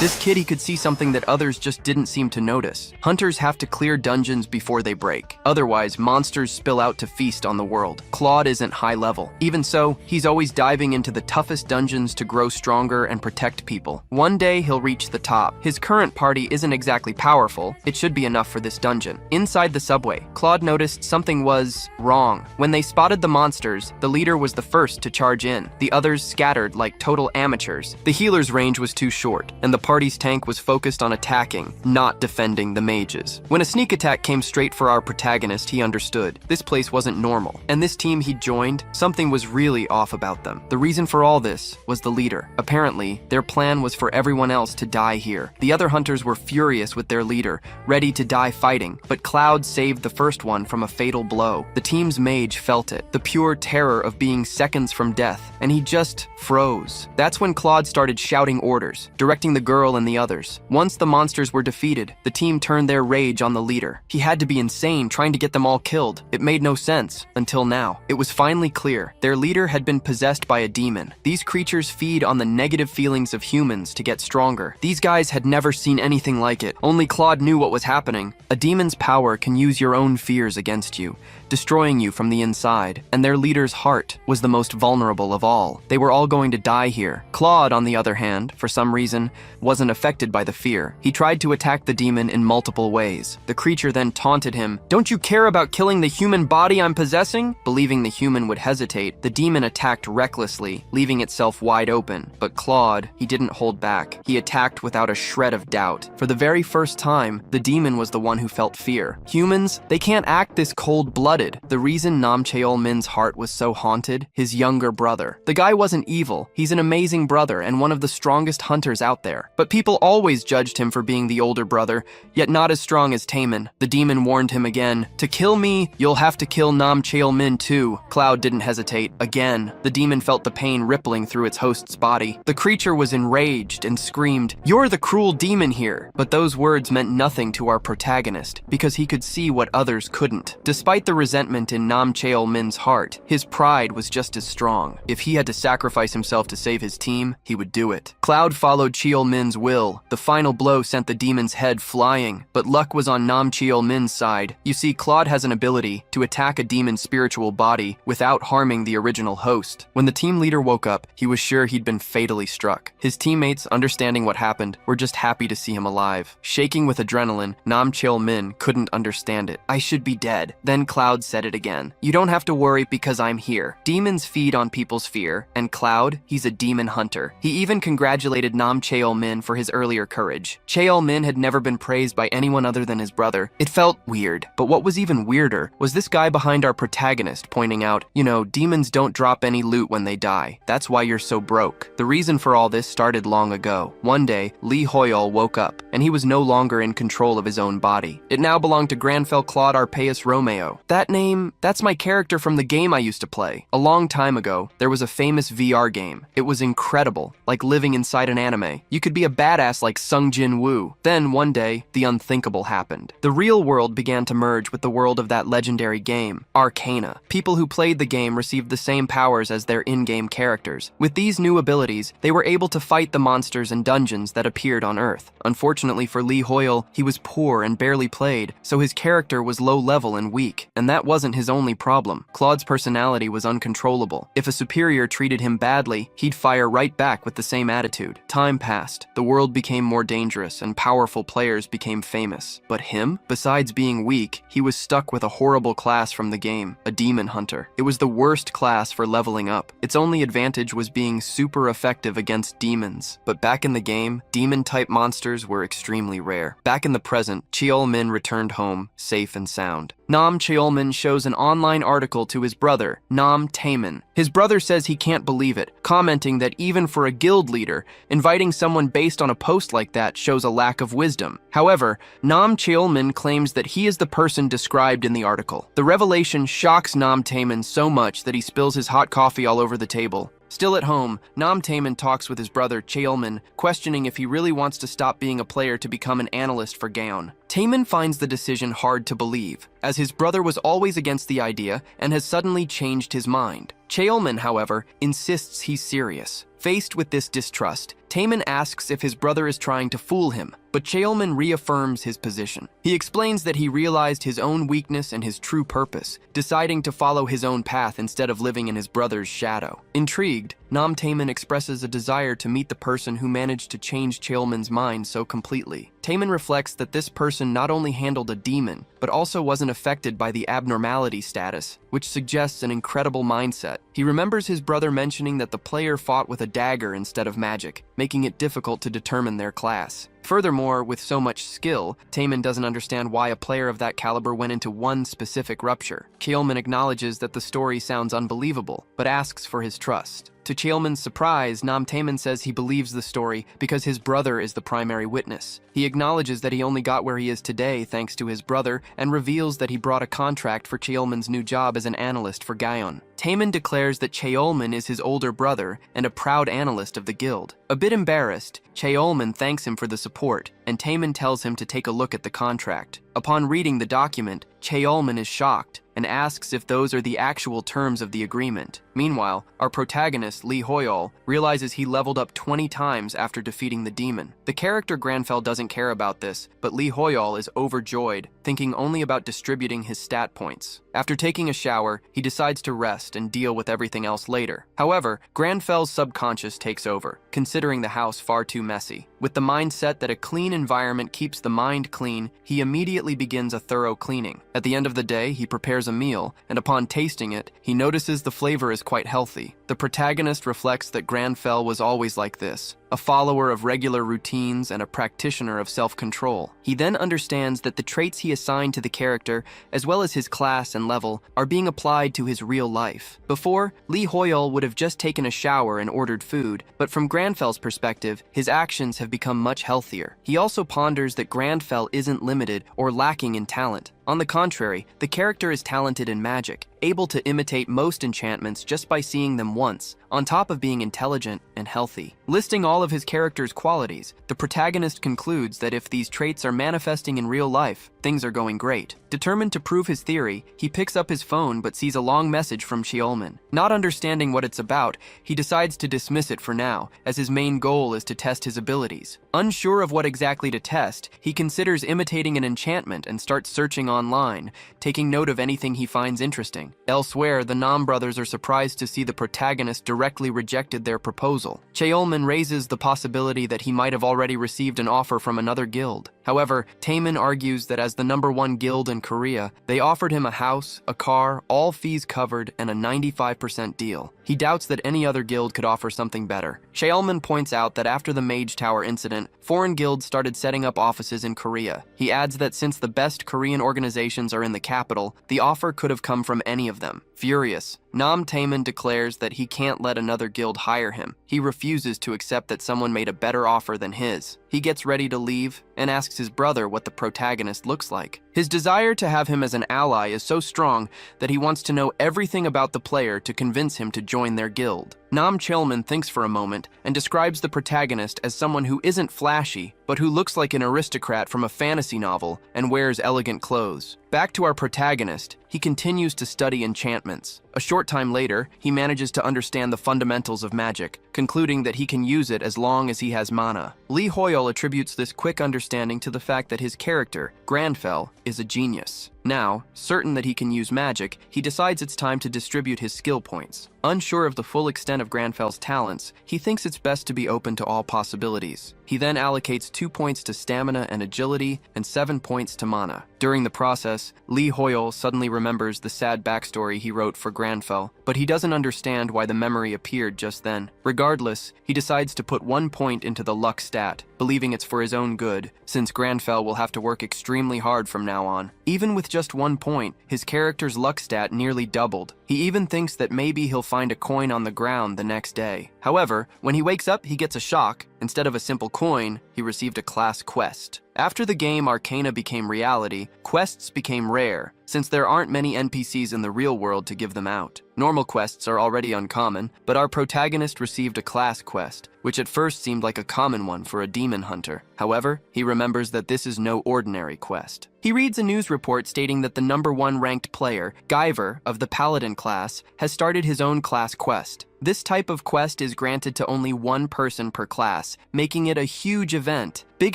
This kid, he could see something that others just didn't seem to notice. Hunters have to clear dungeons before they break. Otherwise, monsters spill out to feast on the world. Claude isn't high level. Even so, he's always diving into the toughest dungeons to grow stronger and protect people. One day, he'll reach the top. His current party isn't exactly powerful. It should be enough for this dungeon. Inside the subway, Claude noticed something was wrong. When they spotted the monsters, the leader was the first to charge in. The others scattered like total amateurs. The healer's range was too short, and the party's tank was focused on attacking, not defending the mages. When a sneak attack came straight for our protagonist, he understood. This place wasn't normal, and this team he'd joined, something was really off about them. The reason for all this was the leader. Apparently, their plan was for everyone else to die here. The other hunters were furious with their leader, ready to die fighting, but Cloud saved the first one from a fatal blow. The team's mage felt it, the pure terror of being seconds from death, and he just froze. That's when Claude started shouting orders, directing the girl and the others. Once the monsters were defeated, the team turned their rage on the leader. He had to be insane trying to get them all killed. It made no sense, until now. It was finally clear. Their leader had been possessed by a demon. These creatures feed on the negative feelings of humans to get stronger. These guys had never seen anything like it. Only Claude knew what was happening. A demon's power can use your own fears against you, destroying you from the inside, and their leader's heart was the most vulnerable of all. They were all going to die here. Claude, on the other hand, for some reason, wasn't affected by the fear. He tried to attack the demon in multiple ways. The creature then taunted him, "Don't you care about killing the human body I'm possessing?" Believing the human would hesitate, the demon attacked recklessly, leaving itself wide open. But Claude, he didn't hold back. He attacked without a shred of doubt. For the very first time, the demon was the one who felt fear. Humans, they can't act this cold-blooded. The reason Nam Cheol-min's heart was so haunted, his younger brother. The guy wasn't evil. He's an amazing brother and one of the strongest hunters out there. But people always judged him for being the older brother, yet not as strong as Taemin. The demon warned him again, "To kill me, you'll have to kill Nam Cheol-min too." Cloud didn't hesitate. Again, the demon felt the pain rippling through its host's body. The creature was enraged and screamed, "You're the cruel demon here." But those words meant nothing to our protagonist, because he could see what others couldn't. Despite the resentment in Nam Cheol-min's heart, his pride was just as strong. If he had to sacrifice himself to save his team, he would do it. Cloud followed Cheol-min's will. The final blow sent the demon's head flying, but luck was on Nam Cheol-min's side. You see, Claude has an ability to attack a demon's spiritual body without harming the original host. When the team leader woke up, he was sure he'd been fatally struck. His teammates, understanding what happened, were just happy to see him alive. Shaking with adrenaline, Nam Cheol-min couldn't understand it. "I should be dead." Then Cloud said it again. "You don't have to worry because I'm here." Demons feed on people's fear, and Cloud, he's a demon hunter. He even congratulated Nam Cheol-min for his earlier courage. Cheol-min had never been praised by anyone other than his brother. It felt weird. But what was even weirder was this guy behind our protagonist pointing out, "You know, demons don't drop any loot when they die. That's why you're so broke." The reason for all this started long ago. One day, Lee Hoyol woke up, and he was no longer in control of his own body. It now belonged to Granfell Claude Arpaeus Romeo. That name, that's my character from the game I used to play. A long time ago, there was a famous VR game. It was incredible, like living inside an anime. You could be a badass like Sung Jin Woo. Then, one day, the unthinkable happened. The real world began to merge with the world of that legendary game, Arcana. People who played the game received the same powers as their in-game characters. With these new abilities, they were able to fight the monsters and dungeons that appeared on Earth. Unfortunately for Lee Hoyle, he was poor and barely played, so his character was low-level and weak. And that wasn't his only problem. Claude's personality was uncontrollable. If a superior treated him badly, he'd fire right back with the same attitude. Time passed. The world became more dangerous, and powerful players became famous. But him? Besides being weak, he was stuck with a horrible class from the game, a demon hunter. It was the worst class for leveling up. Its only advantage was being super effective against demons. But back in the game, demon-type monsters were extremely rare. Back in the present, Cheol-min returned home, safe and sound. Nam Cheol-min shows an online article to his brother, Nam Taemin. His brother says he can't believe it, commenting that even for a guild leader, inviting someone based on a post like that shows a lack of wisdom. However, Nam Cheol-min claims that he is the person described in the article. The revelation shocks Nam Taemin so much that he spills his hot coffee all over the table. Still at home, Nam Taemin talks with his brother Cheol-min, questioning if he really wants to stop being a player to become an analyst for Gaon. Taemin finds the decision hard to believe, as his brother was always against the idea and has suddenly changed his mind. Cheol-min, however, insists he's serious. Faced with this distrust, Taemin asks if his brother is trying to fool him, but Cheolman reaffirms his position. He explains that he realized his own weakness and his true purpose, deciding to follow his own path instead of living in his brother's shadow. Intrigued, Nam Taemin expresses a desire to meet the person who managed to change Cheolman's mind so completely. Taemin reflects that this person not only handled a demon, but also wasn't affected by the abnormality status, which suggests an incredible mindset. He remembers his brother mentioning that the player fought with a dagger instead of magic, making it difficult to determine their class. Furthermore, with so much skill, Taemin doesn't understand why a player of that caliber went into one specific rupture. Cheolman acknowledges that the story sounds unbelievable, but asks for his trust. To Cheolman's surprise, Nam Taemin says he believes the story because his brother is the primary witness. He acknowledges that he only got where he is today thanks to his brother and reveals that he brought a contract for Cheolman's new job as an analyst for Gaon. Taemin declares that Cheolman is his older brother and a proud analyst of the guild. A bit embarrassed, Cheolman thanks him for the support, and Taemin tells him to take a look at the contract. Upon reading the document, Cheolman is shocked and asks if those are the actual terms of the agreement. Meanwhile, our protagonist, Lee Hoyol, realizes he leveled up 20 times after defeating the demon. The character Granfell doesn't care about this, but Lee Hoyol is overjoyed, thinking only about distributing his stat points. After taking a shower, he decides to rest and deal with everything else later. However, Granfell's subconscious takes over, considering the house far too messy. With the mindset that a clean environment keeps the mind clean, he immediately begins a thorough cleaning. At the end of the day, he prepares a meal, and upon tasting it, he notices the flavor is quite healthy. The protagonist reflects that Granfell was always like this, a follower of regular routines and a practitioner of self-control. He then understands that the traits he assigned to the character, as well as his class and level, are being applied to his real life. Before, Lee Hoyol would have just taken a shower and ordered food, but from Granfell's perspective, his actions have become much healthier. He also ponders that Granfell isn't limited or lacking in talent. On the contrary, the character is talented in magic, able to imitate most enchantments just by seeing them once, on top of being intelligent and healthy. Listing all of his character's qualities, the protagonist concludes that if these traits are manifesting in real life, things are going great. Determined to prove his theory, he picks up his phone but sees a long message from Cheolman. Not understanding what it's about, he decides to dismiss it for now, as his main goal is to test his abilities. Unsure of what exactly to test, he considers imitating an enchantment and starts searching online, taking note of anything he finds interesting. Elsewhere, the Nam brothers are surprised to see the protagonist directly rejected their proposal. Cheolman raises the possibility that he might have already received an offer from another guild. However, Taemin argues that as the #1 guild in Korea, they offered him a house, a car, all fees covered, and a 95% deal. He doubts that any other guild could offer something better. Cheolman points out that after the Mage Tower incident, foreign guilds started setting up offices in Korea. He adds that since the best Korean organizations are in the capital, the offer could have come from any of them. Furious, Nam Taemin declares that he can't let another guild hire him. He refuses to accept that someone made a better offer than his. He gets ready to leave and asks his brother what the protagonist looks like. His desire to have him as an ally is so strong that he wants to know everything about the player to convince him to join their guild. Nam Cheolman thinks for a moment and describes the protagonist as someone who isn't flashy, but who looks like an aristocrat from a fantasy novel and wears elegant clothes. Back to our protagonist, he continues to study enchantments. A short time later, he manages to understand the fundamentals of magic, concluding that he can use it as long as he has mana. Lee Hoyol attributes this quick understanding to the fact that his character, Granfell, is a genius. Now, certain that he can use magic, he decides it's time to distribute his skill points. Unsure of the full extent of Granfell's talents, he thinks it's best to be open to all possibilities. He then allocates 2 points to stamina and agility and 7 points to mana. During the process, Lee Hoyol suddenly remembers the sad backstory he wrote for Granfell, but he doesn't understand why the memory appeared just then. Regardless, he decides to put 1 point into the luck stat, believing it's for his own good, since Granfell will have to work extremely hard from now on. Even with just 1 point, his character's luck stat nearly doubled. He even thinks that maybe he'll find a coin on the ground the next day. However, when he wakes up, he gets a shock. Instead of a simple coin, he received a class quest. After the game Arcana became reality, quests became rare, since there aren't many NPCs in the real world to give them out. Normal quests are already uncommon, but our protagonist received a class quest, which at first seemed like a common one for a demon hunter. However, he remembers that this is no ordinary quest. He reads a news report stating that the #1 ranked player, Guyver, of the Paladin class, has started his own class quest. This type of quest is granted to only one person per class, making it a huge event, big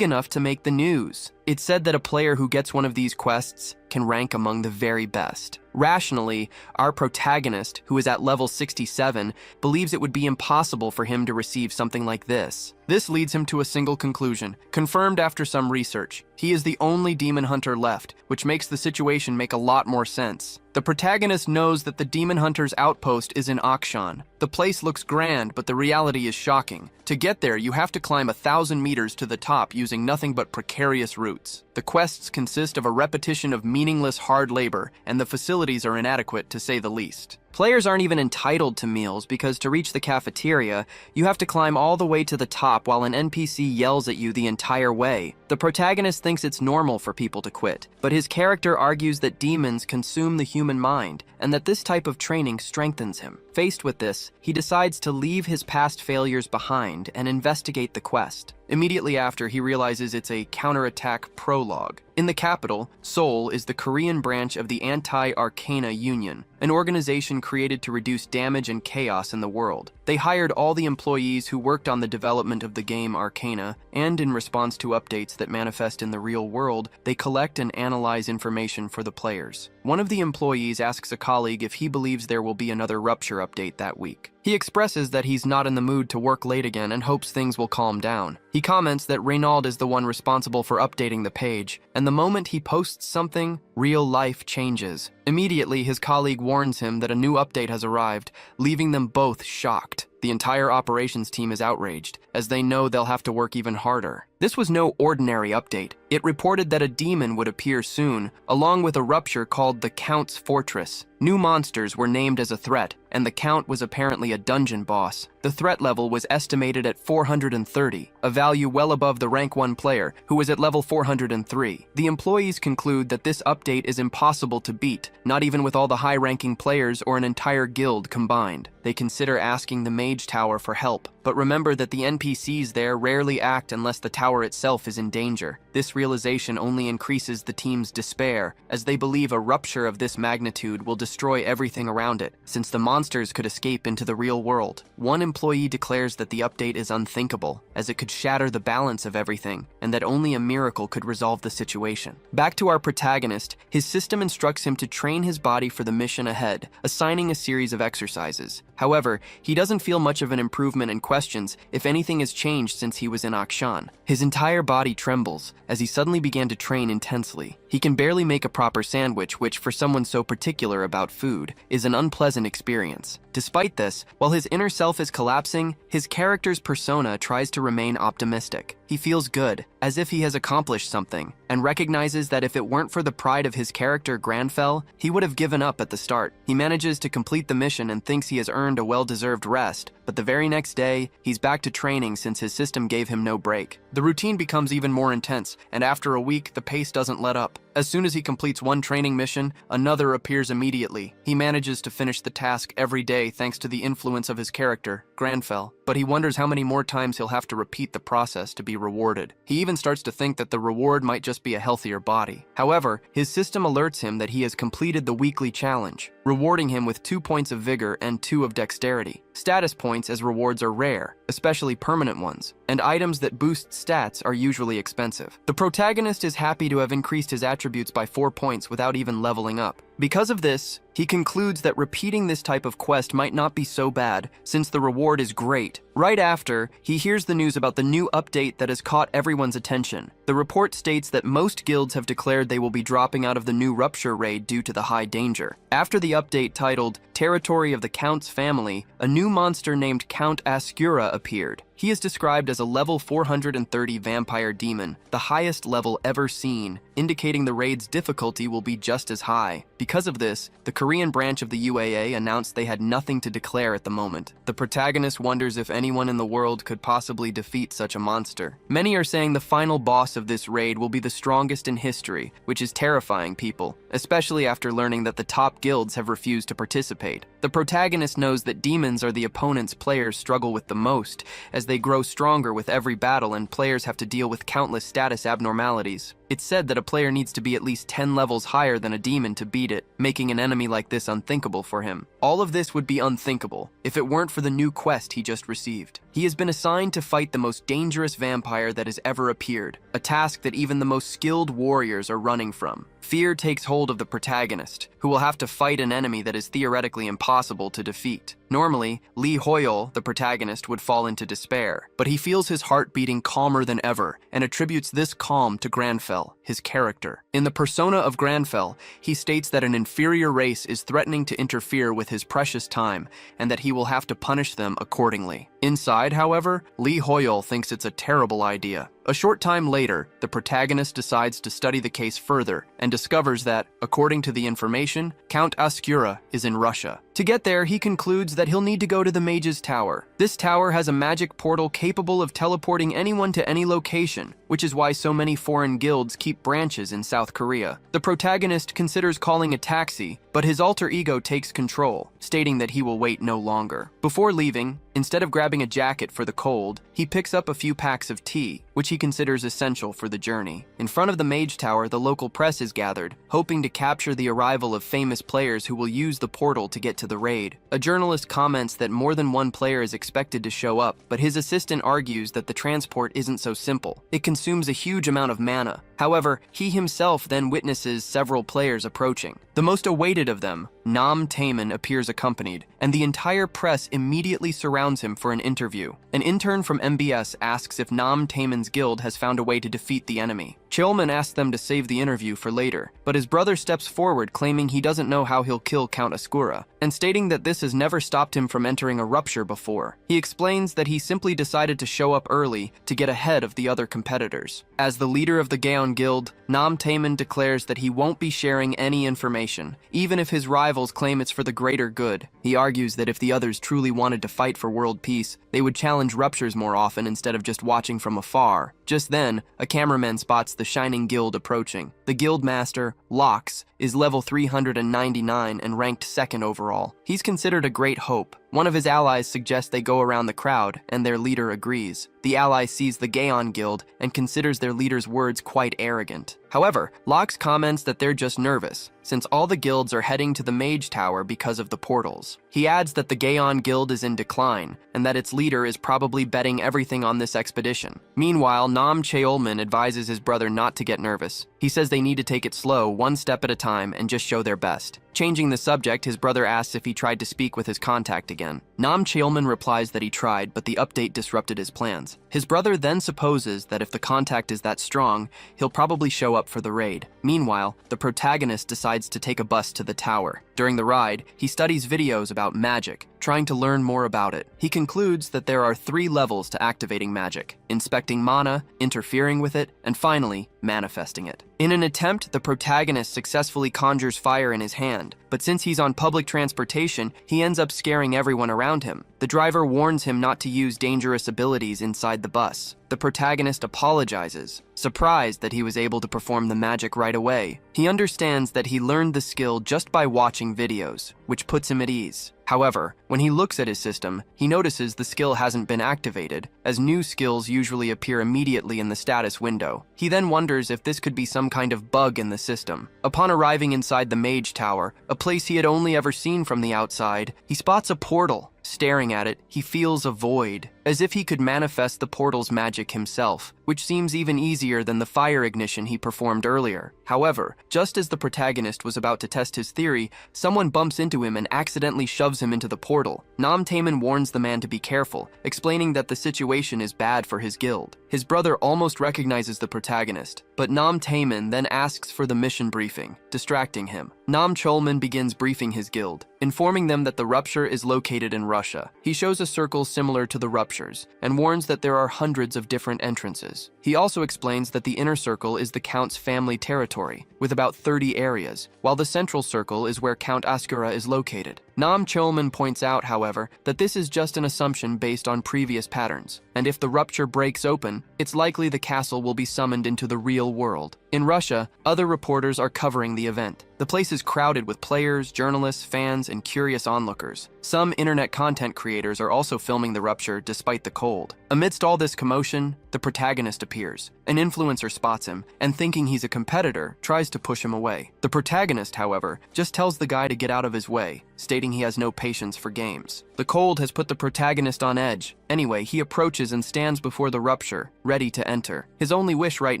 enough to make the news. It's said that a player who gets one of these quests can rank among the very best. Rationally, our protagonist, who is at level 67, believes it would be impossible for him to receive something like this. This leads him to a single conclusion, confirmed after some research. He is the only demon hunter left, which makes the situation make a lot more sense. The protagonist knows that the demon hunter's outpost is in Akshan. The place looks grand, but the reality is shocking. To get there, you have to climb 1,000 meters to the top using nothing but precarious routes. The quests consist of a repetition of meaningless hard labor, and the facilities are inadequate to say the least. Players aren't even entitled to meals because to reach the cafeteria, you have to climb all the way to the top while an NPC yells at you the entire way. The protagonist thinks it's normal for people to quit, but his character argues that demons consume the human mind and that this type of training strengthens him. Faced with this, he decides to leave his past failures behind and investigate the quest. Immediately after, he realizes it's a counterattack prologue. In the capital, Seoul is the Korean branch of the Anti-Arcana Union, an organization created to reduce damage and chaos in the world. They hired all the employees who worked on the development of the game Arcana, and in response to updates that manifest in the real world, they collect and analyze information for the players. One of the employees asks a colleague if he believes there will be another Rupture update that week. He expresses that he's not in the mood to work late again and hopes things will calm down. He comments that Reynald is the one responsible for updating the page, and the moment he posts something, real life changes. Immediately, his colleague warns him that a new update has arrived, leaving them both shocked. The entire operations team is outraged, as they know they'll have to work even harder. This was no ordinary update. It reported that a demon would appear soon, along with a rupture called the Count's Fortress. New monsters were named as a threat, and the Count was apparently a dungeon boss. The threat level was estimated at 430, a value well above the rank 1 player, who was at level 403. The employees conclude that this update is impossible to beat, not even with all the high-ranking players or an entire guild combined. They consider asking the Mage Tower for help, but remember that the NPCs there rarely act unless the tower itself is in danger. This realization only increases the team's despair, as they believe a rupture of this magnitude will destroy everything around it, since the monsters could escape into the real world. One employee declares that the update is unthinkable, as it could shatter the balance of everything, and that only a miracle could resolve the situation. Back to our protagonist, his system instructs him to train his body for the mission ahead, assigning a series of exercises. However, he doesn't feel much of an improvement and questions if anything has changed since he was in Akshan. His entire body trembles as he suddenly began to train intensely. He can barely make a proper sandwich, which, for someone so particular about food, is an unpleasant experience. Despite this, while his inner self is collapsing, his character's persona tries to remain optimistic. He feels good, as if he has accomplished something, and recognizes that if it weren't for the pride of his character Granfell, he would have given up at the start. He manages to complete the mission and thinks he has earned a well-deserved rest, but the very next day, he's back to training since his system gave him no break. The routine becomes even more intense, and after a week, the pace doesn't let up. As soon as he completes one training mission, another appears immediately. He manages to finish the task every day thanks to the influence of his character, Granfell, but he wonders how many more times he'll have to repeat the process to be rewarded. He even starts to think that the reward might just be a healthier body. However, his system alerts him that he has completed the weekly challenge, rewarding him with 2 points of vigor and 2 of dexterity. Status points as rewards are rare, especially permanent ones, and items that boost stats are usually expensive. The protagonist is happy to have increased his attributes by 4 points without even leveling up. Because of this, he concludes that repeating this type of quest might not be so bad, since the reward is great. Right after, he hears the news about the new update that has caught everyone's attention. The report states that most guilds have declared they will be dropping out of the new Rupture raid due to the high danger. After the update titled Territory of the Count's Family, a new monster named Count Ascura appeared. He is described as a level 430 vampire demon, the highest level ever seen, indicating the raid's difficulty will be just as high. Because of this, the Korean branch of the UAA announced they had nothing to declare at the moment. The protagonist wonders if anyone in the world could possibly defeat such a monster. Many are saying the final boss of this raid will be the strongest in history, which is terrifying people, especially after learning that the top guilds have refused to participate. The protagonist knows that demons are the opponents players struggle with the most, as as they grow stronger with every battle and players have to deal with countless status abnormalities. It's said that a player needs to be at least 10 levels higher than a demon to beat it, making an enemy like this unthinkable for him. All of this would be unthinkable if it weren't for the new quest he just received. He has been assigned to fight the most dangerous vampire that has ever appeared, a task that even the most skilled warriors are running from. Fear takes hold of the protagonist, who will have to fight an enemy that is theoretically impossible to defeat. Normally, Lee Hoyol, the protagonist, would fall into despair, but he feels his heart beating calmer than ever and attributes this calm to Granfell, his character. In the persona of Granfell, he states that an inferior race is threatening to interfere with his precious time and that he will have to punish them accordingly. Inside, however, Lee Hoyol thinks it's a terrible idea. A short time later, the protagonist decides to study the case further and discovers that, according to the information, Count Ascura is in Russia. To get there, he concludes that he'll need to go to the Mage's Tower. This tower has a magic portal capable of teleporting anyone to any location, which is why so many foreign guilds keep branches in South Korea. The protagonist considers calling a taxi, but his alter ego takes control, stating that he will wait no longer. Before leaving, instead of grabbing a jacket for the cold, he picks up a few packs of tea, which he considers essential for the journey. In front of the Mage Tower, the local press is gathered, hoping to capture the arrival of famous players who will use the portal to get to the raid. A journalist comments that more than one player is expected to show up, but his assistant argues that the transport isn't so simple. It consumes a huge amount of mana. However, he himself then witnesses several players approaching. The most awaited of them, Nam Taemin, appears accompanied, and the entire press immediately surrounds him for an interview. An intern from MBS asks if Nam Taemin's guild has found a way to defeat the enemy. Cheolman asks them to save the interview for later, but his brother steps forward claiming he doesn't know how he'll kill Count Ascura, and stating that this has never stopped him from entering a rupture before. He explains that he simply decided to show up early to get ahead of the other competitors. As the leader of the Gaon Guild, Nam Taemin declares that he won't be sharing any information, even if his rivals claim it's for the greater good. He argues that if the others truly wanted to fight for world peace, they would challenge ruptures more often instead of just watching from afar. Just then, a cameraman spots the Shining Guild approaching. The guild master, Lox, is level 399 and ranked 2nd overall. He's considered a great hope. One of his allies suggests they go around the crowd, and their leader agrees. The ally sees the Gaon Guild and considers their leader's words quite arrogant. However, Lox comments that they're just nervous, since all the guilds are heading to the Mage Tower because of the portals. He adds that the Gaon Guild is in decline, and that its leader is probably betting everything on this expedition. Meanwhile, Nam Cheolman advises his brother not to get nervous. He says they need to take it slow, one step at a time, and just show their best. Changing the subject, his brother asks if he tried to speak with his contact again. Nam Cheolman replies that he tried, but the update disrupted his plans. His brother then supposes that if the contact is that strong, he'll probably show up for the raid. Meanwhile, the protagonist decides to take a bus to the tower. During the ride, he studies videos about magic, trying to learn more about it. He concludes that there are 3 levels to activating magic: inspecting mana, interfering with it, and finally, manifesting it. In an attempt, the protagonist successfully conjures fire in his hand, but since he's on public transportation, he ends up scaring everyone around him. The driver warns him not to use dangerous abilities inside the bus. The protagonist apologizes, surprised that he was able to perform the magic right away. He understands that he learned the skill just by watching videos, which puts him at ease. However, when he looks at his system, he notices the skill hasn't been activated, as new skills usually appear immediately in the status window. He then wonders if this could be some kind of bug in the system. Upon arriving inside the Mage Tower, a place he had only ever seen from the outside, he spots a portal. Staring at it, he feels a void, as if he could manifest the portal's magic himself, which seems even easier than the fire ignition he performed earlier. However, just as the protagonist was about to test his theory, someone bumps into him and accidentally shoves him into the portal. Nam Taemin warns the man to be careful, explaining that the situation is bad for his guild. His brother almost recognizes the protagonist, but Nam Taemin then asks for the mission briefing, distracting him. Nam Cheolman begins briefing his guild, informing them that the rupture is located in Russia. He shows a circle similar to the ruptures, and warns that there are hundreds of different entrances. He also explains that the inner circle is the Count's family territory, with about 30 areas, while the central circle is where Count Ascura is located. Nam Cheolman points out, however, that this is just an assumption based on previous patterns, and if the rupture breaks open, it's likely the castle will be summoned into the real world. In Russia, other reporters are covering the event. The place is crowded with players, journalists, fans, and curious onlookers. Some internet content creators are also filming the rupture despite the cold. Amidst all this commotion, the protagonist appears. An influencer spots him, and thinking he's a competitor, tries to push him away. The protagonist, however, just tells the guy to get out of his way, stating he has no patience for games. The cold has put the protagonist on edge. Anyway, he approaches and stands before the rupture, ready to enter. His only wish right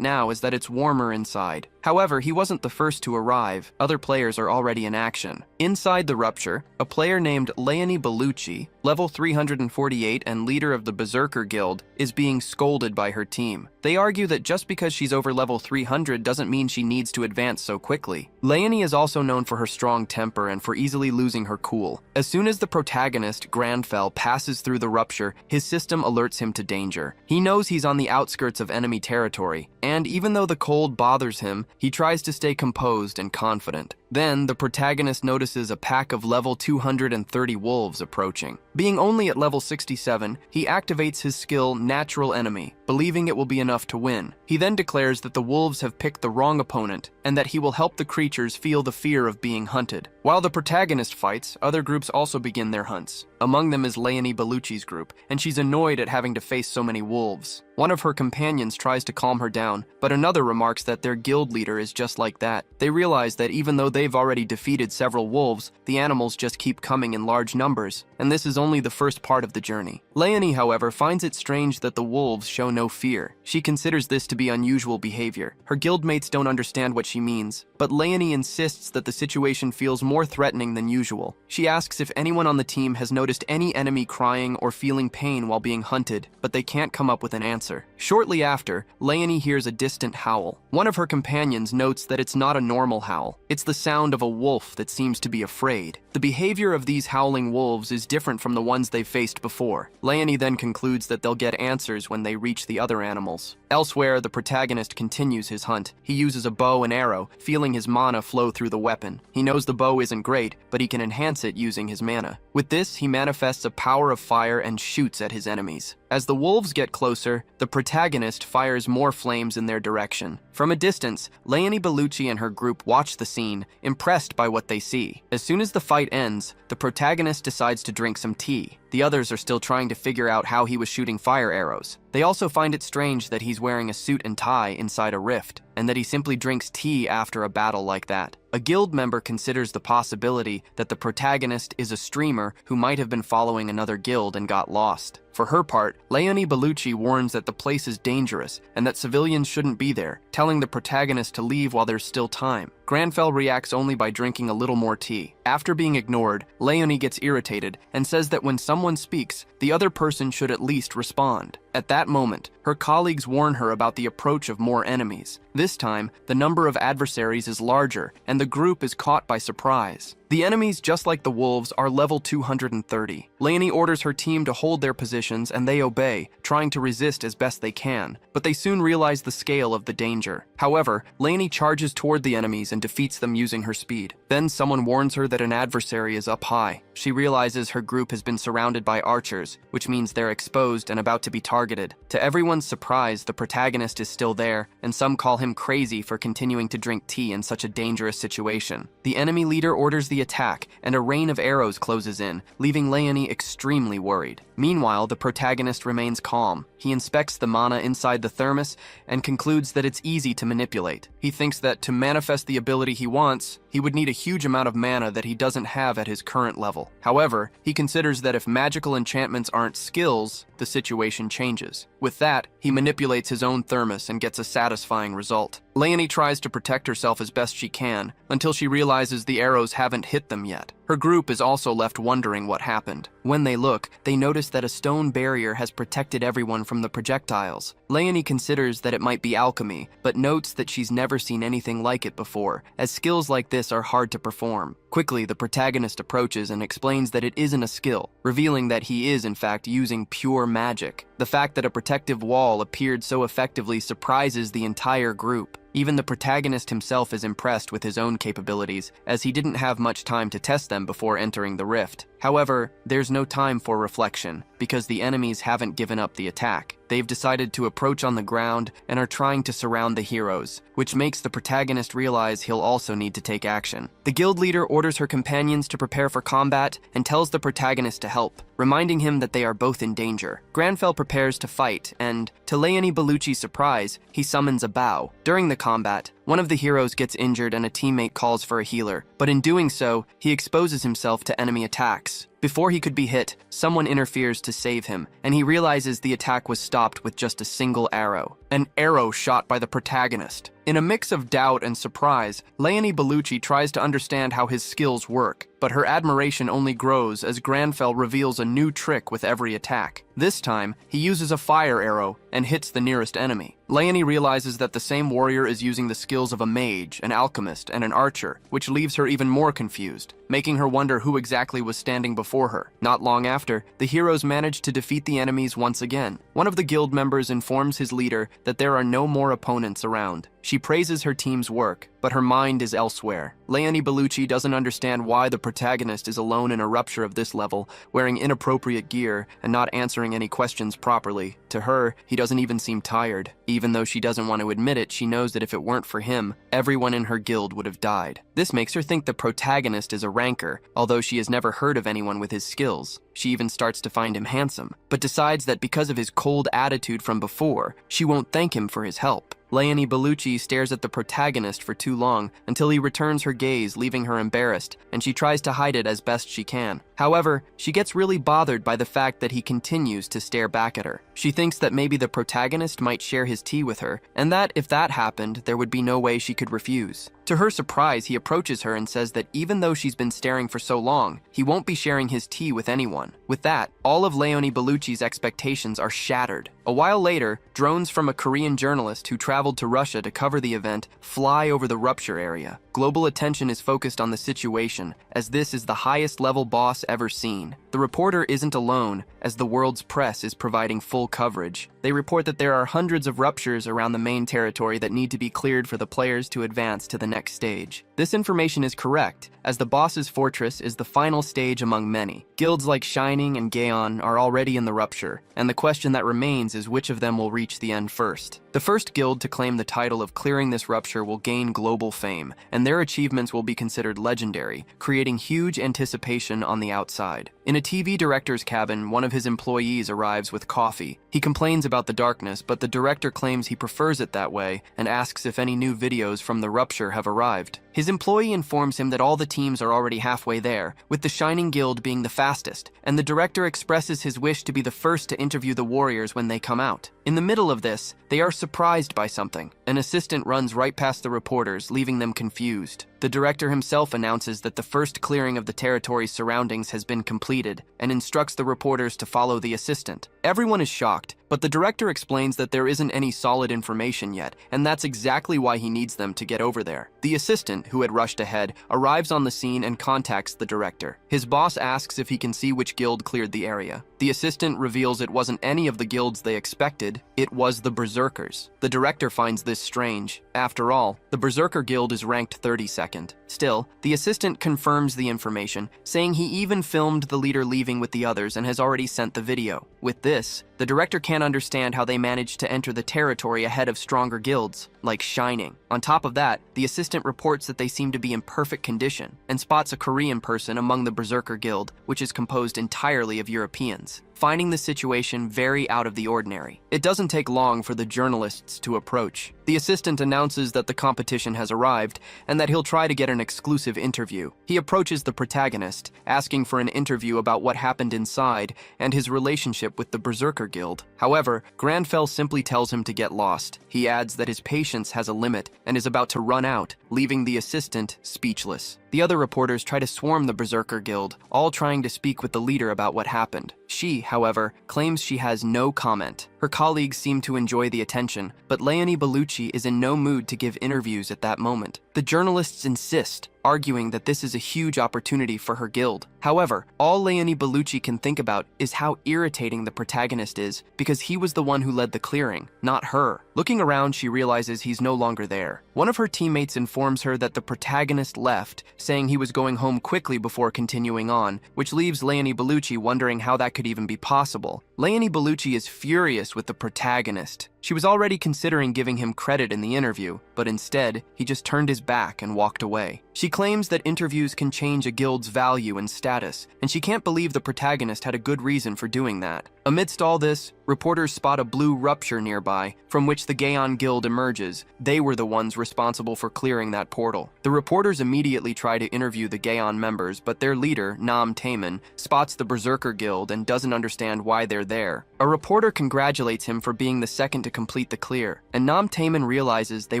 now is that it's warmer inside. However, he wasn't the first to arrive. Other players are already in action. Inside the rupture, a player named Leonie Bellucci, level 348 and leader of the Berserker Guild, is being scolded by her team. They argue that just because she's over level 300 doesn't mean she needs to advance so quickly. Leonie is also known for her strong temper and for easily losing her cool. As soon as the protagonist, Granfell, passes through the rupture, his system alerts him to danger. He knows he's on the outskirts of enemy territory, and even though the cold bothers him, he tries to stay composed and confident. Then, the protagonist notices a pack of level 230 wolves approaching. Being only at level 67, he activates his skill Natural Enemy, believing it will be enough to win. He then declares that the wolves have picked the wrong opponent, and that he will help the creatures feel the fear of being hunted. While the protagonist fights, other groups also begin their hunts. Among them is Leonie Bellucci's group, and she's annoyed at having to face so many wolves. One of her companions tries to calm her down, but another remarks that their guild leader is just like that. They realize that even though they've already defeated several wolves, the animals just keep coming in large numbers, and this is only the first part of the journey. Leonie, however, finds it strange that the wolves show no fear. She considers this to be unusual behavior. Her guildmates don't understand what she means, but Leonie insists that the situation feels more threatening than usual. She asks if anyone on the team has noticed any enemy crying or feeling pain while being hunted, but they can't come up with an answer. Shortly after, Leonie hears a distant howl. One of her companions notes that it's not a normal howl. It's the sound of a wolf that seems to be afraid. The behavior of these howling wolves is different from the ones they've faced before. Leonie then concludes that they'll get answers when they reach the other animals. Elsewhere, the protagonist continues his hunt. He uses a bow and arrow, feeling his mana flow through the weapon. He knows the bow isn't great, but he can enhance it using his mana. With this, he manifests a power of fire and shoots at his enemies. As the wolves get closer, the protagonist fires more flames in their direction. From a distance, Leonie Bellucci and her group watch the scene, impressed by what they see. As soon as the fight ends, the protagonist decides to drink some tea. The others are still trying to figure out how he was shooting fire arrows. They also find it strange that he's wearing a suit and tie inside a rift, and that he simply drinks tea after a battle like that. A guild member considers the possibility that the protagonist is a streamer who might have been following another guild and got lost. For her part, Leonie Bellucci warns that the place is dangerous and that civilians shouldn't be there, telling the protagonist to leave while there's still time. Granfell reacts only by drinking a little more tea. After being ignored, Leonie gets irritated and says that when someone speaks, the other person should at least respond. At that moment, her colleagues warn her about the approach of more enemies. This time, the number of adversaries is larger, and the group is caught by surprise. The enemies, just like the wolves, are level 230. Leonie orders her team to hold their positions, and they obey, trying to resist as best they can, but they soon realize the scale of the danger. However, Leonie charges toward the enemies and defeats them using her speed. Then someone warns her that an adversary is up high. She realizes her group has been surrounded by archers, which means they're exposed and about to be targeted. To everyone's surprise, the protagonist is still there, and some call him crazy for continuing to drink tea in such a dangerous situation. The enemy leader orders the attack, and a rain of arrows closes in, leaving Leonie extremely worried. Meanwhile, the protagonist remains calm. He inspects the mana inside the thermos and concludes that it's easy to manipulate. He thinks that to manifest the ability he wants, he would need a huge amount of mana that he doesn't have at his current level. However, he considers that if magical enchantments aren't skills, the situation changes. With that, he manipulates his own thermos and gets a satisfying result. Leonie tries to protect herself as best she can, until she realizes the arrows haven't hit them yet. Her group is also left wondering what happened. When they look, they notice that a stone barrier has protected everyone from the projectiles. Leonie considers that it might be alchemy, but notes that she's never seen anything like it before, as skills like this are hard to perform. Quickly, the protagonist approaches and explains that it isn't a skill, revealing that he is in fact using pure magic. The fact that a protective wall appeared so effectively surprises the entire group. Even the protagonist himself is impressed with his own capabilities, as he didn't have much time to test them before entering the rift. However, there's no time for reflection, because the enemies haven't given up the attack. They've decided to approach on the ground and are trying to surround the heroes, which makes the protagonist realize he'll also need to take action. The guild leader orders her companions to prepare for combat and tells the protagonist to help, reminding him that they are both in danger. Granfell prepares to fight, and, to Leonie Bellucci's surprise, he summons a bow. During the combat, one of the heroes gets injured and a teammate calls for a healer, but in doing so, he exposes himself to enemy attacks. Before he could be hit, someone interferes to save him, and he realizes the attack was stopped with just a single arrow. An arrow shot by the protagonist. In a mix of doubt and surprise, Leonie Bellucci tries to understand how his skills work, but her admiration only grows as Granfell reveals a new trick with every attack. This time, he uses a fire arrow and hits the nearest enemy. Leonie realizes that the same warrior is using the skills of a mage, an alchemist, and an archer, which leaves her even more confused, making her wonder who exactly was standing before her. Not long after, the heroes manage to defeat the enemies once again. One of the guild members informs his leader that there are no more opponents around. She praises her team's work, but her mind is elsewhere. Leonie Bellucci doesn't understand why the protagonist is alone in a rupture of this level, wearing inappropriate gear and not answering any questions properly. To her, he doesn't even seem tired. Even though she doesn't want to admit it, she knows that if it weren't for him, everyone in her guild would have died. This makes her think the protagonist is a ranker, although she has never heard of anyone with his skills. She even starts to find him handsome, but decides that because of his cold attitude from before, she won't thank him for his help. Leonie Bellucci stares at the protagonist for too long until he returns her gaze, leaving her embarrassed, and she tries to hide it as best she can. However, she gets really bothered by the fact that he continues to stare back at her. She thinks that maybe the protagonist might share his tea with her, and that if that happened, there would be no way she could refuse. To her surprise, he approaches her and says that even though she's been staring for so long, he won't be sharing his tea with anyone. With that, all of Leonie Bellucci's expectations are shattered. A while later, drones from a Korean journalist who traveled to Russia to cover the event fly over the rupture area. Global attention is focused on the situation, as this is the highest level boss ever seen. The reporter isn't alone, as the world's press is providing full coverage. They report that there are hundreds of ruptures around the main territory that need to be cleared for the players to advance to the next stage. This information is correct, as the boss's fortress is the final stage among many. Guilds like Shining and Gaon are already in the rupture, and the question that remains is which of them will reach the end first. The first guild to claim the title of clearing this rupture will gain global fame, and their achievements will be considered legendary, creating huge anticipation on the outside. In a TV director's cabin, one of his employees arrives with coffee. He complains about the darkness, but the director claims he prefers it that way and asks if any new videos from the rupture have arrived. His employee informs him that all the teams are already halfway there, with the Shining Guild being the fastest, and the director expresses his wish to be the first to interview the warriors when they come out. In the middle of this, they are surprised by something. An assistant runs right past the reporters, leaving them confused. The director himself announces that the first clearing of the territory's surroundings has been completed and instructs the reporters to follow the assistant. Everyone is shocked, but the director explains that there isn't any solid information yet, and that's exactly why he needs them to get over there. The assistant, who had rushed ahead, arrives on the scene and contacts the director. His boss asks if he can see which guild cleared the area. The assistant reveals it wasn't any of the guilds they expected, it was the Berserkers. The director finds this strange. After all, the Berserker Guild is ranked 32nd. Still, the assistant confirms the information, saying he even filmed the leader leaving with the others and has already sent the video. With this, the director can't understand how they managed to enter the territory ahead of stronger guilds, like Shining. On top of that, the assistant reports that they seem to be in perfect condition, and spots a Korean person among the Berserker Guild, which is composed entirely of Europeans, finding the situation very out of the ordinary. It doesn't take long for the journalists to approach. The assistant announces that the competition has arrived, and that he'll try to get an exclusive interview. He approaches the protagonist, asking for an interview about what happened inside and his relationship with the Berserker Guild. However, Granfell simply tells him to get lost. He adds that his patience has a limit and is about to run out, leaving the assistant speechless. The other reporters try to swarm the Berserker Guild, all trying to speak with the leader about what happened. She, however, claims she has no comment. Her colleagues seem to enjoy the attention, but Leonie Bellucci is in no mood to give interviews at that moment. The journalists insist, arguing that this is a huge opportunity for her guild. However, all Leonie Bellucci can think about is how irritating the protagonist is, because he was the one who led the clearing, not her. Looking around, she realizes he's no longer there. One of her teammates informs her that the protagonist left, saying he was going home quickly before continuing on, which leaves Leonie Bellucci wondering how that could even be possible. Leonie Bellucci is furious with the protagonist. She was already considering giving him credit in the interview, but instead, he just turned his back and walked away. She claims that interviews can change a guild's value and status, and she can't believe the protagonist had a good reason for doing that. Amidst all this, reporters spot a blue rupture nearby, from which the Gaon Guild emerges. They were the ones responsible for clearing that portal. The reporters immediately try to interview the Gaon members, but their leader, Nam Taemin, spots the Berserker Guild and doesn't understand why they're there. A reporter congratulates him for being the second to complete the clear, and Nam Taemin realizes they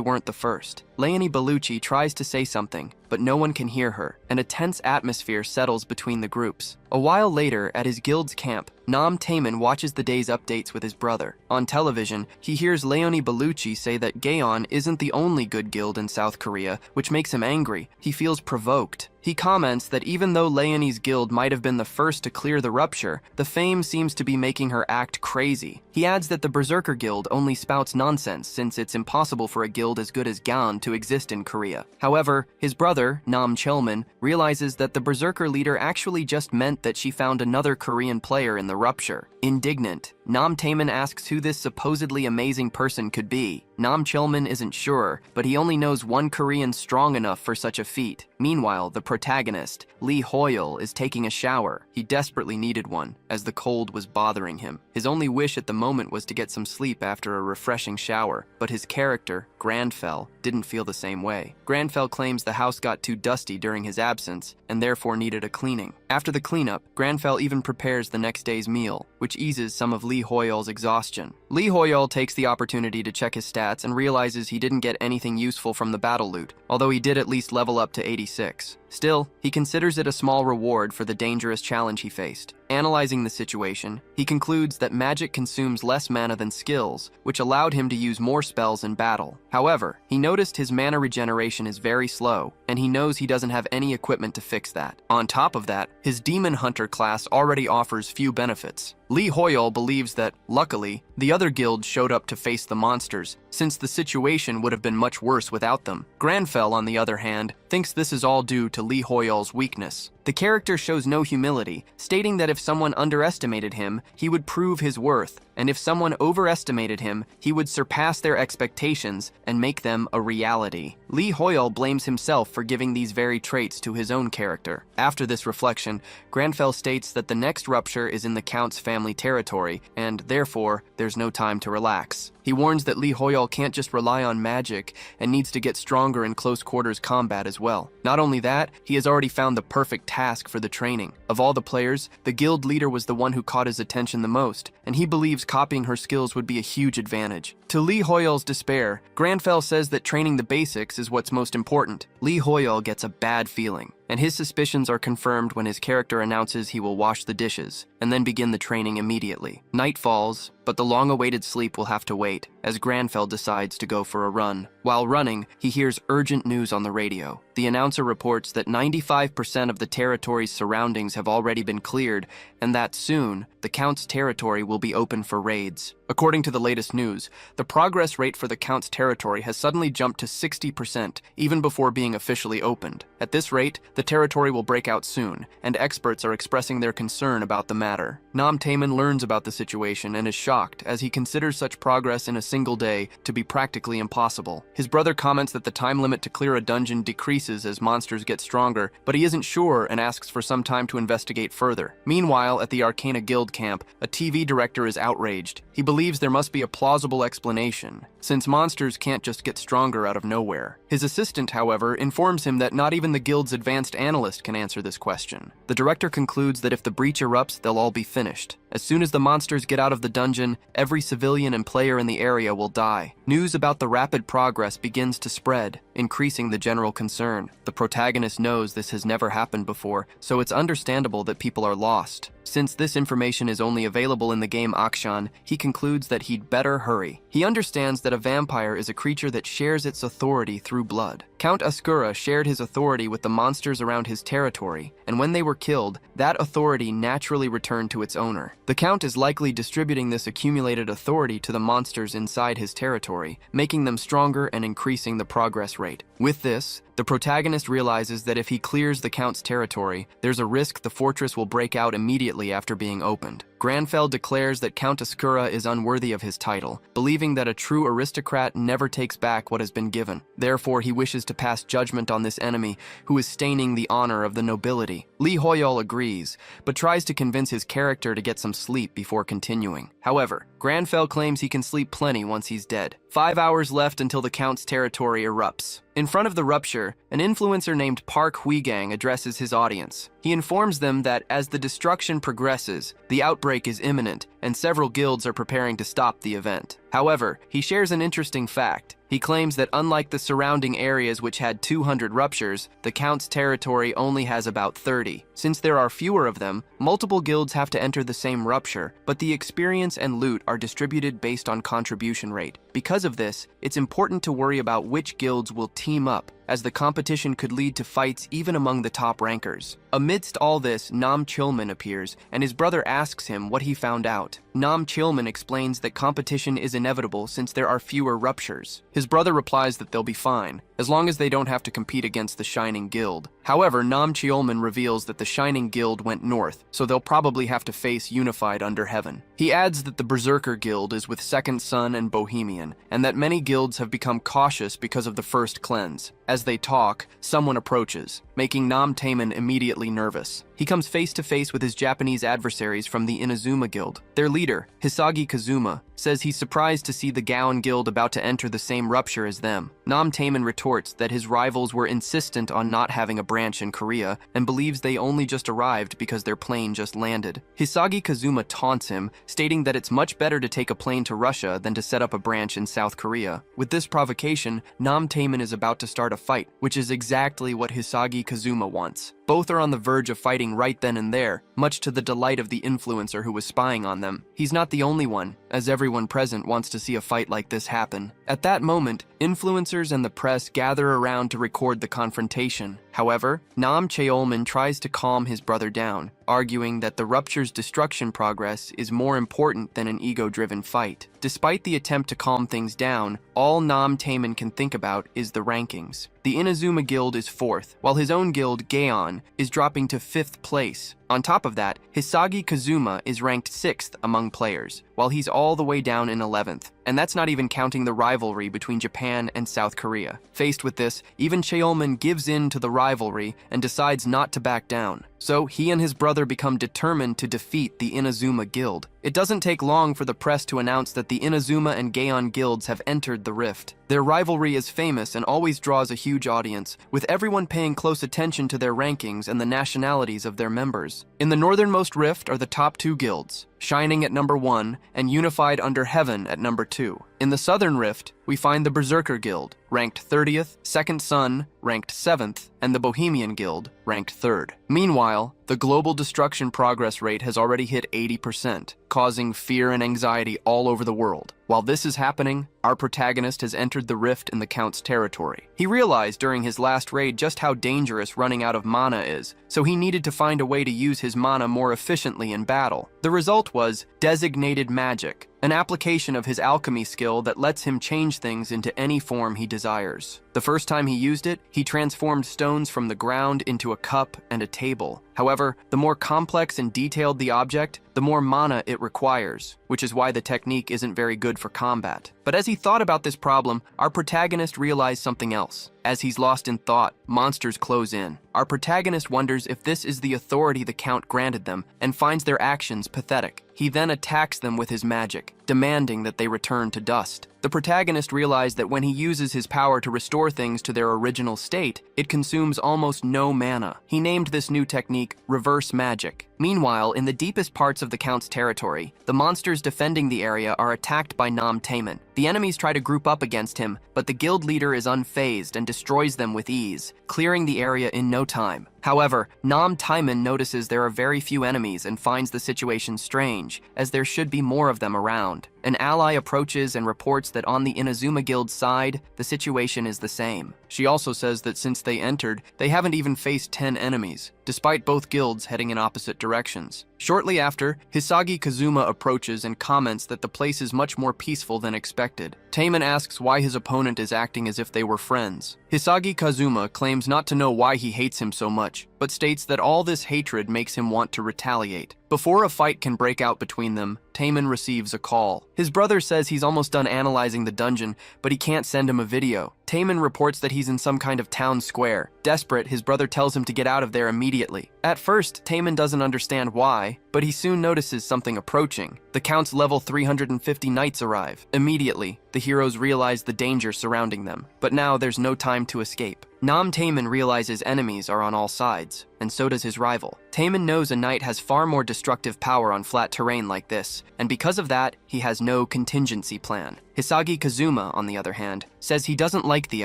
weren't the first. Leonie Bellucci tries to say something, but no one can hear her, and a tense atmosphere settles between the groups. A while later, at his guild's camp, Nam Taemin watches the day's updates with his brother. On television, he hears Leonie Bellucci say that Gaon isn't the only good guild in South Korea, which makes him angry. He feels provoked. He comments that even though Leonie's guild might have been the first to clear the rupture, the fame seems to be making her act crazy. He adds that the Berserker Guild only spouts nonsense since it's impossible for a guild as good as Gaon to exist in Korea. However, his brother, Nam Chelman, realizes that the Berserker leader actually just meant that she found another Korean player in the rupture. Indignant, Nam Taemin asks who this supposedly amazing person could be. Nam Chelman isn't sure, but he only knows one Korean strong enough for such a feat. Meanwhile, the protagonist, Lee Hoyle, is taking a shower. He desperately needed one, as the cold was bothering him. His only wish at the moment was to get some sleep after a refreshing shower, but his character, Granfell, didn't feel the same way. Granfell claims the house got too dusty during his absence, and therefore needed a cleaning. After the cleanup, Granfell even prepares the next day's meal, which eases some of Lee Hoyle's exhaustion. Lee Hoyle takes the opportunity to check his stats and realizes he didn't get anything useful from the battle loot, although he did at least level up to 86. Still, he considers it a small reward for the dangerous challenge he faced. Analyzing the situation, he concludes that magic consumes less mana than skills, which allowed him to use more spells in battle. However, he noticed his mana regeneration is very slow, and he knows he doesn't have any equipment to fix that. On top of that, his Demon Hunter class already offers few benefits. Lee Hoyle believes that, luckily, the other guilds showed up to face the monsters, since the situation would have been much worse without them. Granfell, on the other hand, thinks this is all due to Lee Hoyle's weakness. The character shows no humility, stating that if someone underestimated him, he would prove his worth, and if someone overestimated him, he would surpass their expectations and make them a reality. Lee Hoyle blames himself for giving these very traits to his own character. After this reflection, Granfell states that the next rupture is in the Count's family territory, and therefore, there's no time to relax. He warns that Lee Hoyle can't just rely on magic and needs to get stronger in close quarters combat as well. Not only that, he has already found the perfect task for the training. Of all the players, the guild leader was the one who caught his attention the most, and he believes copying her skills would be a huge advantage. To Lee Hoyle's despair, Granfell says that training the basics is what's most important. Lee Hoyle gets a bad feeling, and his suspicions are confirmed when his character announces he will wash the dishes, and then begin the training immediately. Night falls, but the long-awaited sleep will have to wait, as Granfell decides to go for a run. While running, he hears urgent news on the radio. The announcer reports that 95% of the territory's surroundings have already been cleared, and that soon, the Count's territory will be open for raids. According to the latest news, the progress rate for the Count's territory has suddenly jumped to 60%, even before being officially opened. At this rate, the territory will break out soon, and experts are expressing their concern about the matter. Nam Taemin learns about the situation and is shocked, as he considers such progress in a single day to be practically impossible. His brother comments that the time limit to clear a dungeon decreases as monsters get stronger, but he isn't sure and asks for some time to investigate further. Meanwhile, at the Arcana Guild camp, a TV director is outraged. He believes there must be a plausible explanation, since monsters can't just get stronger out of nowhere. His assistant, however, informs him that not even the guild's advanced analyst can answer this question. The director concludes that if the breach erupts, they'll all be finished. As soon as the monsters get out of the dungeon, every civilian and player in the area will die. News about the rapid progress begins to spread, increasing the general concern. The protagonist knows this has never happened before, so it's understandable that people are lost. Since this information is only available in the game Akshan, he concludes that he'd better hurry. He understands that a vampire is a creature that shares its authority through blood. Count Ascura shared his authority with the monsters around his territory, and when they were killed, that authority naturally returned to its owner. The Count is likely distributing this accumulated authority to the monsters inside his territory, making them stronger and increasing the progress rate. With this, The protagonist realizes that if he clears the Count's territory, there's a risk the fortress will break out immediately after being opened. Granfell declares that Count Ascura is unworthy of his title, believing that a true aristocrat never takes back what has been given. Therefore, he wishes to pass judgment on this enemy, who is staining the honor of the nobility. Lee Hoyol agrees, but tries to convince his character to get some sleep before continuing. However, Granfell claims he can sleep plenty once he's dead. 5 hours left until the Count's territory erupts. In front of the rupture, an influencer named Park Huigang addresses his audience. He informs them that as the destruction progresses, the outbreak is imminent, and several guilds are preparing to stop the event. However, he shares an interesting fact. He claims that unlike the surrounding areas which had 200 ruptures, the Count's territory only has about 30. Since there are fewer of them, multiple guilds have to enter the same rupture, but the experience and loot are distributed based on contribution rate. Because of this, it's important to worry about which guilds will team up, as the competition could lead to fights even among the top rankers. Amidst all this, Nam Chilman appears, and his brother asks him what he found out. Nam Chilman explains that competition is inevitable since there are fewer ruptures. His brother replies that they'll be fine, as long as they don't have to compete against the Shining Guild. However, Nam Chilman reveals that the Shining Guild went north, so they'll probably have to face Unified Under Heaven. He adds that the Berserker Guild is with Second Son and Bohemian, and that many guilds have become cautious because of the first cleanse. As they talk, someone approaches, making Nam Taemin immediately nervous. He comes face to face with his Japanese adversaries from the Inazuma Guild. Their leader, Hisagi Kazuma, says he's surprised to see the Gowan Guild about to enter the same rupture as them. Nam Taemin retorts that his rivals were insistent on not having a branch in Korea and believes they only just arrived because their plane just landed. Hisagi Kazuma taunts him, stating that it's much better to take a plane to Russia than to set up a branch in South Korea. With this provocation, Nam Taemin is about to start a fight, which is exactly what Hisagi Kazuma wants. Both are on the verge of fighting right then and there, much to the delight of the influencer who was spying on them. He's not the only one, as everyone present wants to see a fight like this happen. At that moment, influencers and the press gather around to record the confrontation. However, Nam Cheolman tries to calm his brother down, arguing that the rupture's destruction progress is more important than an ego-driven fight. Despite the attempt to calm things down, all Nam Taemin can think about is the rankings. The Inazuma Guild is 4th, while his own guild, Gaon, is dropping to 5th place. On top of that, Hisagi Kazuma is ranked 6th among players, while he's all the way down in 11th. And that's not even counting the rivalry between Japan and South Korea. Faced with this, even Cheolman gives in to the rivalry and decides not to back down. So he and his brother become determined to defeat the Inazuma Guild. It doesn't take long for the press to announce that the Inazuma and Gaon guilds have entered the rift. Their rivalry is famous and always draws a huge audience, with everyone paying close attention to their rankings and the nationalities of their members. In the northernmost rift are the top 2 guilds, Shining at number 1 and Unified Under Heaven at number 2. In the southern rift, we find the Berserker Guild, ranked 30th, Second Son, ranked 7th, and the Bohemian Guild, ranked 3rd. Meanwhile, the global destruction progress rate has already hit 80%, causing fear and anxiety all over the world. While this is happening, our protagonist has entered the rift in the Count's territory. He realized during his last raid just how dangerous running out of mana is, so he needed to find a way to use his mana more efficiently in battle. The result was Designated Magic, an application of his alchemy skill that lets him change things into any form he desires. The first time he used it, he transformed stones from the ground into a cup and a table. However, the more complex and detailed the object, the more mana it requires, which is why the technique isn't very good for combat. But as he thought about this problem, our protagonist realized something else. As he's lost in thought, monsters close in. Our protagonist wonders if this is the authority the Count granted them and finds their actions pathetic. He then attacks them with his magic, demanding that they return to dust. The protagonist realized that when he uses his power to restore things to their original state, it consumes almost no mana. He named this new technique Reverse Magic. Meanwhile, in the deepest parts of the Count's territory, the monsters defending the area are attacked by Nam Taemin. The enemies try to group up against him, but the guild leader is unfazed and destroys them with ease, clearing the area in no time. However, Nam Taemin notices there are very few enemies and finds the situation strange, as there should be more of them around. An ally approaches and reports that on the Inazuma Guild's side, the situation is the same. She also says that since they entered, they haven't even faced 10 enemies. despite both guilds heading in opposite directions. Shortly after, Hisagi Kazuma approaches and comments that the place is much more peaceful than expected. Taemin asks why his opponent is acting as if they were friends. Hisagi Kazuma claims not to know why he hates him so much, but states that all this hatred makes him want to retaliate. Before a fight can break out between them, Taemin receives a call. His brother says he's almost done analyzing the dungeon, but he can't send him a video. Taemin reports that he's in some kind of town square. Desperate, his brother tells him to get out of there immediately. At first, Taemin doesn't understand why, but he soon notices something approaching. The Count's level 350 knights arrive. Immediately, the heroes realize the danger surrounding them, but now there's no time to escape. Taemin realizes enemies are on all sides, and so does his rival. Taemin knows a knight has far more destructive power on flat terrain like this, and because of that, he has no contingency plan. Hisagi Kazuma, on the other hand, says he doesn't like the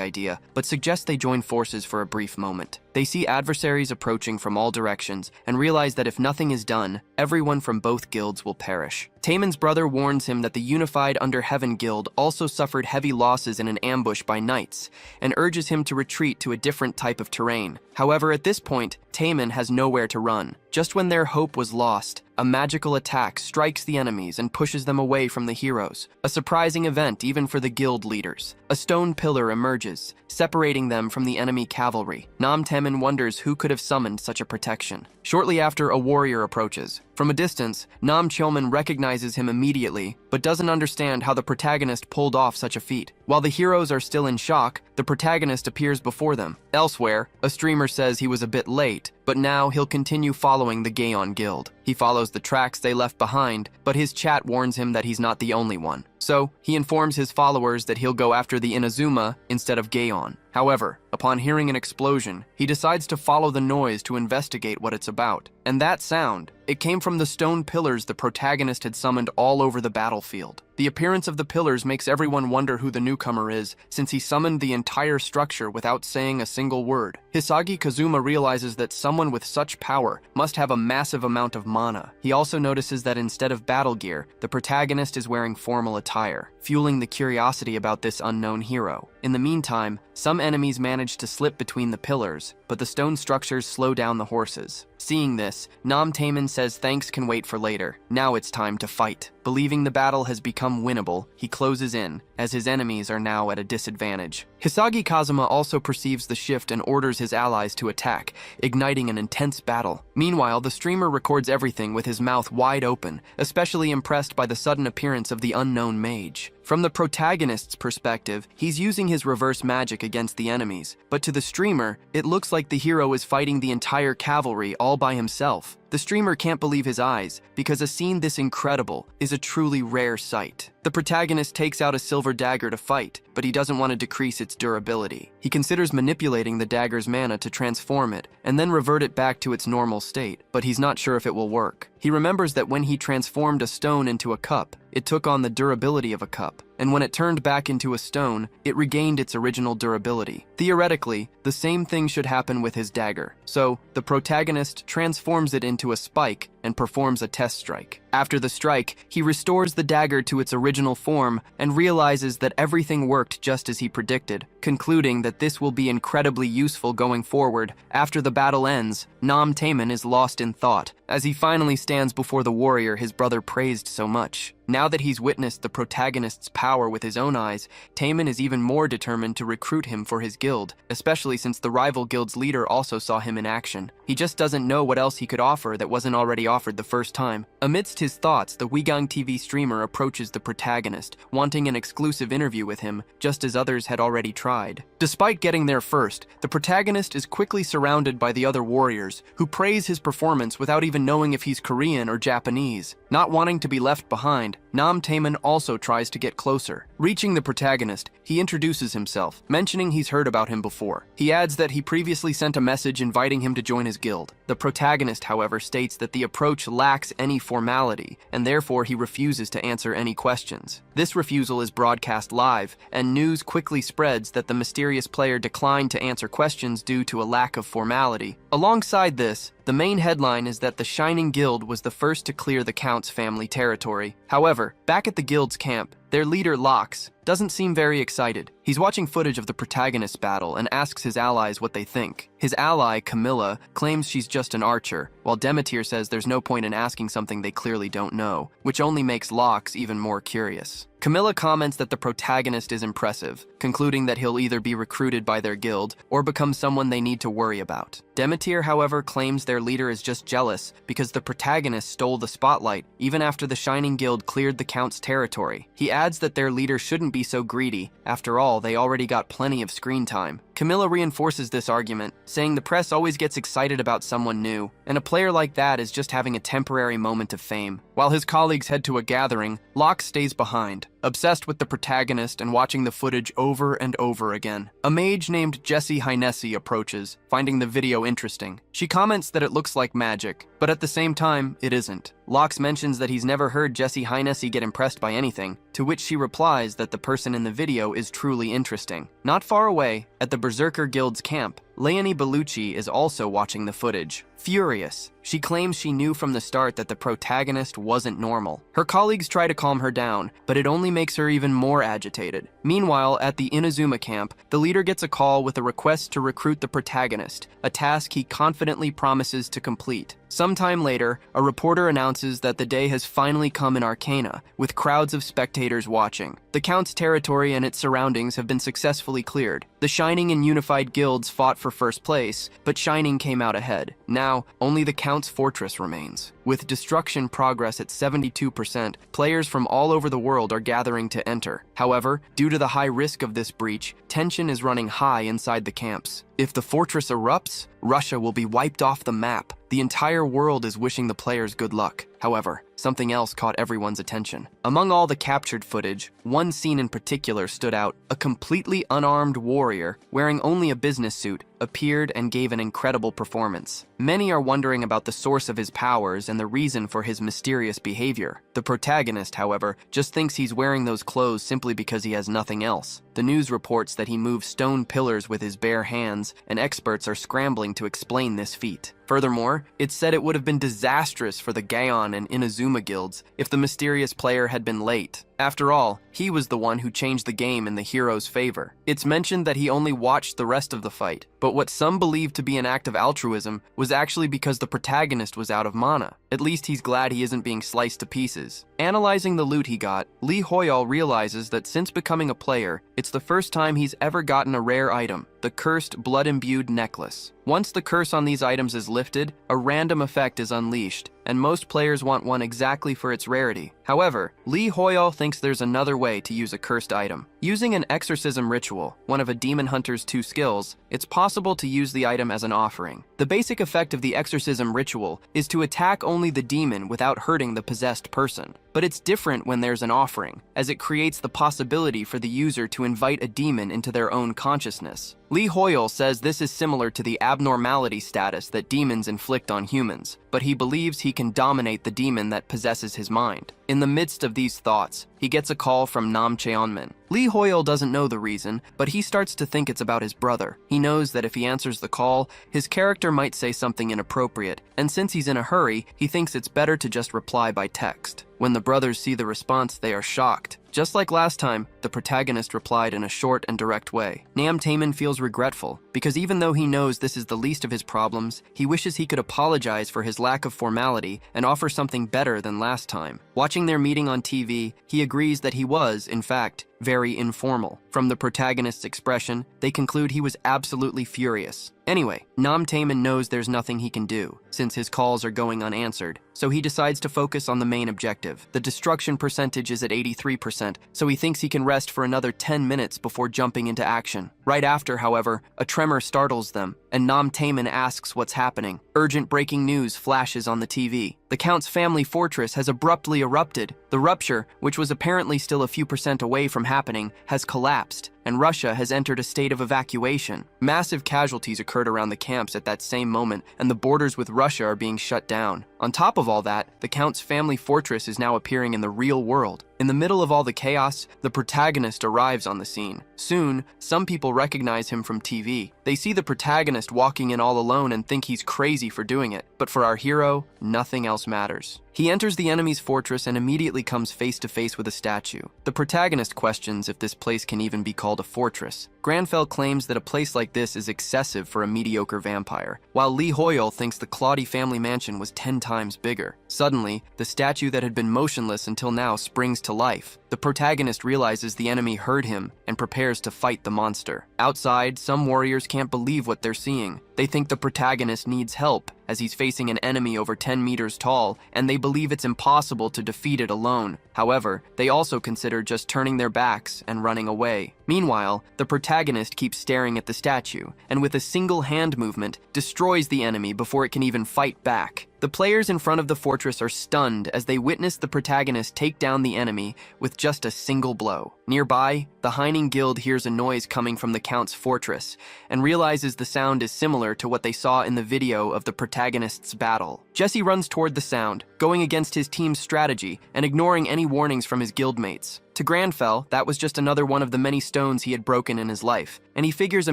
idea, but suggests they join forces for a brief moment. They see adversaries approaching from all directions and realize that if nothing is done, everyone from both guilds will perish. Taemin's brother warns him that the unified Under Heaven Guild also suffered heavy losses in an ambush by knights, and urges him to retreat to a different type of terrain. However, at this point, Taemin has nowhere to run. Just when their hope was lost, a magical attack strikes the enemies and pushes them away from the heroes. A surprising event even for the guild leaders. A stone pillar emerges, separating them from the enemy cavalry. Taemin wonders who could have summoned such a protection. Shortly after, a warrior approaches. From a distance, Cheomin recognizes him immediately, but doesn't understand how the protagonist pulled off such a feat. While the heroes are still in shock, the protagonist appears before them. Elsewhere, a streamer says he was a bit late, but now he'll continue following the Gaon Guild. He follows the tracks they left behind, but his chat warns him that he's not the only one. So, he informs his followers that he'll go after the Inazuma instead of Gaon. However, upon hearing an explosion, he decides to follow the noise to investigate what it's about. And that sound, it came from the stone pillars the protagonist had summoned all over the battlefield. The appearance of the pillars makes everyone wonder who the newcomer is, since he summoned the entire structure without saying a single word. Hisagi Kazuma realizes that someone with such power must have a massive amount of mana. He also notices that instead of battle gear, the protagonist is wearing formal attire, fueling the curiosity about this unknown hero. In the meantime, some enemies manage to slip between the pillars, but the stone structures slow down the horses. Seeing this, Taemin says thanks can wait for later. Now it's time to fight. Believing the battle has become winnable, he closes in, as his enemies are now at a disadvantage. Hisagi Kazuma also perceives the shift and orders his allies to attack, igniting an intense battle. Meanwhile, the streamer records everything with his mouth wide open, especially impressed by the sudden appearance of the unknown mage. From the protagonist's perspective, he's using his reverse magic against the enemies, but to the streamer, it looks like the hero is fighting the entire cavalry all by himself. The streamer can't believe his eyes, because a scene this incredible is a truly rare sight. The protagonist takes out a silver dagger to fight, but he doesn't want to decrease its durability. He considers manipulating the dagger's mana to transform it, and then revert it back to its normal state, but he's not sure if it will work. He remembers that when he transformed a stone into a cup, it took on the durability of a cup, and when it turned back into a stone, it regained its original durability. Theoretically, the same thing should happen with his dagger, so the protagonist transforms it into a spike and performs a test strike. After the strike, he restores the dagger to its original form and realizes that everything worked just as he predicted, concluding that this will be incredibly useful going forward. After the battle ends, Taemin is lost in thought, as he finally stands before the warrior his brother praised so much. Now that he's witnessed the protagonist's power with his own eyes, Taemin is even more determined to recruit him for his guild, especially since the rival guild's leader also saw him in action. He just doesn't know what else he could offer that wasn't already offered the first time. Amidst his thoughts, the Wigang TV streamer approaches the protagonist, wanting an exclusive interview with him, just as others had already tried. Despite getting there first, the protagonist is quickly surrounded by the other warriors, who praise his performance without even knowing if he's Korean or Japanese. Not wanting to be left behind, Taemin also tries to get closer. Reaching the protagonist, he introduces himself, mentioning he's heard about him before. He adds that he previously sent a message inviting him to join his guild. The protagonist, however, states that the approach lacks any formality, and therefore he refuses to answer any questions. This refusal is broadcast live, and news quickly spreads that the mysterious player declined to answer questions due to a lack of formality. Alongside this, the main headline is that the Shining Guild was the first to clear the Count's family territory. However, back at the guild's camp, Their leader, Lox, doesn't seem very excited. He's watching footage of the protagonist's battle and asks his allies what they think. His ally, Camilla, claims she's just an archer, while Demeter says there's no point in asking something they clearly don't know, which only makes Lox even more curious. Camilla comments that the protagonist is impressive, concluding that he'll either be recruited by their guild or become someone they need to worry about. Demeter, however, claims their leader is just jealous because the protagonist stole the spotlight even after the Shining Guild cleared the Count's territory. He adds that their leader shouldn't be so greedy. After all, they already got plenty of screen time. Camilla reinforces this argument, saying the press always gets excited about someone new, and a player like that is just having a temporary moment of fame. While his colleagues head to a gathering, Locke stays behind, obsessed with the protagonist and watching the footage over and over again. A mage named Jessie Hynesi approaches, finding the video interesting. She comments that it looks like magic, but at the same time, it isn't. Locke mentions that he's never heard Jessie Hynesi get impressed by anything, to which she replies that the person in the video is truly interesting. Not far away, at the Berserker Guild's camp, Leonie Bellucci is also watching the footage. Furious, she claims she knew from the start that the protagonist wasn't normal. Her colleagues try to calm her down, but it only makes her even more agitated. Meanwhile, at the Inazuma camp, the leader gets a call with a request to recruit the protagonist, a task he confidently promises to complete. Sometime later, a reporter announces that the day has finally come in Arcana, with crowds of spectators watching. The Count's territory and its surroundings have been successfully cleared. The Shining and Unified Guilds fought for first place, but Shining came out ahead. Now, only the Count's fortress remains. With destruction progress at 72%, players from all over the world are gathering to enter. However, due to the high risk of this breach, tension is running high inside the camps. If the fortress erupts, Russia will be wiped off the map. The entire world is wishing the players good luck. However, something else caught everyone's attention. Among all the captured footage, one scene in particular stood out. A completely unarmed warrior, wearing only a business suit, appeared and gave an incredible performance. Many are wondering about the source of his powers and the reason for his mysterious behavior. The protagonist, however, just thinks he's wearing those clothes simply because he has nothing else. The news reports that he moves stone pillars with his bare hands, and experts are scrambling to explain this feat. Furthermore, it's said it would have been disastrous for the Gaon and Inazuma guilds if the mysterious player had been late. After all, he was the one who changed the game in the hero's favor. It's mentioned that he only watched the rest of the fight, but what some believe to be an act of altruism was actually because the protagonist was out of mana. At least he's glad he isn't being sliced to pieces. Analyzing the loot he got, Lee Hoyol realizes that since becoming a player, it's the first time he's ever gotten a rare item, the cursed blood-imbued necklace. Once the curse on these items is lifted, a random effect is unleashed, and most players want one exactly for its rarity. However, Lee Hoyol thinks there's another way to use a cursed item. Using an exorcism ritual, one of a demon hunter's 2 skills, it's possible to use the item as an offering. The basic effect of the exorcism ritual is to attack only the demon without hurting the possessed person. But it's different when there's an offering, as it creates the possibility for the user to invite a demon into their own consciousness. Lee Hoyol says this is similar to the abnormality status that demons inflict on humans, but he believes he can dominate the demon that possesses his mind. In the midst of these thoughts, he gets a call from Nam Cheonmin. Lee Hoyol doesn't know the reason, but he starts to think it's about his brother. He knows that if he answers the call, his character might say something inappropriate, and since he's in a hurry, he thinks it's better to just reply by text. When the brothers see the response, they are shocked. Just like last time, the protagonist replied in a short and direct way. Nam Taemin feels regretful, because even though he knows this is the least of his problems, he wishes he could apologize for his lack of formality and offer something better than last time. Watching their meeting on TV, he agrees that he was, in fact, very informal. From the protagonist's expression, they conclude he was absolutely furious. Anyway, Nam Taemin knows there's nothing he can do, since his calls are going unanswered, so he decides to focus on the main objective. The destruction percentage is at 83%, so he thinks he can rest for another 10 minutes before jumping into action. Right after, however, a tremor startles them, and Nam Taemin asks what's happening. Urgent breaking news flashes on the TV. The Count's family fortress has abruptly erupted. The rupture, which was apparently still a few percent away from happening, has collapsed, and Russia has entered a state of evacuation. Massive casualties occurred around the camps at that same moment, and the borders with Russia are being shut down. On top of all that, the Count's family fortress is now appearing in the real world. In the middle of all the chaos, the protagonist arrives on the scene. Soon, some people recognize him from TV. They see the protagonist walking in all alone and think he's crazy for doing it. But for our hero, nothing else matters. He enters the enemy's fortress and immediately comes face to face with a statue. The protagonist questions if this place can even be called a fortress. Granfell claims that a place like this is excessive for a mediocre vampire, while Lee Hoyle thinks the Claudy family mansion was 10 times bigger. Suddenly, the statue that had been motionless until now springs to life. The protagonist realizes the enemy heard him and prepares to fight the monster. Outside, some warriors can't believe what they're seeing. They think the protagonist needs help, as he's facing an enemy over 10 meters tall, and they believe it's impossible to defeat it alone. However, they also consider just turning their backs and running away. Meanwhile, the protagonist keeps staring at the statue, and with a single hand movement, destroys the enemy before it can even fight back. The players in front of the fortress are stunned as they witness the protagonist take down the enemy with just a single blow. Nearby, the Heining Guild hears a noise coming from the Count's fortress and realizes the sound is similar to what they saw in the video of the protagonist's battle. Jesse runs toward the sound, going against his team's strategy and ignoring any warnings from his guildmates. To Granfell, that was just another one of the many stones he had broken in his life, and he figures a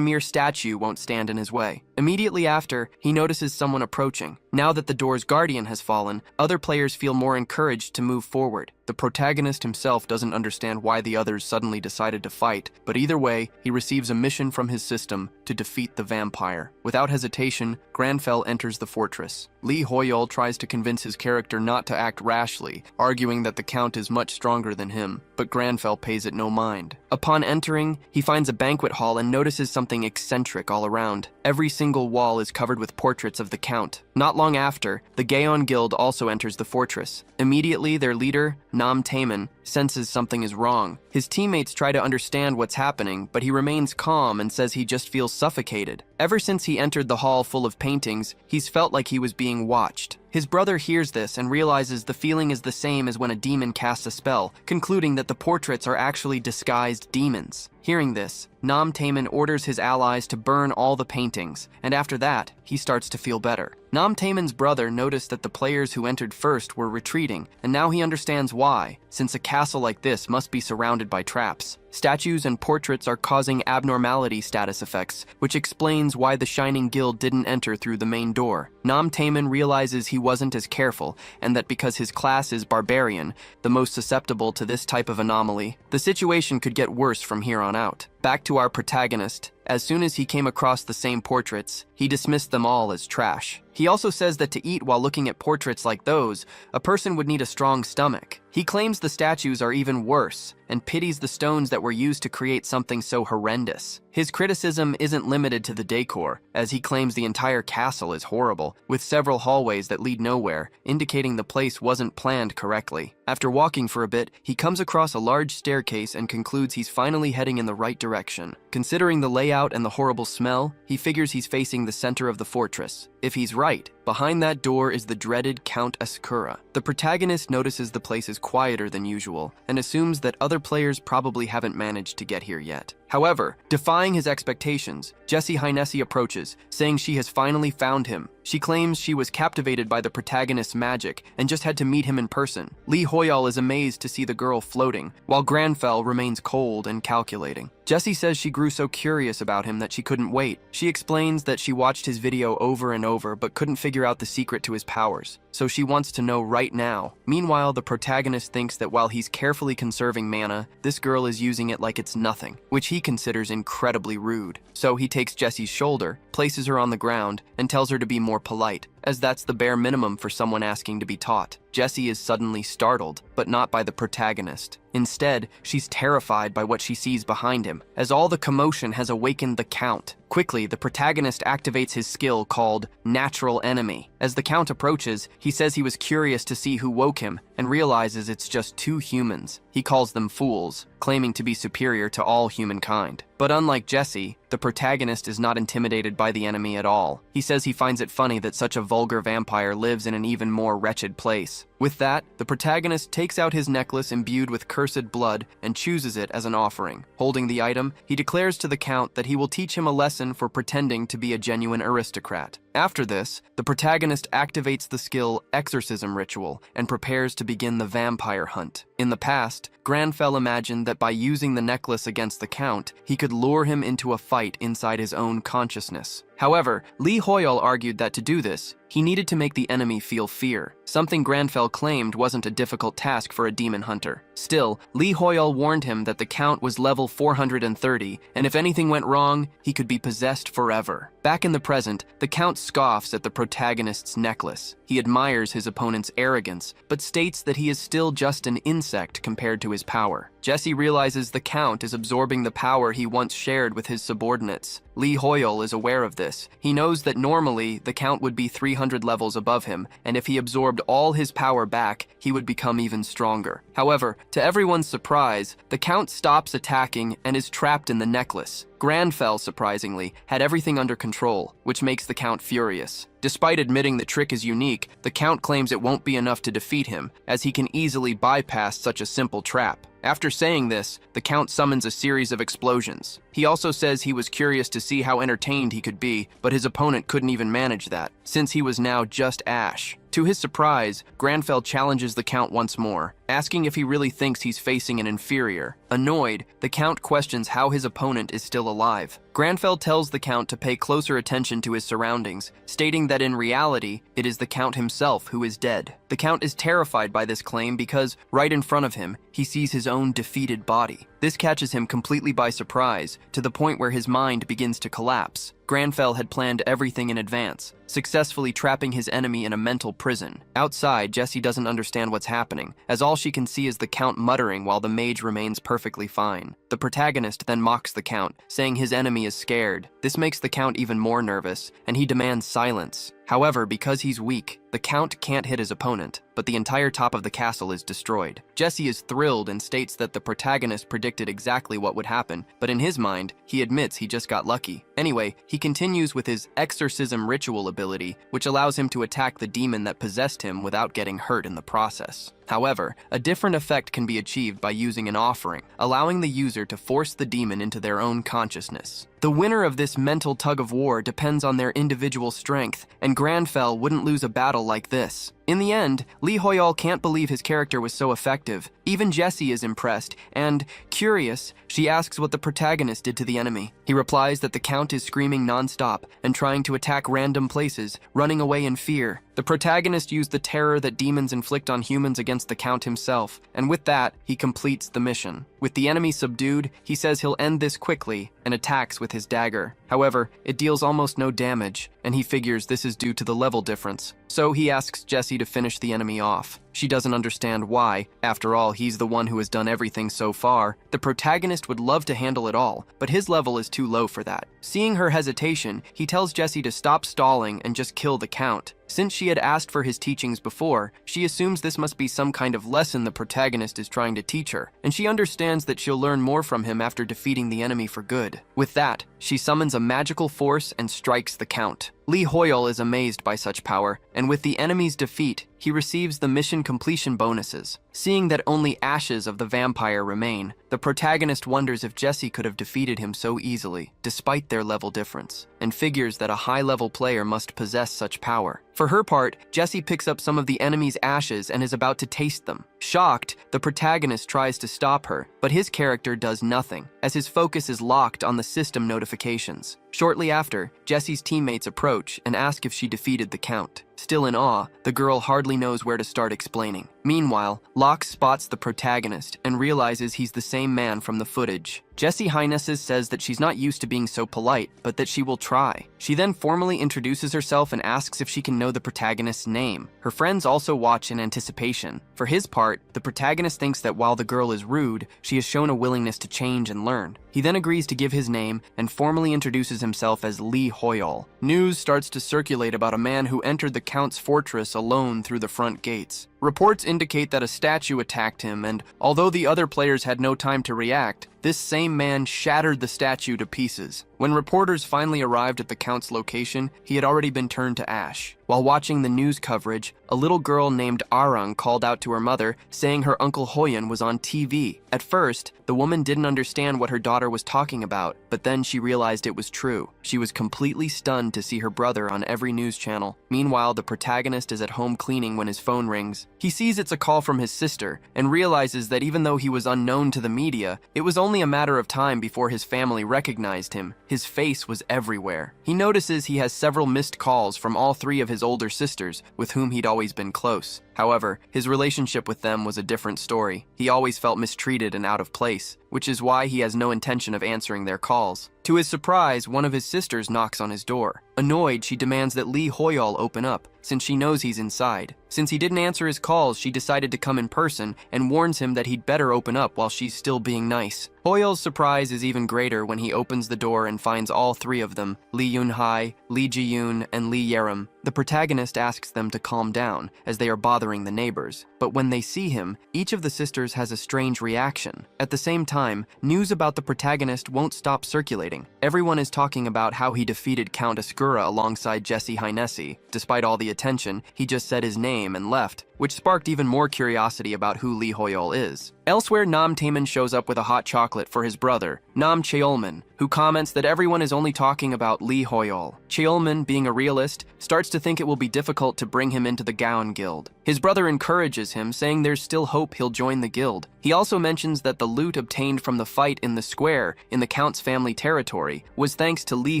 mere statue won't stand in his way. Immediately after, he notices someone approaching. Now that the door's guardian has fallen, other players feel more encouraged to move forward. The protagonist himself doesn't understand why the others suddenly decided to fight, but either way, he receives a mission from his system to defeat the vampire. Without hesitation, Granfell enters the fortress. Lee Hoyle tries to convince his character not to act rashly, arguing that the Count is much stronger than him, but Granfell pays it no mind. Upon entering, he finds a banquet hall and notices something eccentric all around. Every single wall is covered with portraits of the Count. Not long after, the Gaon Guild also enters the fortress. Immediately, their leader, Nam Taemin, senses something is wrong. His teammates try to understand what's happening, but he remains calm and says he just feels suffocated. Ever since he entered the hall full of paintings, he's felt like he was being watched. His brother hears this and realizes the feeling is the same as when a demon casts a spell, concluding that the portraits are actually disguised demons. Hearing this, Nam Taemin orders his allies to burn all the paintings, and after that, he starts to feel better. Nam Taemin's brother noticed that the players who entered first were retreating, and now he understands why, since a castle like this must be surrounded by traps. Statues and portraits are causing abnormality status effects, which explains why the Shining Guild didn't enter through the main door. Nam Taemin realizes he wasn't as careful, and that because his class is barbarian, the most susceptible to this type of anomaly, the situation could get worse from here on out. Back to our protagonist. As soon as he came across the same portraits, he dismissed them all as trash. He also says that to eat while looking at portraits like those, a person would need a strong stomach. He claims the statues are even worse, and pities the stones that were used to create something so horrendous. His criticism isn't limited to the decor, as he claims the entire castle is horrible, with several hallways that lead nowhere, indicating the place wasn't planned correctly. After walking for a bit, he comes across a large staircase and concludes he's finally heading in the right direction. Considering the layout and the horrible smell, he figures he's facing the center of the fortress. If he's right, behind that door is the dreaded Count Ascura. The protagonist notices the place is quieter than usual and assumes that other players probably haven't managed to get here yet. However, defying his expectations, Jessie Hynesi approaches, saying she has finally found him. She claims she was captivated by the protagonist's magic and just had to meet him in person. Lee Hoyle is amazed to see the girl floating, while Granfell remains cold and calculating. Jessie says she grew so curious about him that she couldn't wait. She explains that she watched his video over and over but couldn't figure out the secret to his powers, so she wants to know right now. Meanwhile, the protagonist thinks that while he's carefully conserving mana, this girl is using it like it's nothing, which he considers incredibly rude. So he takes Jessie's shoulder, places her on the ground, and tells her to be more polite, as that's the bare minimum for someone asking to be taught. Jessie is suddenly startled, but not by the protagonist. Instead, she's terrified by what she sees behind him, as all the commotion has awakened the Count. Quickly, the protagonist activates his skill called Natural Enemy. As the Count approaches, he says he was curious to see who woke him, and realizes it's just two humans. He calls them fools, claiming to be superior to all humankind. But unlike Jessie, the protagonist is not intimidated by the enemy at all. He says he finds it funny that such a vulgar vampire lives in an even more wretched place. With that, the protagonist takes out his necklace imbued with cursed blood and chooses it as an offering. Holding the item, he declares to the Count that he will teach him a lesson for pretending to be a genuine aristocrat. After this, the protagonist activates the skill Exorcism Ritual and prepares to begin the vampire hunt. In the past, Granfell imagined that by using the necklace against the Count, he could lure him into a fight inside his own consciousness. However, Lee Hoyol argued that to do this, he needed to make the enemy feel fear, something Granfell claimed wasn't a difficult task for a demon hunter. Still, Lee Hoyol warned him that the Count was level 430, and if anything went wrong, he could be possessed forever. Back in the present, the Count scoffs at the protagonist's necklace. He admires his opponent's arrogance, but states that he is still just an insect compared to his power. Jesse realizes the Count is absorbing the power he once shared with his subordinates. Lee Hoyol is aware of this. He knows that normally, the Count would be 300 levels above him, and if he absorbed all his power back, he would become even stronger. However, to everyone's surprise, the Count stops attacking and is trapped in the necklace. Granfell, surprisingly, had everything under control, which makes the Count furious. Despite admitting the trick is unique, the Count claims it won't be enough to defeat him, as he can easily bypass such a simple trap. After saying this, the Count summons a series of explosions. He also says he was curious to see how entertained he could be, but his opponent couldn't even manage that, since he was now just ash. To his surprise, Granfell challenges the Count once more, asking if he really thinks he's facing an inferior. Annoyed, the Count questions how his opponent is still alive. Granfell tells the Count to pay closer attention to his surroundings, stating that in reality, it is the Count himself who is dead. The Count is terrified by this claim because, right in front of him, he sees his own defeated body. This catches him completely by surprise, to the point where his mind begins to collapse. Granfell had planned everything in advance, successfully trapping his enemy in a mental prison. Outside, Jessie doesn't understand what's happening, as all she can see is the Count muttering while the mage remains perfectly fine. The protagonist then mocks the Count, saying his enemy is scared. This makes the Count even more nervous, and he demands silence. However, because he's weak, the Count can't hit his opponent, but the entire top of the castle is destroyed. Jesse is thrilled and states that the protagonist predicted exactly what would happen, but in his mind, he admits he just got lucky. Anyway, he continues with his exorcism ritual ability, which allows him to attack the demon that possessed him without getting hurt in the process. However, a different effect can be achieved by using an offering, allowing the user to force the demon into their own consciousness. The winner of this mental tug-of-war depends on their individual strength, and Granfell wouldn't lose a battle like this. In the end, Lee Hoyol can't believe his character was so effective. Even Jessie is impressed, and, curious, she asks what the protagonist did to the enemy. He replies that the Count is screaming non-stop and trying to attack random places, running away in fear. The protagonist used the terror that demons inflict on humans against the Count himself, and with that, he completes the mission. With the enemy subdued, he says he'll end this quickly and attacks with his dagger. However, it deals almost no damage, and he figures this is due to the level difference. So he asks Jessie to finish the enemy off. She doesn't understand why. After all, he's the one who has done everything so far. The protagonist would love to handle it all, but his level is too low for that. Seeing her hesitation, he tells Jessie to stop stalling and just kill the Count. Since she had asked for his teachings before, she assumes this must be some kind of lesson the protagonist is trying to teach her, and she understands that she'll learn more from him after defeating the enemy for good. With that, she summons a magical force and strikes the Count. Lee Hoyol is amazed by such power, and with the enemy's defeat, he receives the mission completion bonuses. Seeing that only ashes of the vampire remain, the protagonist wonders if Jessie could have defeated him so easily, despite their level difference, and figures that a high-level player must possess such power. For her part, Jessie picks up some of the enemy's ashes and is about to taste them. Shocked, the protagonist tries to stop her, but his character does nothing, as his focus is locked on the system notifications. Shortly after, Jessie's teammates approach and ask if she defeated the Count. Still in awe, the girl hardly knows where to start explaining. Meanwhile, Locke spots the protagonist and realizes he's the same man from the footage. Jessie Highnesses says that she's not used to being so polite, but that she will try. She then formally introduces herself and asks if she can know the protagonist's name. Her friends also watch in anticipation. For his part, the protagonist thinks that while the girl is rude, she has shown a willingness to change and learn. He then agrees to give his name and formally introduces himself as Lee Hoyol. News starts to circulate about a man who entered the Count's fortress alone through the front gates. Reports indicate that a statue attacked him, and although the other players had no time to react, this same man shattered the statue to pieces. When reporters finally arrived at the Count's location, he had already been turned to ash. While watching the news coverage, a little girl named Arang called out to her mother, saying her Uncle Hoyan was on TV. At first, the woman didn't understand what her daughter was talking about, but then she realized it was true. She was completely stunned to see her brother on every news channel. Meanwhile, the protagonist is at home cleaning when his phone rings. He sees it's a call from his sister and realizes that even though he was unknown to the media, it was only a matter of time before his family recognized him. His face was everywhere. He notices he has several missed calls from all three of his older sisters, with whom he'd always been close. However, his relationship with them was a different story. He always felt mistreated and out of place, which is why he has no intention of answering their calls. To his surprise, one of his sisters knocks on his door. Annoyed, she demands that Lee Hoyol open up, since she knows he's inside. Since he didn't answer his calls, she decided to come in person and warns him that he'd better open up while she's still being nice. Hoyol's surprise is even greater when he opens the door and finds all three of them, Lee Yun-hai, Lee Ji-yoon, and Lee Yerim. The protagonist asks them to calm down, as they are bothering the neighbors. But when they see him, each of the sisters has a strange reaction. At the same time, news about the protagonist won't stop circulating. Everyone is talking about how he defeated Count Ascura alongside Jesse Heinesi. Despite all the attention, he just said his name and left, which sparked even more curiosity about who Lee Hoyol is. Elsewhere, Nam Taemin shows up with a hot chocolate for his brother, Nam Cheolmin, who comments that everyone is only talking about Lee Hoyol. Cheolmin, being a realist, starts to think it will be difficult to bring him into the Gaon Guild. His brother encourages him, saying there's still hope he'll join the guild. He also mentions that the loot obtained from the fight in the square in the Count's family territory was thanks to Lee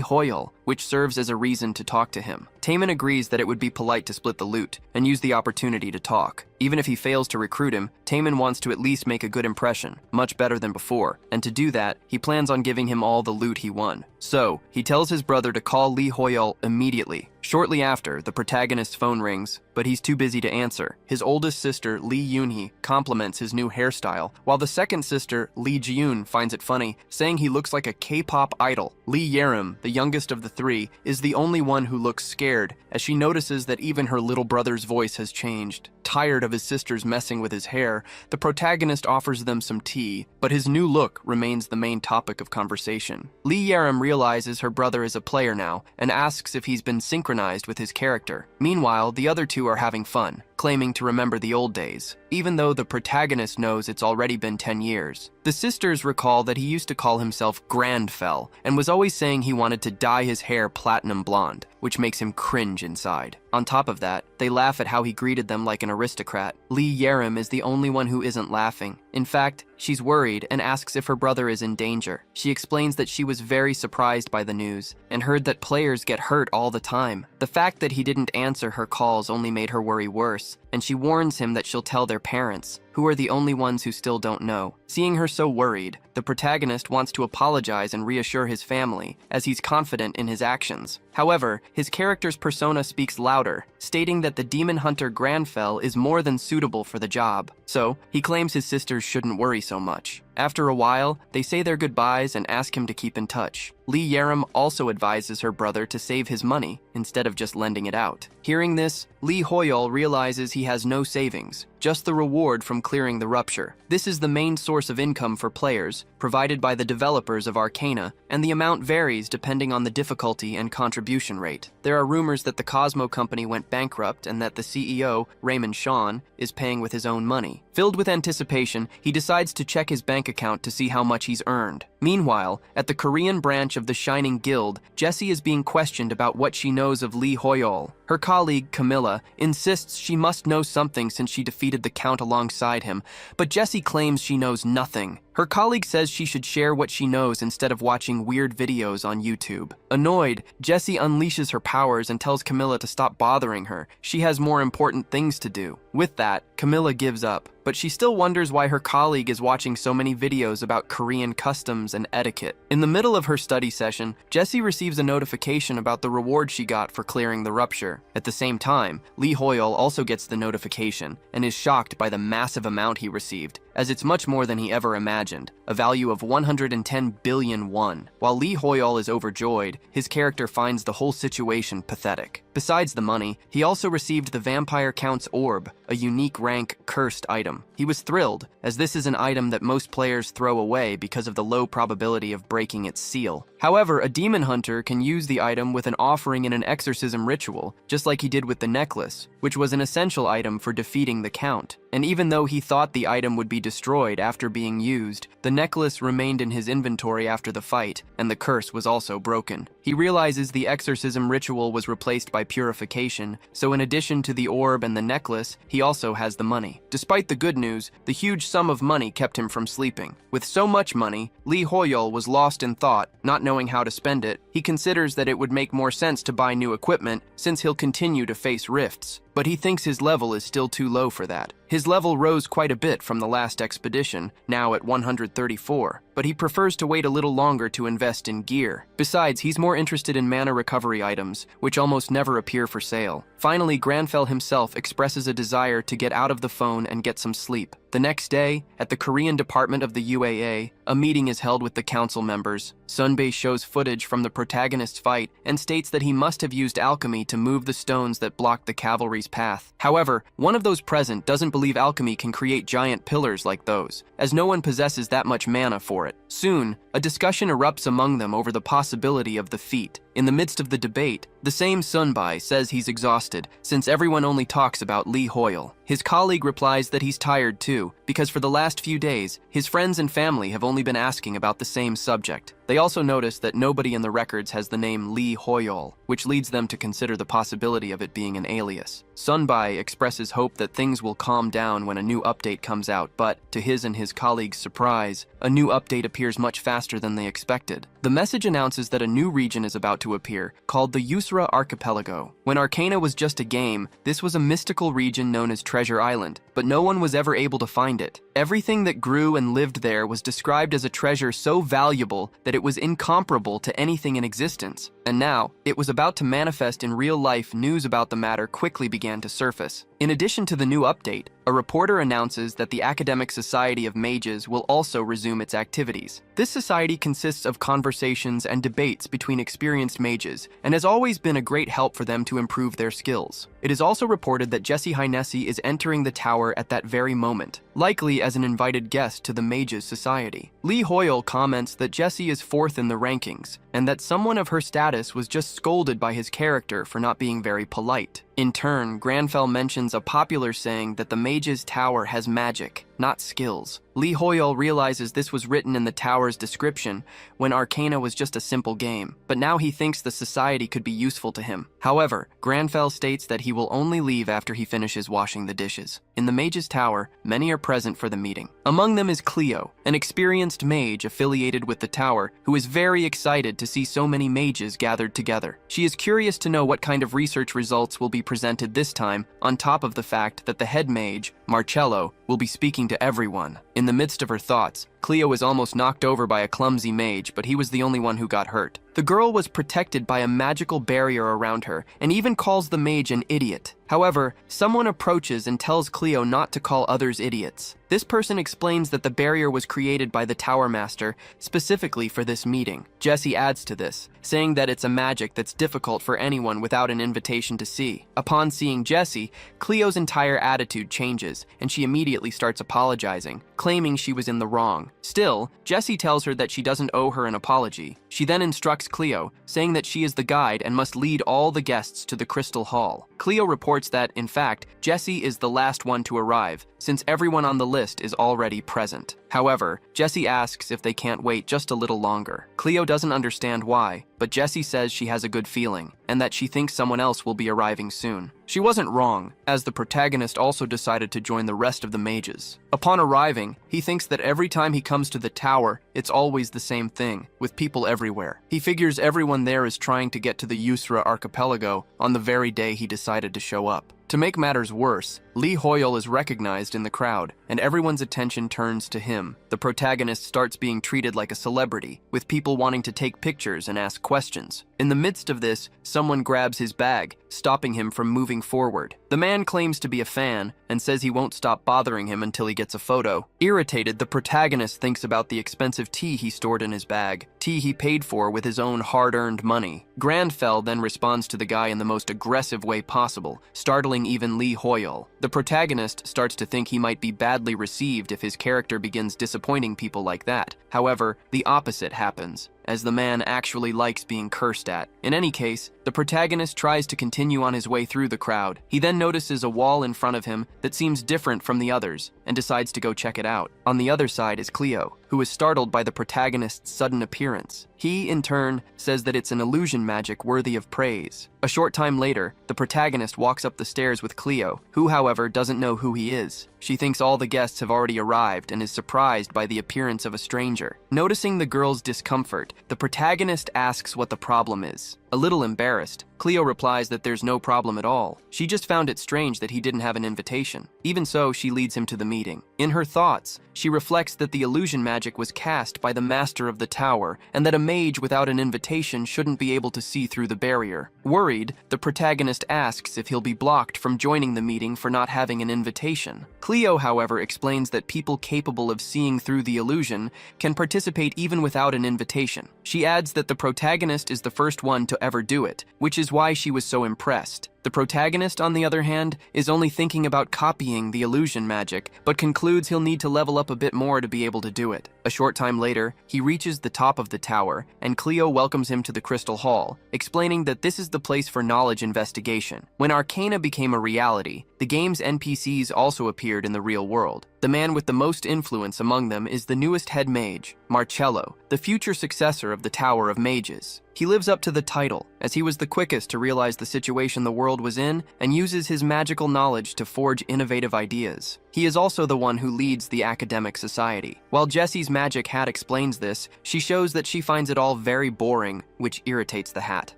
Hoyol, which serves as a reason to talk to him. Taemin agrees that it would be polite to split the loot and use the opportunity to talk. Even if he fails to recruit him, Taemin wants to at least make a good impression, much better than before, and to do that, he plans on giving him all the loot he won. So, he tells his brother to call Lee Hoyol immediately. Shortly after, the protagonist's phone rings, but he's too busy to answer. His oldest sister, Lee Yoonhee, compliments his new hairstyle, while the second sister, Lee Ji-yoon, finds it funny, saying he looks like a K-pop idol. Lee Yerim, the youngest of the three, is the only one who looks scared, as she notices that even her little brother's voice has changed. Tired of his sisters messing with his hair, the protagonist offers them some tea, but his new look remains the main topic of conversation. Lee Yerim realizes her brother is a player now, and asks if he's been synchronized with his character. Meanwhile, the other two are having fun, claiming to remember the old days, even though the protagonist knows it's already been 10 years. The sisters recall that he used to call himself Grandfell, and was always saying he wanted to dye his hair platinum blonde, which makes him cringe inside. On top of that, they laugh at how he greeted them like an aristocrat. Lee Yerim is the only one who isn't laughing. In fact, she's worried and asks if her brother is in danger. She explains that she was very surprised by the news and heard that players get hurt all the time. The fact that he didn't answer her calls only made her worry worse, and she warns him that she'll tell their parents, who are the only ones who still don't know. Seeing her so worried, the protagonist wants to apologize and reassure his family, as he's confident in his actions. However, his character's persona speaks louder, stating that the demon hunter Granfell is more than suitable for the job. So, he claims his sisters shouldn't worry so much. After a while, they say their goodbyes and ask him to keep in touch. Lee Yerim also advises her brother to save his money instead of just lending it out. Hearing this, Lee Hoyol realizes he has no savings, just the reward from clearing the rupture. This is the main source of income for players, provided by the developers of Arcana, and the amount varies depending on the difficulty and contribution rate. There are rumors that the Cosmo company went bankrupt and that the CEO, Raymond Shawn, is paying with his own money. Filled with anticipation, he decides to check his bank account to see how much he's earned. Meanwhile, at the Korean branch of the Shining Guild, Jessie is being questioned about what she knows of Lee Hoyol. Her colleague, Camilla, insists she must know something since she defeated the Count alongside him, but Jessie claims she knows nothing. Her colleague says she should share what she knows instead of watching weird videos on YouTube. Annoyed, Jessie unleashes her powers and tells Camilla to stop bothering her. She has more important things to do. With that, Camilla gives up, but she still wonders why her colleague is watching so many videos about Korean customs and etiquette. In the middle of her study session, Jessie receives a notification about the reward she got for clearing the rupture. At the same time, Lee Hoyol also gets the notification and is shocked by the massive amount he received. as it's much more than he ever imagined, a value of 110 billion won. While Lee Hoyol is overjoyed, his character finds the whole situation pathetic. Besides the money, he also received the Vampire Count's Orb, a unique rank cursed item. He was thrilled, as this is an item that most players throw away because of the low probability of breaking its seal. However, a demon hunter can use the item with an offering in an exorcism ritual, just like he did with the necklace, which was an essential item for defeating the Count. And even though he thought the item would be destroyed after being used, the necklace remained in his inventory after the fight, and the curse was also broken. He realizes the exorcism ritual was replaced by purification, so in addition to the orb and the necklace, he also has the money. Despite the good news, the huge sum of money kept him from sleeping. With so much money, Lee Hoyol was lost in thought, not knowing how to spend it. He considers that it would make more sense to buy new equipment, since he'll continue to face rifts. But he thinks his level is still too low for that. His level rose quite a bit from the last expedition, now at 134, but he prefers to wait a little longer to invest in gear. Besides, he's more interested in mana recovery items, which almost never appear for sale. Finally, Granfell himself expresses a desire to get out of the phone and get some sleep. The next day, at the Korean department of the UAA, a meeting is held with the council members. Sunbae shows footage from the protagonist's fight and states that he must have used alchemy to move the stones that blocked the cavalry's path. However, one of those present doesn't believe alchemy can create giant pillars like those, as no one possesses that much mana for it. Soon, a discussion erupts among them over the possibility of the feat. In the midst of the debate, the same Sunbae says he's exhausted, since everyone only talks about Lee Hoyol. His colleague replies that he's tired too, because for the last few days, his friends and family have only been asking about the same subject. They also notice that nobody in the records has the name Lee Hoyol, which leads them to consider the possibility of it being an alias. Sunbae expresses hope that things will calm down when a new update comes out, but, to his and his colleagues' surprise, a new update appears much faster than they expected. The message announces that a new region is about to appear, called the Yusra Archipelago. When Arcana was just a game, this was a mystical region known as Treasure Island, but no one was ever able to find it. Everything that grew and lived there was described as a treasure so valuable that it was incomparable to anything in existence. And now, it was about to manifest in real life. News about the matter quickly began to surface. In addition to the new update, a reporter announces that the Academic Society of Mages will also resume its activities. This society consists of conversations and debates between experienced mages, and has always been a great help for them to improve their skills. It is also reported that Jesse Hynesi is entering the tower at that very moment, likely as an invited guest to the Mages Society. Lee Hoyol comments that Jesse is fourth in the rankings, and that someone of her status was just scolded by his character for not being very polite. In turn, Granfell mentions a popular saying that the Mage's Tower has magic, not skills. Lee Hoyol realizes this was written in the tower's description when Arcana was just a simple game, but now he thinks the society could be useful to him. However, Granfell states that he will only leave after he finishes washing the dishes. In the Mage's Tower, many are present for the meeting. Among them is Cleo, an experienced mage affiliated with the tower, who is very excited to see so many mages gathered together. She is curious to know what kind of research results will be presented this time, on top of the fact that the head mage, Marcello, will be speaking to everyone. In the midst of her thoughts, Cleo is almost knocked over by a clumsy mage, but he was the only one who got hurt. The girl was protected by a magical barrier around her, and even calls the mage an idiot. However, someone approaches and tells Cleo not to call others idiots. This person explains that the barrier was created by the Tower Master specifically for this meeting. Jesse adds to this, saying that it's a magic that's difficult for anyone without an invitation to see. Upon seeing Jesse, Cleo's entire attitude changes, and she immediately starts apologizing, claiming she was in the wrong. Still, Jesse tells her that she doesn't owe her an apology. She then instructs Cleo, saying that she is the guide and must lead all the guests to the Crystal Hall. Cleo reports that, in fact, Jesse is the last one to arrive, since everyone on the list is already present. However, Jesse asks if they can't wait just a little longer. Cleo doesn't understand why, but Jesse says she has a good feeling, and that she thinks someone else will be arriving soon. She wasn't wrong, as the protagonist also decided to join the rest of the mages. Upon arriving, he thinks that every time he comes to the tower, it's always the same thing, with people everywhere. He figures everyone there is trying to get to the Yusra Archipelago on the very day he decided to show up. To make matters worse, Lee Hoyol is recognized in the crowd, and everyone's attention turns to him. The protagonist starts being treated like a celebrity, with people wanting to take pictures and ask questions. In the midst of this, someone grabs his bag, stopping him from moving forward. The man claims to be a fan and says he won't stop bothering him until he gets a photo. Irritated, the protagonist thinks about the expensive tea he stored in his bag, tea he paid for with his own hard-earned money. Grandfell then responds to the guy in the most aggressive way possible, startling even Lee Hoyol. The protagonist starts to think he might be badly received if his character begins disappointing people like that. However, the opposite happens, as the man actually likes being cursed at. In any case, the protagonist tries to continue on his way through the crowd. He then notices a wall in front of him that seems different from the others, and decides to go check it out. On the other side is Cleo, who is startled by the protagonist's sudden appearance. He, in turn, says that it's an illusion magic worthy of praise. A short time later, the protagonist walks up the stairs with Cleo, who, however, doesn't know who he is. She thinks all the guests have already arrived and is surprised by the appearance of a stranger. Noticing the girl's discomfort, the protagonist asks what the problem is. A little embarrassed, Cleo replies that there's no problem at all. She just found it strange that he didn't have an invitation. Even so, she leads him to the meeting. In her thoughts, she reflects that the illusion magic was cast by the master of the tower, and that a mage without an invitation shouldn't be able to see through the barrier. Worried, the protagonist asks if he'll be blocked from joining the meeting for not having an invitation. Cleo, however, explains that people capable of seeing through the illusion can participate even without an invitation. She adds that the protagonist is the first one to ever do it, which is why she was so impressed. The protagonist, on the other hand, is only thinking about copying the illusion magic, but concludes he'll need to level up a bit more to be able to do it. A short time later, he reaches the top of the tower, and Cleo welcomes him to the Crystal Hall, explaining that this is the place for knowledge investigation. When Arcana became a reality, the game's NPCs also appeared in the real world. The man with the most influence among them is the newest head mage, Marcello, the future successor of the Tower of Mages. He lives up to the title, as he was the quickest to realize the situation the world was in and uses his magical knowledge to forge innovative ideas. He is also the one who leads the academic society. While Jessie's magic hat explains this, she shows that she finds it all very boring, which irritates the hat.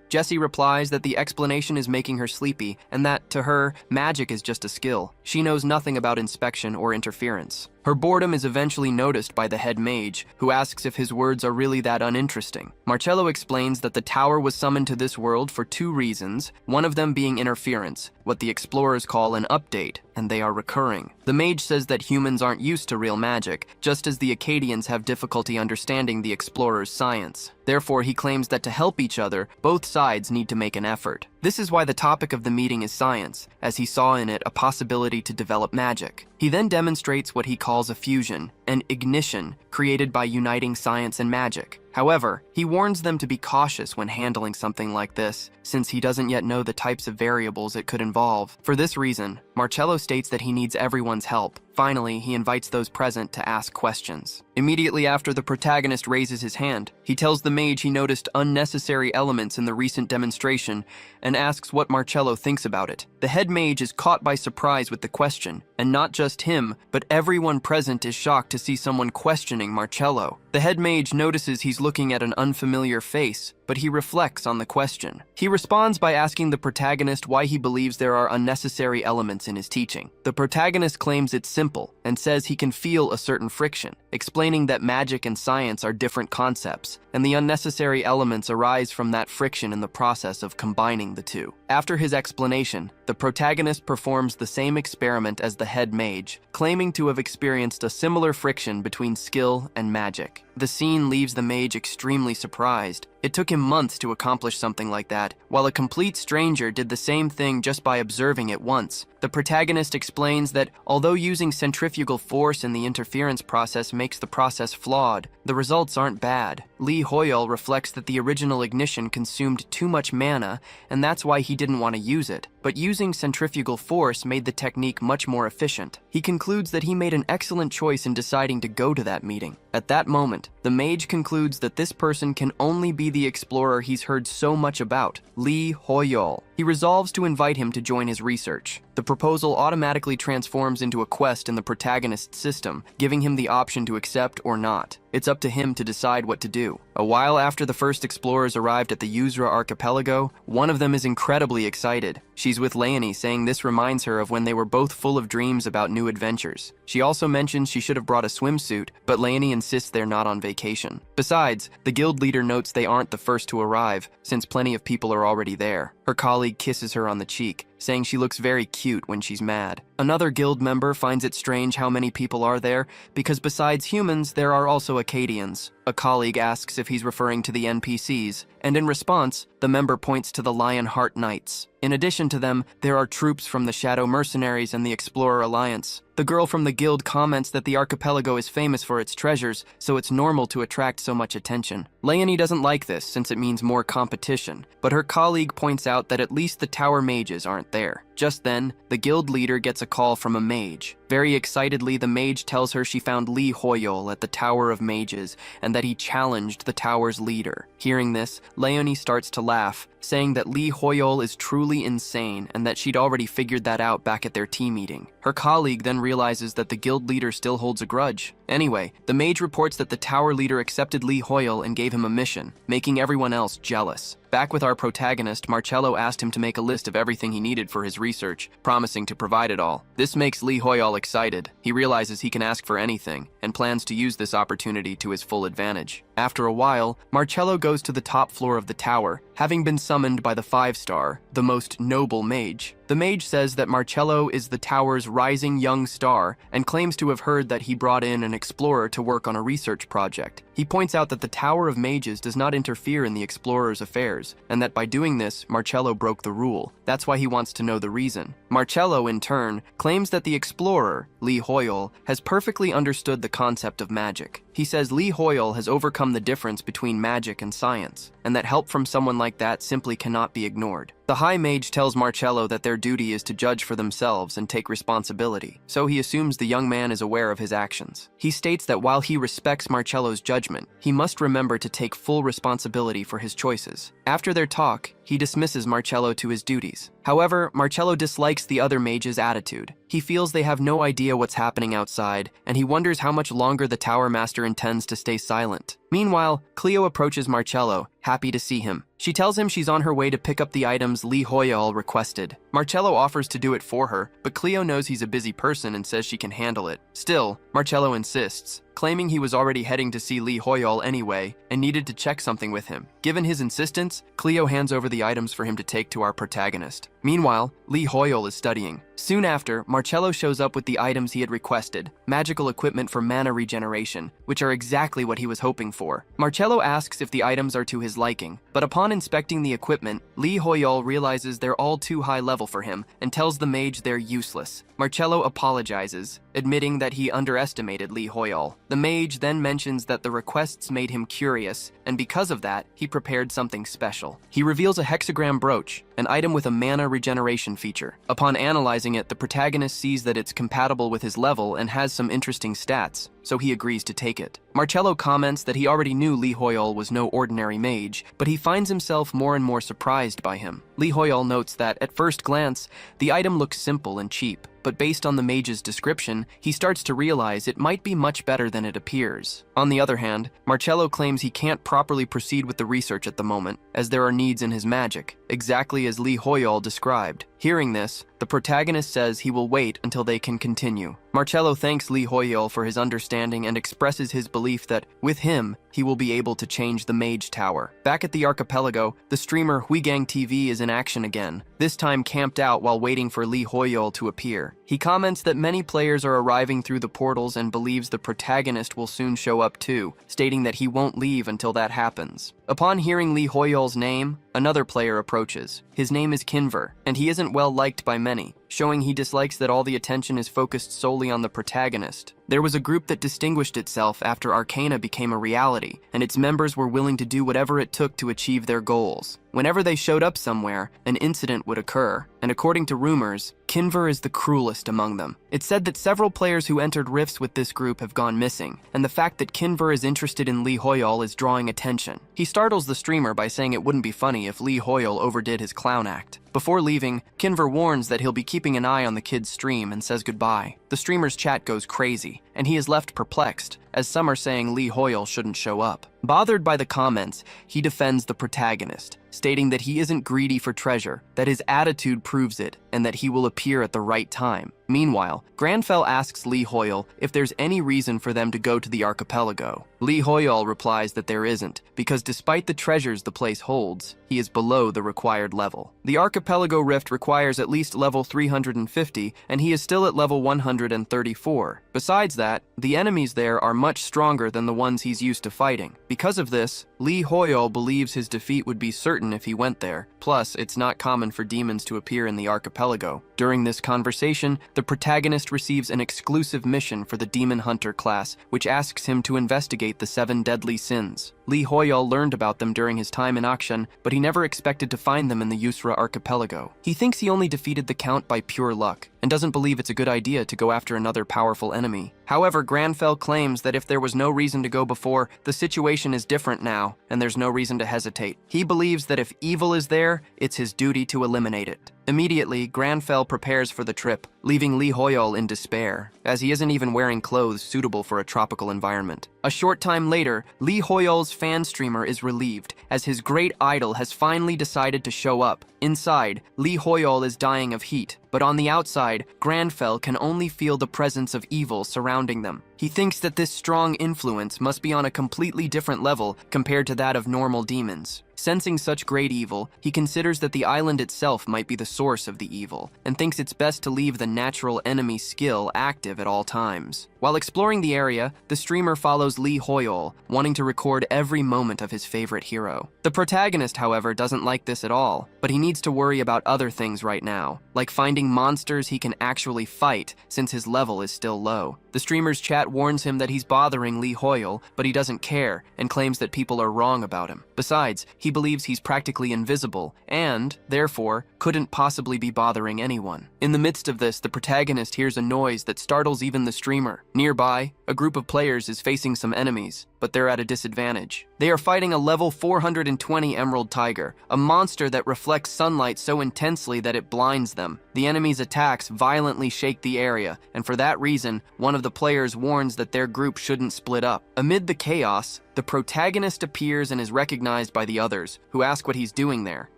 Jessie replies that the explanation is making her sleepy and that, to her, magic is just a skill. She knows nothing about inspection or interference. Her boredom is eventually noticed by the head mage, who asks if his words are really that uninteresting. Marcello explains that the tower was summoned to this world for 2 reasons, one of them being interference, what the explorers call an update, and they are recurring. The mage says that humans aren't used to real magic, just as the Acadians have difficulty understanding the explorers' science. Therefore, he claims that to help each other, both sides need to make an effort. This is why the topic of the meeting is science, as he saw in it a possibility to develop magic. He then demonstrates what he calls a fusion, an ignition, created by uniting science and magic. However, he warns them to be cautious when handling something like this, since he doesn't yet know the types of variables it could involve. For this reason, Marcello states that he needs everyone's help. Finally, he invites those present to ask questions. Immediately after the protagonist raises his hand, he tells the mage he noticed unnecessary elements in the recent demonstration and asks what Marcello thinks about it. The head mage is caught by surprise with the question, and not just him, but everyone present is shocked to see someone questioning Marcello. The head mage notices he's looking at an unfamiliar face, but he reflects on the question. He responds by asking the protagonist why he believes there are unnecessary elements in his teaching. The protagonist claims it's simple and says he can feel a certain friction, explaining that magic and science are different concepts, and the unnecessary elements arise from that friction in the process of combining the two. After his explanation, the protagonist performs the same experiment as the head mage, claiming to have experienced a similar friction between skill and magic. The scene leaves the mage extremely surprised. It took him months to accomplish something like that, while a complete stranger did the same thing just by observing it once. The protagonist explains that although using centrifugal force in the interference process makes the process flawed, the results aren't bad. Lee Hoyol reflects that the original ignition consumed too much mana, and that's why he didn't want to use it. But using centrifugal force made the technique much more efficient. He concludes that he made an excellent choice in deciding to go to that meeting. At that moment, the mage concludes that this person can only be the explorer he's heard so much about, Lee Hoyol. He resolves to invite him to join his research. The proposal automatically transforms into a quest in the protagonist's system, giving him the option to accept or not. It's up to him to decide what to do. A while after the first explorers arrived at the Yuzra archipelago, one of them is incredibly excited. She's with Leonie, saying this reminds her of when they were both full of dreams about new adventures. She also mentions she should have brought a swimsuit, but Leonie insists they're not on vacation. Besides, the guild leader notes they aren't the first to arrive, since plenty of people are already there. Her colleague kisses her on the cheek, saying she looks very cute when she's mad. Another guild member finds it strange how many people are there, because besides humans, there are also Acadians. A colleague asks if he's referring to the NPCs, and in response, the member points to the Lionheart Knights. In addition to them, there are troops from the Shadow Mercenaries and the Explorer Alliance. The girl from the guild comments that the archipelago is famous for its treasures, so it's normal to attract so much attention. Leonie doesn't like this since it means more competition, but her colleague points out that at least the tower mages aren't there. Just then, the guild leader gets a call from a mage. Very excitedly, the mage tells her she found Lee Hoyol at the Tower of Mages and that he challenged the tower's leader. Hearing this, Leonie starts to laugh, saying that Lee Hoyol is truly insane and that she'd already figured that out back at their tea meeting. Her colleague then realizes that the guild leader still holds a grudge. Anyway, the mage reports that the tower leader accepted Lee Hoyol and gave him a mission, making everyone else jealous. Back with our protagonist, Marcello asked him to make a list of everything he needed for his research, promising to provide it all. This makes Lee Hoyol excited. He realizes he can ask for anything, and plans to use this opportunity to his full advantage. After a while, Marcello goes to the top floor of the tower, having been summoned by the 5-star, the most noble mage. The mage says that Marcello is the tower's rising young star and claims to have heard that he brought in an explorer to work on a research project. He points out that the Tower of Mages does not interfere in the explorer's affairs, and that by doing this, Marcello broke the rule. That's why he wants to know the reason. Marcello, in turn, claims that the explorer, Lee Hoyol, has perfectly understood the concept of magic. He says Lee Hoyol has overcome the difference between magic and science, and that help from someone like that simply cannot be ignored. The High Mage tells Marcello that their duty is to judge for themselves and take responsibility, so he assumes the young man is aware of his actions. He states that while he respects Marcello's judgment, he must remember to take full responsibility for his choices. After their talk, he dismisses Marcello to his duties. However, Marcello dislikes the other mage's attitude. He feels they have no idea what's happening outside, and he wonders how much longer the Tower Master intends to stay silent. Meanwhile, Cleo approaches Marcello, happy to see him. She tells him she's on her way to pick up the items Lee Hoyol requested. Marcello offers to do it for her, but Cleo knows he's a busy person and says she can handle it. Still, Marcello insists, claiming he was already heading to see Lee Hoyol anyway and needed to check something with him. Given his insistence, Cleo hands over the items for him to take to our protagonist. Meanwhile, Lee Hoyol is studying. Soon after, Marcello shows up with the items he had requested, magical equipment for mana regeneration, which are exactly what he was hoping for. Marcello asks if the items are to his liking, but upon inspecting the equipment, Lee Hoyol realizes they're all too high level for him and tells the mage they're useless. Marcello apologizes, admitting that he underestimated Lee Hoyol. The mage then mentions that the requests made him curious, and because of that, he prepared something special. He reveals a hexagram brooch, an item with a mana regeneration feature. Upon analyzing it, the protagonist sees that it's compatible with his level and has some interesting stats, so he agrees to take it. Marcello comments that he already knew Lee Hoyol was no ordinary mage, but he finds himself more and more surprised by him. Lee Hoyol notes that, at first glance, the item looks simple and cheap, but based on the mage's description, he starts to realize it might be much better than it appears. On the other hand, Marcello claims he can't properly proceed with the research at the moment, as there are needs in his magic, exactly as Lee Hoyol described. Hearing this, the protagonist says he will wait until they can continue. Marcello thanks Lee Hoyol for his understanding and expresses his belief that, with him, he will be able to change the Mage Tower. Back at the archipelago, the streamer Huigang TV is in action again, this time camped out while waiting for Lee Hoyol to appear. He comments that many players are arriving through the portals and believes the protagonist will soon show up too, stating that he won't leave until that happens. Upon hearing Lee Hoyol's name, another player approaches. His name is Kinver, and he isn't well liked by many, showing he dislikes that all the attention is focused solely on the protagonist. There was a group that distinguished itself after Arcana became a reality, and its members were willing to do whatever it took to achieve their goals. Whenever they showed up somewhere, an incident would occur, and according to rumors, Kinver is the cruelest among them. It's said that several players who entered rifts with this group have gone missing, and the fact that Kinver is interested in Lee Hoyol is drawing attention. He startles the streamer by saying it wouldn't be funny if Lee Hoyol overdid his clown act. Before leaving, Kinver warns that he'll be keeping an eye on the kid's stream and says goodbye. The streamer's chat goes crazy, and he is left perplexed, as some are saying Lee Hoyle shouldn't show up. Bothered by the comments, he defends the protagonist, stating that he isn't greedy for treasure, that his attitude proves it, and that he will appear at the right time. Meanwhile, Granfell asks Lee Hoyle if there's any reason for them to go to the archipelago. Lee Hoyle replies that there isn't, because despite the treasures the place holds, he is below the required level. The archipelago rift requires at least level 350, and he is still at level 134. Besides that, the enemies there are much stronger than the ones he's used to fighting. Because of this, Lee Hoyle believes his defeat would be certain if he went there. Plus, it's not common for demons to appear in the archipelago. During this conversation, the protagonist receives an exclusive mission for the Demon Hunter class, which asks him to investigate the 7 deadly sins. Lee Hoyle learned about them during his time in Akshan, but he never expected to find them in the Yusra archipelago. He thinks he only defeated the Count by pure luck, and doesn't believe it's a good idea to go after another powerful enemy. However, Granfell claims that if there was no reason to go before, the situation is different now, and there's no reason to hesitate. He believes that if evil is there, it's his duty to eliminate it. Immediately, Granfell prepares for the trip, leaving Lee Hoyle in despair, as he isn't even wearing clothes suitable for a tropical environment. A short time later, Lee Hoyle's fan streamer is relieved, as his great idol has finally decided to show up. Inside, Lee Hoyle is dying of heat, but on the outside, Granfell can only feel the presence of evil surrounding them. He thinks that this strong influence must be on a completely different level compared to that of normal demons. Sensing such great evil, he considers that the island itself might be the source of the evil, and thinks it's best to leave the natural enemy skill active at all times. While exploring the area, the streamer follows Lee Hoyle, wanting to record every moment of his favorite hero. The protagonist, however, doesn't like this at all, but he needs to worry about other things right now, like finding monsters he can actually fight since his level is still low. The streamer's chat warns him that he's bothering Lee Hoyle, but he doesn't care and claims that people are wrong about him. Besides, he believes he's practically invisible and, therefore, couldn't possibly be bothering anyone. In the midst of this, the protagonist hears a noise that startles even the streamer. Nearby, a group of players is facing some enemies, but they're at a disadvantage. They are fighting a level 420 Emerald Tiger, a monster that reflects sunlight so intensely that it blinds them. The enemy's attacks violently shake the area, and for that reason, one of the players warns that their group shouldn't split up. Amid the chaos, the protagonist appears and is recognized by the others, who ask what he's doing there.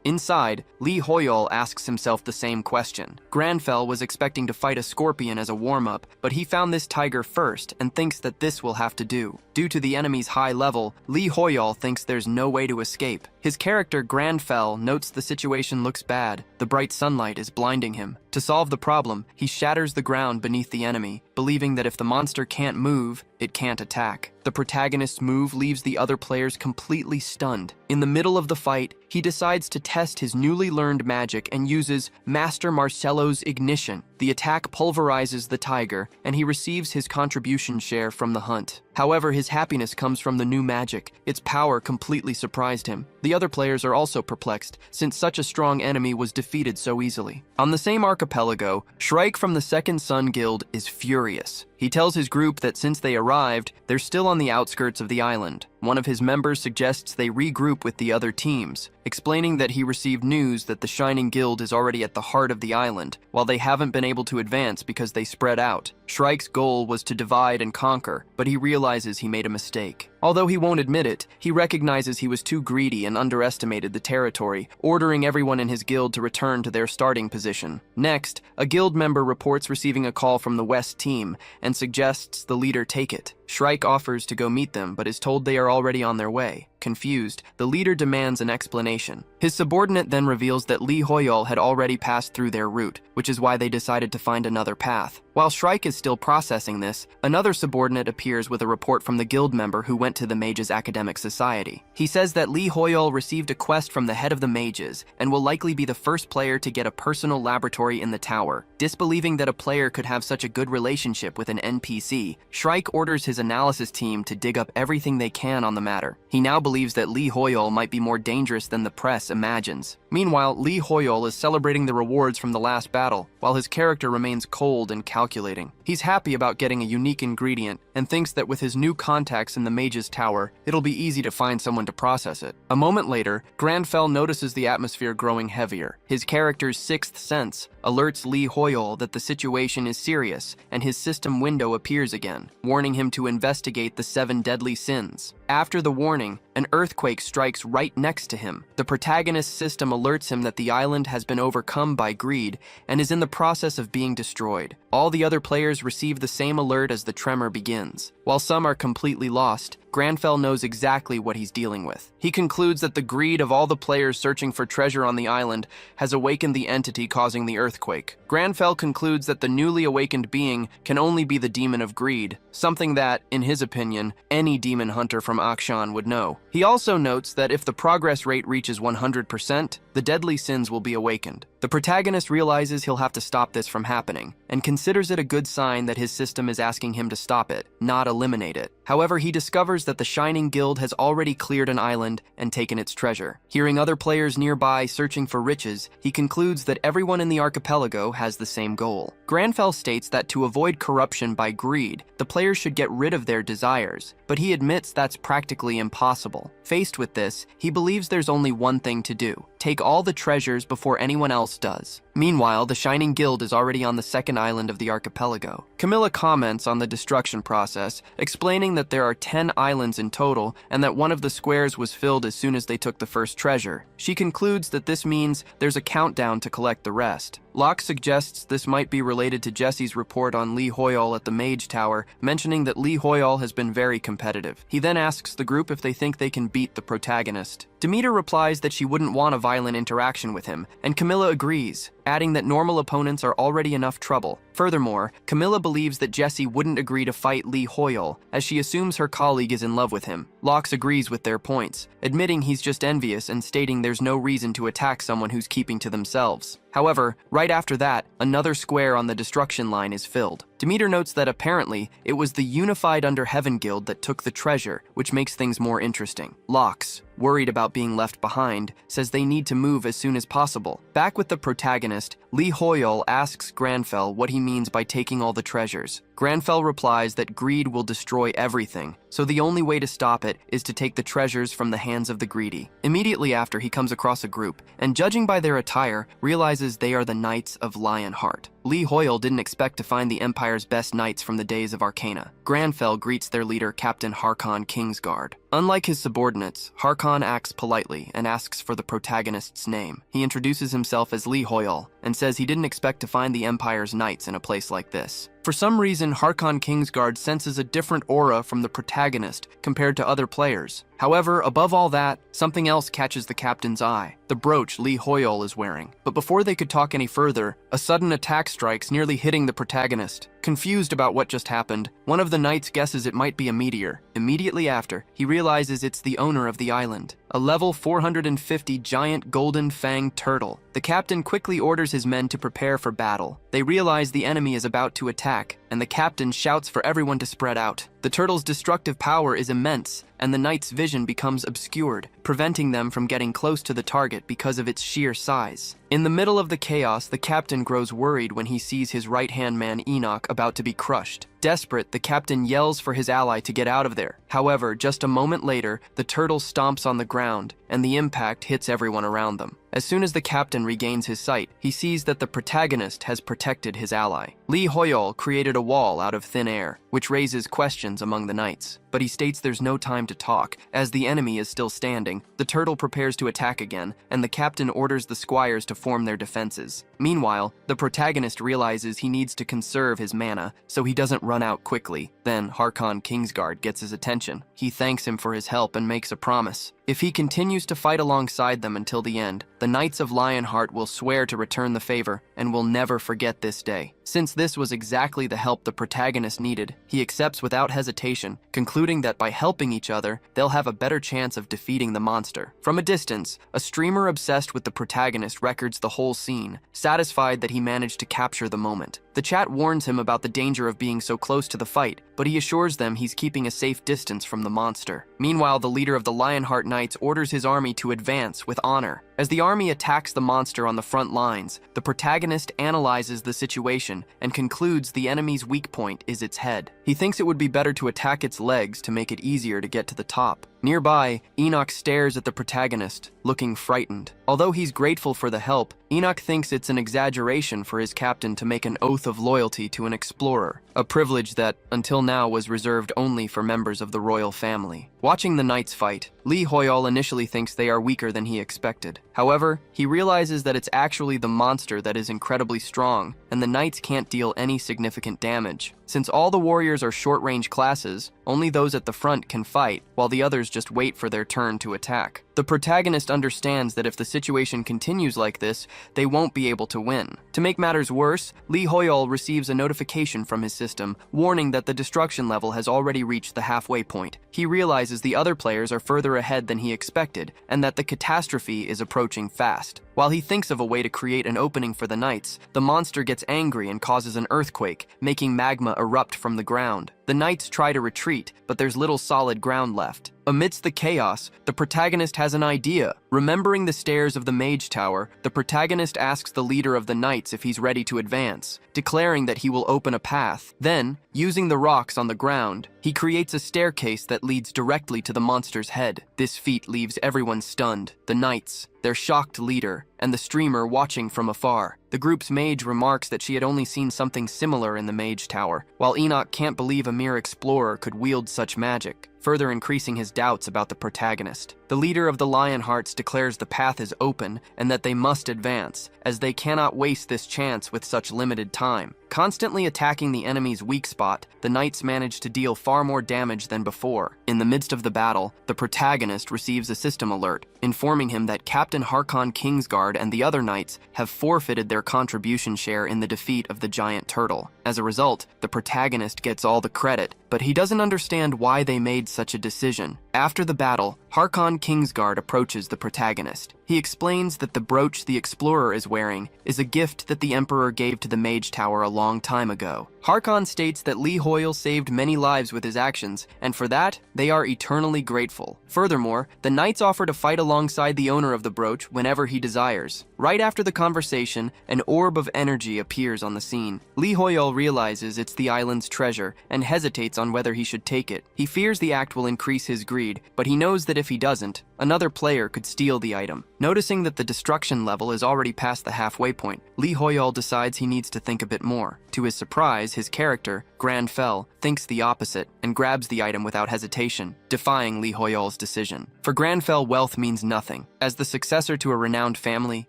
Inside, Lee Hoyle asks himself the same question. Granfell was expecting to fight a scorpion as a warm-up, but he found this tiger first and thinks that this will have to do. Due to the enemy's high level, Lee Hoyle thinks there's no way to escape. His character, Granfell, notes the situation looks bad. The bright sunlight is blinding him. To solve the problem, he shatters the ground beneath the enemy, believing that if the monster can't move, it can't attack. The protagonist's move leaves the other players completely stunned. In the middle of the fight, he decides to test his newly learned magic and uses Master Marcello's Ignition. The attack pulverizes the tiger, and he receives his contribution share from the hunt. However, his happiness comes from the new magic. Its power completely surprised him. The other players are also perplexed, since such a strong enemy was defeated so easily. On the same archipelago, Shrike from the Second Sun Guild is furious. He tells his group that since they arrived, they're still on the outskirts of the island. One of his members suggests they regroup with the other teams, explaining that he received news that the Shining Guild is already at the heart of the island, while they haven't been able to advance because they spread out. Shrike's goal was to divide and conquer, but he realizes he made a mistake. Although he won't admit it, he recognizes he was too greedy and underestimated the territory, ordering everyone in his guild to return to their starting position. Next, a guild member reports receiving a call from the West team and suggests the leader take it. Shrike offers to go meet them, but is told they are already on their way. Confused, the leader demands an explanation. His subordinate then reveals that Lee Hoyle had already passed through their route, which is why they decided to find another path. While Shrike is still processing this, another subordinate appears with a report from the guild member who went to the Mages Academic Society. He says that Lee Hoyle received a quest from the head of the Mages and will likely be the first player to get a personal laboratory in the tower. Disbelieving that a player could have such a good relationship with an NPC, Shrike orders his analysis team to dig up everything they can on the matter. He now believes that Lee Hoyle might be more dangerous than the press imagines. Meanwhile, Lee Hoyol is celebrating the rewards from the last battle, while his character remains cold and calculating. He's happy about getting a unique ingredient, and thinks that with his new contacts in the Mage's Tower, it'll be easy to find someone to process it. A moment later, Granfell notices the atmosphere growing heavier. His character's sixth sense alerts Lee Hoyol that the situation is serious, and his system window appears again, warning him to investigate the 7 deadly sins. After the warning, an earthquake strikes right next to him. The protagonist's system alerts him that the island has been overcome by greed and is in the process of being destroyed. All the other players receive the same alert as the tremor begins. While some are completely lost, Granfell knows exactly what he's dealing with. He concludes that the greed of all the players searching for treasure on the island has awakened the entity causing the earthquake. Granfell concludes that the newly awakened being can only be the demon of greed, something that, in his opinion, any demon hunter from Akshan would know. He also notes that if the progress rate reaches 100%, the deadly sins will be awakened. The protagonist realizes he'll have to stop this from happening, and considers it a good sign that his system is asking him to stop it, not eliminate it. However, he discovers that the Shining Guild has already cleared an island and taken its treasure. Hearing other players nearby searching for riches, he concludes that everyone in the archipelago has the same goal. Granfell states that to avoid corruption by greed, the players should get rid of their desires, but he admits that's practically impossible. Faced with this, he believes there's only one thing to do: take all the treasures before anyone else does. Meanwhile, the Shining Guild is already on the second island of the archipelago. Camilla comments on the destruction process, explaining that there are 10 islands in total and that one of the squares was filled as soon as they took the first treasure. She concludes that this means there's a countdown to collect the rest. Locke suggests this might be related to Jesse's report on Lee Hoyol at the Mage Tower, mentioning that Lee Hoyol has been very competitive. He then asks the group if they think they can beat the protagonist. Demeter replies that she wouldn't want a violent interaction with him, and Camilla agrees, adding that normal opponents are already enough trouble. Furthermore, Camilla believes that Jesse wouldn't agree to fight Lee Hoyol, as she assumes her colleague is in love with him. Locke agrees with their points, admitting he's just envious and stating there's no reason to attack someone who's keeping to themselves. However, right after that, another square on the destruction line is filled. Demeter notes that apparently, it was the Unified Under Heaven Guild that took the treasure, which makes things more interesting. Locke, worried about being left behind, says they need to move as soon as possible. Back with the protagonist, Lee Hoyol asks Granfell what he means by taking all the treasures. Granfell replies that greed will destroy everything, so the only way to stop it is to take the treasures from the hands of the greedy. Immediately after, he comes across a group, and judging by their attire, realizes they are the Knights of Lionheart. Lee Hoyol didn't expect to find the Empire's best knights from the days of Arcana. Granfell greets their leader, Captain Harkon Kingsguard. Unlike his subordinates, Harkon acts politely and asks for the protagonist's name. He introduces himself as Lee Hoyol and says he didn't expect to find the Empire's knights in a place like this. For some reason, Harkon Kingsguard senses a different aura from the protagonist compared to other players. However, above all that, something else catches the captain's eye: the brooch Lee Hoyol is wearing. But before they could talk any further, a sudden attack strikes, nearly hitting the protagonist. Confused about what just happened, one of the knights guesses it might be a meteor. Immediately after, he realizes it's the owner of the island, a level 450 giant golden fanged turtle. The captain quickly orders his men to prepare for battle. They realize the enemy is about to attack, and the captain shouts for everyone to spread out. The turtle's destructive power is immense, and the knight's vision becomes obscured, preventing them from getting close to the target because of its sheer size. In the middle of the chaos, the captain grows worried when he sees his right-hand man Enoch about to be crushed. Desperate, the captain yells for his ally to get out of there. However, just a moment later, the turtle stomps on the ground, and the impact hits everyone around them. As soon as the captain regains his sight, he sees that the protagonist has protected his ally. Lee Hoyol created a wall out of thin air, which raises questions among the knights. But he states there's no time to talk, as the enemy is still standing. The turtle prepares to attack again, and the captain orders the squires to form their defenses. Meanwhile, the protagonist realizes he needs to conserve his mana, so he doesn't run out quickly. Then Harkon Kingsguard gets his attention. He thanks him for his help and makes a promise. If he continues to fight alongside them until the end, the Knights of Lionheart will swear to return the favor and will never forget this day. Since this was exactly the help the protagonist needed, he accepts without hesitation, concluding that by helping each other, they'll have a better chance of defeating the monster. From a distance, a streamer obsessed with the protagonist records the whole scene, satisfied that he managed to capture the moment. The chat warns him about the danger of being so close to the fight, but he assures them he's keeping a safe distance from the monster. Meanwhile, the leader of the Lionheart Knights orders his army to advance with honor. As the army attacks the monster on the front lines, the protagonist analyzes the situation and concludes the enemy's weak point is its head. He thinks it would be better to attack its legs to make it easier to get to the top. Nearby, Enoch stares at the protagonist, looking frightened. Although he's grateful for the help, Enoch thinks it's an exaggeration for his captain to make an oath of loyalty to an explorer, a privilege that, until now, was reserved only for members of the royal family. Watching the knights fight, Lee Hoyol initially thinks they are weaker than he expected. However, he realizes that it's actually the monster that is incredibly strong, and the knights can't deal any significant damage. Since all the warriors are short-range classes, only those at the front can fight, while the others just wait for their turn to attack. The protagonist understands that if the situation continues like this, they won't be able to win. To make matters worse, Lee Hoyol receives a notification from his system, warning that the destruction level has already reached the halfway point. He realizes the other players are further ahead than he expected, and that the catastrophe is approaching fast. While he thinks of a way to create an opening for the knights, the monster gets angry and causes an earthquake, making magma erupt from the ground. The knights try to retreat, but there's little solid ground left. Amidst the chaos, the protagonist has an idea. Remembering the stairs of the mage tower, the protagonist asks the leader of the knights if he's ready to advance, declaring that he will open a path. Then, using the rocks on the ground, he creates a staircase that leads directly to the monster's head. This feat leaves everyone stunned: the knights, their shocked leader, and the streamer watching from afar. The group's mage remarks that she had only seen something similar in the mage tower, while Enoch can't believe a mere explorer could wield such magic, further increasing his doubts about the protagonist. The leader of the Lionhearts declares the path is open and that they must advance, as they cannot waste this chance with such limited time. Constantly attacking the enemy's weak spot, the knights manage to deal far more damage than before. In the midst of the battle, the protagonist receives a system alert, informing him that Captain Harkon Kingsguard and the other knights have forfeited their contribution share in the defeat of the giant turtle. As a result, the protagonist gets all the credit, but he doesn't understand why they made such a decision. After the battle, Harkon Kingsguard approaches the protagonist. He explains that the brooch the explorer is wearing is a gift that the Emperor gave to the Mage Tower a long time ago. Harkon states that Lee Hoyle saved many lives with his actions, and for that, they are eternally grateful. Furthermore, the knights offer to fight alongside the owner of the brooch whenever he desires. Right after the conversation, an orb of energy appears on the scene. Lee Hoyle realizes it's the island's treasure and hesitates on whether he should take it. He fears the act will increase his greed, but he knows that if he doesn't, another player could steal the item. Noticing that the destruction level is already past the halfway point, Lee Hoyle decides he needs to think a bit more. To his surprise, his character, Granfell, thinks the opposite and grabs the item without hesitation, defying Lee Hoyle's decision. For Granfell, wealth means nothing. As the successor to a renowned family,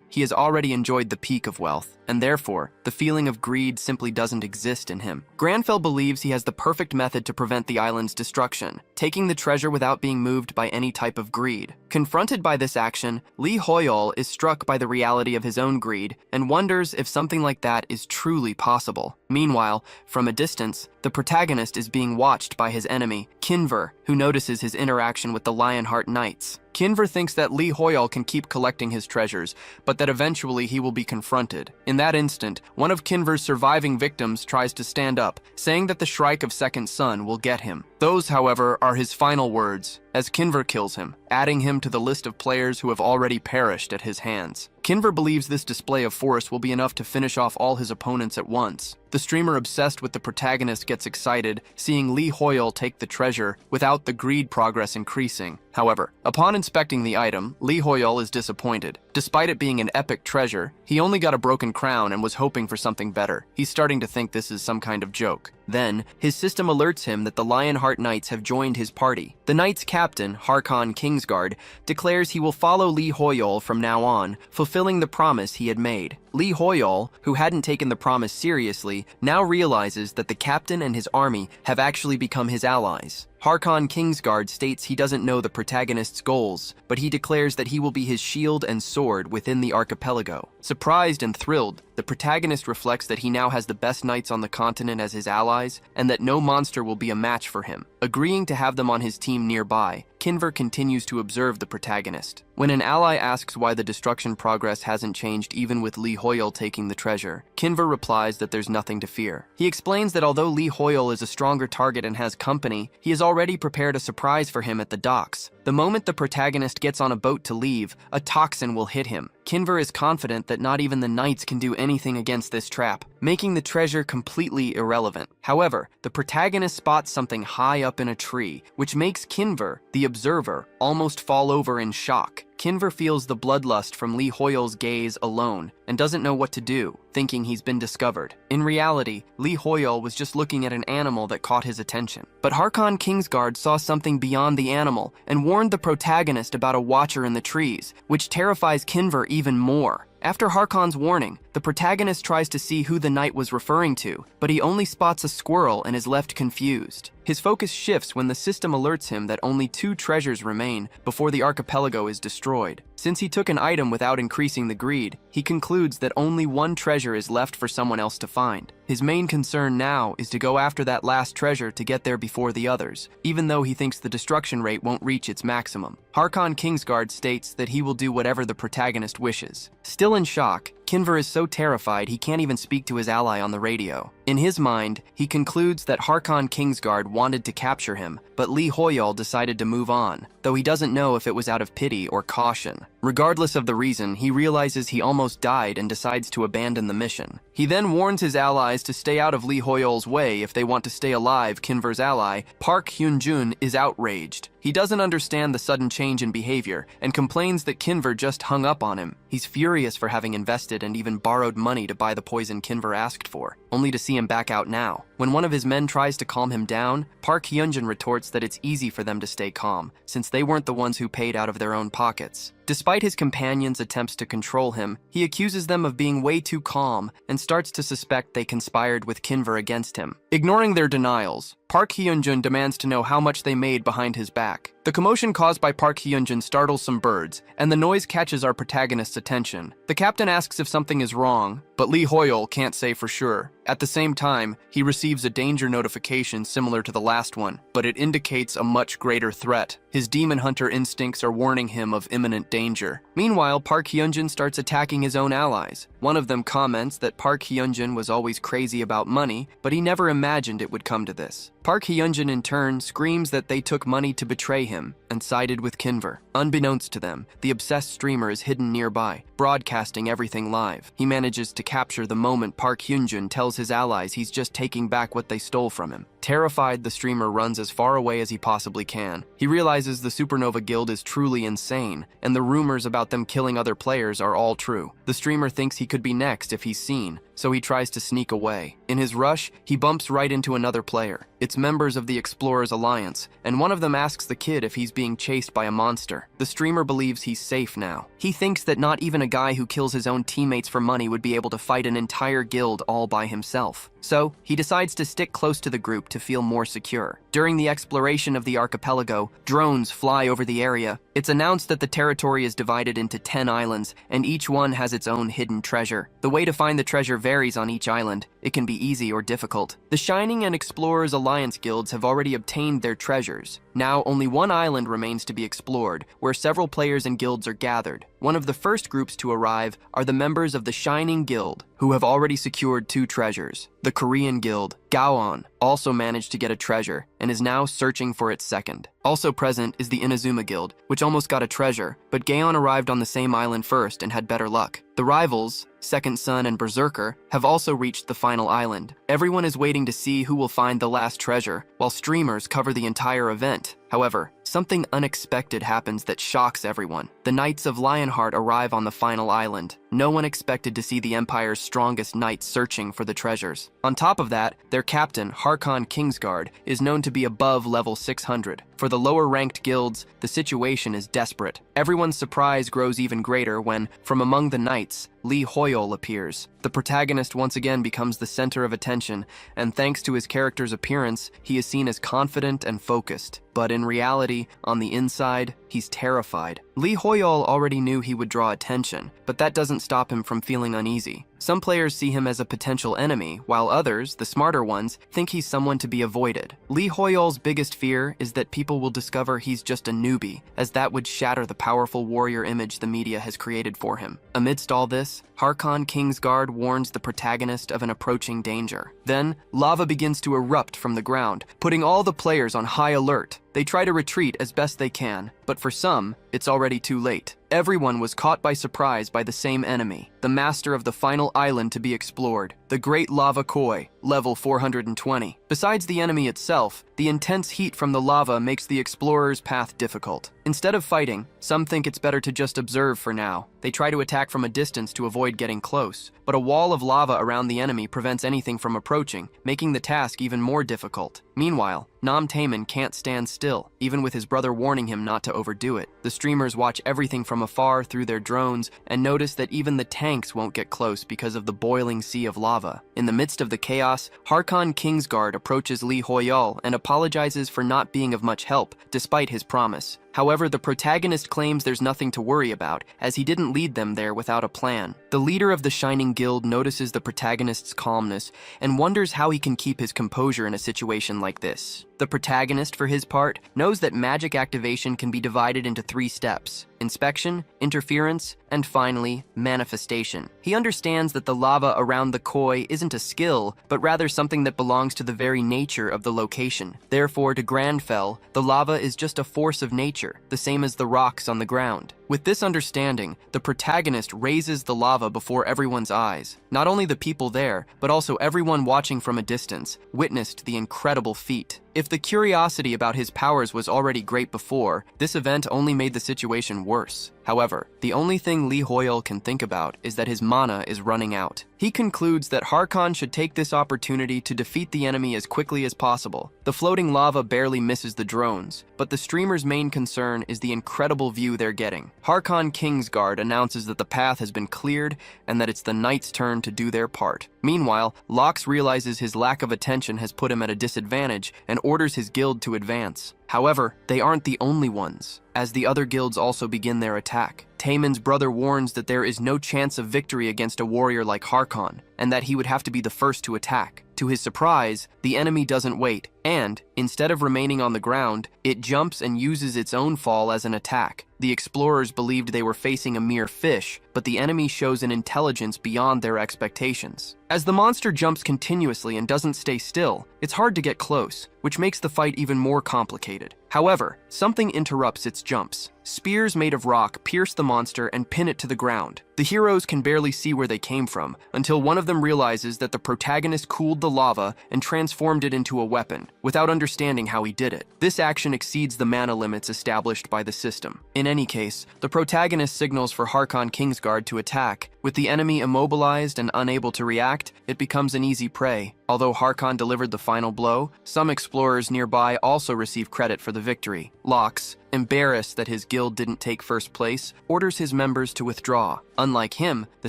he has already enjoyed the peak of wealth, and therefore, the feeling of greed simply doesn't exist in him. Granfell believes he has the perfect method to prevent the island's destruction, taking the treasure without being moved by any type of greed. Confronted by this action, Lee Hoyle is struck by the reality of his own greed and wonders if something like that is truly possible. Meanwhile, from a distance, the protagonist is being watched by his enemy, Kinver, who notices his interaction with the Lionheart Knights. Kinver thinks that Lee Hoyle can keep collecting his treasures, but that eventually he will be confronted. In that instant, one of Kinver's surviving victims tries to stand up, saying that the Shrike of Second Sun will get him. Those, however, are his final words, as Kinver kills him, adding him to the list of players who have already perished at his hands. Kinver believes this display of force will be enough to finish off all his opponents at once. The streamer obsessed with the protagonist gets excited, seeing Lee Hoyle take the treasure without the greed progress increasing. However, upon inspecting the item, Lee Hoyle is disappointed. Despite it being an epic treasure, he only got a broken crown and was hoping for something better. He's starting to think this is some kind of joke. Then, his system alerts him that the Lionheart Knights have joined his party. The Knights' captain, Harkon Kingsguard, declares he will follow Lee Hoyle from now on, fulfilling the promise he had made. Lee Hoyle, who hadn't taken the promise seriously, now realizes that the captain and his army have actually become his allies. Harkon Kingsguard states he doesn't know the protagonist's goals, but he declares that he will be his shield and sword within the archipelago. Surprised and thrilled, the protagonist reflects that he now has the best knights on the continent as his allies, and that no monster will be a match for him. Agreeing to have them on his team nearby, Kinver continues to observe the protagonist. When an ally asks why the destruction progress hasn't changed even with Lee Hoyle taking the treasure, Kinver replies that there's nothing to fear. He explains that although Lee Hoyle is a stronger target and has company, he has already prepared a surprise for him at the docks. The moment the protagonist gets on a boat to leave, a toxin will hit him. Kinver is confident that not even the knights can do anything against this trap, making the treasure completely irrelevant. However, the protagonist spots something high up in a tree, which makes Kinver, the observer, almost fall over in shock. Kinver feels the bloodlust from Lee Hoyle's gaze alone and doesn't know what to do, thinking he's been discovered. In reality, Lee Hoyle was just looking at an animal that caught his attention. But Harkon Kingsguard saw something beyond the animal and warned the protagonist about a watcher in the trees, which terrifies Kinver even more. After Harkon's warning, the protagonist tries to see who the knight was referring to, but he only spots a squirrel and is left confused. His focus shifts when the system alerts him that only 2 treasures remain before the archipelago is destroyed. Since he took an item without increasing the greed, he concludes that only 1 treasure is left for someone else to find. His main concern now is to go after that last treasure to get there before the others, even though he thinks the destruction rate won't reach its maximum. Harkon Kingsguard states that he will do whatever the protagonist wishes. Still in shock, Kinver is so terrified he can't even speak to his ally on the radio. In his mind, he concludes that Harkon Kingsguard wanted to capture him, but Lee Hoyle decided to move on, though he doesn't know if it was out of pity or caution. Regardless of the reason, he realizes he almost died and decides to abandon the mission. He then warns his allies to stay out of Lee Hoyle's way if they want to stay alive. Kinver's ally, Park Hyun-jun, is outraged. He doesn't understand the sudden change in behavior and complains that Kinver just hung up on him. He's furious for having invested and even borrowed money to buy the poison Kinver asked for, only to see him back out now. When one of his men tries to calm him down, Park Hyun-jun retorts that it's easy for them to stay calm, since they weren't the ones who paid out of their own pockets. Despite his companions' attempts to control him, he accuses them of being way too calm and starts to suspect they conspired with Kinver against him. Ignoring their denials, Park Hyun-jun demands to know how much they made behind his back. The commotion caused by Park Hyun-jun startles some birds, and the noise catches our protagonist's attention. The captain asks if something is wrong, but Lee Hoyle can't say for sure. At the same time, he receives a danger notification similar to the last one, but it indicates a much greater threat. His demon hunter instincts are warning him of imminent danger. Meanwhile, Park Hyun-jun starts attacking his own allies. One of them comments that Park Hyun-jun was always crazy about money, but he never imagined it would come to this. Park Hyun-jun in turn screams that they took money to betray him and sided with Kinver. Unbeknownst to them, the obsessed streamer is hidden nearby, broadcasting everything live. He manages to capture the moment Park Hyun-jun tells his allies he's just taking back what they stole from him. Terrified, the streamer runs as far away as he possibly can. He realizes the Supernova Guild is truly insane, and the rumors about them killing other players are all true. The streamer thinks he could be next if he's seen, so he tries to sneak away. In his rush, he bumps right into another player. It's members of the Explorers Alliance, and one of them asks the kid if he's being chased by a monster. The streamer believes he's safe now. He thinks that not even a guy who kills his own teammates for money would be able to fight an entire guild all by himself. So, he decides to stick close to the group to feel more secure. During the exploration of the archipelago, drones fly over the area. It's announced that the territory is divided into 10 islands, and each one has its own hidden treasure. The way to find the treasure varies on each island. It can be easy or difficult. The Shining and Explorers Alliance guilds have already obtained their treasures. Now, only one island remains to be explored, where several players and guilds are gathered. One of the first groups to arrive are the members of the Shining Guild, who have already secured 2 treasures. The Korean Guild, Gaon, also managed to get a treasure and is now searching for its second. Also present is the Inazuma Guild, which almost got a treasure, but Gaon arrived on the same island first and had better luck. The rivals, Second Son and Berserker, have also reached the final island. Everyone is waiting to see who will find the last treasure, while streamers cover the entire event. However, something unexpected happens that shocks everyone. The Knights of Lionheart arrive on the final island. No one expected to see the Empire's strongest knights searching for the treasures. On top of that, their captain, Harkon Kingsguard, is known to be above level 600. For the lower-ranked guilds, the situation is desperate. Everyone's surprise grows even greater when, from among the knights, Lee Hoyle appears. The protagonist once again becomes the center of attention, and thanks to his character's appearance, he is seen as confident and focused. But in reality, on the inside, he's terrified. Lee Hoyle already knew he would draw attention, but that doesn't stop him from feeling uneasy. Some players see him as a potential enemy, while others, the smarter ones, think he's someone to be avoided. Lee Hoyle's biggest fear is that people will discover he's just a newbie, as that would shatter the powerful warrior image the media has created for him. Amidst all this, Harkon Kingsguard warns the protagonist of an approaching danger. Then, lava begins to erupt from the ground, putting all the players on high alert. They try to retreat as best they can, but for some, it's already too late. Everyone was caught by surprise by the same enemy, the master of the final island to be explored, the Great Lava Koi, level 420. Besides the enemy itself, the intense heat from the lava makes the explorer's path difficult. Instead of fighting, some think it's better to just observe for now. They try to attack from a distance to avoid getting close, but a wall of lava around the enemy prevents anything from approaching, making the task even more difficult. Meanwhile, Nam Taemin can't stand still, even with his brother warning him not to overdo it. The streamers watch everything from afar through their drones and notice that even the tanks won't get close because of the boiling sea of lava. In the midst of the chaos, Harkon Kingsguard approaches Lee Hoyal and apologizes for not being of much help, despite his promise. However, the protagonist claims there's nothing to worry about, as he didn't lead them there without a plan. The leader of the Shining Guild notices the protagonist's calmness and wonders how he can keep his composure in a situation like this. The protagonist, for his part, knows that magic activation can be divided into 3 steps: inspection, interference, and finally, manifestation. He understands that the lava around the koi isn't a skill, but rather something that belongs to the very nature of the location. Therefore, to Granfell, the lava is just a force of nature, the same as the rocks on the ground. With this understanding, the protagonist raises the lava before everyone's eyes. Not only the people there, but also everyone watching from a distance, witnessed the incredible feat. If the curiosity about his powers was already great before, this event only made the situation worse. However, the only thing Lee Hoyal can think about is that his mana is running out. He concludes that Harkon should take this opportunity to defeat the enemy as quickly as possible. The floating lava barely misses the drones, but the streamer's main concern is the incredible view they're getting. Harkon Kingsguard announces that the path has been cleared and that it's the knight's turn to do their part. Meanwhile, Lox realizes his lack of attention has put him at a disadvantage and orders his guild to advance. However, they aren't the only ones, as the other guilds also begin their attack. Taemin's brother warns that there is no chance of victory against a warrior like Harkon, and that he would have to be the first to attack. To his surprise, the enemy doesn't wait, and, instead of remaining on the ground, it jumps and uses its own fall as an attack. The explorers believed they were facing a mere fish, but the enemy shows an intelligence beyond their expectations. As the monster jumps continuously and doesn't stay still, it's hard to get close, which makes the fight even more complicated. However, something interrupts its jumps. Spears made of rock pierce the monster and pin it to the ground. The heroes can barely see where they came from, until one of them realizes that the protagonist cooled the lava and transformed it into a weapon, without understanding how he did it. This action exceeds the mana limits established by the system. In any case, the protagonist signals for Harkon Kingsguard to attack. With the enemy immobilized and unable to react, it becomes an easy prey. Although Harkon delivered the final blow, some explorers nearby also receive credit for the victory. Lox, embarrassed that his guild didn't take first place, orders his members to withdraw. Unlike him, the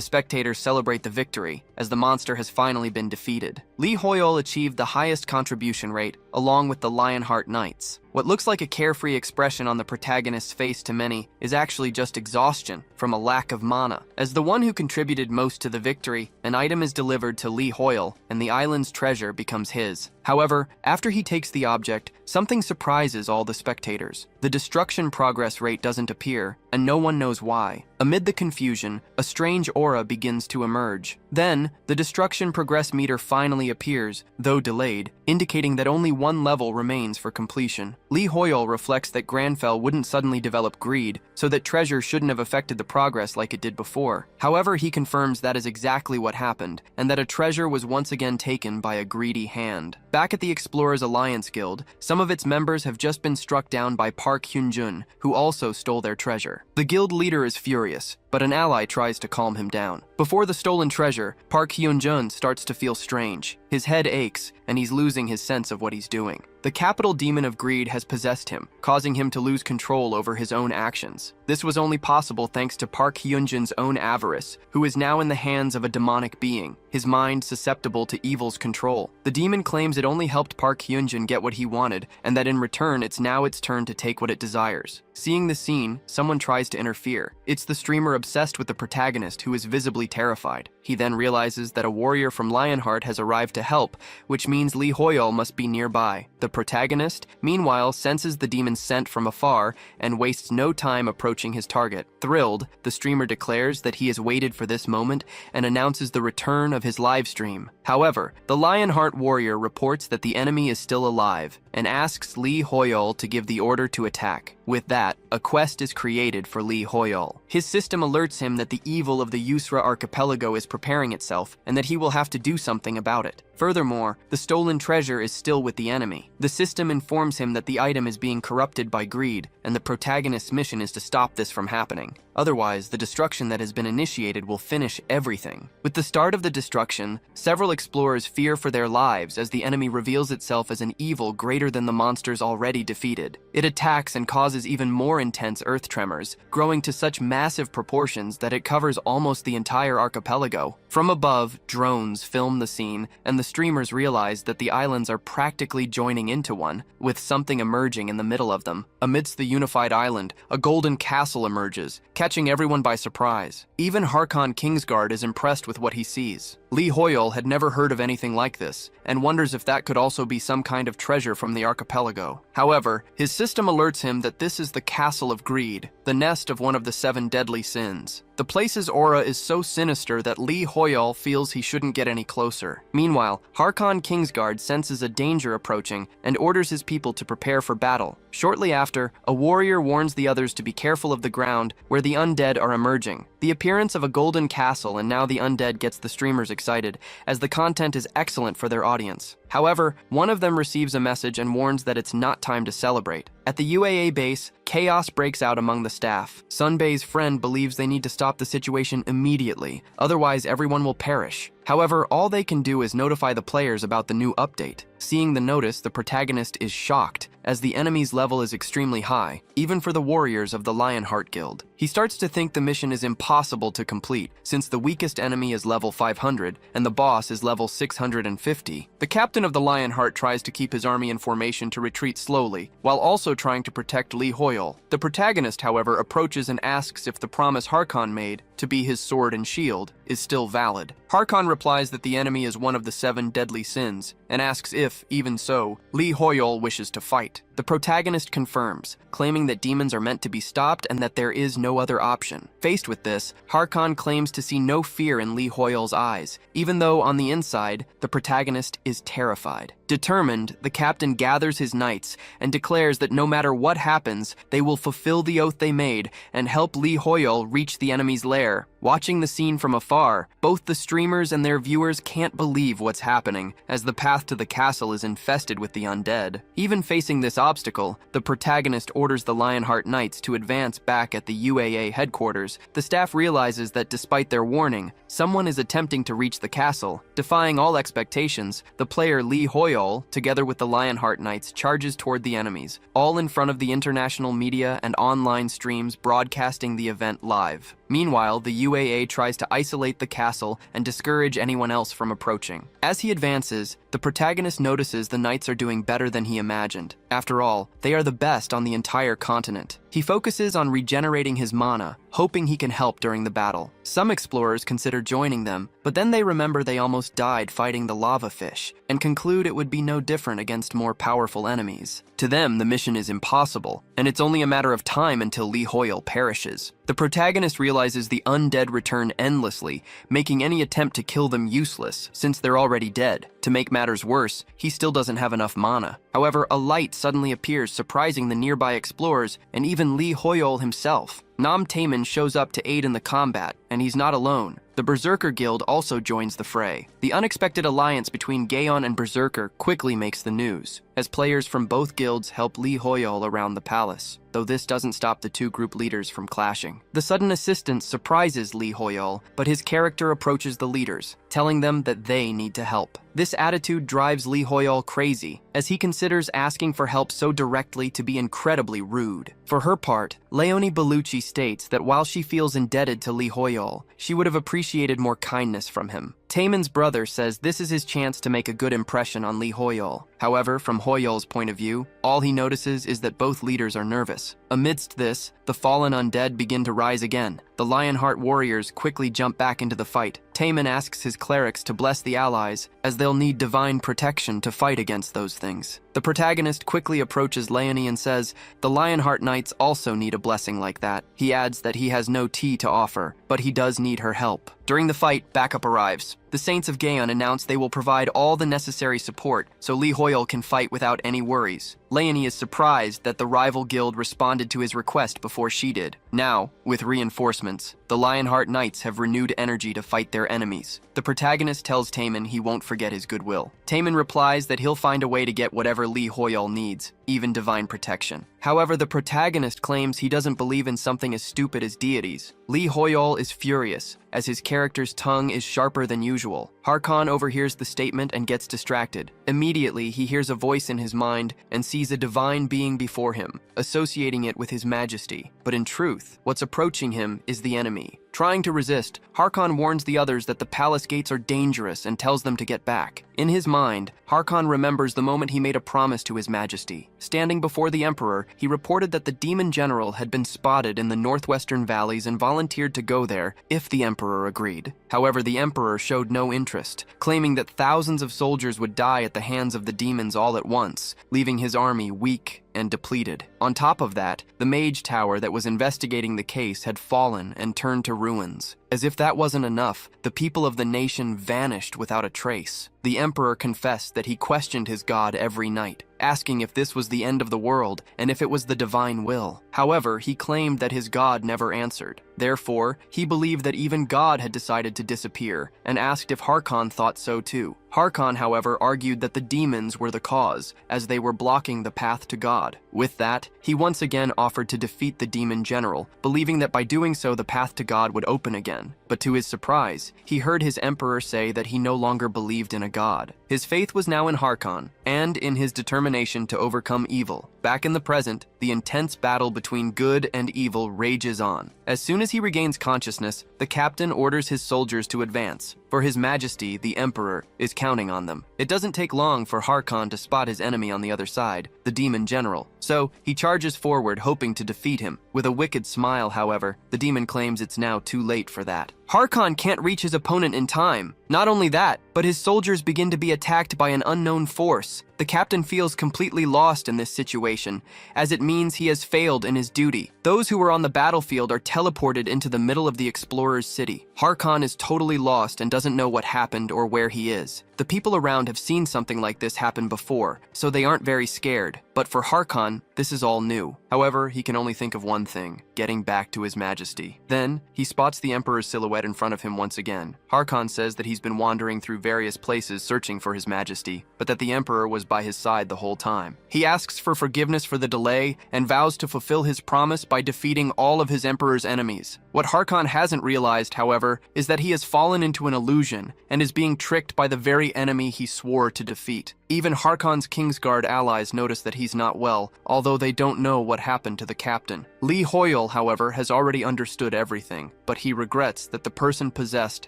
spectators celebrate the victory, as the monster has finally been defeated. Lee Hoyal achieved the highest contribution rate, along with the Lionheart Knights. What looks like a carefree expression on the protagonist's face to many is actually just exhaustion from a lack of mana. As the one who contributed most to the victory, an item is delivered to Lee Hoyal, and the island's treasure becomes his. However, after he takes the object, something surprises all the spectators. The destruction progress rate doesn't appear, and no one knows why. Amid the confusion, a strange aura begins to emerge. Then, the destruction progress meter finally appears, though delayed, indicating that only one level remains for completion. Lee Hoyal reflects that Granfell wouldn't suddenly develop greed, so that treasure shouldn't have affected the progress like it did before. However, he confirms that is exactly what happened, and that a treasure was once again taken by a greedy hand. Back at the Explorers Alliance Guild, some of its members have just been struck down by Park Hyun-jun, who also stole their treasure. The guild leader is furious, but an ally tries to calm him down. Before the stolen treasure, Park Hyun-jun starts to feel strange. His head aches, and he's losing his sense of what he's doing. The capital demon of greed has possessed him, causing him to lose control over his own actions. This was only possible thanks to Park Hyun-jun's own avarice, who is now in the hands of a demonic being, his mind susceptible to evil's control. The demon claims it only helped Park Hyun-jun get what he wanted, and that in return it's now its turn to take what it desires. Seeing the scene, someone tries to interfere. It's the streamer obsessed with the protagonist who is visibly terrified. He then realizes that a warrior from Lionheart has arrived to help, which means Lee Hoyal must be nearby. The The protagonist, meanwhile, senses the demon's scent from afar and wastes no time approaching his target. Thrilled, the streamer declares that he has waited for this moment and announces the return of his live stream. However, the Lionheart warrior reports that the enemy is still alive and asks Lee Hoyol to give the order to attack. With that, a quest is created for Lee Hoyol. His system alerts him that the evil of the Yusra archipelago is preparing itself and that he will have to do something about it. Furthermore, the stolen treasure is still with the enemy. The system informs him that the item is being corrupted by greed, and the protagonist's mission is to stop this from happening. Otherwise, the destruction that has been initiated will finish everything. With the start of the destruction, several explorers fear for their lives as the enemy reveals itself as an evil greater than the monsters already defeated. It attacks and causes even more intense earth tremors, growing to such massive proportions that it covers almost the entire archipelago. From above, drones film the scene, and the streamers realize that the islands are practically joining into one, with something emerging in the middle of them. Amidst the unified island, a golden castle emerges, catching everyone by surprise. Even Harkon Kingsguard is impressed with what he sees. Lee Hoyol had never heard of anything like this, and wonders if that could also be some kind of treasure from the archipelago. However, his system alerts him that this is the Castle of Greed, the nest of one of the 7 deadly sins. The place's aura is so sinister that Lee Hoyol feels he shouldn't get any closer. Meanwhile, Harkon Kingsguard senses a danger approaching and orders his people to prepare for battle. Shortly after, a warrior warns the others to be careful of the ground where the undead are emerging. The appearance of a golden castle and now the undead gets the streamers excited, as the content is excellent for their audience. However, one of them receives a message and warns that it's not time to celebrate. At the UAA base, chaos breaks out among the staff. Sunbei's friend believes they need to stop the situation immediately, otherwise everyone will perish. However, all they can do is notify the players about the new update. Seeing the notice, the protagonist is shocked, as the enemy's level is extremely high, even for the warriors of the Lionheart Guild. He starts to think the mission is impossible to complete, since the weakest enemy is level 500 and the boss is level 650. The captain of the Lionheart tries to keep his army in formation to retreat slowly, while also trying to protect Lee Hoyol. The protagonist, however, approaches and asks if the promise Harkon made to be his sword and shield is still valid. Harkon replies that the enemy is one of the 7 deadly sins, and asks if, even so, Lee Hoyol wishes to fight. The protagonist confirms, claiming that demons are meant to be stopped and that there is no other option. Faced with this, Harkon claims to see no fear in Lee Hoyol's eyes, even though on the inside, the protagonist is terrified. Determined, the captain gathers his knights and declares that no matter what happens, they will fulfill the oath they made and help Lee Hoyol reach the enemy's lair. Watching the scene from afar, both the streamers and their viewers can't believe what's happening, as the path to the castle is infested with the undead. Even facing this obstacle, the protagonist orders the Lionheart Knights to advance back at the UAA headquarters. The staff realizes that despite their warning, someone is attempting to reach the castle. Defying all expectations, the player Lee Hoyol, together with the Lionheart Knights, charges toward the enemies, all in front of the international media and online streams broadcasting the event live. Meanwhile, the UAA tries to isolate the castle and discourage anyone else from approaching. As he advances, the protagonist notices the knights are doing better than he imagined. After all, they are the best on the entire continent. He focuses on regenerating his mana, hoping he can help during the battle. Some explorers consider joining them, but then they remember they almost died fighting the lava fish, and conclude it would be no different against more powerful enemies. To them, the mission is impossible, and it's only a matter of time until Lee Hoyol perishes. The protagonist realizes the undead return endlessly, making any attempt to kill them useless, since they're already dead. To make matters worse, he still doesn't have enough mana. However, a light suddenly appears, surprising the nearby explorers and even Lee Hoyol himself. Nam Taemin shows up to aid in the combat, and he's not alone. The Berserker Guild also joins the fray. The unexpected alliance between Gaon and Berserker quickly makes the news, as players from both guilds help Lee Hoyol around the palace, though this doesn't stop the two group leaders from clashing. The sudden assistance surprises Lee Hoyol, but his character approaches the leaders, telling them that they need to help. This attitude drives Lee Hoyol crazy, as he considers asking for help so directly to be incredibly rude. For her part, Leonie Bellucci states that while she feels indebted to Lee Hoyol, she would have appreciated more kindness from him. Taemin's brother says this is his chance to make a good impression on Lee Hoyol. However, from Hoyol's point of view, All he notices is that both leaders are nervous. Amidst this, the fallen undead begin to rise again. The Lionheart warriors quickly jump back into the fight. Taemin asks his clerics to bless the allies, as they'll need divine protection to fight against those things. The protagonist quickly approaches Leonie and says the Lionheart Knights also need a blessing like that. He adds that he has no tea to offer, but he does need her help. During the fight, backup arrives. The Saints of Gaon announce they will provide all the necessary support so Lee Hoyle can fight without any worries. Leonie is surprised that the rival guild responded to his request before she did. Now, with reinforcements, the Lionheart Knights have renewed energy to fight their enemies. The protagonist tells Taemin he won't forget his goodwill. Taemin replies that he'll find a way to get whatever Lee Hoyle needs, even divine protection. However, the protagonist claims he doesn't believe in something as stupid as deities. Lee Hoyle is furious, as his character's tongue is sharper than usual. Harkon overhears the statement and gets distracted. Immediately, he hears a voice in his mind and sees a divine being before him, associating it with his majesty. But in truth, what's approaching him is the enemy. Trying to resist, Harkon warns the others that the palace gates are dangerous and tells them to get back. In his mind, Harkon remembers the moment he made a promise to his majesty. Standing before the emperor, he reported that the demon general had been spotted in the northwestern valleys and volunteered to go there if the emperor agreed. However, the emperor showed no interest, claiming that thousands of soldiers would die at the hands of the demons all at once, leaving his army weak and depleted. On top of that, the mage tower that was investigating the case had fallen and turned to ruins. As if that wasn't enough, the people of the nation vanished without a trace. The emperor confessed that he questioned his god every night, asking if this was the end of the world and if it was the divine will. However, he claimed that his god never answered. Therefore, he believed that even God had decided to disappear and asked if Harkon thought so too. Harkon, however, argued that the demons were the cause, as they were blocking the path to God. With that, he once again offered to defeat the demon general, believing that by doing so the path to God would open again. But to his surprise, he heard his emperor say that he no longer believed in a god. His faith was now in Harkon, and in his determination to overcome evil. Back in the present, the intense battle between good and evil rages on. As soon as he regains consciousness, the captain orders his soldiers to advance, for his majesty, the emperor, is counting on them. It doesn't take long for Harkon to spot his enemy on the other side, the demon general. So, he charges forward hoping to defeat him. With a wicked smile, however, the demon claims it's now too late for that. Harkon can't reach his opponent in time. Not only that, but his soldiers begin to be attacked by an unknown force. The captain feels completely lost in this situation, as it means he has failed in his duty. Those who were on the battlefield are teleported into the middle of the explorer's city. Harkon is totally lost and doesn't know what happened or where he is. The people around have seen something like this happen before, so they aren't very scared. But for Harkon, this is all new. However, he can only think of one thing: getting back to his majesty. Then, he spots the emperor's silhouette in front of him once again. Harkon says that he's been wandering through various places searching for his majesty, but that the emperor was by his side the whole time. He asks for forgiveness for the delay and vows to fulfill his promise by defeating all of his emperor's enemies. What Harkon hasn't realized, however, is that he has fallen into an illusion and is being tricked by the very enemy he swore to defeat. Even Harkon's Kingsguard allies notice that he's not well, although they don't know what happened to the captain. Lee Hoyle, however, has already understood everything, but he regrets that the person possessed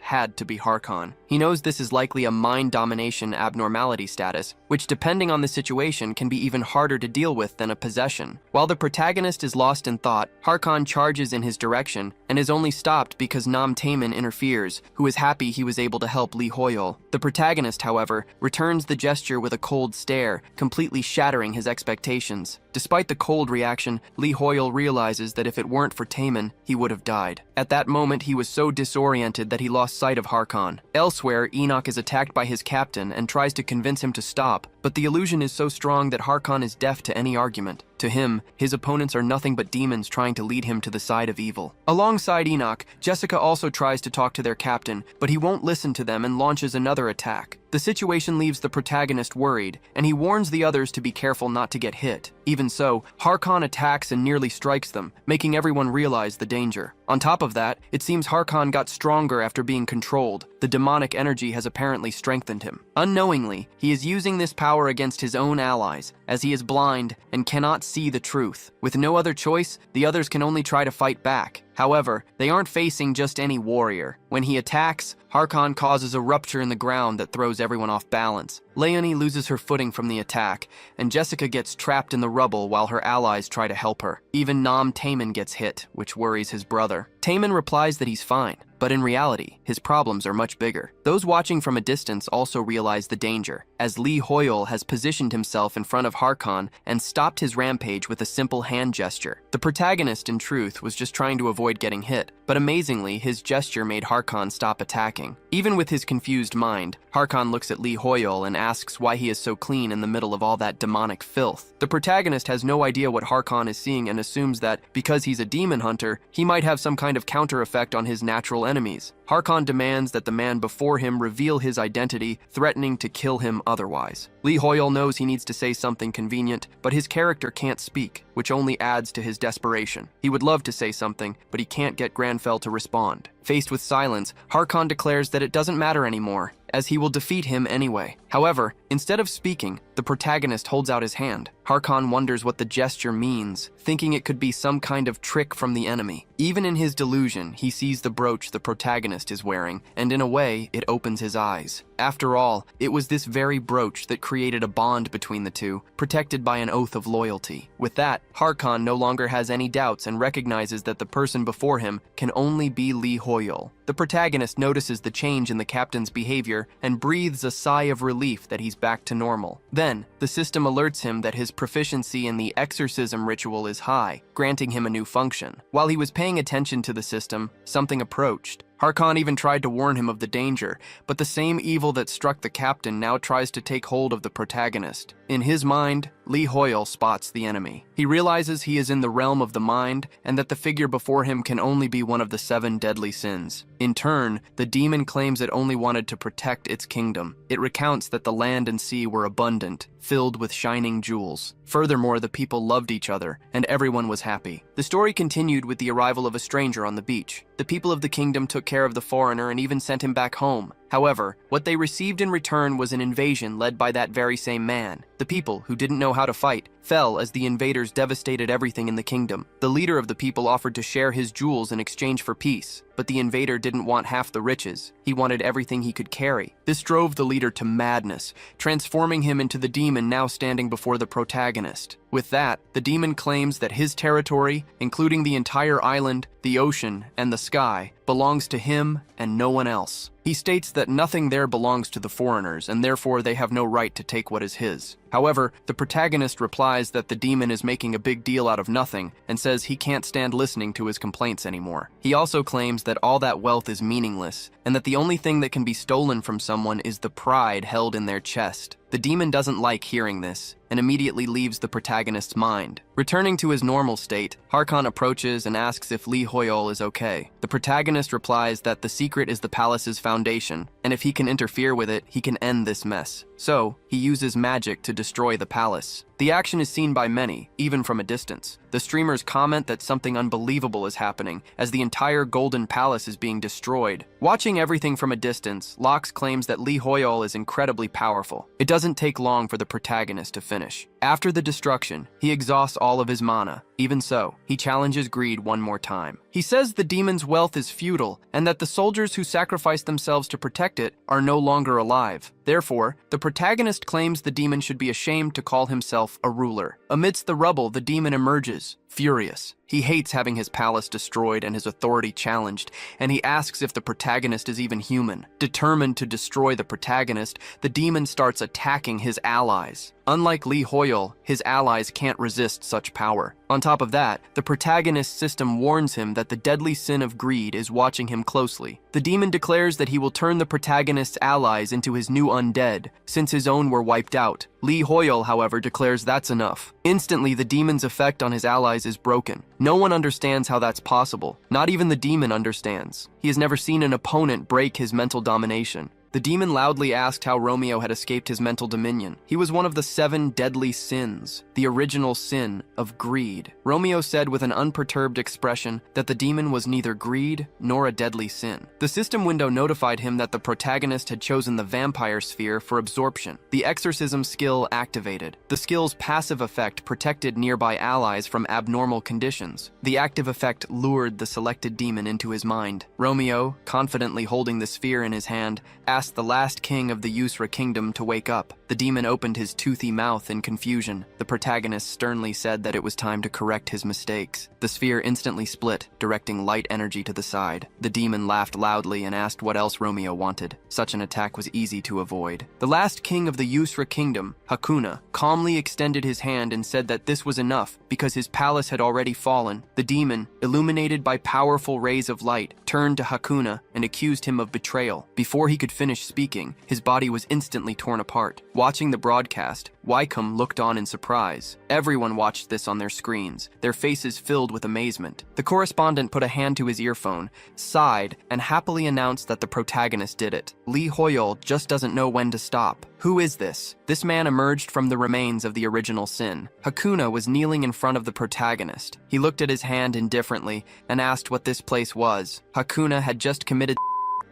had to be Harkon. He knows this is likely a mind domination abnormality status, which depending on the situation can be even harder to deal with than a possession. While the protagonist is lost in thought, Harkon charges in his direction and is only stopped because Nam Taemin interferes, who is happy he was able to help Lee Hoyle. The protagonist, however, returns the gesture with a cold stare, completely shattering his expectations. Despite the cold reaction, Lee Hoyle realizes that if it weren't for Taemin, he would have died. At that moment, he was so disoriented that he lost sight of Harkon. Elsewhere, Enoch is attacked by his captain and tries to convince him to stop, but the illusion is so strong that Harkon is deaf to any argument. To him, his opponents are nothing but demons trying to lead him to the side of evil. Alongside Enoch, Jessica also tries to talk to their captain, but he won't listen to them and launches another attack. The situation leaves the protagonist worried, and he warns the others to be careful not to get hit. Even so, Harkon attacks and nearly strikes them, making everyone realize the danger. On top of that, it seems Harkon got stronger after being controlled. The demonic energy has apparently strengthened him. Unknowingly, he is using this power against his own allies, as he is blind and cannot see the truth. With no other choice, the others can only try to fight back. However, they aren't facing just any warrior. When he attacks, Harkon causes a rupture in the ground that throws everyone off balance. Leonie loses her footing from the attack, and Jessica gets trapped in the rubble while her allies try to help her. Even Nam Taemin gets hit, which worries his brother. Taemin replies that he's fine, but in reality, his problems are much bigger. Those watching from a distance also realize the danger, as Lee Hoyle has positioned himself in front of Harkon and stopped his rampage with a simple hand gesture. The protagonist, in truth, was just trying to avoid getting hit, but amazingly, his gesture made Harkon stop attacking. Even with his confused mind, Harkon looks at Lee Hoyle and asks why he is so clean in the middle of all that demonic filth. The protagonist has no idea what Harkon is seeing and assumes that, because he's a demon hunter, he might have some kind of counter effect on his natural enemies. Harkon demands that the man before him reveal his identity, threatening to kill him otherwise. Lee Hoyle knows he needs to say something convenient, but his character can't speak, which only adds to his desperation. He would love to say something, but he can't get Granfell to respond. Faced with silence, Harkon declares that it doesn't matter anymore, as he will defeat him anyway. However, instead of speaking, the protagonist holds out his hand. Harkon wonders what the gesture means, thinking it could be some kind of trick from the enemy. Even in his delusion, he sees the brooch the protagonist is wearing, and in a way, it opens his eyes. After all, it was this very brooch that created a bond between the two, protected by an oath of loyalty. With that, Harkon no longer has any doubts and recognizes that the person before him can only be Lee Hoyle. The protagonist notices the change in the captain's behavior and breathes a sigh of relief that he's back to normal. Then, the system alerts him that his proficiency in the exorcism ritual is high, granting him a new function. While he was paying attention to the system, something approached. Harkon even tried to warn him of the danger, but the same evil that struck the captain now tries to take hold of the protagonist. In his mind, Lee Hoyle spots the enemy. He realizes he is in the realm of the mind and that the figure before him can only be one of the 7 deadly sins. In turn, the demon claims it only wanted to protect its kingdom. It recounts that the land and sea were abundant, filled with shining jewels. Furthermore, the people loved each other, and everyone was happy. The story continued with the arrival of a stranger on the beach. The people of the kingdom took care of the foreigner and even sent him back home. However, what they received in return was an invasion led by that very same man. The people, who didn't know how to fight, fell as the invaders devastated everything in the kingdom. The leader of the people offered to share his jewels in exchange for peace, but the invader didn't want half the riches. He wanted everything he could carry. This drove the leader to madness, transforming him into the demon now standing before the protagonist. With that, the demon claims that his territory, including the entire island, the ocean, and the sky, belongs to him and no one else. He states that nothing there belongs to the foreigners, and therefore they have no right to take what is his. However, the protagonist replies that the demon is making a big deal out of nothing, and says he can't stand listening to his complaints anymore. He also claims that all that wealth is meaningless, and that the only thing that can be stolen from someone is the pride held in their chest. The demon doesn't like hearing this, and immediately leaves the protagonist's mind. Returning to his normal state, Harkon approaches and asks if Lee Hoyle is okay. The protagonist replies that the secret is the palace's foundation, and if he can interfere with it, he can end this mess. So, he uses magic to destroy the palace. The action is seen by many, even from a distance. The streamers comment that something unbelievable is happening, as the entire Golden Palace is being destroyed. Watching everything from a distance, Lox claims that Lee Hoyle is incredibly powerful. It doesn't take long for the protagonist to finish. After the destruction, he exhausts all of his mana. Even so, he challenges greed one more time. He says the demon's wealth is futile, and that the soldiers who sacrificed themselves to protect it are no longer alive. Therefore, the protagonist claims the demon should be ashamed to call himself a ruler. Amidst the rubble, the demon emerges, furious. He hates having his palace destroyed and his authority challenged, and he asks if the protagonist is even human. Determined to destroy the protagonist, the demon starts attacking his allies. Unlike Lee Hoyle, his allies can't resist such power. On top of that, the protagonist's system warns him that the deadly sin of greed is watching him closely. The demon declares that he will turn the protagonist's allies into his new undead, since his own were wiped out. Lee Hoyle, however, declares that's enough. Instantly, the demon's effect on his allies is broken. No one understands how that's possible. Not even the demon understands. He has never seen an opponent break his mental domination. The demon loudly asked how Romeo had escaped his mental dominion. He was one of the 7 deadly sins, the original sin of greed. Romeo said with an unperturbed expression that the demon was neither greed nor a deadly sin. The system window notified him that the protagonist had chosen the vampire sphere for absorption. The exorcism skill activated. The skill's passive effect protected nearby allies from abnormal conditions. The active effect lured the selected demon into his mind. Romeo, confidently holding the sphere in his hand, asked the last king of the Yusra kingdom to wake up. The demon opened his toothy mouth in confusion. The protagonist sternly said that it was time to correct his mistakes. The sphere instantly split, directing light energy to the side. The demon laughed loudly and asked what else Romeo wanted. Such an attack was easy to avoid. The last king of the Yusra kingdom, Hakuna, calmly extended his hand and said that this was enough because his palace had already fallen. The demon, illuminated by powerful rays of light, turned to Hakuna and accused him of betrayal. Before he could finish speaking, his body was instantly torn apart. Watching the broadcast, Wycombe looked on in surprise. Everyone watched this on their screens, their faces filled with amazement. The correspondent put a hand to his earphone, sighed, and happily announced that the protagonist did it. Lee Hoyol just doesn't know when to stop. Who is this? This man emerged from the remains of the original sin. Hakuna was kneeling in front of the protagonist. He looked at his hand indifferently and asked what this place was. Hakuna had just committed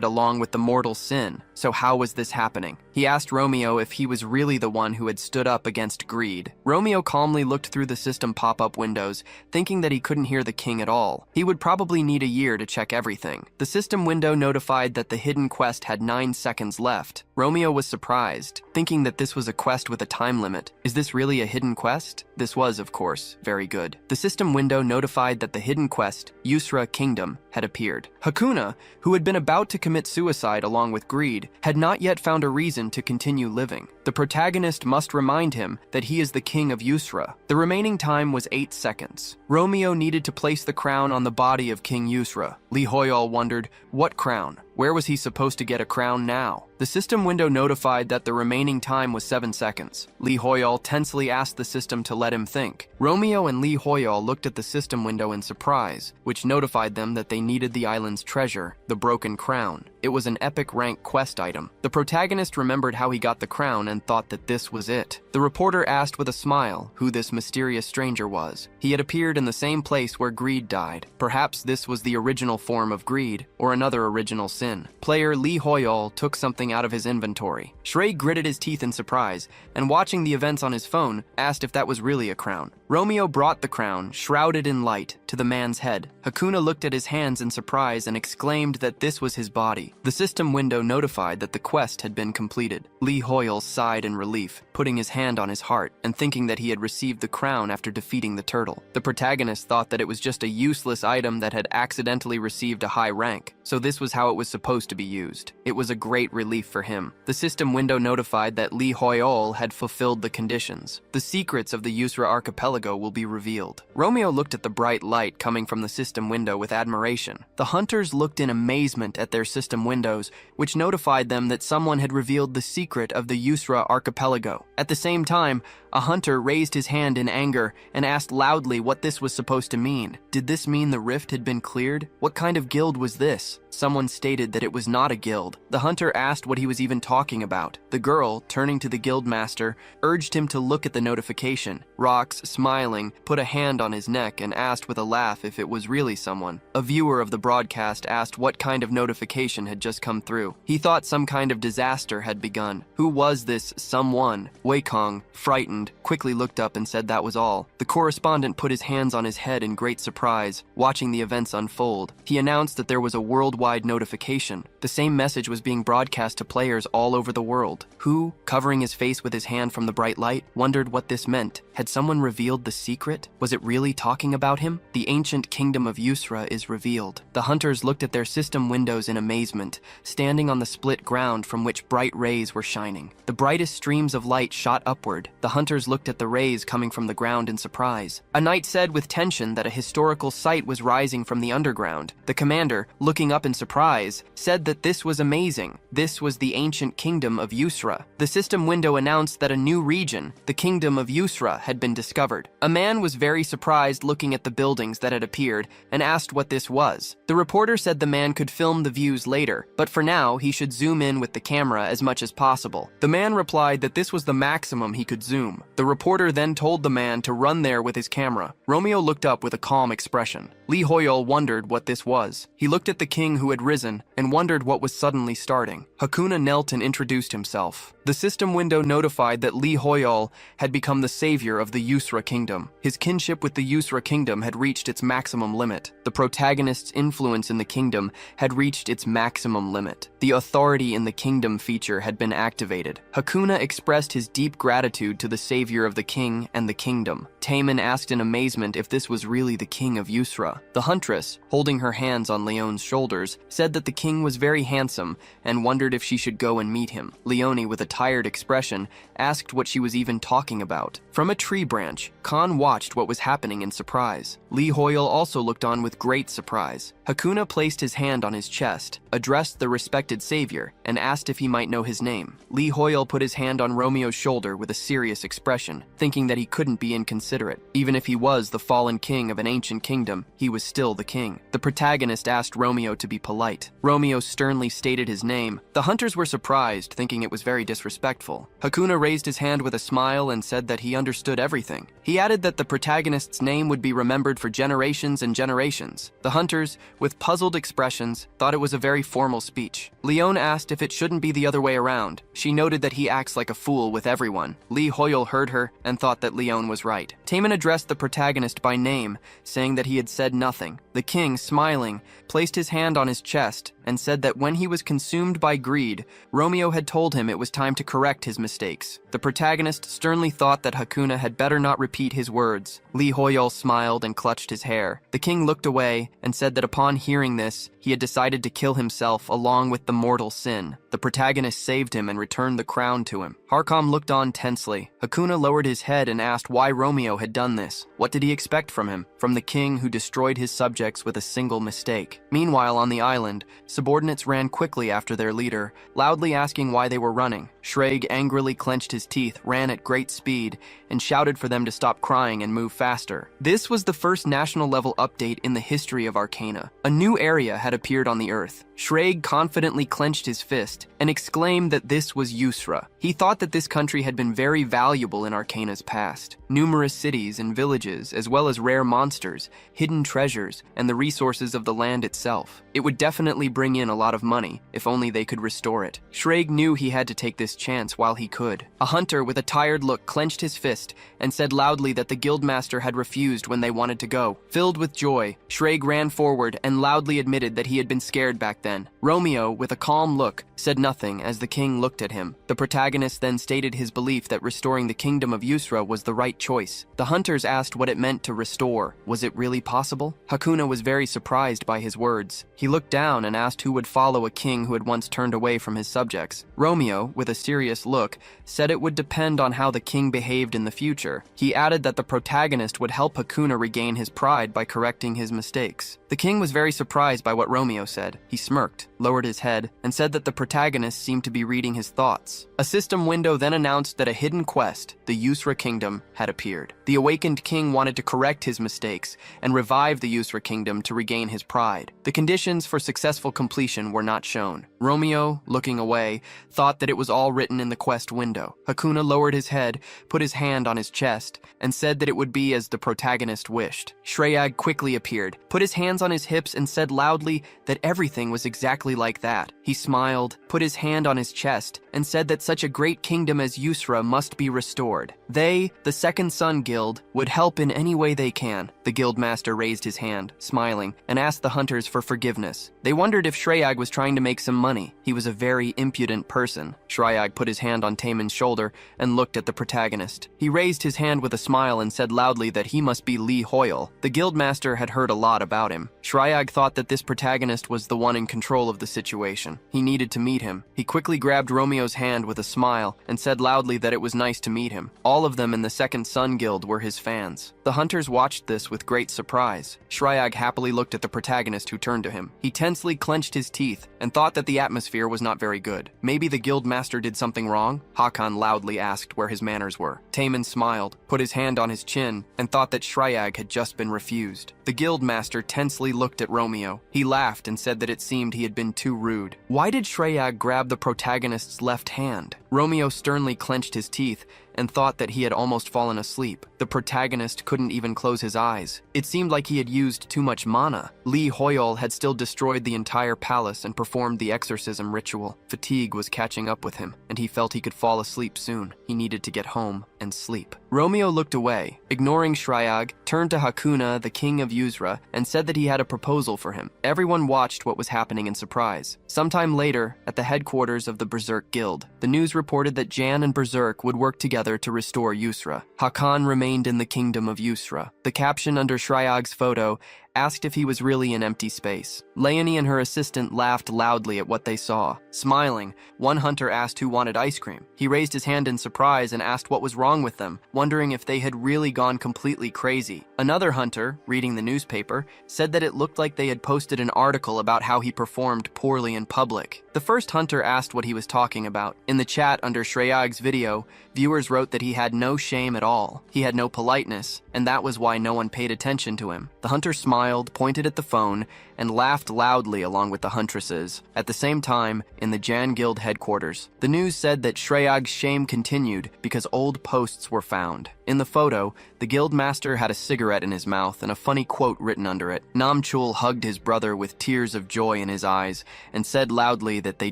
along with the mortal sin, so how was this happening? He asked Romeo if he was really the one who had stood up against greed. Romeo calmly looked through the system pop-up windows, thinking that he couldn't hear the king at all. He would probably need a year to check everything. The system window notified that the hidden quest had 9 seconds left. Romeo was surprised, thinking that this was a quest with a time limit. Is this really a hidden quest? This was, of course, very good. The system window notified that the hidden quest, Yusra Kingdom, had appeared. Hakuna, who had been about to commit suicide along with greed, had not yet found a reason to continue living. The protagonist must remind him that he is the king of Yusra. The remaining time was 8 seconds. Romeo needed to place the crown on the body of King Yusra. Lee Hoyol wondered, what crown? Where was he supposed to get a crown now? The system window notified that the remaining time was 7 seconds. Lee Hoyol tensely asked the system to let him think. Romeo and Lee Hoyol looked at the system window in surprise, which notified them that they needed the island's treasure, the broken crown. It was an epic rank quest item. The protagonist remembered how he got the crown and thought that this was it. The reporter asked with a smile who this mysterious stranger was. He had appeared in the same place where greed died. Perhaps this was the original form of greed, or another original sin. Player Lee Hoyol took something out of his inventory. Shrey gritted his teeth in surprise, and watching the events on his phone, asked if that was really a crown. Romeo brought the crown, shrouded in light, to the man's head. Hakuna looked at his hands in surprise and exclaimed that this was his body. The system window notified that the quest had been completed. Lee Hoyol sighed in relief, putting his hand on his heart and thinking that he had received the crown after defeating the turtle. The protagonist thought that it was just a useless item that had accidentally received a high rank, so this was how it was supposed to be used. It was a great relief for him. The system window notified that Lee Hoyol had fulfilled the conditions. The secrets of the Yusra archipelago will be revealed. Romeo looked at the bright light coming from the system window with admiration. The hunters looked in amazement at their system windows, which notified them that someone had revealed the secret of the Yusra archipelago. At the same time, a hunter raised his hand in anger and asked loudly what this was supposed to mean. Did this mean the rift had been cleared? What kind of guild was this? Someone stated that it was not a guild. The hunter asked what he was even talking about. The girl, turning to the guild master, urged him to look at the notification. Rox, smiling, put a hand on his neck and asked with a laugh if it was really someone. A viewer of the broadcast asked what kind of notification had just come through. He thought some kind of disaster had begun. Who was this someone? Weikong, frightened, quickly looked up and said that was all. The correspondent put his hands on his head in great surprise, watching the events unfold. He announced that there was a worldwide notification. The same message was being broadcast to players all over the world. Who, covering his face with his hand from the bright light, wondered what this meant. Had someone revealed the secret? Was it really talking about him? The ancient kingdom of Yusra is revealed. The hunters looked at their system windows in amazement, standing on the split ground from which bright rays were shining. The brightest streams of light shot upward. The hunters hunters looked at the rays coming from the ground in surprise. A knight said with tension that a historical site was rising from the underground. The commander, looking up in surprise, said that this was amazing. This was the ancient kingdom of Yusra. The system window announced that a new region, the kingdom of Yusra, had been discovered. A man was very surprised looking at the buildings that had appeared and asked what this was. The reporter said the man could film the views later, but for now he should zoom in with the camera as much as possible. The man replied that this was the maximum he could zoom. The reporter then told the man to run there with his camera. Romeo looked up with a calm expression. Lee Hoyol wondered what this was. He looked at the king who had risen and wondered what was suddenly starting. Hakuna knelt and introduced himself. The system window notified that Lee Hoyol had become the savior of the Yusra kingdom. His kinship with the Yusra kingdom had reached its maximum limit. The protagonist's influence in the kingdom had reached its maximum limit. The authority in the kingdom feature had been activated. Hakuna expressed his deep gratitude to the savior of the king and the kingdom. Taemin asked in amazement if this was really the king of Yusra. The huntress, holding her hands on Leone's shoulders, said that the king was very handsome and wondered if she should go and meet him. Leone, with a tired expression, asked what she was even talking about. From a tree branch, Khan watched what was happening in surprise. Lee Hoyol also looked on with great surprise. Hakuna placed his hand on his chest, addressed the respected savior, and asked if he might know his name. Lee Hoyol put his hand on Romeo's shoulder with a serious expression, thinking that he couldn't be inconsiderate. Even if he was the fallen king of an ancient kingdom, he was still the king. The protagonist asked Romeo to be polite. Romeo sternly stated his name. The hunters were surprised, thinking it was very disrespectful. Hakuna raised his hand with a smile and said that he understood everything. He added that the protagonist's name would be remembered for generations and generations. The hunters, with puzzled expressions, thought it was a very formal speech. Leone asked if it shouldn't be the other way around. She noted that he acts like a fool with everyone. Lee Hoyol heard her and thought that Leone was right. Taemin addressed the protagonist by name, saying that he had said nothing. The king, smiling, placed his hand on his chest and said that when he was consumed by greed, Romeo had told him it was time to correct his mistakes. The protagonist sternly thought that Hakuna had better not repeat his words. Lee Hoyol smiled and clutched his hair. The king looked away and said that upon hearing this, he had decided to kill himself along with the mortal sin. The protagonist saved him and returned the crown to him. Harkam looked on tensely. Hakuna lowered his head and asked why Romeo had done this. What did he expect from him? From the king who destroyed his subjects with a single mistake. Meanwhile, on the island, subordinates ran quickly after their leader, loudly asking why they were running. Shreg angrily clenched his teeth, ran at great speed, and shouted for them to stop crying and move faster. This was the first national-level update in the history of Arcana. A new area had appeared on the Earth. Shreg confidently clenched his fist and exclaimed that this was Yusra. He thought that this country had been very valuable in Arcana's past. Numerous cities and villages, as well as rare monsters, hidden treasures, and the resources of the land itself. It would definitely bring in a lot of money, if only they could restore it. Shreg knew he had to take this chance while he could. A hunter with a tired look clenched his fist and said loudly that the guildmaster had refused when they wanted to go. Filled with joy, Shreg ran forward and loudly admitted that he had been scared back then. Romeo, with a calm look, said nothing as the king looked at him. The protagonist then stated his belief that restoring the kingdom of Yusra was the right choice. The hunters asked what it meant to restore. Was it really possible? Hakuna was very surprised by his words. He looked down and asked who would follow a king who had once turned away from his subjects. Romeo, with a serious look, said it would depend on how the king behaved in the future. He added that the protagonist would help Hakuna regain his pride by correcting his mistakes. The king was very surprised by what Romeo said. He smirked, lowered his head, and said that the protagonist seemed to be reading his thoughts. A system window then announced that a hidden quest, the Yusra Kingdom, had appeared. The awakened king wanted to correct his mistakes and revive the Yusra Kingdom to regain his pride. The conditions for successful completion were not shown. Romeo, looking away, thought that it was all written in the quest window. Hakuna lowered his head, put his hand on his chest, and said that it would be as the protagonist wished. Shreyag quickly appeared, put his hands on his hips, and said loudly that everything was exactly like that. He smiled, put his hand on his chest, and said that such a great kingdom as Yusra must be restored. They, the Second Sun Guild, would help in any way they can. The guildmaster raised his hand, smiling, and asked the hunters for forgiveness. They wondered if Shreyag was trying to make some money. He was a very impudent person. Shreyag put his hand on Taemin's shoulder and looked at the protagonist. He raised his hand with a smile and said loudly that he must be Lee Hoyol. The guildmaster had heard a lot about him. Shreyag thought that this protagonist was the one in control of the situation. He needed to meet him. He quickly grabbed Romeo's Romeo's hand with a smile and said loudly that it was nice to meet him. All of them in the Second Sun Guild were his fans. The hunters watched this with great surprise. Shryag happily looked at the protagonist who turned to him. He tensely clenched his teeth and thought that the atmosphere was not very good. Maybe the guild master did something wrong? Hakan loudly asked where his manners were. Taemin smiled, put his hand on his chin, and thought that Shryag had just been refused. The guild master tensely looked at Romeo. He laughed and said that it seemed he had been too rude. Why did Shryag grab the protagonist's left hand? Romeo sternly clenched his teeth and thought that he had almost fallen asleep. The protagonist couldn't even close his eyes. It seemed like he had used too much mana. Lee Hoyol had still destroyed the entire palace and performed the exorcism ritual. Fatigue was catching up with him, and he felt he could fall asleep soon. He needed to get home and sleep. Romeo looked away, ignoring Shryag, turned to Hakuna, the king of Yusra, and said that he had a proposal for him. Everyone watched what was happening in surprise. Sometime later, at the headquarters of the Berserk Guild, the news reported that Jan and Berserk would work together to restore Yusra. Hakan remained in the kingdom of Yusra. The caption under Shryag's photo asked if he was really in empty space. Leonie and her assistant laughed loudly at what they saw. Smiling, one hunter asked who wanted ice cream. He raised his hand in surprise and asked what was wrong with them, wondering if they had really gone completely crazy. Another hunter, reading the newspaper, said that it looked like they had posted an article about how he performed poorly in public. The first hunter asked what he was talking about. In the chat under Shryag's video, viewers wrote that he had no shame at all. He had no politeness, and that was why no one paid attention to him. The hunter smiled, pointed at the phone, and laughed loudly along with the huntresses. At the same time, in the Jan Guild headquarters, the news said that Shryag's shame continued because old posts were found. In the photo, the guild master had a cigarette in his mouth and a funny quote written under it. Namchul hugged his brother with tears of joy in his eyes and said loudly that they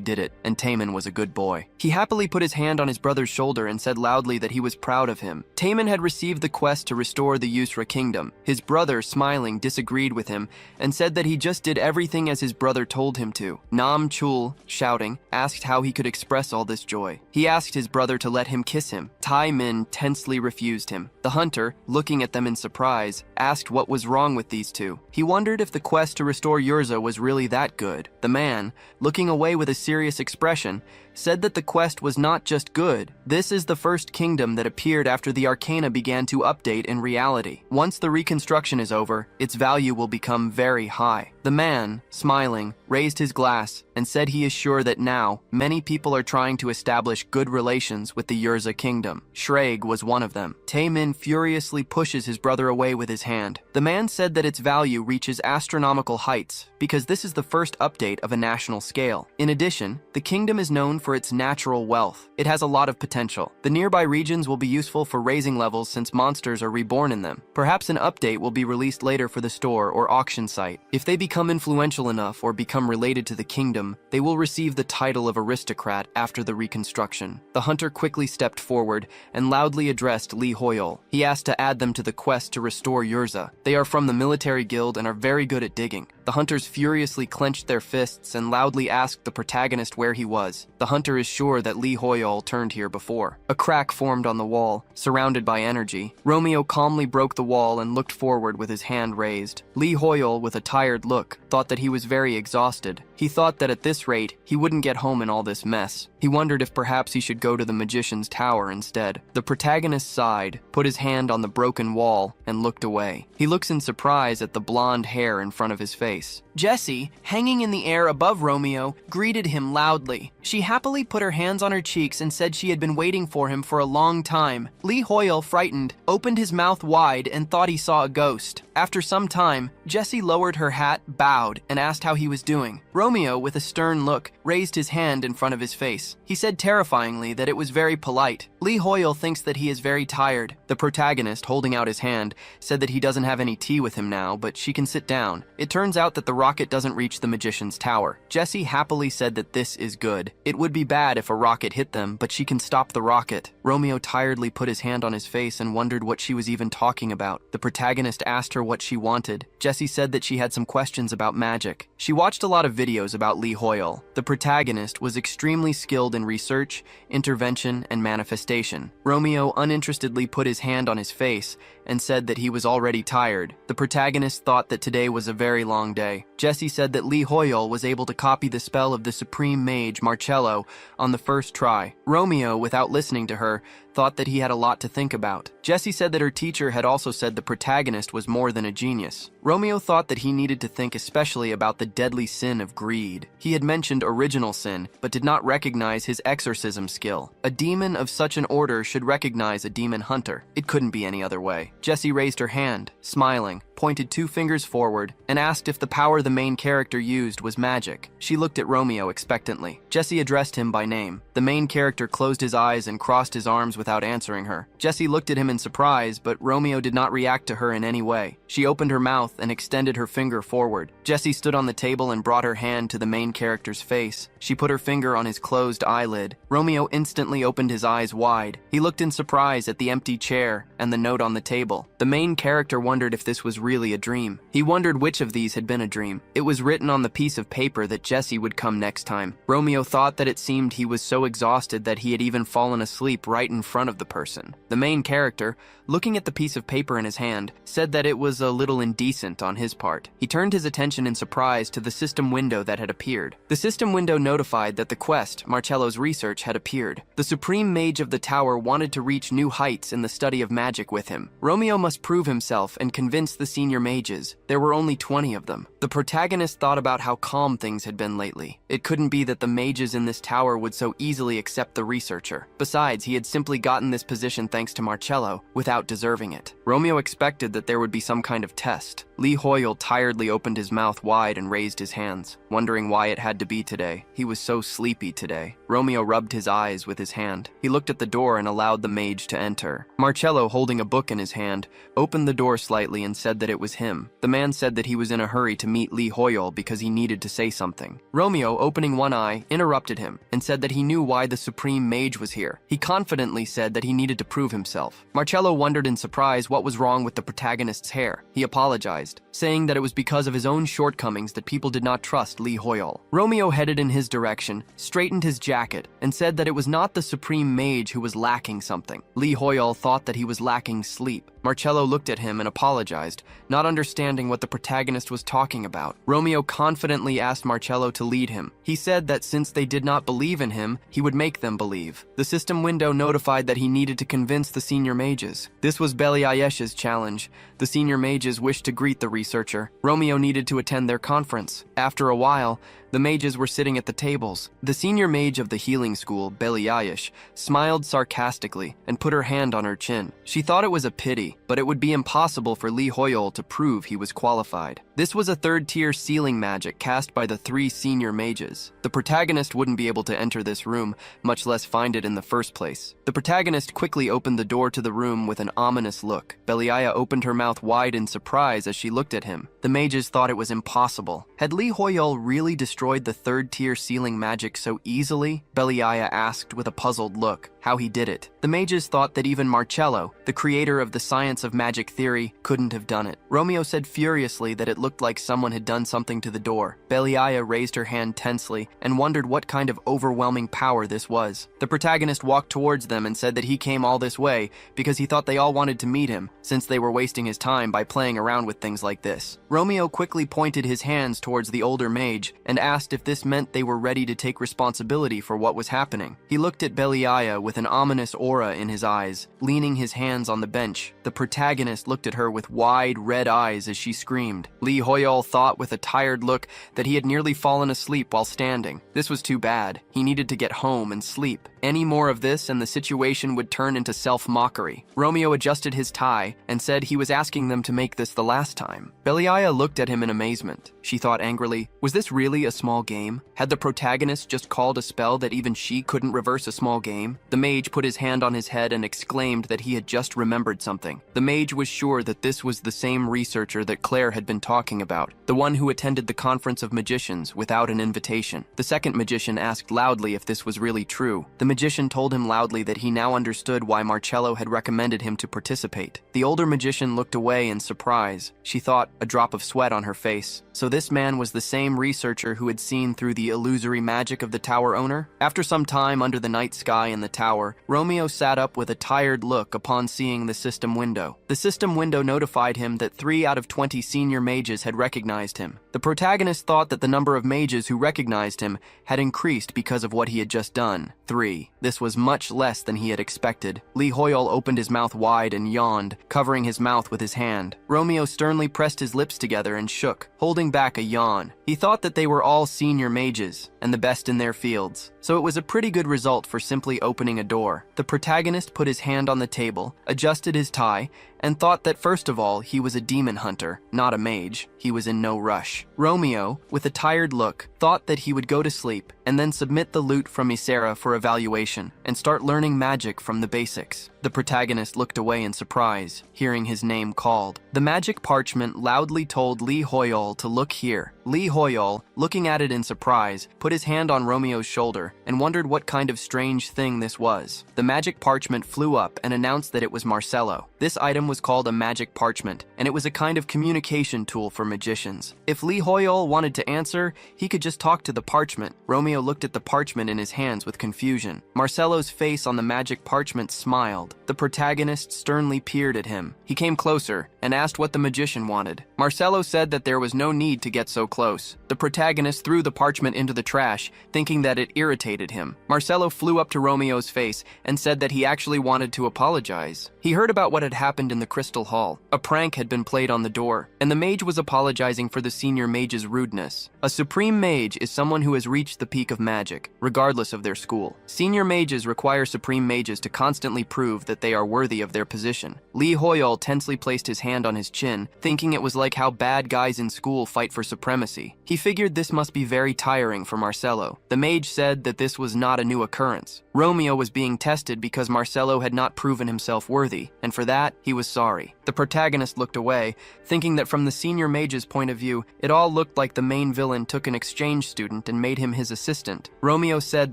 did it, and Taemin was a good boy. He happily put his hand on his brother's shoulder and said loudly that he was proud of him. Taemin had received the quest to restore the Yusra kingdom. His brother, smiling, disagreed with him and said that he just did everything as his brother told him to. Namchul, shouting, asked how he could express all this joy. He asked his brother to let him kiss him. Taemin tensely refused him. The hunter, looking at them in surprise, asked what was wrong with these two. He wondered if the quest to restore Yurza was really that good. The man, looking away with a serious expression, said that the quest was not just good. This is the first kingdom that appeared after the arcana began to update in reality. Once the reconstruction is over, its value will become very high. The man, smiling, raised his glass and said he is sure that now many people are trying to establish good relations with the Yurza kingdom. Shreg was one of them. Taemin furiously pushes his brother away with his hand. The man said that its value reaches astronomical heights because this is the first update of a national scale. In addition, the kingdom is known for its natural wealth. It has a lot of potential. The nearby regions will be useful for raising levels since monsters are reborn in them. Perhaps an update will be released later for the store or auction site. If they become influential enough or become related to the kingdom, they will receive the title of aristocrat after the reconstruction. The hunter quickly stepped forward and loudly addressed Lee Hoyol. He asked to add them to the quest to restore Yurza. They are from the military guild and are very good at digging. The hunters furiously clenched their fists and loudly asked the protagonist where he was. The hunter is sure that Lee Hoyol turned here before. A crack formed on the wall, surrounded by energy. Romeo calmly broke the wall and looked forward with his hand raised. Lee Hoyol, with a tired look, thought that he was very exhausted. He thought that at this rate, he wouldn't get home in all this mess. He wondered if perhaps he should go to the magician's tower instead. The protagonist sighed, put his hand on the broken wall, and looked away. He looks in surprise at the blonde hair in front of his face. Jessie, hanging in the air above Romeo, greeted him loudly. She happily put her hands on her cheeks and said she had been waiting for him for a long time. Lee Hoyol, frightened, opened his mouth wide and thought he saw a ghost. After some time, Jessie lowered her hat, bowed, and asked how he was doing. Romeo, with a stern look, raised his hand in front of his face. He said terrifyingly that it was very polite. Lee Hoyol thinks that he is very tired. The protagonist, holding out his hand, said that he doesn't have any tea with him now, but she can sit down. It turns out that the rocket doesn't reach the magician's tower. Jessie happily said that this is good. It would be bad if a rocket hit them, but she can stop the rocket. Romeo tiredly put his hand on his face and wondered what she was even talking about. The protagonist asked her her what she wanted. Jessie said that she had some questions about magic. She watched a lot of videos about Lee Hoyle. The protagonist was extremely skilled in research, intervention, and manifestation. Romeo uninterestedly put his hand on his face and said that he was already tired. The protagonist thought that today was a very long day. Jessie said that Lee Hoyle was able to copy the spell of the supreme mage Marcello on the first try. Romeo, without listening to her, thought that he had a lot to think about. Jessie said that her teacher had also said the protagonist was more than a genius. Romeo thought that he needed to think especially about the deadly sin of greed. He had mentioned original sin, but did not recognize his exorcism skill. A demon of such an order should recognize a demon hunter. It couldn't be any other way. Jessie raised her hand, smiling, pointed 2 fingers forward, and asked if the power the main character used was magic. She looked at Romeo expectantly. Jessie addressed him by name. The main character closed his eyes and crossed his arms without answering her. Jessie looked at him in surprise, but Romeo did not react to her in any way. She opened her mouth and extended her finger forward. Jessie stood on the table and brought her hand to the main character's face. She put her finger on his closed eyelid. Romeo instantly opened his eyes wide. He looked in surprise at the empty chair and the note on the table. The main character wondered if this was really a dream. He wondered which of these had been a dream. It was written on the piece of paper that Jessie would come next time. Romeo thought that it seemed he was so exhausted that he had even fallen asleep right in front of the person. The main character, looking at the piece of paper in his hand, said that it was a little indecent on his part. He turned his attention in surprise to the system window that had appeared. The system window notified that the quest, Marcello's research, had appeared. The supreme mage of the tower wanted to reach new heights in the study of magic with him. Romeo must prove himself and convince the senior mages. There were only 20 of them. The protagonist thought about how calm things had been lately. It couldn't be that the mages in this tower would so easily accept the researcher. Besides, he had simply gotten this position thanks to Marcello, without deserving it. Romeo expected that there would be some kind of test. Lee Hoyle tiredly opened his mouth wide and raised his hands, wondering why it had to be today. He was so sleepy today. Romeo rubbed his eyes with his hand. He looked at the door and allowed the mage to enter. Marcello, holding a book in his hand, opened the door slightly and said that it was him. The man said that he was in a hurry to meet Lee Hoyle because he needed to say something. Romeo, opening one eye, interrupted him and said that he knew why the supreme mage was here. He confidently said that he needed to prove himself. Marcello wondered in surprise what was wrong with the protagonist's hair. He apologized, saying that it was because of his own shortcomings that people did not trust Lee Hoyle. Romeo headed in his direction, straightened his jacket, and said that it was not the supreme mage who was lacking something. Lee Hoyle thought that he was lacking sleep. Marcello looked at him and apologized, not understanding what the protagonist was talking about. Romeo confidently asked Marcello to lead him. He said that since they did not believe in him, he would make them believe. The system window notified that he needed to convince the senior mages. This was Beliayesh's challenge. The senior mages wished to greet the researcher. Romeo needed to attend their conference. After a while, the mages were sitting at the tables. The senior mage of the healing school, Beliayesh, smiled sarcastically and put her hand on her chin. She thought it was a pity, but it would be impossible for Lee Hoyle to prove he was qualified. This was a third-tier sealing magic cast by the 3 senior mages. The protagonist wouldn't be able to enter this room, much less find it in the first place. The protagonist quickly opened the door to the room with an ominous look. Beliaya opened her mouth wide in surprise as she looked at him. The mages thought it was impossible. Had Lee Hoyle really destroyed the third-tier sealing magic so easily? Beliaya asked with a puzzled look how he did it. The mages thought that even Marcello, the creator of the science of magic theory, couldn't have done it. Romeo said furiously that it looked like someone had done something to the door. Beliaya raised her hand tensely and wondered what kind of overwhelming power this was. The protagonist walked towards them and said that he came all this way because he thought they all wanted to meet him, since they were wasting his time by playing around with things like this. Romeo quickly pointed his hands towards the older mage and asked if this meant they were ready to take responsibility for what was happening. He looked at Beliaya with an ominous aura in his eyes, leaning his hands on the bench. The protagonist looked at her with wide, red eyes as she screamed. Lee Hoyle thought with a tired look that he had nearly fallen asleep while standing. This was too bad. He needed to get home and sleep. Any more of this and the situation would turn into self-mockery. Romeo adjusted his tie and said he was asking them to make this the last time. Beliaya looked at him in amazement. She thought angrily, was this really a small game? Had the protagonist just called a spell that even she couldn't reverse a small game? The mage put his hand on his head and exclaimed that he had just remembered something. The mage was sure that this was the same researcher that Claire had been talking about, the one who attended the conference of magicians without an invitation. The second magician asked loudly if this was really true. The magician told him loudly that he now understood why Marcello had recommended him to participate. The older magician looked away in surprise. She thought, a drop of sweat on her face. So this man was the same researcher who had seen through the illusory magic of the tower owner? After some time under the night sky in the tower, Romeo sat up with a tired look upon seeing the system window. The system window notified him that 3 out of 20 senior mages had recognized him. The protagonist thought that the number of mages who recognized him had increased because of what he had just done. 3. This was much less than he had expected. Lee Hoyle opened his mouth wide and yawned, covering his mouth with his hand. Romeo sternly pressed his lips together and shook, holding back a yawn. He thought that they were all senior mages, and the best in their fields, so it was a pretty good result for simply opening a door. The protagonist put his hand on the table, adjusted his tie, and thought that first of all he was a demon hunter, not a mage. He was in no rush. Romeo, with a tired look, thought that he would go to sleep and then submit the loot from Isera for evaluation and start learning magic from the basics. The protagonist looked away in surprise, hearing his name called. The magic parchment loudly told Lee Hoyle to look here. Lee Hoyle, looking at it in surprise, put his hand on Romeo's shoulder and wondered what kind of strange thing this was. The magic parchment flew up and announced that it was Marcello. This item was called a magic parchment, and it was a kind of communication tool for magicians. If Lee Hoyle wanted to answer, he could just talk to the parchment. Romeo looked at the parchment in his hands with confusion. Marcello's face on the magic parchment smiled. The protagonist sternly peered at him. He came closer and asked what the magician wanted. Marcello said that there was no need to get so close. The protagonist threw the parchment into the trash, thinking that it irritated him. Marcello flew up to Romeo's face and said that he actually wanted to apologize. He heard about what had happened in the Crystal Hall. A prank had been played on the door, and the mage was apologizing for the senior mage's rudeness. A supreme mage is someone who has reached the peak of magic, regardless of their school. Senior mages require supreme mages to constantly prove that they are worthy of their position. Lee Hoyle tensely placed his hand on his chin, thinking it was like how bad guys in school fight for supremacy. He figured this must be very tiring for Marcello. The mage said that this was not a new occurrence. Romeo was being tested because Marcello had not proven himself worthy, and for that, he was sorry. The protagonist looked away, thinking that from the senior mage's point of view, it all looked like the main villain took an exchange student and made him his assistant. Romeo said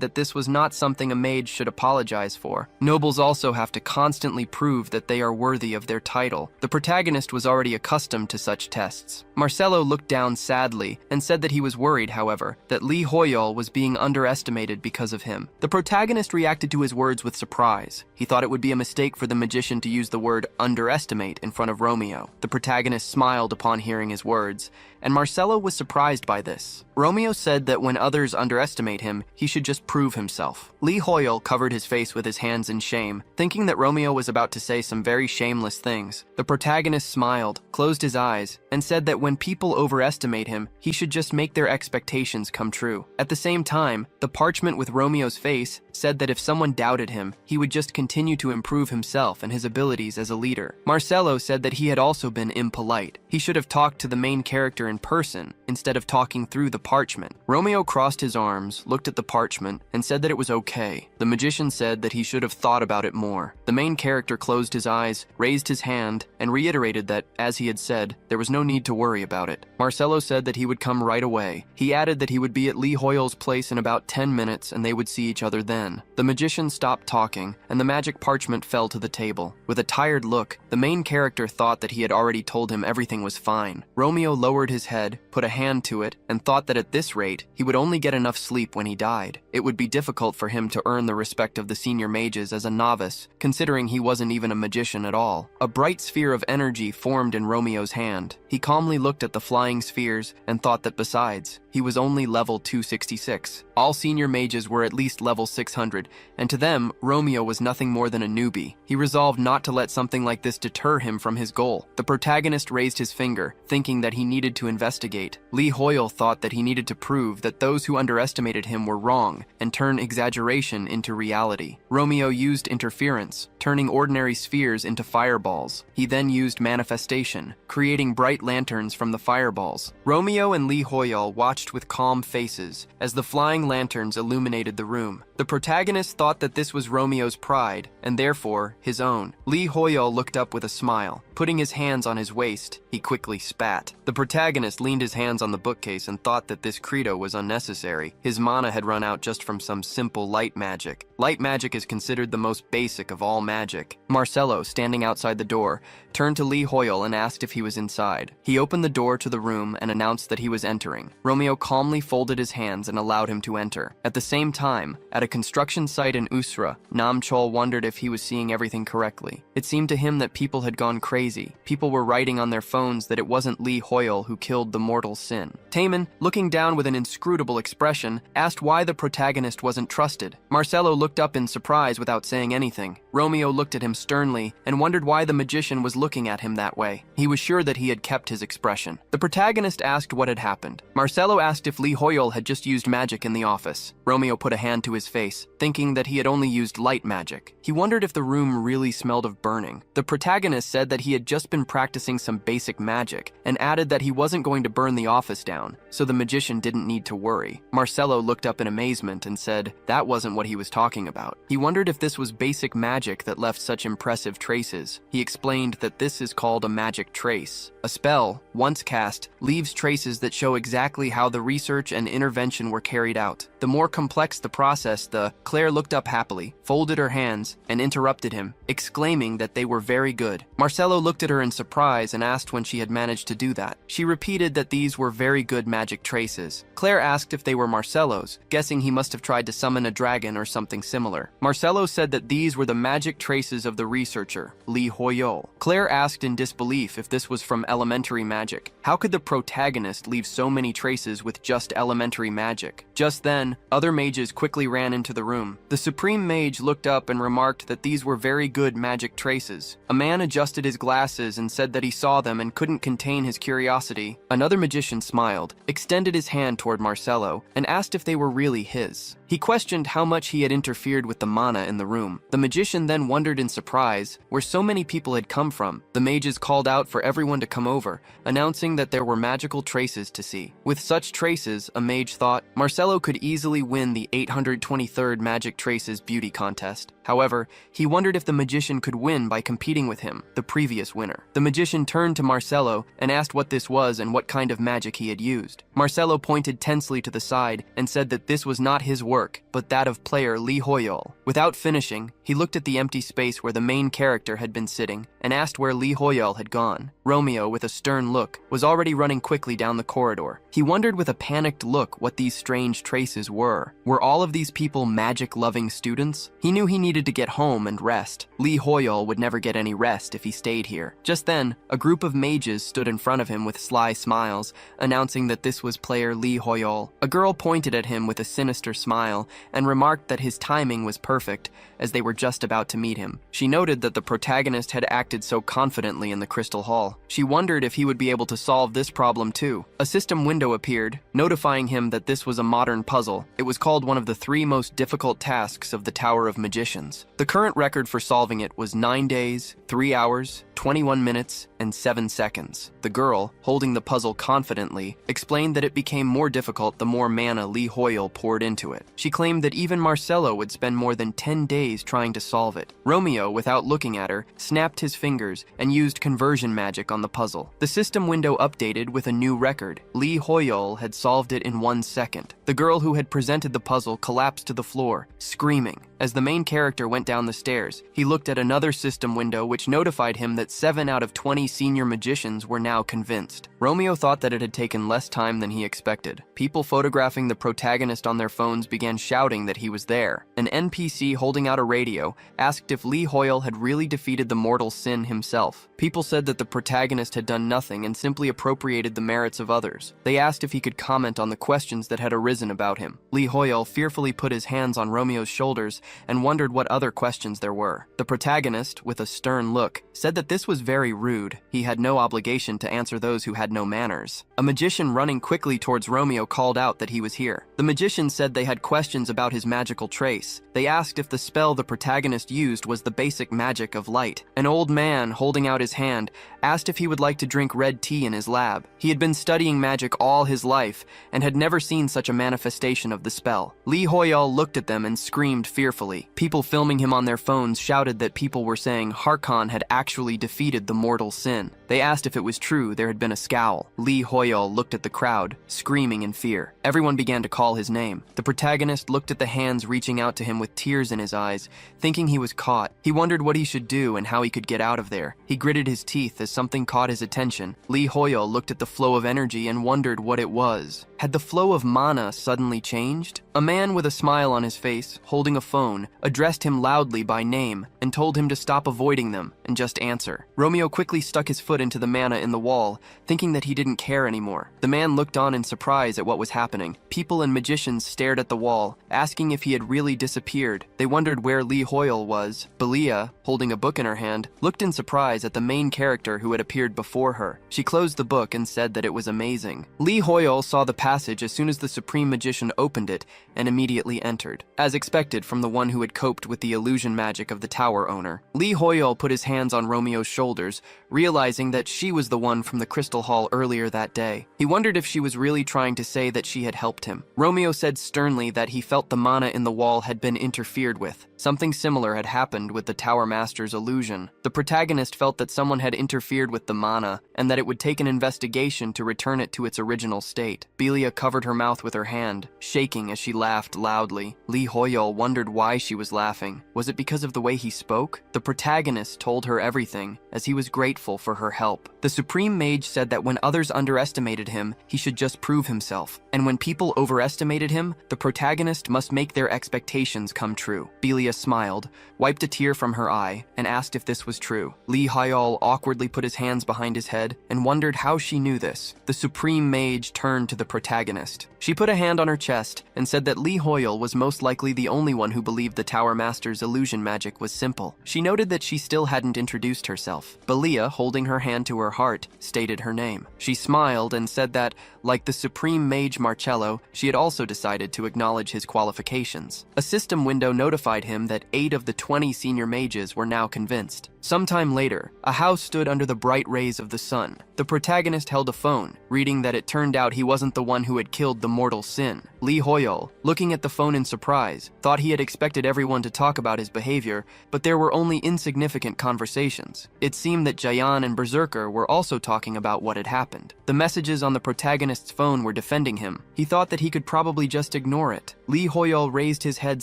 that this was not something a mage should apologize for. Nobles also have to constantly prove that they are worthy of their title. The protagonist was already accustomed to such tests. Marcello looked down sadly and said that he was worried, however, that Lee Hoyle was being underestimated because of him. The protagonist reacted to his words with surprise. He thought it would be a mistake for the magician to use the word underestimate in front of Romeo. The protagonist smiled upon hearing his words, and Marcello was surprised by this. Romeo said that when others underestimate him, he should just prove himself. Lee Hoyle covered his face with his hands in shame, thinking that Romeo was about to say some very shameless things. The protagonist smiled, closed his eyes, and said that when people overestimate him, he should just make their expectations come true. At the same time, the parchment with Romeo's face said that if someone doubted him, he would just continue to improve himself and his abilities as a leader. Marcello said that he had also been impolite. He should have talked to the main character in person instead of talking through the parchment. Romeo crossed his arms, looked at the parchment, and said that it was okay. The magician said that he should have thought about it more. The main character closed his eyes, raised his hand, and reiterated that, as he had said, there was no need to worry about it. Marcello said that he would come right away. He added that he would be at Lee Hoyle's place in about 10 minutes and they would see each other then. The magician stopped talking, and the magic parchment fell to the table. With a tired look, the main character thought that he had already told him everything was fine. Romeo lowered his head, put a hand to it, and thought that at this rate, he would only get enough sleep when he died. It would be difficult for him to earn the respect of the senior mages as a novice, considering he wasn't even a magician at all. A bright sphere of energy formed in Romeo's hand. He calmly looked at the flying spheres and thought that besides, he was only level 266. All senior mages were at least level 600, and to them, Romeo was nothing more than a newbie. He resolved not to let something like this deter him from his goal. The protagonist raised his finger, thinking that he needed to investigate. Lee Hoyle thought that he needed to prove that those who underestimated him were wrong and turn exaggeration into reality. Romeo used interference, turning ordinary spheres into fireballs. He then used manifestation, magician, creating bright lanterns from the fireballs. Romeo and Lee Hoyol watched with calm faces as the flying lanterns illuminated the room. The protagonist thought that this was Romeo's pride, and therefore his own. Lee Hoyol looked up with a smile. Putting his hands on his waist, he quickly spat. The protagonist leaned his hands on the bookcase and thought that this credo was unnecessary. His mana had run out just from some simple light magic. Light magic is considered the most basic of all magic. Marcelo, standing outside the door, turned to Lee Hoyol and asked if he was inside. He opened the door to the room and announced that he was entering. Romeo calmly folded his hands and allowed him to enter. At the same time, at a construction site in Usra, Nam Chol wondered if he was seeing everything correctly. It seemed to him that people had gone crazy. People were writing on their phones that it wasn't Lee Hoyol who killed the mortal sin. Taemin, looking down with an inscrutable expression, asked why the protagonist wasn't trusted. Marcelo looked up in surprise without saying anything. Romeo looked at him sternly and wondered why the magician was looking at him that way. He was sure that he had kept his expression. The protagonist asked what had happened. Marcelo asked if Lee Hoyol had just used magic in the office. Romeo put a hand to his face, thinking that he had only used light magic. He wondered if the room really smelled of burning. The protagonist said that he had just been practicing some basic magic and added that he wasn't going to burn the office down, so the magician didn't need to worry. Marcelo looked up in amazement and said that wasn't what he was talking about. He wondered if this was basic magic that left such impressive traces. He explained that this is called a magic trace. A spell, once cast, leaves traces that show exactly how the research and intervention were carried out. The more complex the process, Claire looked up happily, folded her hands, and interrupted him, exclaiming that they were very good. Marcelo looked at her in surprise and asked when she had managed to do that. She repeated that these were very good magic traces. Claire asked if they were Marcelo's, guessing he must have tried to summon a dragon or something similar. Marcelo said that these were the magic traces of the researcher, Lee Hoyol. Claire asked in disbelief if this was from elementary magic. How could the protagonist leave so many traces with just elementary magic? Just then, other mages quickly ran into the room. The supreme mage looked up and remarked that these were very good magic traces. A man adjusted his glasses and said that he saw them and couldn't contain his curiosity. Another magician smiled, extended his hand toward Marcelo, and asked if they were really his. He questioned how much he had interfered with the mana in the room. The magician then wondered in surprise where so many people had come from. The mages called out for everyone to come over, announcing that there were magical traces to see. With such traces, a mage thought, Marcelo could easily win the 823rd Magic Traces Beauty Contest. However, he wondered if the magician could win by competing with him, the previous winner. The magician turned to Marcelo and asked what this was and what kind of magic he had used. Marcelo pointed tensely to the side and said that this was not his work, but that of player Lee Hoyol. Without finishing, he looked at the empty space where the main character had been sitting and asked where Lee Hoyol had gone. Romeo, with a stern look, was already running quickly down the corridor. He wondered with a panicked look what these strange traces were. Were all of these people magic-loving students? He knew he needed to get home and rest. Lee Hoyol would never get any rest if he stayed here. Just then, a group of mages stood in front of him with sly smiles, announcing that this was player Lee Hoyol. A girl pointed at him with a sinister smile and remarked that his timing was perfect, as they were just about to meet him. She noted that the protagonist had acted so confidently in the Crystal Hall. She wondered if he would be able to solve this problem too. A system window appeared, notifying him that this was a modern puzzle. It was called one of the 3 most difficult tasks of the Tower of Magicians. The current record for solving it was 9 days, 3 hours, 21 minutes, and 7 seconds. The girl, holding the puzzle confidently, explained that it became more difficult the more mana Lee Hoyol poured into it. She claimed that even Marcelo would spend more than 10 days trying to solve it. Romeo, without looking at her, snapped his fingers and used conversion magic on the puzzle. The system window updated with a new record. Lee Hoyol had solved it in 1 second. The girl who had presented the puzzle collapsed to the floor, screaming. As the main character went down the stairs, he looked at another system window which notified him that 7 out of 20 senior magicians were now convinced. Romeo thought that it had taken less time than he expected. People photographing the protagonist on their phones began shouting that he was there. An NPC holding out a radio asked if Lee Hoyol had really defeated the mortal sin himself. People said that the protagonist had done nothing and simply appropriated the merits of others. They asked if he could comment on the questions that had arisen about him. Lee Hoyol fearfully put his hands on Romeo's shoulders and wondered what other questions there were. The protagonist, with a stern look, said that this this was very rude. He had no obligation to answer those who had no manners. A magician running quickly towards Romeo called out that he was here. The magician said they had questions about his magical trace. They asked if the spell the protagonist used was the basic magic of light. An old man, holding out his hand, asked if he would like to drink red tea in his lab. He had been studying magic all his life and had never seen such a manifestation of the spell. Lee Hoyol looked at them and screamed fearfully. People filming him on their phones shouted that people were saying Harkon had actually defeated the mortal sin. They asked if it was true. There had been a scowl. Lee Hoyol looked at the crowd, screaming in fear. Everyone began to call his name. The protagonist looked at the hands reaching out to him with tears in his eyes, thinking he was caught. He wondered what he should do and how he could get out of there. He gritted his teeth as something caught his attention. Lee Hoyol looked at the flow of energy and wondered what it was. Had the flow of mana suddenly changed? A man with a smile on his face, holding a phone, addressed him loudly by name and told him to stop avoiding them and just answer. Romeo quickly stuck his foot into the mana in the wall, thinking that he didn't care anymore. The man looked on in surprise at what was happening. People and magicians stared at the wall, asking if he had really disappeared. They wondered where Lee Hoyol was. Belia, holding a book in her hand, looked in surprise at the main character who had appeared before her. She closed the book and said that it was amazing. Lee Hoyol saw the passage as soon as the Supreme Magician opened it and immediately entered. As expected from the one who had coped with the illusion magic of the tower owner, Lee Hoyol put his hands on Romeo's shoulders, realizing that she was the one from the Crystal Hall earlier that day. He wondered if she was really trying to say that she had helped him. Romeo said sternly that he felt the mana in the wall had been interfered with. Something similar had happened with the Tower Master's illusion. The protagonist felt that someone had interfered with the mana and that it would take an investigation to return it to its original state. Belia covered her mouth with her hand, shaking as she laughed loudly. Lee Hoyol wondered why she was laughing. Was it because of the way he spoke? The protagonist told her everything, as he was grateful for her help. The Supreme Mage said that when others underestimated him, he should just prove himself. And when people overestimated him, the protagonist must make their expectations come true. Belia smiled, wiped a tear from her eye, and asked if this was true. Lee Hoyol awkwardly put his hands behind his head and wondered how she knew this. The Supreme Mage turned to the protagonist. She put a hand on her chest and said that Lee Hoyol was most likely the only one who believed the Tower Master's illusion magic was simple. She noted that she still hadn't introduced herself. Belia, holding her hand to her heart, stated her name. She smiled and said that, like the Supreme Mage Marcello, she had also decided to acknowledge his qualifications. A system window notified him that 8 of the 20 senior mages were now convinced. Sometime later, a house stood under the bright rays of the sun. The protagonist held a phone, reading that it turned out he wasn't the one who had killed the mortal sin. Lee Hoyol, looking at the phone in surprise, thought he had expected everyone to talk about his behavior, but there were only insignificant conversations. It seemed that Jayan and Berserker were also talking about what had happened. The messages on the protagonist's phone were defending him. He thought that he could probably just ignore it. Lee Hoyol raised his head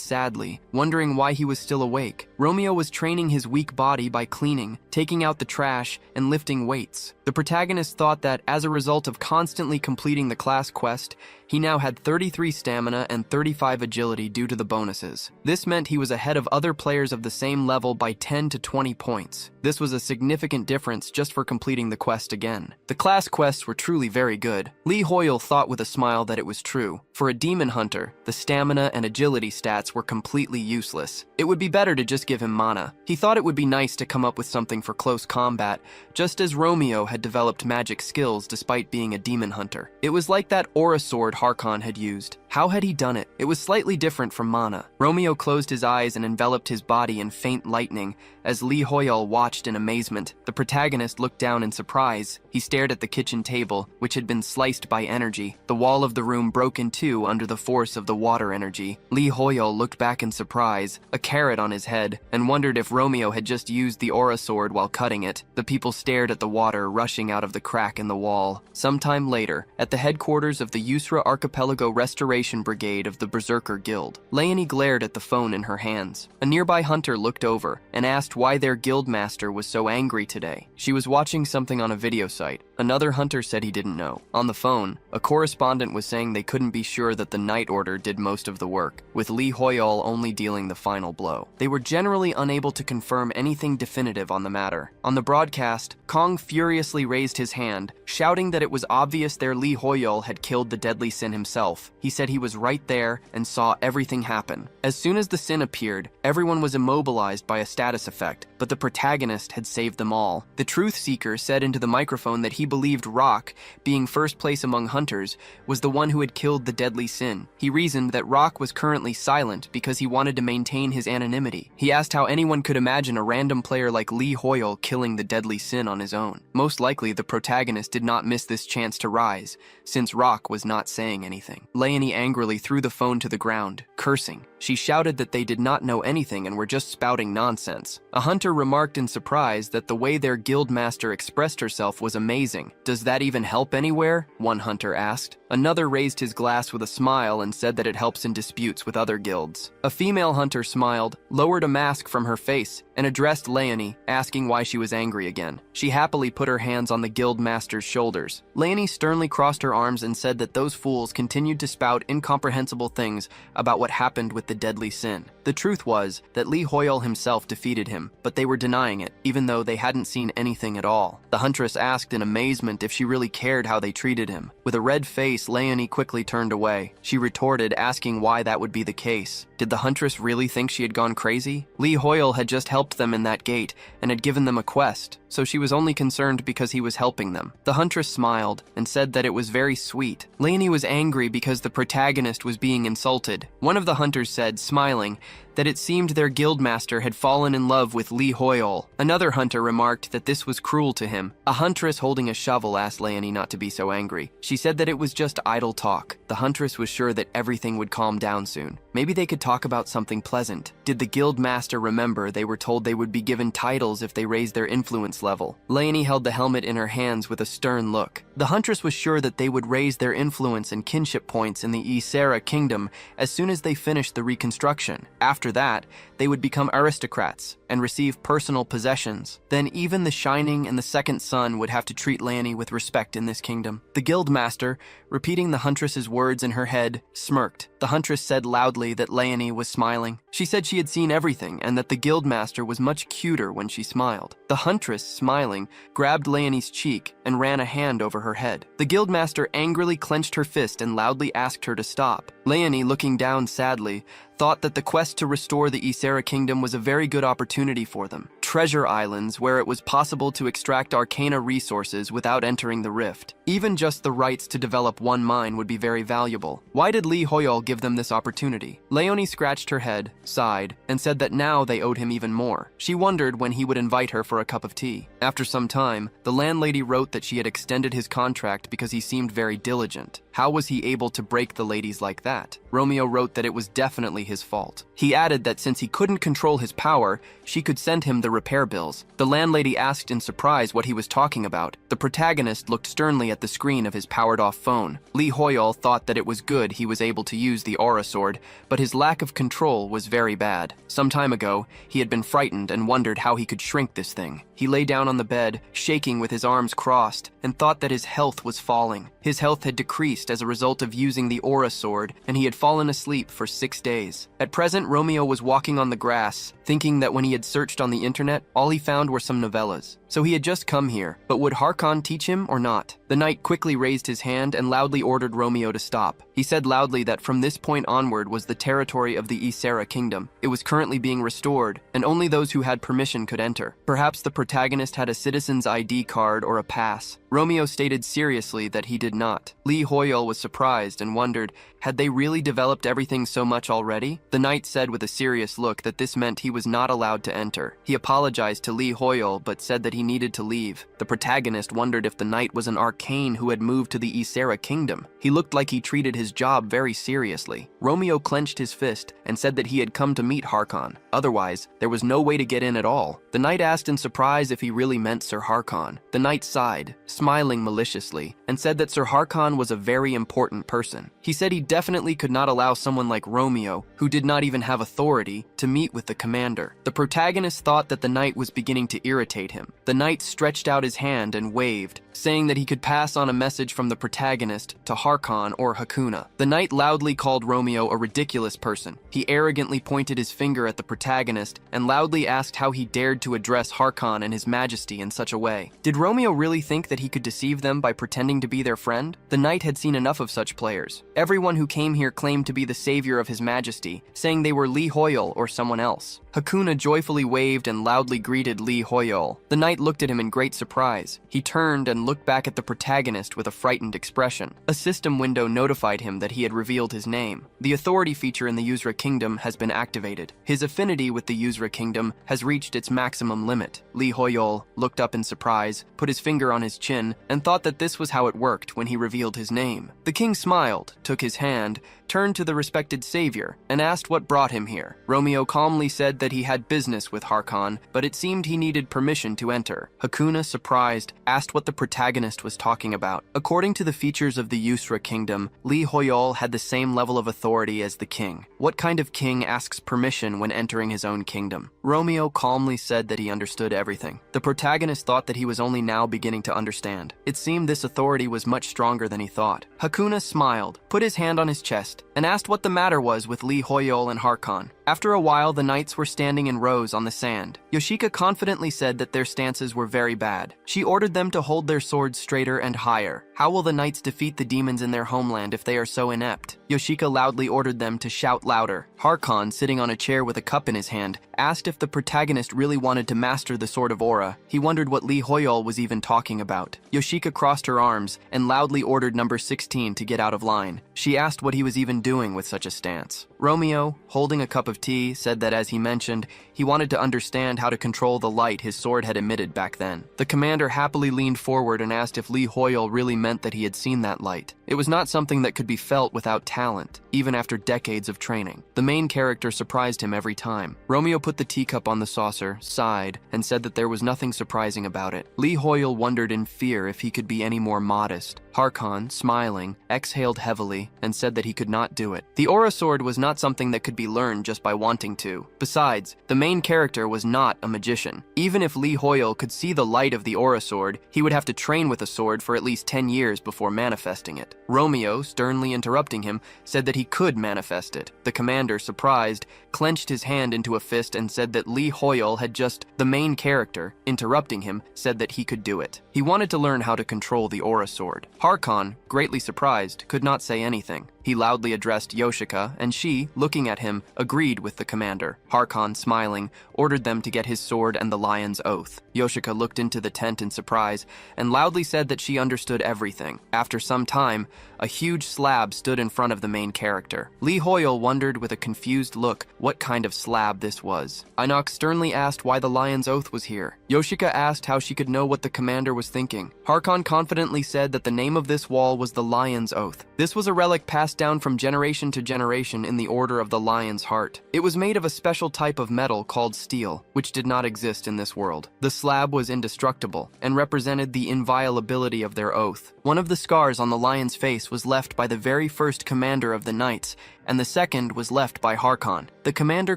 sadly, wondering why he was still awake. Romeo was training his weak body by cleaning, taking out the trash, and lifting weights. The protagonist thought that as a result of constantly completing the class quest, he now had 33 stamina and 35 agility due to the bonuses. This meant he was ahead of other players of the same level by 10 to 20 points. This was a significant difference just for completing the quest again. The class quests were truly very good. Lee Hoyol thought with a smile that it was true. For a demon hunter, the stamina and agility stats were completely useless. It would be better to just give him mana. He thought it would be nice to come up with something for close combat, just as Romeo had developed magic skills despite being a demon hunter. It was like that aura sword Harkon had used. How had he done it? It was slightly different from mana. Romeo closed his eyes and enveloped his body in faint lightning as Lee Hoyol watched in amazement. The protagonist looked down in surprise. He stared at the kitchen table, which had been sliced by energy. The wall of the room broke in two under the force of the water energy. Lee Hoyol looked back in surprise, a carrot on his head, and wondered if Romeo had just used the aura sword while cutting it. The people stared at the water rushing out of the crack in the wall. Sometime later, at the headquarters of the Yusra Archipelago Restoration Brigade of the Berserker Guild, Leonie glared at the phone in her hands. A nearby hunter looked over and asked why their guildmaster was so angry today. She was watching something on a video site. Another hunter said he didn't know. On the phone, a correspondent was saying they couldn't be sure that the Night Order did most of the work, with Lee Hoyol only dealing the final blow. They were generally unable to confirm anything definitive on the matter. On the broadcast, Kong furiously raised his hand, shouting that it was obvious their Lee Hoyol had killed the deadly sin himself. He said he was right there and saw everything happen. As soon as the sin appeared, everyone was immobilized by a status effect, but the protagonist had saved them all. The truth seeker said into the microphone that he believed Rock, being first place among hunters, was the one who had killed the deadly sin. He reasoned that Rock was currently silent because he wanted to maintain his anonymity. He asked how anyone could imagine a random player like Lee Hoyle killing the deadly sin on his own. Most likely, the protagonist did not miss this chance to rise, since Rock was not saying anything. Leonie angrily threw the phone to the ground, cursing. She shouted that they did not know anything and were just spouting nonsense. A hunter remarked in surprise that the way their guildmaster expressed herself was amazing. "Does that even help anywhere?" one hunter asked. Another raised his glass with a smile and said that it helps in disputes with other guilds. A female hunter smiled, lowered a mask from her face, and addressed Leonie, asking why she was angry again. She happily put her hands on the guildmaster's shoulders. Leonie sternly crossed her arms and said that those fools continued to spout incomprehensible things about what happened with the deadly sin. The truth was that Lee Hoyle himself defeated him, but they were denying it, even though they hadn't seen anything at all. The huntress asked in amazement if she really cared how they treated him. With a red face, Leonie quickly turned away. She retorted, asking why that would be the case. Did the huntress really think she had gone crazy? Lee Hoyle had just helped them in that gate and had given them a quest, so she was only concerned because he was helping them. The huntress smiled and said that it was very sweet. Leonie was angry because the protagonist was being insulted. One of the hunters said, smiling, that it seemed their guildmaster had fallen in love with Lee Hoyle. Another hunter remarked that this was cruel to him. A huntress holding a shovel asked Leonie not to be so angry. She said that it was just idle talk. The huntress was sure that everything would calm down soon. Maybe they could talk about something pleasant. Did the guildmaster remember they were told they would be given titles if they raised their influence level? Leonie held the helmet in her hands with a stern look. The huntress was sure that they would raise their influence and kinship points in the Ysera kingdom as soon as they finished the reconstruction. After that, they would become aristocrats and receive personal possessions. Then even the Shining and the Second Son would have to treat Leonie with respect in this kingdom. The guildmaster, repeating the huntress's words in her head, smirked. The huntress said loudly that Leonie was smiling. She said she had seen everything and that the guildmaster was much cuter when she smiled. The huntress, smiling, grabbed Leonie's cheek and ran a hand over her head. The guildmaster angrily clenched her fist and loudly asked her to stop. Leonie, looking down sadly, thought that the quest to restore the Ysera kingdom was a very good opportunity for them. Treasure islands where it was possible to extract arcana resources without entering the rift. Even just the rights to develop one mine would be very valuable. Why did Lee Hoyle give them this opportunity? Leonie scratched her head, sighed, and said that now they owed him even more. She wondered when he would invite her for a cup of tea. After some time, the landlady wrote that she had extended his contract because he seemed very diligent. How was he able to break the ladies like that? Romeo wrote that it was definitely his fault. He added that since he couldn't control his power, she could send him the repair bills. The landlady asked in surprise what he was talking about. The protagonist looked sternly at the screen of his powered-off phone. Lee Hoyle thought that it was good he was able to use the aura sword, but his lack of control was very bad. Some time ago, he had been frightened and wondered how he could shrink this thing. He lay down on the bed, shaking with his arms crossed, and thought that his health was falling. His health had decreased as a result of using the aura sword, and he had fallen asleep for 6 days. At present, Romeo was walking on the grass, thinking that when he had searched on the internet, all he found were some novellas. So he had just come here, but would Harkon teach him or not? The knight quickly raised his hand and loudly ordered Romeo to stop. He said loudly that from this point onward was the territory of the Ysera kingdom. It was currently being restored, and only those who had permission could enter. Perhaps the protagonist had a citizen's ID card or a pass. Romeo stated seriously that he did not. Lee Hoyle was surprised and wondered, had they really developed everything so much already? The knight said with a serious look that this meant he was not allowed to enter. He apologized to Lee Hoyle, but said that he needed to leave. The protagonist wondered if the knight was an arcane who had moved to the Ysera kingdom. He looked like he treated his job very seriously. Romeo clenched his fist and said that he had come to meet Harkon. Otherwise, there was no way to get in at all. The knight asked in surprise if he really meant Sir Harkon. The knight sighed, smiling maliciously, and said that Sir Harkon was a very important person. He said he definitely could not allow someone like Romeo, who did not even have authority, to meet with the commander. The protagonist thought that the knight was beginning to irritate him. The knight stretched out his hand and waved, saying that he could pass on a message from the protagonist to Harkon or Hakuna. The knight loudly called Romeo a ridiculous person. He arrogantly pointed his finger at the protagonist and loudly asked how he dared to address Harkon and his majesty in such a way. Did Romeo really think that he could deceive them by pretending to be their friend? The knight had seen enough of such players. Everyone who came here claimed to be the savior of his majesty, saying they were Lee Hoyol or someone else. Hakuna joyfully waved and loudly greeted Lee Hoyol. The knight looked at him in great surprise. He turned and looked back at the protagonist with a frightened expression. A system window notified him that he had revealed his name. The authority feature in the Yuzra Kingdom has been activated. His affinity with the Yuzra Kingdom has reached its maximum limit. Lee Hoyol looked up in surprise, put his finger on his chin, and thought that this was how it worked when he revealed his name. The king smiled, took his hand, turned to the respected savior, and asked what brought him here. Romeo calmly said that he had business with Harkon, but it seemed he needed permission to enter. Hakuna, surprised, asked what the protagonist was talking about. According to the features of the Yusra Kingdom, Lee Hoyol had the same level of authority as the king. What kind of king asks permission when entering his own kingdom? Romeo calmly said that he understood everything. The protagonist thought that he was only now beginning to understand. It seemed this authority was much stronger than he thought. Hakuna smiled, put his hand on his chest, and asked what the matter was with Lee Hoyol and Harkon. After a while, the knights were standing in rows on the sand. Yoshika confidently said that their stances were very bad. She ordered them to hold their swords straighter and higher. How will the knights defeat the demons in their homeland if they are so inept? Yoshika loudly ordered them to shout louder. Harkon, sitting on a chair with a cup in his hand, asked if the protagonist really wanted to master the Sword of Aura. He wondered what Lee Hoyol was even talking about. Yoshika crossed her arms and loudly ordered number 16 to get out of line. She asked what he was even doing with such a stance. Romeo, holding a cup of tea, said that as he mentioned, he wanted to understand how to control the light his sword had emitted back then. The commander happily leaned forward and asked if Lee Hoyol really meant that he had seen that light. It was not something that could be felt without talent, even after decades of training. The main character surprised him every time. Romeo put the teacup on the saucer, sighed, and said that there was nothing surprising about it. Lee Hoyol wondered in fear if he could be any more modest. Harkon, smiling, exhaled heavily and said that he could not do it. The Aura Sword was not something that could be learned just by wanting to. Besides, the main character was not a magician. Even if Lee Hoyol could see the light of the Aura Sword, he would have to train with a sword for at least 10 years before manifesting it. Romeo, sternly interrupting him, said that he could manifest it. The commander, surprised, clenched his hand into a fist and said that Lee Hoyol had just, the main character, interrupting him, said that he could do it. He wanted to learn how to control the Aura Sword. Harkon, greatly surprised, could not say anything. He loudly addressed Yoshika, and she, looking at him, agreed with the commander. Harkon, smiling, ordered them to get his sword and the lion's oath. Yoshika looked into the tent in surprise and loudly said that she understood everything. After some time, a huge slab stood in front of the main character. Lee Hoyol wondered with a confused look what kind of slab this was. Inox sternly asked why the lion's oath was here. Yoshika asked how she could know what the commander was thinking. Harkon confidently said that the name of this wall was the lion's oath. This was a relic passed down from generation to generation in the order of the lion's heart. It was made of a special type of metal called steel, which did not exist in this world. The slab was indestructible and represented the inviolability of their oath. One of the scars on the lion's face was left by the very first commander of the knights, and the second was left by Harkon. The commander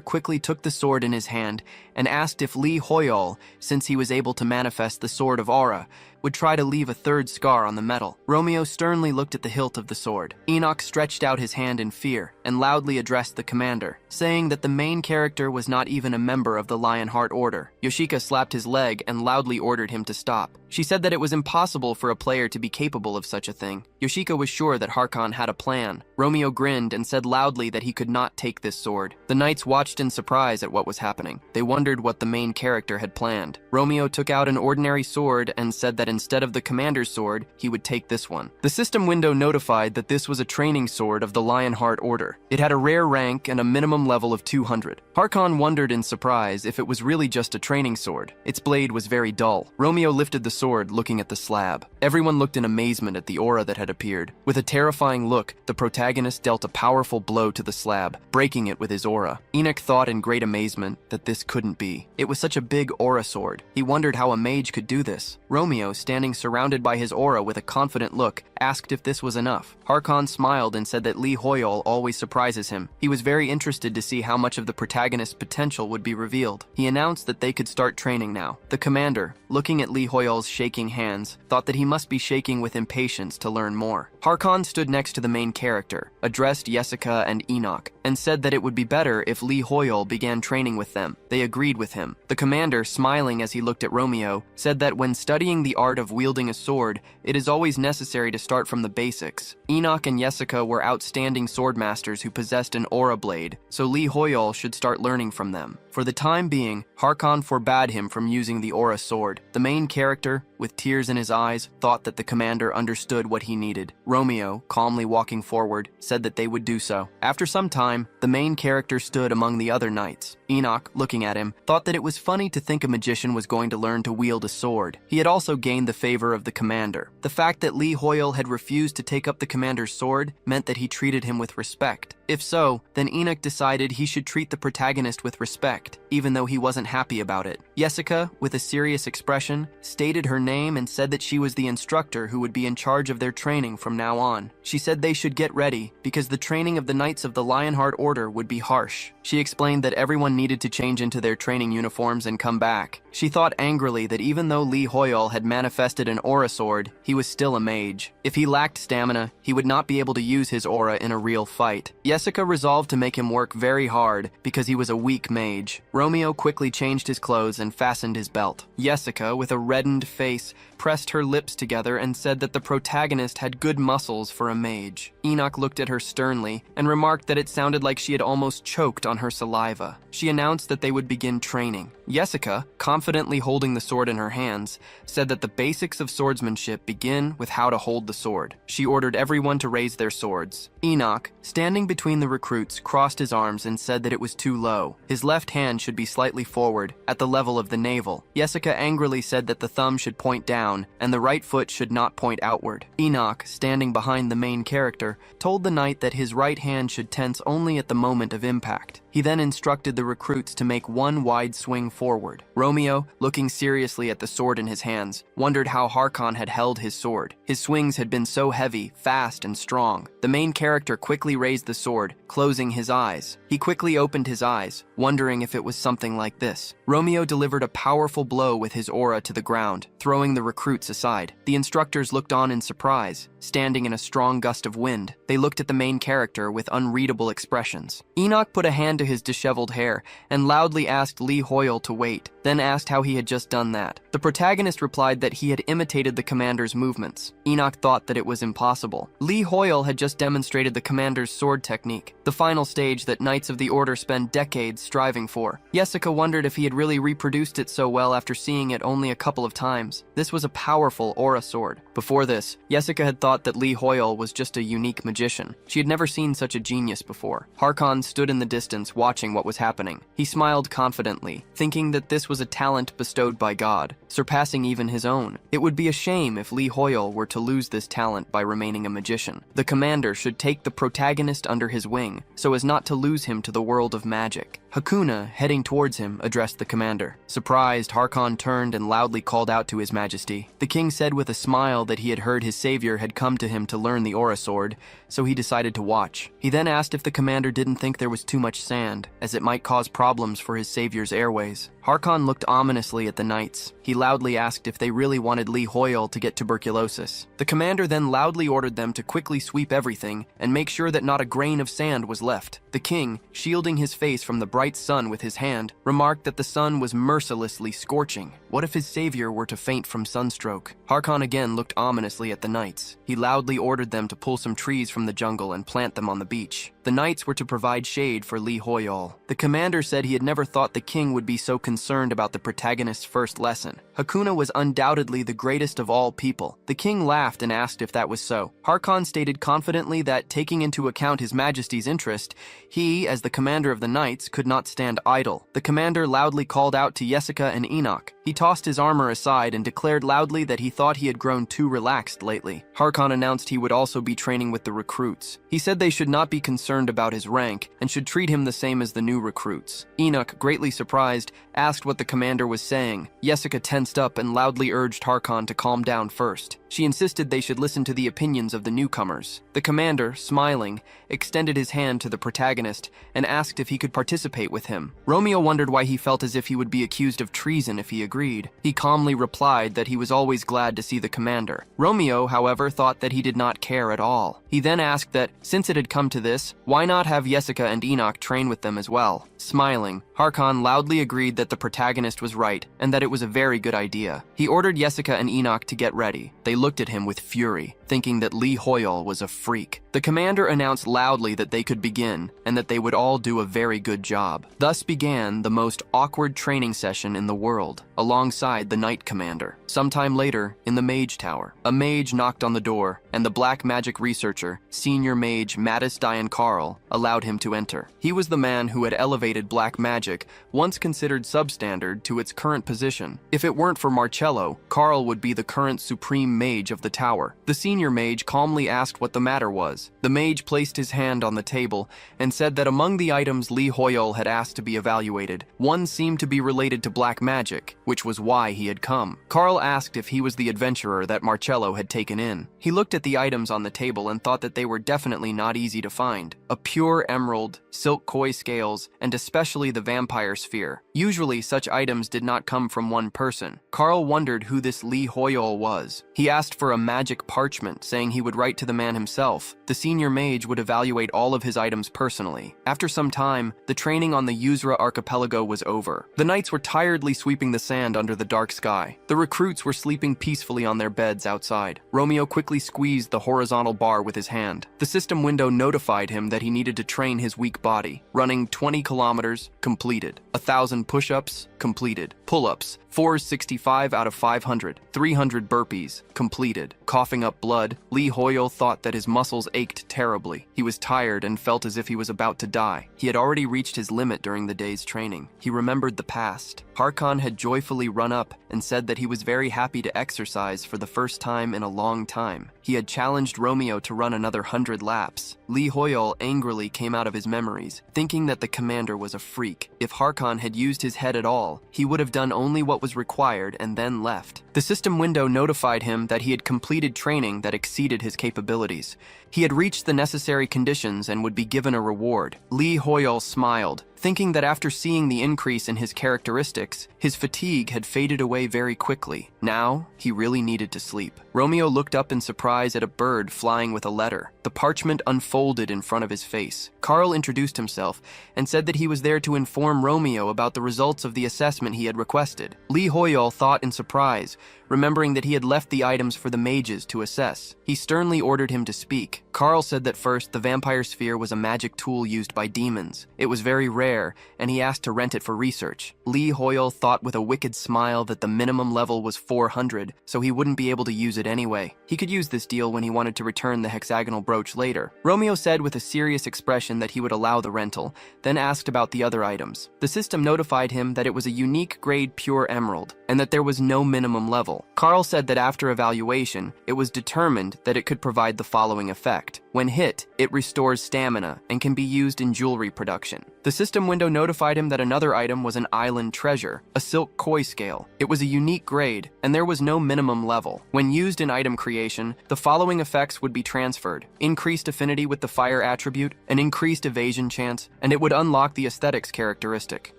quickly took the sword in his hand and asked if Lee Hoyol, since he was able to manifest the Sword of Aura, would try to leave a third scar on the metal. Romeo sternly looked at the hilt of the sword. Enoch stretched out his hand in fear and loudly addressed the commander, saying that the main character was not even a member of the Lionheart Order. Yoshika slapped his leg and loudly ordered him to stop. She said that it was impossible for a player to be capable of such a thing. Yoshika was sure that Harkon had a plan. Romeo grinned and said loudly that he could not take this sword. The knights watched in surprise at what was happening. They wondered what the main character had planned. Romeo took out an ordinary sword and said that instead of the commander's sword, he would take this one. The system window notified that this was a training sword of the Lionheart Order. It had a rare rank and a minimum level of 200. Harkon wondered in surprise if it was really just a training sword. Its blade was very dull. Romeo lifted the sword, looking at the slab. Everyone looked in amazement at the aura that had appeared. With a terrifying look, the protagonist dealt a powerful blow blow to the slab, breaking it with his aura. Enoch thought in great amazement that this couldn't be. It was such a big aura sword. He wondered how a mage could do this. Romeo, standing surrounded by his aura with a confident look, asked if this was enough. Harkon smiled and said that Lee Hoyol always surprises him. He was very interested to see how much of the protagonist's potential would be revealed. He announced that they could start training now. The commander, looking at Lee Hoyol's shaking hands, thought that he must be shaking with impatience to learn more. Harkon stood next to the main character, addressed Jessica and Enoch, and said that it would be better if Lee Hoyol began training with them. They agreed with him. The commander, smiling as he looked at Romeo, said that when studying the art of wielding a sword, it is always necessary to start from the basics. Enoch and Jessica were outstanding swordmasters who possessed an aura blade, so Lee Hoyol should start learning from them. For the time being, Harkon forbade him from using the aura sword. The main character, with tears in his eyes, thought that the commander understood what he needed. Romeo, calmly walking forward, said that they would do so. After some time, the main character stood among the other knights. Enoch, looking at him, thought that it was funny to think a magician was going to learn to wield a sword. He had also gained the favor of the commander. The fact that Lee Hoyol had refused to take up the commander's sword meant that he treated him with respect. If so, then Enoch decided he should treat the protagonist with respect, even though he wasn't happy about it. Jessica, with a serious expression, stated her name and said that she was the instructor who would be in charge of their training from now on. She said they should get ready, because the training of the Knights of the Lionheart Order would be harsh. She explained that everyone needed to change into their training uniforms and come back. She thought angrily that even though Lee Hoyol had manifested an aura sword, he was still a mage. If he lacked stamina, he would not be able to use his aura in a real fight. Jessica resolved to make him work very hard because he was a weak mage. Romeo quickly changed his clothes and fastened his belt. Jessica, with a reddened face, pressed her lips together and said that the protagonist had good muscles for a mage. Enoch looked at her sternly and remarked that it sounded like she had almost choked on her saliva. She announced that they would begin training. Jessica, confidently holding the sword in her hands, said that the basics of swordsmanship begin with how to hold the sword. She ordered everyone to raise their swords. Enoch, standing between the recruits, crossed his arms and said that it was too low. His left hand should be slightly forward, at the level of the navel. Jessica angrily said that the thumb should point down, and the right foot should not point outward. Enoch, standing behind the main character, told the knight that his right hand should tense only at the moment of impact. He then instructed the recruits to make one wide swing forward. Romeo, looking seriously at the sword in his hands, wondered how Harkon had held his sword. His swings had been so heavy, fast, and strong. The main character quickly raised the sword, closing his eyes. He quickly opened his eyes, wondering if it was something like this. Romeo delivered a powerful blow with his aura to the ground, throwing the recruits aside. The instructors looked on in surprise, standing in a strong gust of wind. They looked at the main character with unreadable expressions. Enoch put a hand to his disheveled hair and loudly asked Lee Hoyol to wait, then asked how he had just done that. The protagonist replied that he had imitated the commander's movements. Enoch thought that it was impossible. Lee Hoyol had just demonstrated the commander's sword technique, the final stage that Knights of the Order spend decades striving for. Jessica wondered if he had really reproduced it so well after seeing it only a couple of times. This was a powerful aura sword. Before this, Jessica had thought that Lee Hoyol was just a unique magician. She had never seen such a genius before. Harkon stood in the distance watching what was happening. He smiled confidently, thinking that this was a talent bestowed by God, surpassing even his own. It would be a shame if Lee Hoyol were to lose this talent by remaining a magician. The commander should take the protagonist under his wing, so as not to lose him to the world of magic. Hakuna, heading towards him, addressed the commander. Surprised, Harkon turned and loudly called out to his majesty. The king said with a smile that he had heard his savior had come to him to learn the aura sword, so he decided to watch. He then asked if the commander didn't think there was too much sand, as it might cause problems for his savior's airways. Harkon looked ominously at the knights. He loudly asked if they really wanted Lee Hoyol to get tuberculosis. The commander then loudly ordered them to quickly sweep everything and make sure that not a grain of sand was left. The king, shielding his face from the bright sun with his hand, remarked that the sun was mercilessly scorching. What if his savior were to faint from sunstroke? Harkon again looked ominously at the knights. He loudly ordered them to pull some trees from the jungle and plant them on the beach. The knights were to provide shade for Lee Hoyol. The commander said he had never thought the king would be so concerned about the protagonist's first lesson. Hakuna was undoubtedly the greatest of all people. The king laughed and asked if that was so. Harkon stated confidently that, taking into account his majesty's interest, he, as the commander of the knights, could not stand idle. The commander loudly called out to Jessica and Enoch. He tossed his armor aside and declared loudly that he thought he had grown too relaxed lately. Harkon announced he would also be training with the recruits. He said they should not be concerned about his rank and should treat him the same as the new recruits. Enoch, greatly surprised, asked what the commander was saying. Jessica tensed up and loudly urged Harkon to calm down first. She insisted they should listen to the opinions of the newcomers. The commander, smiling, extended his hand to the protagonist and asked if he could participate with him. Romeo wondered why he felt as if he would be accused of treason if he agreed. He calmly replied that he was always glad to see the commander. Romeo, however, thought that he did not care at all. He then asked that, since it had come to this, why not have Jessica and Enoch train with them as well? Smiling, Harkon loudly agreed that the protagonist was right and that it was a very good idea. He ordered Jessica and Enoch to get ready. They looked at him with fury, thinking that Lee Hoyle was a freak. The commander announced loudly that they could begin and that they would all do a very good job. Thus began the most awkward training session in the world, alongside the Knight Commander. Sometime later, in the Mage Tower, a mage knocked on the door, and the black magic researcher, senior mage Mattis Dian Carl, allowed him to enter. He was the man who had elevated black magic, once considered substandard, to its current position. If it weren't for Marcello, Carl would be the current supreme mage of the tower. The senior mage calmly asked what the matter was. The mage placed his hand on the table and said that among the items Lee Hoyle had asked to be evaluated, one seemed to be related to black magic, which was why he had come. Carl asked if he was the adventurer that Marcello had taken in. He looked at the items on the table and thought that they were definitely not easy to find. A pure emerald, silk koi scales, and especially the vampire sphere. Usually such items did not come from one person. Carl wondered who this Lee Hoyle was. He asked for a magic parchment, saying he would write to the man himself. The senior mage would evaluate all of his items personally. After some time, the training on the Yuzra archipelago was over. The knights were tiredly sweeping the sand under the dark sky. The recruits were sleeping peacefully on their beds outside. Romeo quickly squeezed the horizontal bar with his hand. The system window notified him that he needed to train his weak body. Running 20 kilometers, completed. 1,000 push-ups, completed. Pull-ups, 465 out of 500. 300 burpees, completed. Coughing up blood, Lee Hoyle thought that his muscles ached terribly. He was tired and felt as if he was about to die. He had already reached his limit during the day's training. He remembered the past. Harkon had joyfully run up and said that he was very happy to exercise for the first time in a long time. He had challenged Romeo to run another 100 laps. Lee Hoyle angrily came out of his memories, thinking that the commander was a freak. If Harkon had used his head at all, he would have done only what was required and then left. The system window notified him that he had completed training that exceeded his capabilities. He had reached the necessary conditions and would be given a reward. Lee Hoyle smiled, thinking that after seeing the increase in his characteristics, his fatigue had faded away very quickly. Now, he really needed to sleep. Romeo looked up in surprise at a bird flying with a letter. The parchment unfolded in front of his face. Carl introduced himself and said that he was there to inform Romeo about the results of the assessment he had requested. Lee Hoyle thought in surprise, remembering that he had left the items for the mages to assess. He sternly ordered him to speak. Carl said that first, the vampire sphere was a magic tool used by demons. It was very rare, and he asked to rent it for research. Lee Hoyle thought with a wicked smile that the minimum level was 400, so he wouldn't be able to use it anyway. He could use this deal when he wanted to return the hexagonal brooch later. Romeo said with a serious expression that he would allow the rental, then asked about the other items. The system notified him that it was a unique grade pure emerald, and that there was no minimum level. Carl said that after evaluation, it was determined that it could provide the following effect. When hit, it restores stamina and can be used in jewelry production. The system window notified him that another item was an island treasure, a silk koi scale. It was a unique grade, and there was no minimum level. When used in item creation, the following effects would be transferred: increased affinity with the fire attribute, an increased evasion chance, and it would unlock the aesthetics characteristic.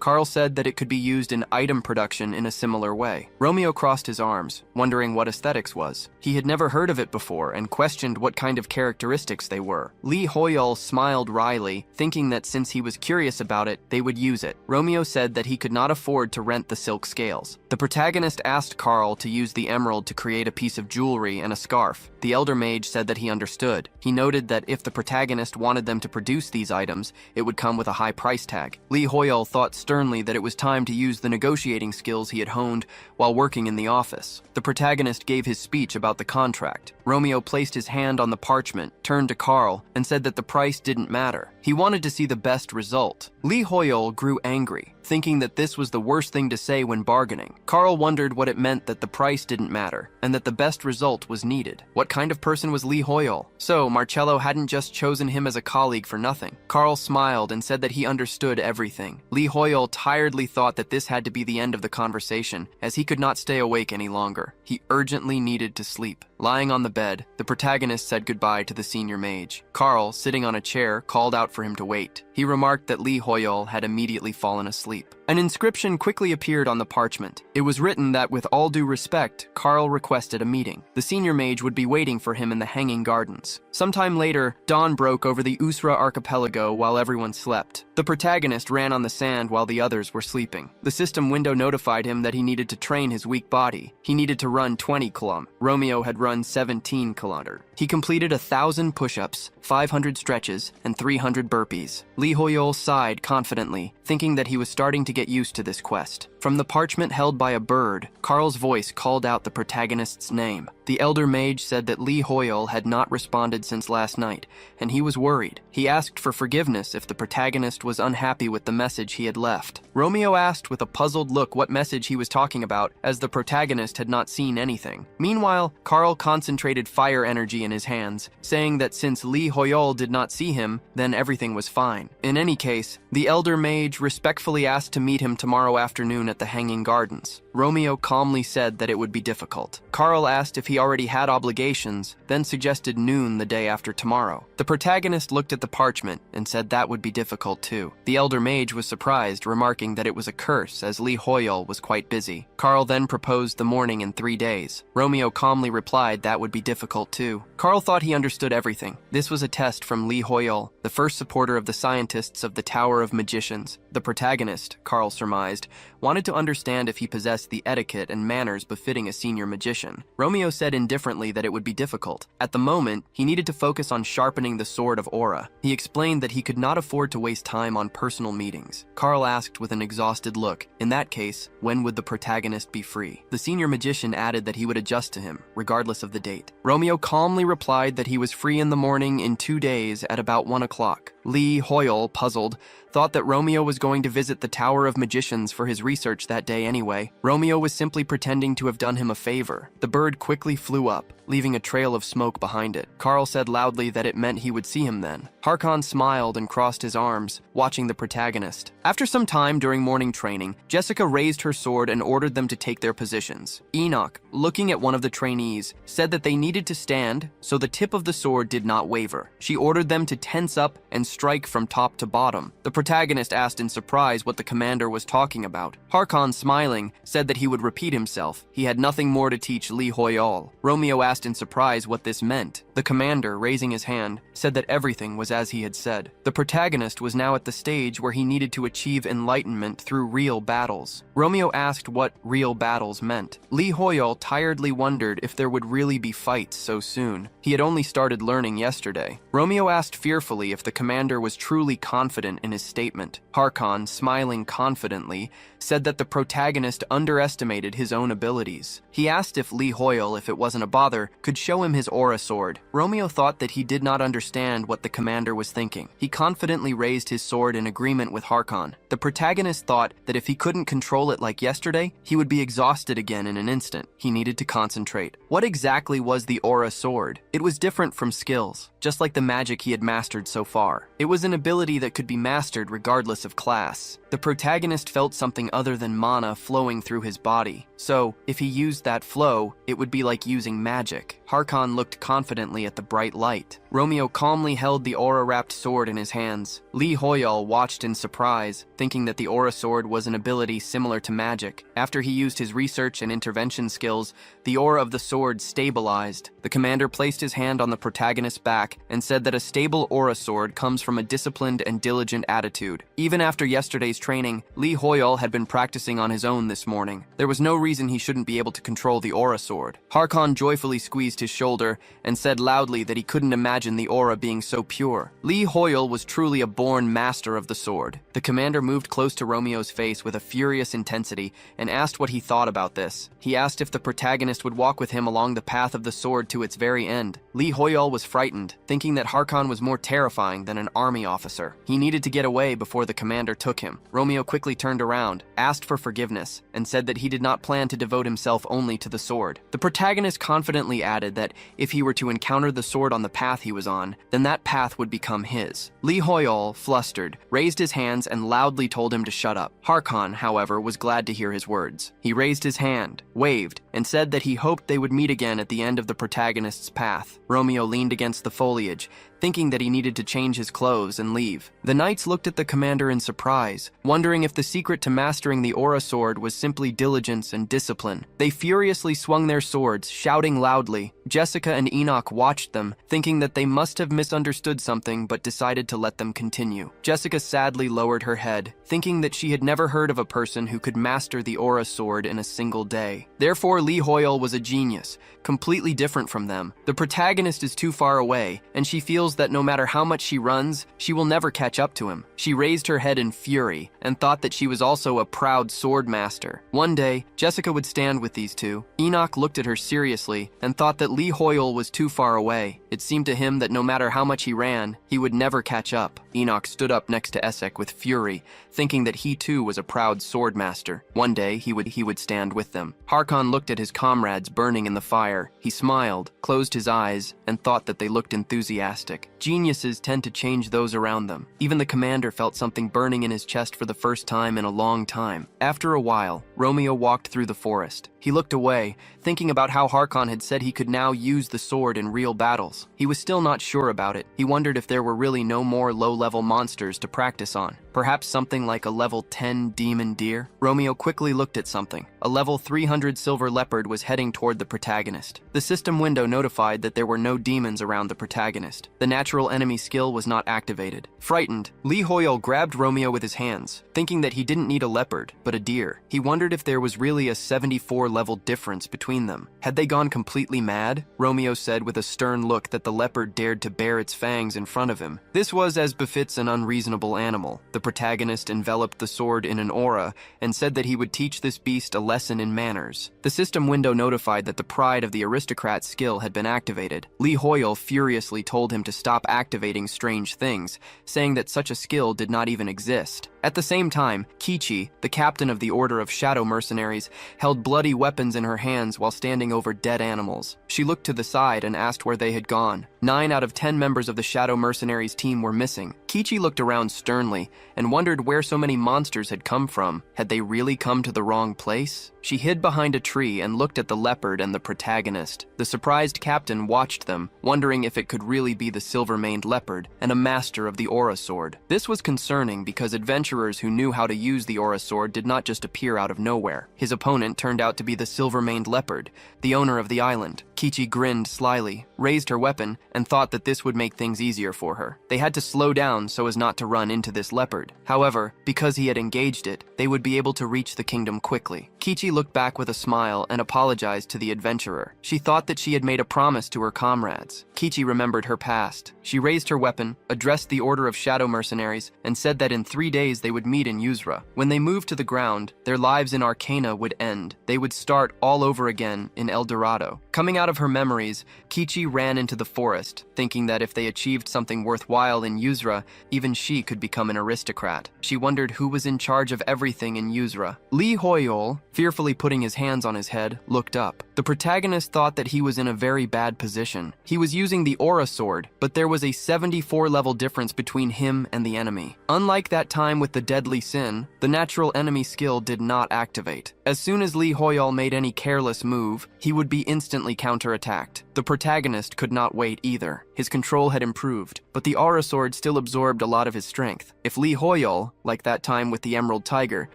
Carl said that it could be used in item production in a similar way. Romeo crossed his arms, wondering what aesthetics was. He had never heard of it before and questioned what kind of characteristics they were. Lee Hoyle smiled wryly, thinking that since he was curious about it, they would use it. Romeo said that he could not afford to rent the silk scales. The protagonist asked Carl to use the emerald to create a piece of jewelry and a scarf. The elder mage said that he understood. He noted that if the protagonist wanted them to produce these items, it would come with a high price tag. Lee Hoyle thought sternly that it was time to use the negotiating skills he had honed while working in the office. The protagonist gave his speech about the contract. Romeo placed his hand on the parchment, turned to Carl, and said that the price didn't matter. He wanted to see the best result. Lee Hoyol grew angry, thinking that this was the worst thing to say when bargaining. Carl wondered what it meant that the price didn't matter, and that the best result was needed. What kind of person was Lee Hoyol? So, Marcello hadn't just chosen him as a colleague for nothing. Carl smiled and said that he understood everything. Lee Hoyol tiredly thought that this had to be the end of the conversation, as he could not stay awake any longer. He urgently needed to sleep. Lying on the bed, the protagonist said goodbye to the senior mage. Carl, sitting on a chair, called out for him to wait. He remarked that Lee Hoyol had immediately fallen asleep. An inscription quickly appeared on the parchment. It was written that, with all due respect, Carl requested a meeting. The senior mage would be waiting for him in the Hanging Gardens. Sometime later, dawn broke over the Usra archipelago while everyone slept. The protagonist ran on the sand while the others were sleeping. The system window notified him that he needed to train his weak body. He needed to run 20 km. Romeo had run 17 km. He completed 1,000 push-ups, 500 stretches, and 300 burpees. Lee Hoyol sighed confidently, thinking that he was starting to get used to this quest. From the parchment held by a bird, Carl's voice called out the protagonist's name. The elder mage said that Lee Hoyol had not responded since last night, and he was worried. He asked for forgiveness if the protagonist was unhappy with the message he had left. Romeo asked with a puzzled look what message he was talking about, as the protagonist had not seen anything. Meanwhile, Carl concentrated fire energy in his hands, saying that since Lee Hoyol did not see him, then everything was fine. In any case, the elder mage respectfully asked to meet him tomorrow afternoon at the Hanging Gardens. Romeo calmly said that it would be difficult. Carl asked if he already had obligations, then suggested noon the day after tomorrow. The protagonist looked at the parchment and said that would be difficult too. The elder mage was surprised, remarking that it was a curse as Lee Hoyol was quite busy. Carl then proposed the morning in 3 days. Romeo calmly replied that would be difficult too. Carl thought he understood everything. This was a test from Lee Hoyol, the first supporter of the scientists of the Tower of Magicians. The protagonist, Carl surmised, wanted to understand if he possessed the etiquette and manners befitting a senior magician. Romeo said indifferently that it would be difficult. At the moment, he needed to focus on sharpening the sword of aura. He explained that he could not afford to waste time on personal meetings. Carl asked with an exhausted look, in that case, when would the protagonist be free? The senior magician added that he would adjust to him, regardless of the date. Romeo calmly replied that he was free in the morning in 2 days at about 1 o'clock. Lee Hoyol, puzzled, thought that Romeo was going to visit the Tower of Magicians for his research that day anyway. Romeo was simply pretending to have done him a favor. The bird quickly flew up, leaving a trail of smoke behind it. Carl said loudly that it meant he would see him then. Harkon smiled and crossed his arms, watching the protagonist. After some time during morning training, Jessica raised her sword and ordered them to take their positions. Enoch, looking at one of the trainees, said that they needed to stand so the tip of the sword did not waver. She ordered them to tense up and strike from top to bottom. The protagonist asked in surprise what the commander was talking about. Harkon, smiling, said that he would repeat himself. He had nothing more to teach Lee Hoyol. Romeo asked in surprise what this meant. The commander, raising his hand, said that everything was as he had said. The protagonist was now at the stage where he needed to achieve enlightenment through real battles. Romeo asked what real battles meant. Lee Hoyol tiredly wondered if there would really be fights so soon. He had only started learning yesterday. Romeo asked fearfully if the commander was truly confident in his statement. Harkon, smiling confidently, said that the protagonist underestimated his own abilities. He asked if Lee Hoyol, if it wasn't a bother, could show him his aura sword. Romeo thought that he did not understand what the commander was thinking. He confidently raised his sword in agreement with Harkon. The protagonist thought that if he couldn't control it like yesterday, he would be exhausted again in an instant. He needed to concentrate. What exactly was the aura sword? It was different from skills, just like the magic he had mastered so far. It was an ability that could be mastered regardless of class. The protagonist felt something other than mana flowing through his body. So, if he used that flow, it would be like using magic. Harkon looked confidently at the bright light. Romeo calmly held the aura-wrapped sword in his hands. Lee Hoyol watched in surprise, thinking that the aura sword was an ability similar to magic. After he used his research and intervention skills, the aura of the sword stabilized. The commander placed his hand on the protagonist's back and said that a stable aura sword comes from a disciplined and diligent attitude. Even after yesterday's training, Lee Hoyol had been practicing on his own this morning. There was no reason he shouldn't be able to control the aura sword. Harkon joyfully squeezed raised his shoulder and said loudly that he couldn't imagine the aura being so pure. Lee Hoyle was truly a born master of the sword. The commander moved close to Romeo's face with a furious intensity and asked what he thought about this. He asked if the protagonist would walk with him along the path of the sword to its very end. Lee Hoyle was frightened, thinking that Harkon was more terrifying than an army officer. He needed to get away before the commander took him. Romeo quickly turned around, asked for forgiveness, and said that he did not plan to devote himself only to the sword. The protagonist confidently added that if he were to encounter the sword on the path he was on, then that path would become his. Lee Hoyle, flustered, raised his hands and loudly told him to shut up. Harkon, however, was glad to hear his words. He raised his hand, waved, and said that he hoped they would meet again at the end of the protagonist's path. Romeo leaned against the foliage, thinking that he needed to change his clothes and leave. The knights looked at the commander in surprise, wondering if the secret to mastering the aura sword was simply diligence and discipline. They furiously swung their swords, shouting loudly. Jessica and Enoch watched them, thinking that they must have misunderstood something but decided to let them continue. Jessica sadly lowered her head, thinking that she had never heard of a person who could master the aura sword in a single day. Therefore, Lee Hoyle was a genius, completely different from them. The protagonist is too far away, and she feels that no matter how much she runs, she will never catch up to him. She raised her head in fury and thought that she was also a proud sword master. One day, Jessica would stand with these two. Enoch looked at her seriously and thought that Lee Hoyle was too far away. It seemed to him that no matter how much he ran, he would never catch up. Enoch stood up next to Essek with fury, thinking that he too was a proud sword master. One day, he would stand with them. Harkon looked at his comrades burning in the fire. He smiled, closed his eyes, and thought that they looked enthusiastic. Geniuses tend to change those around them. Even the commander felt something burning in his chest for the first time in a long time. After a while, Romeo walked through the forest. He looked away, thinking about how Harkon had said he could now use the sword in real battles. He was still not sure about it. He wondered if there were really no more low-level monsters to practice on. Perhaps something like a level 10 demon deer? Romeo quickly looked at something. A level 300 silver leopard was heading toward the protagonist. The system window notified that there were no demons around the protagonist. The natural enemy skill was not activated. Frightened, Lee Hoyle grabbed Romeo with his hands, thinking that he didn't need a leopard, but a deer. He wondered if there was really a 74-level difference between them. Had they gone completely mad? Romeo said with a stern look that the leopard dared to bare its fangs in front of him. This was as befits an unreasonable animal. The protagonist enveloped the sword in an aura and said that he would teach this beast a lesson in manners. The system window notified that the pride of the aristocrat's skill had been activated. Lee Hoyle furiously told him to stop activating strange things, saying that such a skill did not even exist. At the same time, Kichi, the captain of the Order of Shadow Mercenaries, held bloody weapons in her hands while standing over dead animals. She looked to the side and asked where they had gone. 9 out of 10 members of the Shadow Mercenaries team were missing. Kichi looked around sternly and wondered where so many monsters had come from. Had they really come to the wrong place? She hid behind a tree and looked at the leopard and the protagonist. The surprised captain watched them, wondering if it could really be the silver-maned leopard and a master of the aura sword. This was concerning because adventurers who knew how to use the aura sword did not just appear out of nowhere. His opponent turned out to be the silver-maned leopard, the owner of the island. Kichi grinned slyly, raised her weapon, and thought that this would make things easier for her. They had to slow down so as not to run into this leopard. However, because he had engaged it, they would be able to reach the kingdom quickly. Kichi looked back with a smile and apologized to the adventurer. She thought that she had made a promise to her comrades. Kichi remembered her past. She raised her weapon, addressed the Order of Shadow Mercenaries, and said that in 3 days they would meet in Yuzra. When they moved to the ground, their lives in Arcana would end. They would start all over again in El Dorado. Coming out of her memories, Kichi ran into the forest, thinking that if they achieved something worthwhile in Yuzra, even she could become an aristocrat. She wondered who was in charge of everything in Yuzra. Lee Hoyle, fearfully putting his hands on his head, looked up. The protagonist thought that he was in a very bad position. He was using the aura sword, but there was a 74-level difference between him and the enemy. Unlike that time with the deadly sin, the natural enemy skill did not activate. As soon as Lee Hoyle made any careless move, he would be instantly counterattacked. The protagonist could not wait either. His control had improved, but the aura sword still absorbed a lot of his strength. If Lee Hoyle, like that time with the Emerald Tiger,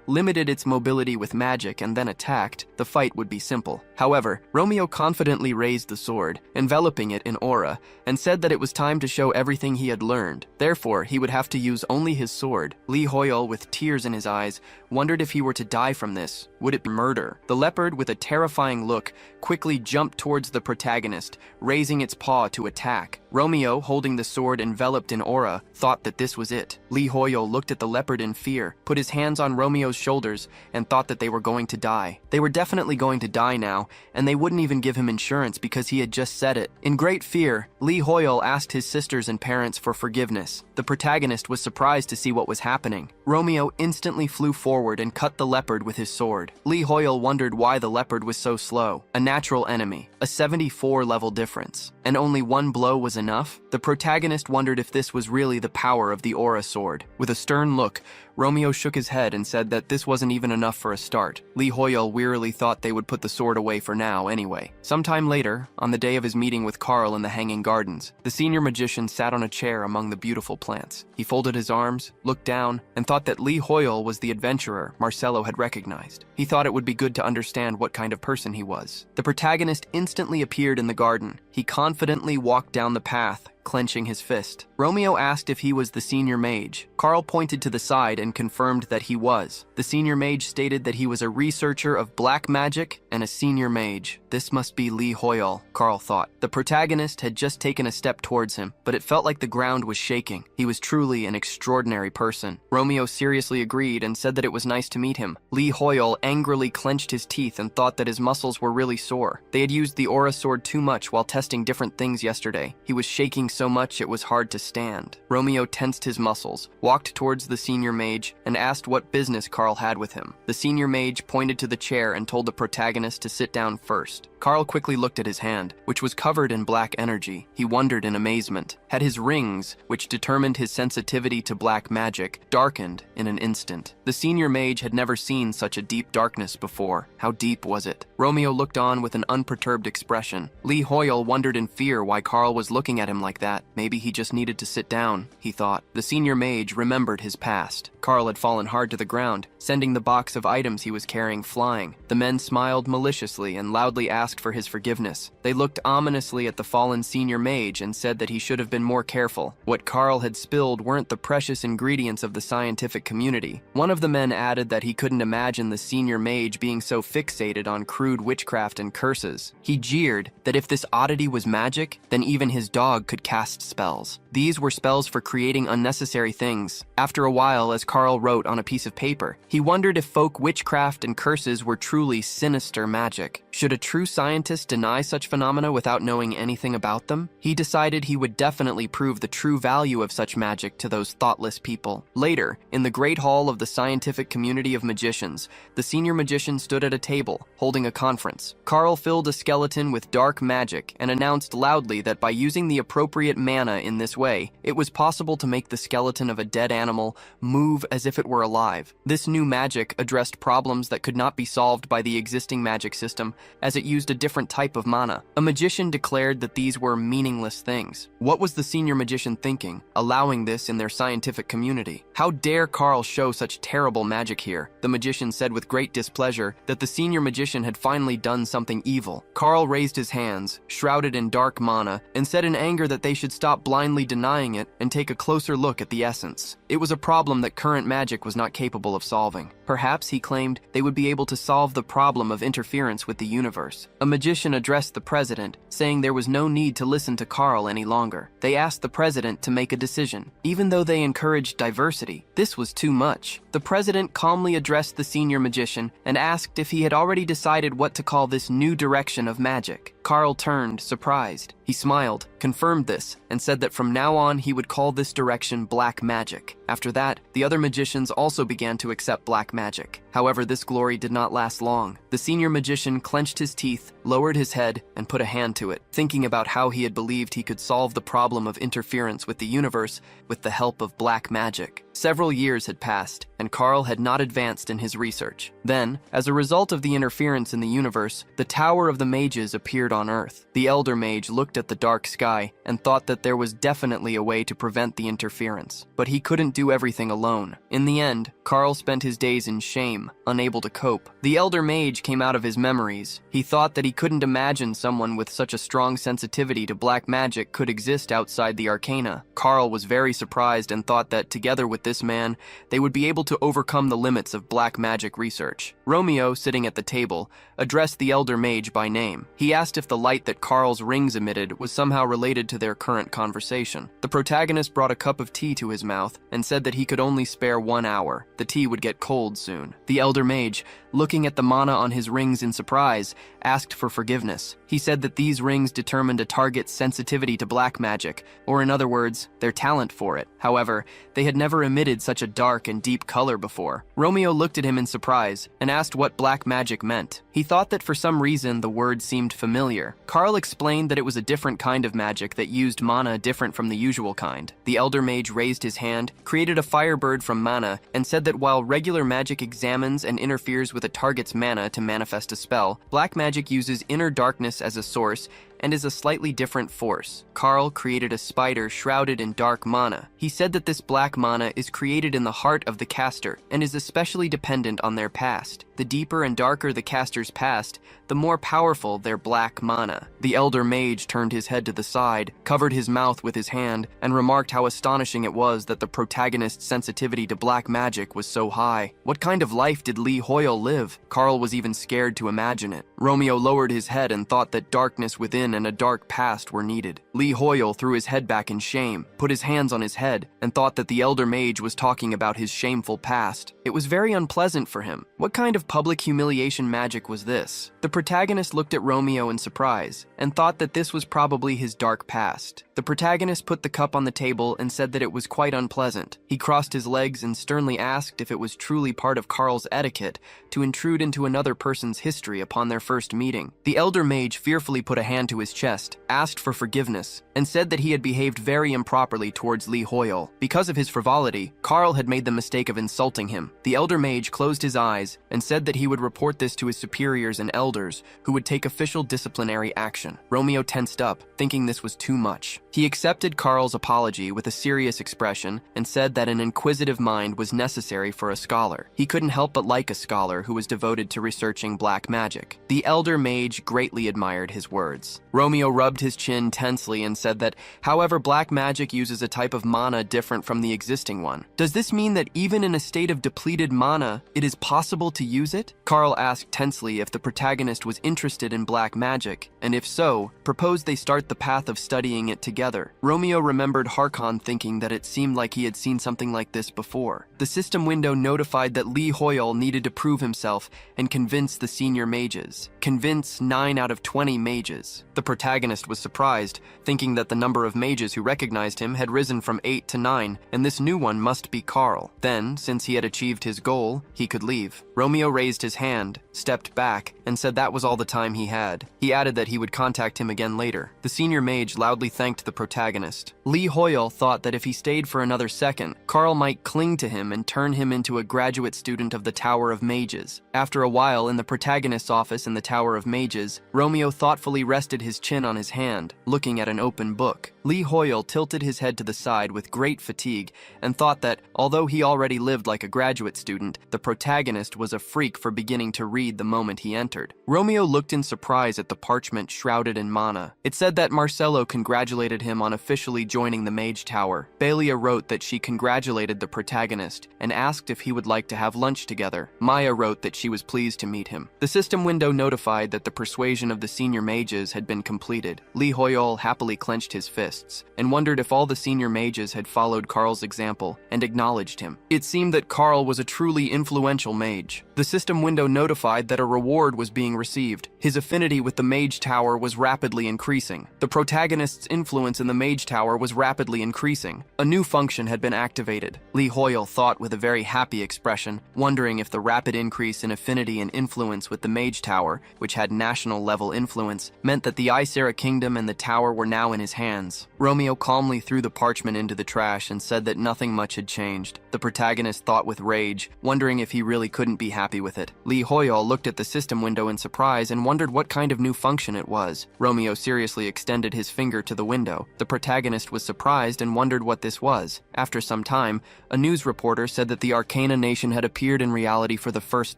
limited its mobility with magic and then attacked, the fight would be simple. However, Romeo confidently raised the sword, enveloping it in aura, and said that it was time to show everything he had learned. Therefore, he would have to use only his sword. Lee Hoyle, with tears in his eyes, wondered if he were to die from this, would it be murder? The leopard, with a terrifying look, quickly jumped towards the protagonist, fist, raising its paw to attack. Romeo, holding the sword enveloped in aura, thought that this was it. Lee Hoyo looked at the leopard in fear, put his hands on Romeo's shoulders, and thought that they were going to die. They were definitely going to die now, and they wouldn't even give him insurance because he had just said it. In great fear, Lee Hoyo asked his sisters and parents for forgiveness. The protagonist was surprised to see what was happening. Romeo instantly flew forward and cut the leopard with his sword. Lee Hoyle wondered why the leopard was so slow. A natural enemy, a 74-level difference, and only one blow was enough? The protagonist wondered if this was really the power of the aura sword. With a stern look, Romeo shook his head and said that this wasn't even enough for a start. Lee Hoyle wearily thought they would put the sword away for now anyway. Sometime later, on the day of his meeting with Carl in the Hanging Gardens, the senior magician sat on a chair among the beautiful plants. He folded his arms, looked down, and thought that Lee Hoyle was the adventurer Marcello had recognized. He thought it would be good to understand what kind of person he was. The protagonist instantly appeared in the garden. He confidently walked down the path, clenching his fist. Romeo asked if he was the senior mage. Carl pointed to the side and confirmed that he was. The senior mage stated that he was a researcher of black magic and a senior mage. This must be Lee Hoyle, Carl thought. The protagonist had just taken a step towards him, but it felt like the ground was shaking. He was truly an extraordinary person. Romeo seriously agreed and said that it was nice to meet him. Lee Hoyle angrily clenched his teeth and thought that his muscles were really sore. They had used the aura sword too much while testing different things yesterday. He was shaking so much it was hard to stand. Romeo tensed his muscles, walked towards the senior mage, and asked what business Carl had with him. The senior mage pointed to the chair and told the protagonist to sit down first. Carl quickly looked at his hand, which was covered in black energy. He wondered in amazement. Had his rings, which determined his sensitivity to black magic, darkened in an instant. The senior mage had never seen such a deep darkness before. How deep was it? Romeo looked on with an unperturbed expression. Lee Hoyle wondered in fear why Carl was looking at him like that. Maybe he just needed to sit down, he thought. The senior mage remembered his past. Carl had fallen hard to the ground, sending the box of items he was carrying flying. The men smiled maliciously and loudly asked for his forgiveness. They looked ominously at the fallen senior mage and said that he should have been more careful. What Carl had spilled weren't the precious ingredients of the scientific community. One of the men added that he couldn't imagine the senior mage being so fixated on crude witchcraft and curses. He jeered that if this oddity was magic, then even his dog could cast spells. These were spells for creating unnecessary things. After a while, as Carl wrote on a piece of paper, he wondered if folk witchcraft and curses were truly sinister magic. Should a true scientist deny such phenomena without knowing anything about them? He decided he would definitely prove the true value of such magic to those thoughtless people. Later, in the great hall of the scientific community of magicians, the senior magician stood at a table, holding a conference. Carl filled a skeleton with dark magic and announced loudly that by using the appropriate mana in this way, it was possible to make the skeleton of a dead animal move as if it were alive. This new magic addressed problems that could not be solved by the existing magic system, as it used a different type of mana. A magician declared that these were meaningless things. What was the senior magician thinking, allowing this in their scientific community? How dare Carl show such terrible magic here? The magician said with great displeasure that the senior magician had finally done something evil. Carl raised his hands, shrouded in dark mana, and said in anger that they should stop blindly denying it and take a closer look at the essence. It was a problem that current magic was not capable of solving. Perhaps, he claimed, they would be able to solve the problem of interference with the universe. A magician addressed the president, saying there was no need to listen to Carl any longer. They asked the president to make a decision. Even though they encouraged diversity, this was too much. The president calmly addressed the senior magician and asked if he had already decided what to call this new direction of magic. Carl turned, surprised. He smiled, confirmed this, and said that from now on he would call this direction black magic. After that, the other magicians also began to accept black magic. However, this glory did not last long. The senior magician clenched his teeth, lowered his head, and put a hand to it, thinking about how he had believed he could solve the problem of interference with the universe with the help of black magic. Several years had passed, and Carl had not advanced in his research. Then, as a result of the interference in the universe, the Tower of the Mages appeared on Earth. The elder mage looked at the dark sky and thought that there was definitely a way to prevent the interference. But he couldn't do everything alone. In the end, Carl spent his days in shame, unable to cope. The elder mage came out of his memories. He thought that he couldn't imagine someone with such a strong sensitivity to black magic could exist outside the arcana. Carl was very surprised and thought that, together with with this man, they would be able to overcome the limits of black magic research. Romeo, sitting at the table, addressed the elder mage by name. He asked if the light that Carl's rings emitted was somehow related to their current conversation. The protagonist brought a cup of tea to his mouth and said that he could only spare 1 hour. The tea would get cold soon. The elder mage, looking at the mana on his rings in surprise, asked for forgiveness. He said that these rings determined a target's sensitivity to black magic, or in other words, their talent for it. However, they had never emitted such a dark and deep color before. Romeo looked at him in surprise and asked what black magic meant. He thought that for some reason the word seemed familiar. Carl explained that it was a different kind of magic that used mana different from the usual kind. The elder mage raised his hand, created a firebird from mana, and said that while regular magic examines and interferes with a target's mana to manifest a spell, black magic uses inner darkness as a source and is a slightly different force. Carl created a spider shrouded in dark mana. He said that this black mana is created in the heart of the caster and is especially dependent on their past. The deeper and darker the caster's past, the more powerful their black mana. The elder mage turned his head to the side, covered his mouth with his hand, and remarked how astonishing it was that the protagonist's sensitivity to black magic was so high. What kind of life did Lee Hoyle live? Carl was even scared to imagine it. Romeo lowered his head and thought that darkness within and a dark past were needed. Lee Hoyle threw his head back in shame, put his hands on his head, and thought that the elder mage was talking about his shameful past. It was very unpleasant for him. What kind of public humiliation magic was this? The protagonist looked at Romeo in surprise and thought that this was probably his dark past. The protagonist put the cup on the table and said that it was quite unpleasant. He crossed his legs and sternly asked if it was truly part of Carl's etiquette to intrude into another person's history upon their first meeting. The elder mage fearfully put a hand to his chest, asked for forgiveness, and said that he had behaved very improperly towards Lee Hoyle. Because of his frivolity, Carl had made the mistake of insulting him. The elder mage closed his eyes and said that he would report this to his superiors and elders, who would take official disciplinary action. Romeo tensed up, thinking this was too much. He accepted Carl's apology with a serious expression and said that an inquisitive mind was necessary for a scholar. He couldn't help but like a scholar who was devoted to researching black magic. The elder mage greatly admired his words. Romeo rubbed his chin tensely and said that, however, black magic uses a type of mana different from the existing one. Does this mean that even in a state of depleted mana, it is possible to use it? Carl asked tensely if the protagonist was interested in black magic, and if so, proposed they start the path of studying it together. Romeo remembered Harkon thinking that it seemed like he had seen something like this before. The system window notified that Lee Hoyle needed to prove himself and convince the senior mages. Convince 9 out of 20 mages. The protagonist was surprised, thinking that the number of mages who recognized him had risen from 8 to 9, and this new one must be Carl. Then, since he had achieved his goal, he could leave. Romeo raised his hand, stepped back, and said that was all the time he had. He added that he would contact him again later. The senior mage loudly thanked the protagonist. Lee Hoyle thought that if he stayed for another second, Carl might cling to him and turn him into a graduate student of the Tower of Mages. After a while, in the protagonist's office in the Tower of Mages, Romeo thoughtfully rested his chin on his hand, looking at an open book. Lee Hoyle tilted his head to the side with great fatigue and thought that, although he already lived like a graduate student, the protagonist was a freak for beginning to read the moment he entered. Romeo looked in surprise at the parchment shrouded in mana. It said that Marcello congratulated him on officially joining the Mage Tower. Baelia wrote that she congratulated the protagonist and asked if he would like to have lunch together. Maya wrote that she was pleased to meet him. The system window notified that the persuasion of the senior mages had been completed. Lee Hoyle happily clenched his fists and wondered if all the senior mages had followed Carl's example and acknowledged him. It seemed that Carl was a truly influential mage. The system window notified that a reward was being received. His affinity with the Mage Tower was rapidly increasing. The protagonist's influence in the Mage Tower was rapidly increasing. A new function had been activated. Lee Hoyle thought with a very happy expression, wondering if the rapid increase in affinity and influence with the Mage Tower, which had national-level influence, meant that the Icera Kingdom and the tower were now in his hands. Romeo calmly threw the parchment into the trash and said that nothing much had changed. The protagonist thought with rage, wondering if he really couldn't be happy with it. Lee Hoyle looked at the system window in surprise and wondered what kind of new function it was. Romeo seriously extended his finger to the window. The protagonist was surprised and wondered what this was. After some time, a news reporter said that the Arcana Nation had appeared in reality for the first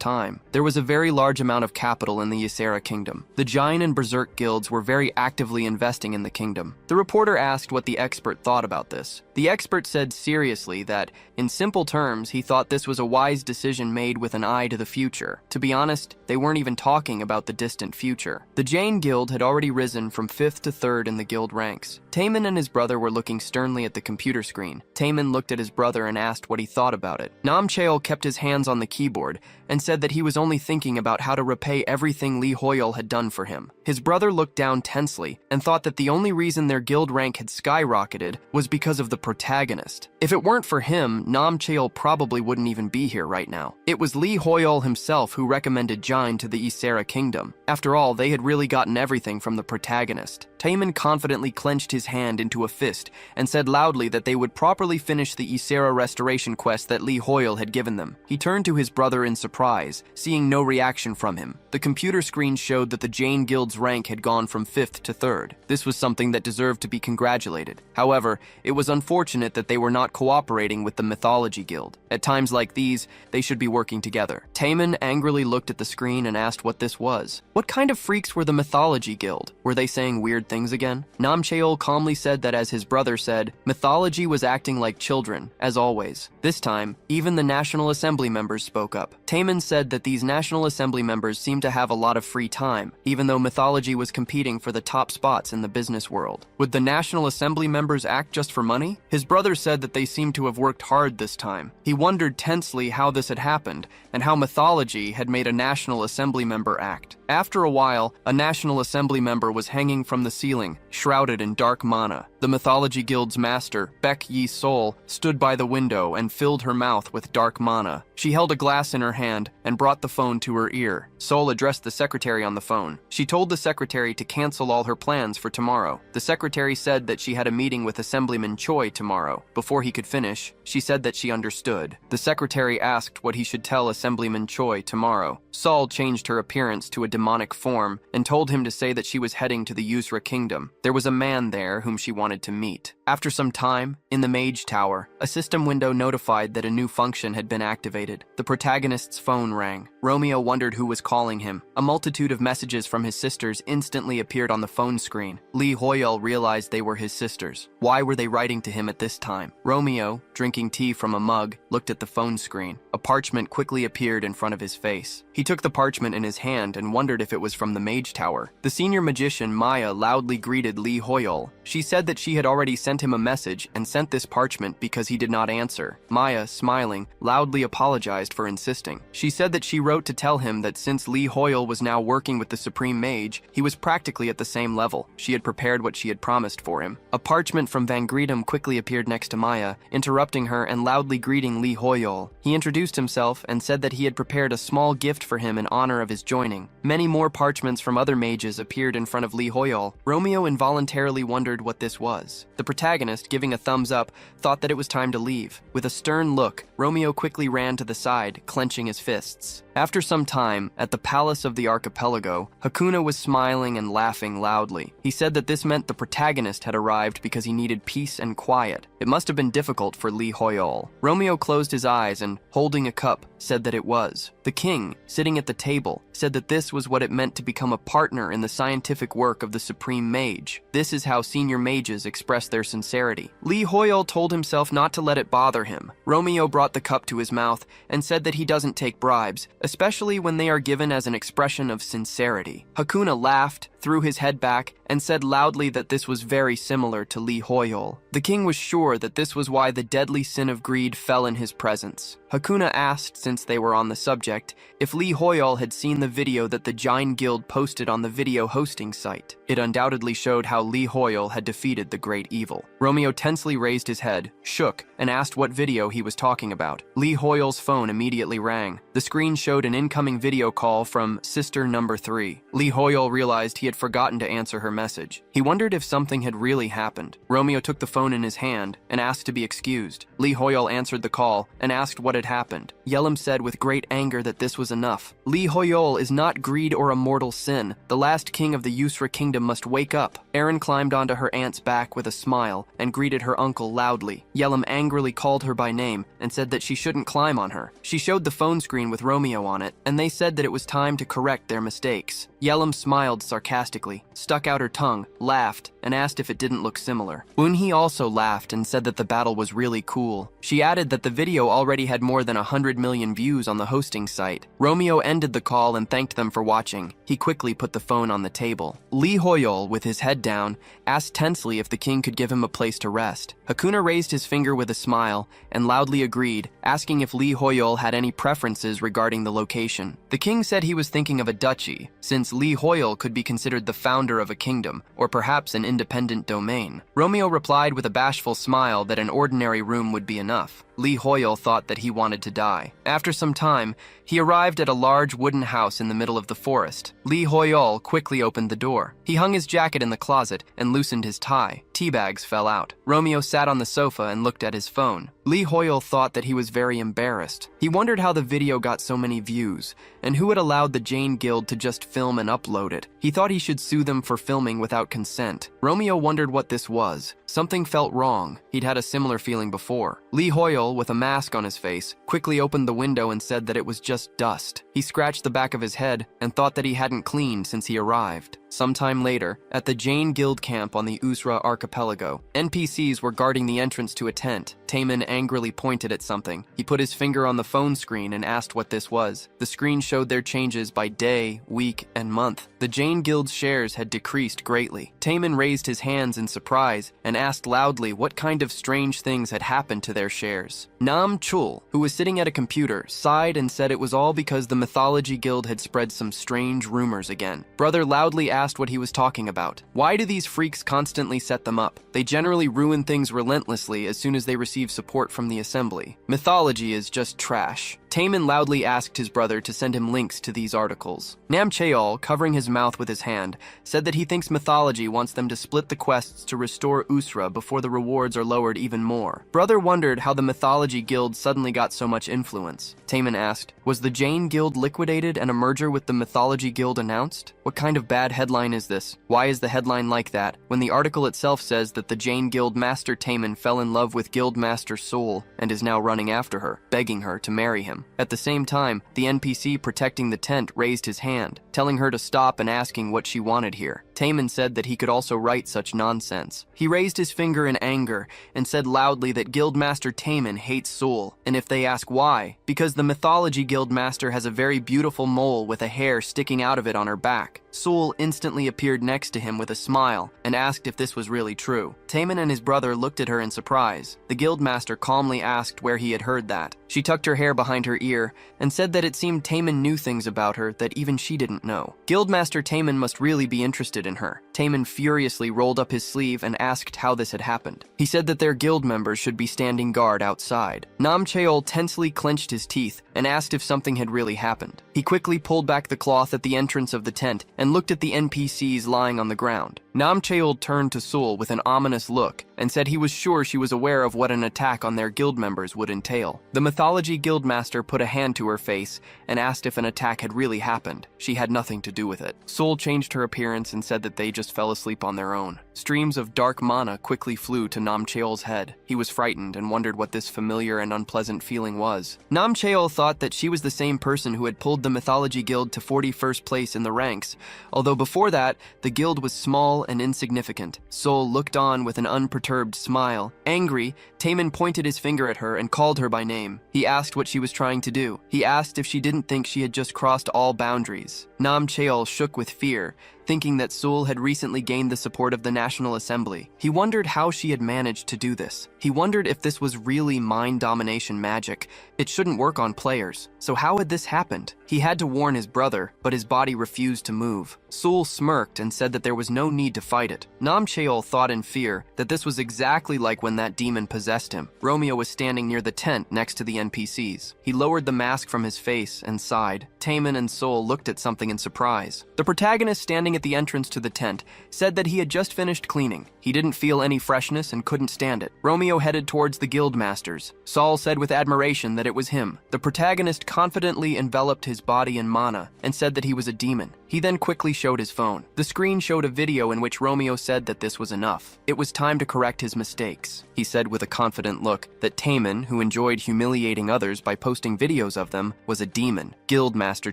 time. There was a very large amount of capital in the Ysera Kingdom. The Giant and Berserk guilds were very actively investing in the kingdom. The reporter brother asked what the expert thought about this. The expert said seriously that, in simple terms, he thought this was a wise decision made with an eye to the future. To be honest, they weren't even talking about the distant future. The Jane Guild had already risen from 5th to 3rd in the guild ranks. Taemin and his brother were looking sternly at the computer screen. Taemin looked at his brother and asked what he thought about it. Nam Cheol kept his hands on the keyboard and said that he was only thinking about how to repay everything Lee Hoyol had done for him. His brother looked down tensely and thought that the only reason their guild rank had skyrocketed was because of the Protagonist. If it weren't for him, Nam Cheol probably wouldn't even be here right now. It was Lee Hoyol himself who recommended Jine to the Ysera Kingdom. After all, they had really gotten everything from the Protagonist. Taemin confidently clenched his hand into a fist and said loudly that they would properly finish the Ysera restoration quest that Lee Hoyol had given them. He turned to his brother in surprise, seeing no reaction from him. The computer screen showed that the Jane Guild's rank had gone from 5th to 3rd. This was something that deserved to be congratulated. However, it was unfortunate that they were not cooperating with the Mythology Guild. At times like these, they should be working together. Taemin angrily looked at the screen and asked what this was. What kind of freaks were the Mythology Guild? Were they saying weird things again? Nam Cheol calmly said that, as his brother said, Mythology was acting like children, as always. This time, even the National Assembly members spoke up. Taemin said that these National Assembly members seemed to have a lot of free time, even though Mythology was competing for the top spots in the business world. Would the National Assembly members act just for money? His brother said that they seemed to have worked hard this time. He wondered tensely how this had happened, and how Mythology had made a National Assembly member act. After a while, a National Assembly member was hanging from the ceiling, shrouded in dark mana. The Mythology Guild's master, Baek Yi Sol, stood by the window and filled her mouth with dark mana. She held a glass in her hand and brought the phone to her ear. Sol addressed the secretary on the phone. She told the secretary to cancel all her plans for tomorrow. The secretary said that she had a meeting with Assemblyman Choi tomorrow. Before he could finish, she said that she understood. The secretary asked what he should tell Assemblyman Choi tomorrow. Sol changed her appearance to a demonic form and told him to say that she was heading to the Ysera Kingdom. There was a man there whom she wanted to meet. After some time, in the Mage Tower, a system window notified that a new function had been activated. The protagonist's phone rang. Romeo wondered who was calling him. A multitude of messages from his sisters instantly appeared on the phone screen. Lee Hoyol realized they were his sisters. Why were they writing to him at this time? Romeo, drinking tea from a mug, looked at the phone screen. A parchment quickly appeared in front of his face. He took the parchment in his hand and wondered if it was from the Mage Tower. The senior magician, Maya, loudly greeted Lee Hoyol. She said that she had already sent him a message and sent this parchment because he did not answer. Maya, smiling, loudly apologized for insisting. She said that she wrote to tell him that since Lee Hoyol was now working with the Supreme Mage, he was practically at the same level. She had prepared what she had promised for him. A parchment from Van Greedum quickly appeared next to Maya, interrupting her and loudly greeting Lee Hoyol. He introduced himself and said that he had prepared a small gift for him in honor of his joining. Many more parchments from other mages appeared in front of Lee Hoyol. Romeo involuntarily wondered what this was. The protagonist, giving a thumbs up, thought that it was time to leave. With a stern look, Romeo quickly ran to the side, clenching his fists. After some time, at the Palace of the Archipelago, Hakuna was smiling and laughing loudly. He said that this meant the protagonist had arrived because he needed peace and quiet. It must have been difficult for Lee Hoyol. Romeo closed his eyes and, holding a cup, said that it was. The king, sitting at the table, said that this was what it meant to become a partner in the scientific work of the Supreme Mage. This is how senior mages express their sincerity. Lee Hoyol told himself not to let it bother him. Romeo brought the cup to his mouth and said that he doesn't take bribes, especially when they are given as an expression of sincerity. Hakuna laughed, threw his head back, and said loudly that this was very similar to Lee Hoyol. The king was sure that this was why the deadly sin of greed fell in his presence. Hakuna asked, since they were on the subject, if Lee Hoyol had seen the video that the Jine Guild posted on the video hosting site. It undoubtedly showed how Lee Hoyol had defeated the great evil. Romeo tensely raised his head, shook, and asked what video he was talking about. Lee Hoyol's phone immediately rang. The screen showed an incoming video call from Sister Number 3. Lee Hoyol realized he had forgotten to answer her message. He wondered if something had really happened. Romeo took the phone in his hand and asked to be excused. Lee Hoyol answered the call and asked what had happened. Yellum said with great anger that this was enough. Lee Hoyol is not greed or a mortal sin. The last king of the Ysera Kingdom must wake up. Erin climbed onto her aunt's back with a smile and greeted her uncle loudly. Yellum angrily called her by name and said that she shouldn't climb on her. She showed the phone screen with Romeo on it, and they said that it was time to correct their mistakes. Yellum smiled sarcastically, stuck out her tongue, laughed, and asked if it didn't look similar. Eunhee also laughed and said that the battle was really cool. She added that the video already had more than 100 million views on the hosting site. Romeo ended the call and thanked them for watching. He quickly put the phone on the table. Lee Hoyol, with his head down, asked tensely if the king could give him a place to rest. Hakuna raised his finger with a smile and loudly agreed, asking if Lee Hoyol had any preferences regarding the location. The king said he was thinking of a duchy, since Lee Hoyol could be considered the founder of a kingdom, or perhaps an independent domain. Romeo replied with a bashful smile that an ordinary room would be enough. Lee Hoyol thought that he wanted to die. After some time, he arrived at a large wooden house in the middle of the forest. Lee Hoyol quickly opened the door. He hung his jacket in the closet and loosened his tie. Tea bags fell out. Romeo sat on the sofa and looked at his phone. Lee Hoyol thought that he was very embarrassed. He wondered how the video got so many views, and who had allowed the Jane Guild to just film and upload it. He thought he should sue them for filming without consent. Romeo wondered what this was. Something felt wrong. He'd had a similar feeling before. Lee Hoyol, with a mask on his face, quickly opened the window and said that it was just dust. He scratched the back of his head and thought that he hadn't cleaned since he arrived. Sometime later, at the Jane Guild camp on the Usra archipelago, NPCs were guarding the entrance to a tent. Taemin angrily pointed at something. He put his finger on the phone screen and asked what this was. The screen showed their changes by day, week, and month. The Jane Guild's shares had decreased greatly. Taemin raised his hands in surprise and asked loudly what kind of strange things had happened to their shares. Nam Chul, who was sitting at a computer, sighed and said it was all because the Mythology Guild had spread some strange rumors again. Brother loudly asked what he was talking about. Why do these freaks constantly set them up? They generally ruin things relentlessly as soon as they receive support from the assembly. Mythology is just trash. Taemin loudly asked his brother to send him links to these articles. Nam Cheol, covering his mouth with his hand, said that he thinks Mythology wants them to split the quests to restore Usra before the rewards are lowered even more. Brother wondered how the Mythology Guild suddenly got so much influence. Taemin asked, was the Jane Guild liquidated and a merger with the Mythology Guild announced? What kind of bad headline is this? Why is the headline like that, when the article itself says that the Jane Guild Master Taemin fell in love with Guild Master Soul and is now running after her, begging her to marry him? At the same time, the NPC protecting the tent raised his hand, telling her to stop and asking what she wanted here. Taemin said that he could also write such nonsense. He raised his finger in anger and said loudly that Guildmaster Taemin hates Soul, and if they ask why, because the Mythology Guildmaster has a very beautiful mole with a hair sticking out of it on her back. Soul instantly appeared next to him with a smile and asked if this was really true. Taemin and his brother looked at her in surprise. The Guildmaster calmly asked where he had heard that. She tucked her hair behind her ear and said that it seemed Taemin knew things about her that even she didn't know. Guildmaster Taemin must really be interested in her. Taemin furiously rolled up his sleeve and asked how this had happened. He said that their guild members should be standing guard outside. Nam Cheol tensely clenched his teeth and asked if something had really happened. He quickly pulled back the cloth at the entrance of the tent and looked at the NPCs lying on the ground. Nam Cheol turned to Sul with an ominous look and said he was sure she was aware of what an attack on their guild members would entail. The Mythology Guildmaster put a hand to her face and asked if an attack had really happened. She had nothing to do with it. Sul changed her appearance and said that they just fell asleep on their own. Streams of dark mana quickly flew to Nam Cheol's head. He was frightened and wondered what this familiar and unpleasant feeling was. Nam Cheol thought that she was the same person who had pulled the Mythology Guild to 41st place in the ranks, although before that, the guild was small and insignificant. Sol looked on with an unperturbed smile. Angry, Taemin pointed his finger at her and called her by name. He asked what she was trying to do. He asked if she didn't think she had just crossed all boundaries. Nam Cheol shook with fear, thinking that Sul had recently gained the support of the National Assembly. He wondered how she had managed to do this. He wondered if this was really mind domination magic. It shouldn't work on players. So how had this happened? He had to warn his brother, but his body refused to move. Sul smirked and said that there was no need to fight it. Nam Cheol thought in fear that this was exactly like when that demon possessed him. Romeo was standing near the tent next to the NPCs. He lowered the mask from his face and sighed. Taemin and Sul looked at something in surprise. The protagonist standing at the entrance to the tent said that he had just finished cleaning. He didn't feel any freshness and couldn't stand it. Romeo headed towards the guild masters. Saul said with admiration that it was him. The protagonist confidently enveloped his body in mana and said that he was a demon. He then quickly showed his phone. The screen showed a video in which Romeo said that this was enough. It was time to correct his mistakes. He said with a confident look that Taemin, who enjoyed humiliating others by posting videos of them, was a demon. Guildmaster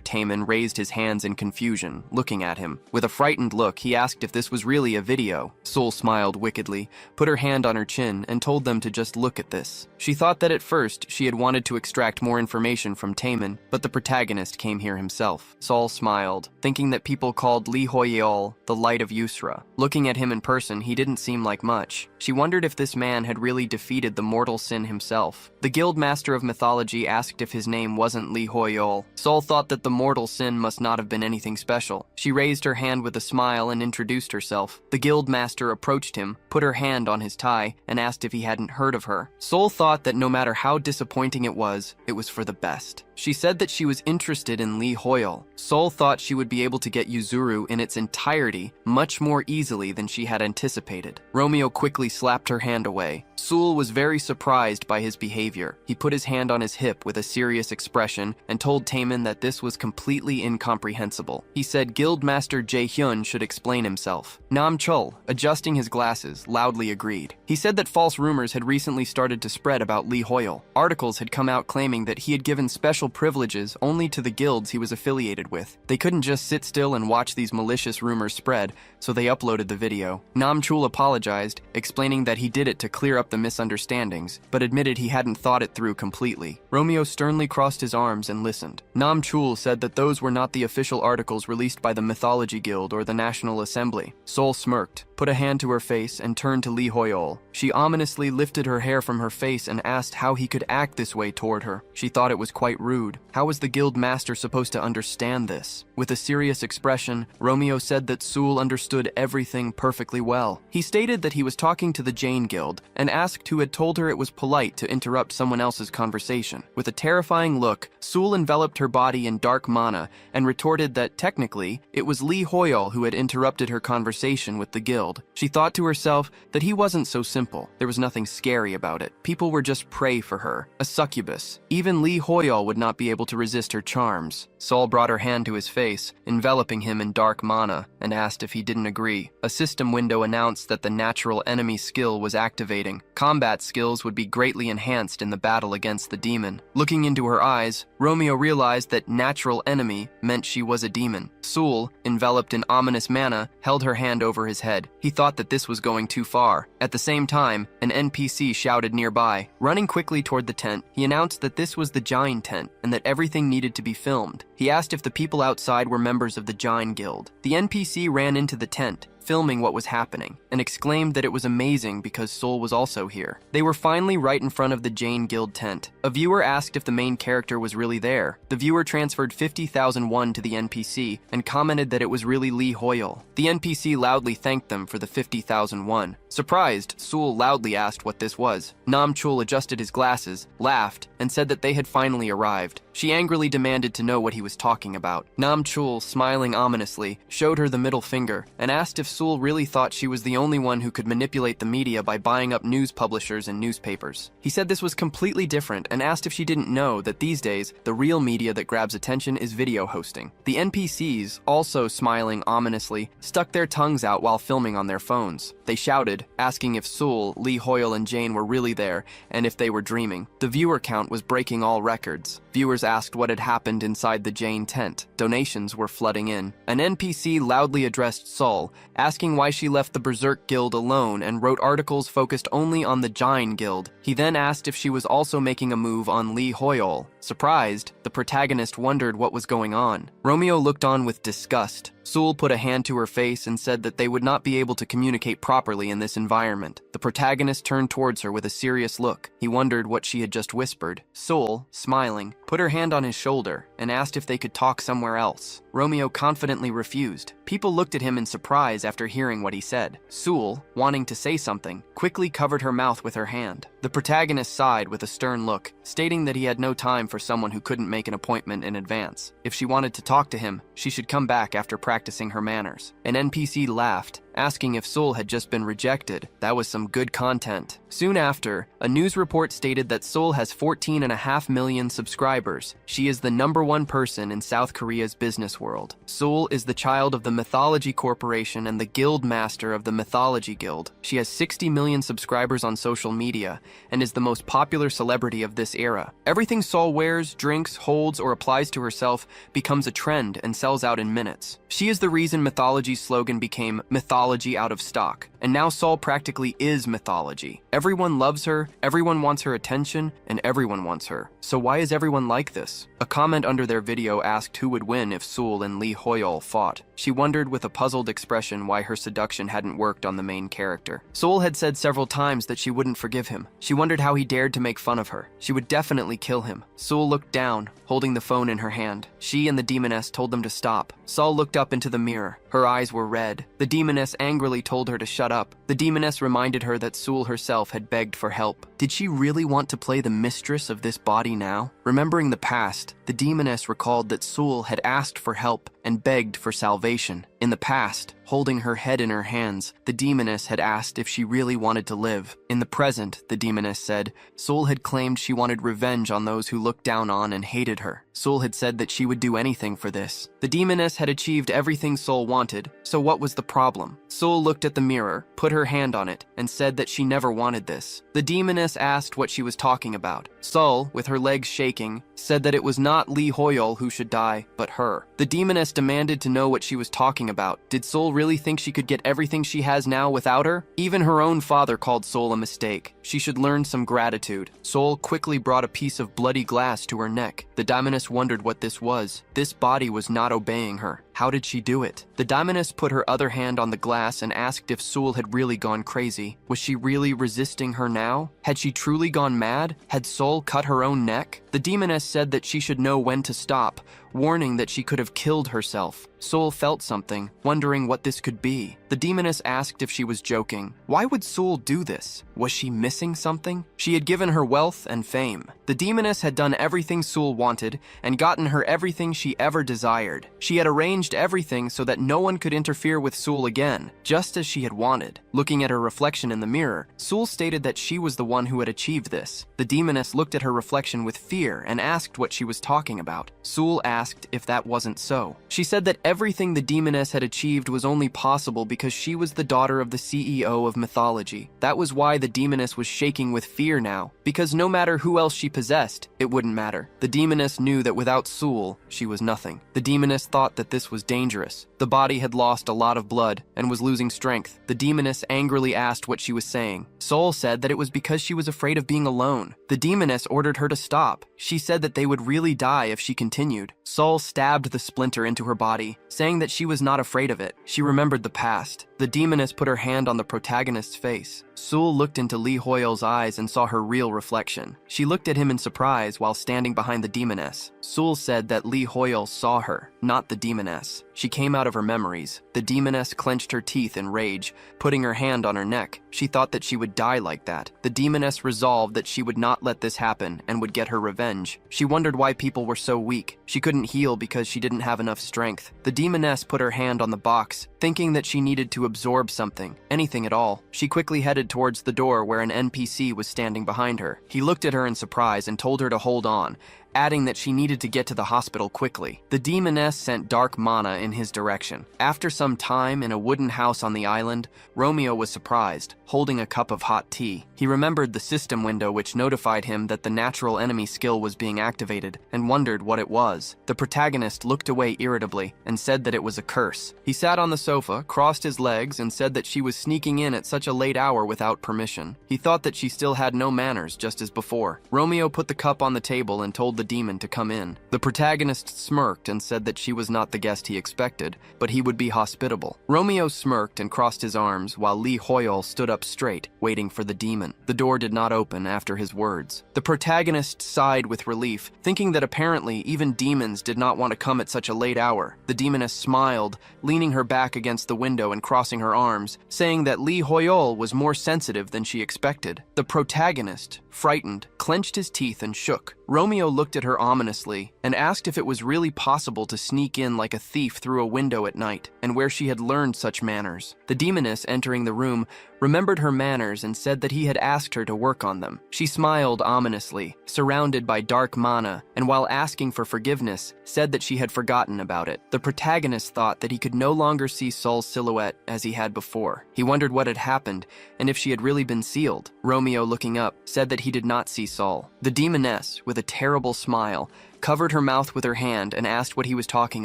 Taemin raised his hands in confusion, looking at him. With a frightened look, he asked if this was really a video. Seoul smiled wickedly, put her hand on her chin, and told them to just look at this. She thought that at first she had wanted to extract more information from Taemin, but the protagonist came here himself. Seoul smiled, thinking that people called Lee Hoyeol the Light of Yusra. Looking at him in person, he didn't seem like much. She wondered if this man had really defeated the mortal sin himself. The Guildmaster of Mythology asked if his name wasn't Lee Hoyeol. Seoul thought that the mortal sin must not have been anything special. She raised her hand with a smile and introduced herself. The Guildmaster approached him, put her hand on his tie, and asked if he hadn't heard of her. Seoul thought that no matter how disappointing it was for the best. She said that she was interested in Lee Hoyeol. Seoul thought she would be able to get Yuzuru in its entirety much more easily than she had anticipated. Romeo quickly slapped her hand away. Seoul was very surprised by his behavior. He put his hand on his hip with a serious expression and told Taemin that this was completely incomprehensible. He said Guildmaster Jae-hyun should explain himself. Nam Chul, adjusting his glasses, loudly agreed. He said that false rumors had recently started to spread about Lee Hoyeol. Articles had come out claiming that he had given special privileges only to the guilds he was affiliated with. They couldn't just sit still and watch these malicious rumors spread, so they uploaded the video. Nam Chul apologized, explaining that he did it to clear up the misunderstandings, but admitted he hadn't thought it through completely. Romeo sternly crossed his arms and listened. Nam Chul said that those were not the official articles released by the Mythology Guild or the National Assembly. Seoul smirked, put a hand to her face, and turned to Lee Hoyeol. She ominously lifted her hair from her face and asked how he could act this way toward her. She thought it was quite rude. How was the guild master supposed to understand this? With a serious expression, Romeo said that Seoul understood everything perfectly well. He stated that he was talking to the Jane Guild and asked who had told her it was polite to interrupt someone else's conversation. With a terrifying look, Seoul enveloped her body in dark mana and retorted that technically it was Lee Hoyeol who had interrupted her conversation with the guild. She thought to herself that he wasn't so simple. There was nothing scary about it. People were just prey for her, a succubus. Even Lee Hoyeol would not be able to resist her charms. Seoul brought her hand to his face, enveloping him in dark mana, and asked if he didn't agree. A system window announced that the natural enemy skill was activating. Combat skills would be greatly enhanced in the battle against the demon. Looking into her eyes, Romeo realized that natural enemy meant she was a demon. Seoul, enveloped in ominous mana, held her hand over his head. He thought that this was going too far. At the same time, an NPC shouted nearby. Running quickly toward the tent, he announced that this was the Jain tent and that everything needed to be filmed. He asked if the people outside were members of the Jain Guild. The NPC ran into the tent, filming what was happening, and exclaimed that it was amazing because Seoul was also here. They were finally right in front of the Jane Guild tent. A viewer asked if the main character was really there. The viewer transferred 50,000 won to the NPC and commented that it was really Lee Hoyeol. The NPC loudly thanked them for the 50,000 won. Surprised, Seoul loudly asked what this was. Nam Chul adjusted his glasses, laughed, and said that they had finally arrived. She angrily demanded to know what he was talking about. Nam Chul, smiling ominously, showed her the middle finger and asked if Seoul really thought she was the only one who could manipulate the media by buying up news publishers and newspapers. He said this was completely different and asked if she didn't know that these days, the real media that grabs attention is video hosting. The NPCs, also smiling ominously, stuck their tongues out while filming on their phones. They shouted, asking if Seoul, Lee Hoyeol, and Jane were really there and if they were dreaming. The viewer count was breaking all records. Viewers asked what had happened inside the Jane tent. Donations were flooding in. An NPC loudly addressed Seoul, asking why she left the Berserk Guild alone and wrote articles focused only on the Jain Guild. He then asked if she was also making a move on Lee Hoyeol. Surprised, the protagonist wondered what was going on. Romeo looked on with disgust. Seoul put a hand to her face and said that they would not be able to communicate properly in this environment. The protagonist turned towards her with a serious look. He wondered what she had just whispered. Seoul, smiling, put her hand on his shoulder and asked if they could talk somewhere else. Romeo confidently refused. People looked at him in surprise after hearing what he said. Seoul, wanting to say something, quickly covered her mouth with her hand. The protagonist sighed with a stern look, stating that he had no time for someone who couldn't make an appointment in advance. If she wanted to talk to him, she should come back after practicing her manners. An NPC laughed, asking if Seoul had just been rejected. That was some good content. Soon after, a news report stated that Seoul has 14.5 million subscribers. She is the #1 person in South Korea's business world. Seoul is the child of the Mythology Corporation and the Guild Master of the Mythology Guild. She has 60 million subscribers on social media and is the most popular celebrity of this era. Everything Seoul wears, drinks, holds, or applies to herself becomes a trend and sells out in minutes. She is the reason Mythology's slogan became "Mythology out of stock," and now Seoul practically is mythology. Everyone loves her, everyone wants her attention, and everyone wants her. So why is everyone like this? A comment under their video asked who would win if Seoul and Lee Hoyol fought. She wondered with a puzzled expression why her seduction hadn't worked on the main character. Seoul had said several times that she wouldn't forgive him. She wondered how he dared to make fun of her. She would definitely kill him. Seoul looked down, holding the phone in her hand. She and the demoness told them to stop. Seoul looked up into the mirror. Her eyes were red. The demoness angrily told her to shut up. The demoness reminded her that Seoul herself had begged for help. Did she really want to play the mistress of this body now? Remembering the past, the demoness recalled that Seoul had asked for help and begged for salvation. In the past, holding her head in her hands, the demoness had asked if she really wanted to live. In the present, the demoness said, Seoul had claimed she wanted revenge on those who looked down on and hated her. Seoul had said that she would do anything for this. The demoness had achieved everything Seoul wanted, so what was the problem? Seoul looked at the mirror, put her hand on it, and said that she never wanted this. The demoness asked what she was talking about. Seoul, with her legs shaking, said that it was not Lee Hoyol who should die, but her. The demoness demanded to know what she was talking about. Did Seoul really think she could get everything she has now without her? Even her own father called Seoul a mistake. She should learn some gratitude. Seoul quickly brought a piece of bloody glass to her neck. The demoness wondered what this was. This body was not obeying her. How did she do it? The demoness put her other hand on the glass and asked if Seoul had really gone crazy. Was she really resisting her now? Had she truly gone mad? Had Seoul cut her own neck? The demoness said that she should know when to stop, warning that she could have killed herself. Seoul felt something, wondering what this could be. The demoness asked if she was joking. Why would Seoul do this? Was she missing something? She had given her wealth and fame. The demoness had done everything Seoul wanted and gotten her everything she ever desired. She had arranged everything so that no one could interfere with Seoul again, just as she had wanted. Looking at her reflection in the mirror, Seoul stated that she was the one who had achieved this. The demoness looked at her reflection with fear and asked what she was talking about. Seoul asked if that wasn't so. She said that everything the demoness had achieved was only possible because she was the daughter of the CEO of mythology. That was why the demoness was shaking with fear now, because no matter who else she possessed, it wouldn't matter. The demoness knew that without Seoul, she was nothing. The demoness thought that this was dangerous. The body had lost a lot of blood and was losing strength. The demoness angrily asked what she was saying. Seoul said that it was because she was afraid of being alone. The demoness ordered her to stop. She said that they would really die if she continued. Seoul stabbed the splinter into her body, saying that she was not afraid of it. She remembered the past. The demoness put her hand on the protagonist's face. Seoul looked into Lee Hoyol's eyes and saw her real reflection. She looked at him in surprise while standing behind the demoness. Seoul said that Lee Hoyol saw her, not the demoness. She came out of her memories. The demoness clenched her teeth in rage, putting her hand on her neck. She thought that she would die like that. The demoness resolved that she would not let this happen and would get her revenge. She wondered why people were so weak. She couldn't heal because she didn't have enough strength. The demoness put her hand on the box, thinking that she needed to absorb something, anything at all. She quickly headed towards the door where an NPC was standing behind her. He looked at her in surprise and told her to hold on, adding that she needed to get to the hospital quickly. The demoness sent dark mana in his direction. After some time in a wooden house on the island, Romeo was surprised, holding a cup of hot tea. He remembered the system window which notified him that the natural enemy skill was being activated, and wondered what it was. The protagonist looked away irritably and said that it was a curse. He sat on the sofa, crossed his legs, and said that she was sneaking in at such a late hour without permission. He thought that she still had no manners, just as before. Romeo put the cup on the table and told the demon to come in. The protagonist smirked and said that she was not the guest he expected, but he would be hospitable. Romeo smirked and crossed his arms while Lee Hoyol stood up straight, waiting for the demon. The door did not open after his words. The protagonist sighed with relief, thinking that apparently even demons did not want to come at such a late hour. The demoness smiled, leaning her back against the window and crossing her arms, saying that Lee Hoyol was more sensitive than she expected. The protagonist frightened, clenched his teeth and shook. Romeo looked at her ominously and asked if it was really possible to sneak in like a thief through a window at night, and where she had learned such manners. The demoness, entering the room, remembered her manners and said that he had asked her to work on them. She smiled ominously, surrounded by dark mana, and while asking for forgiveness, said that she had forgotten about it. The protagonist thought that he could no longer see Sol's silhouette as he had before. He wondered what had happened and if she had really been sealed. Romeo, looking up, said that he did not see Sol. The demoness, with a terrible smile, covered her mouth with her hand and asked what he was talking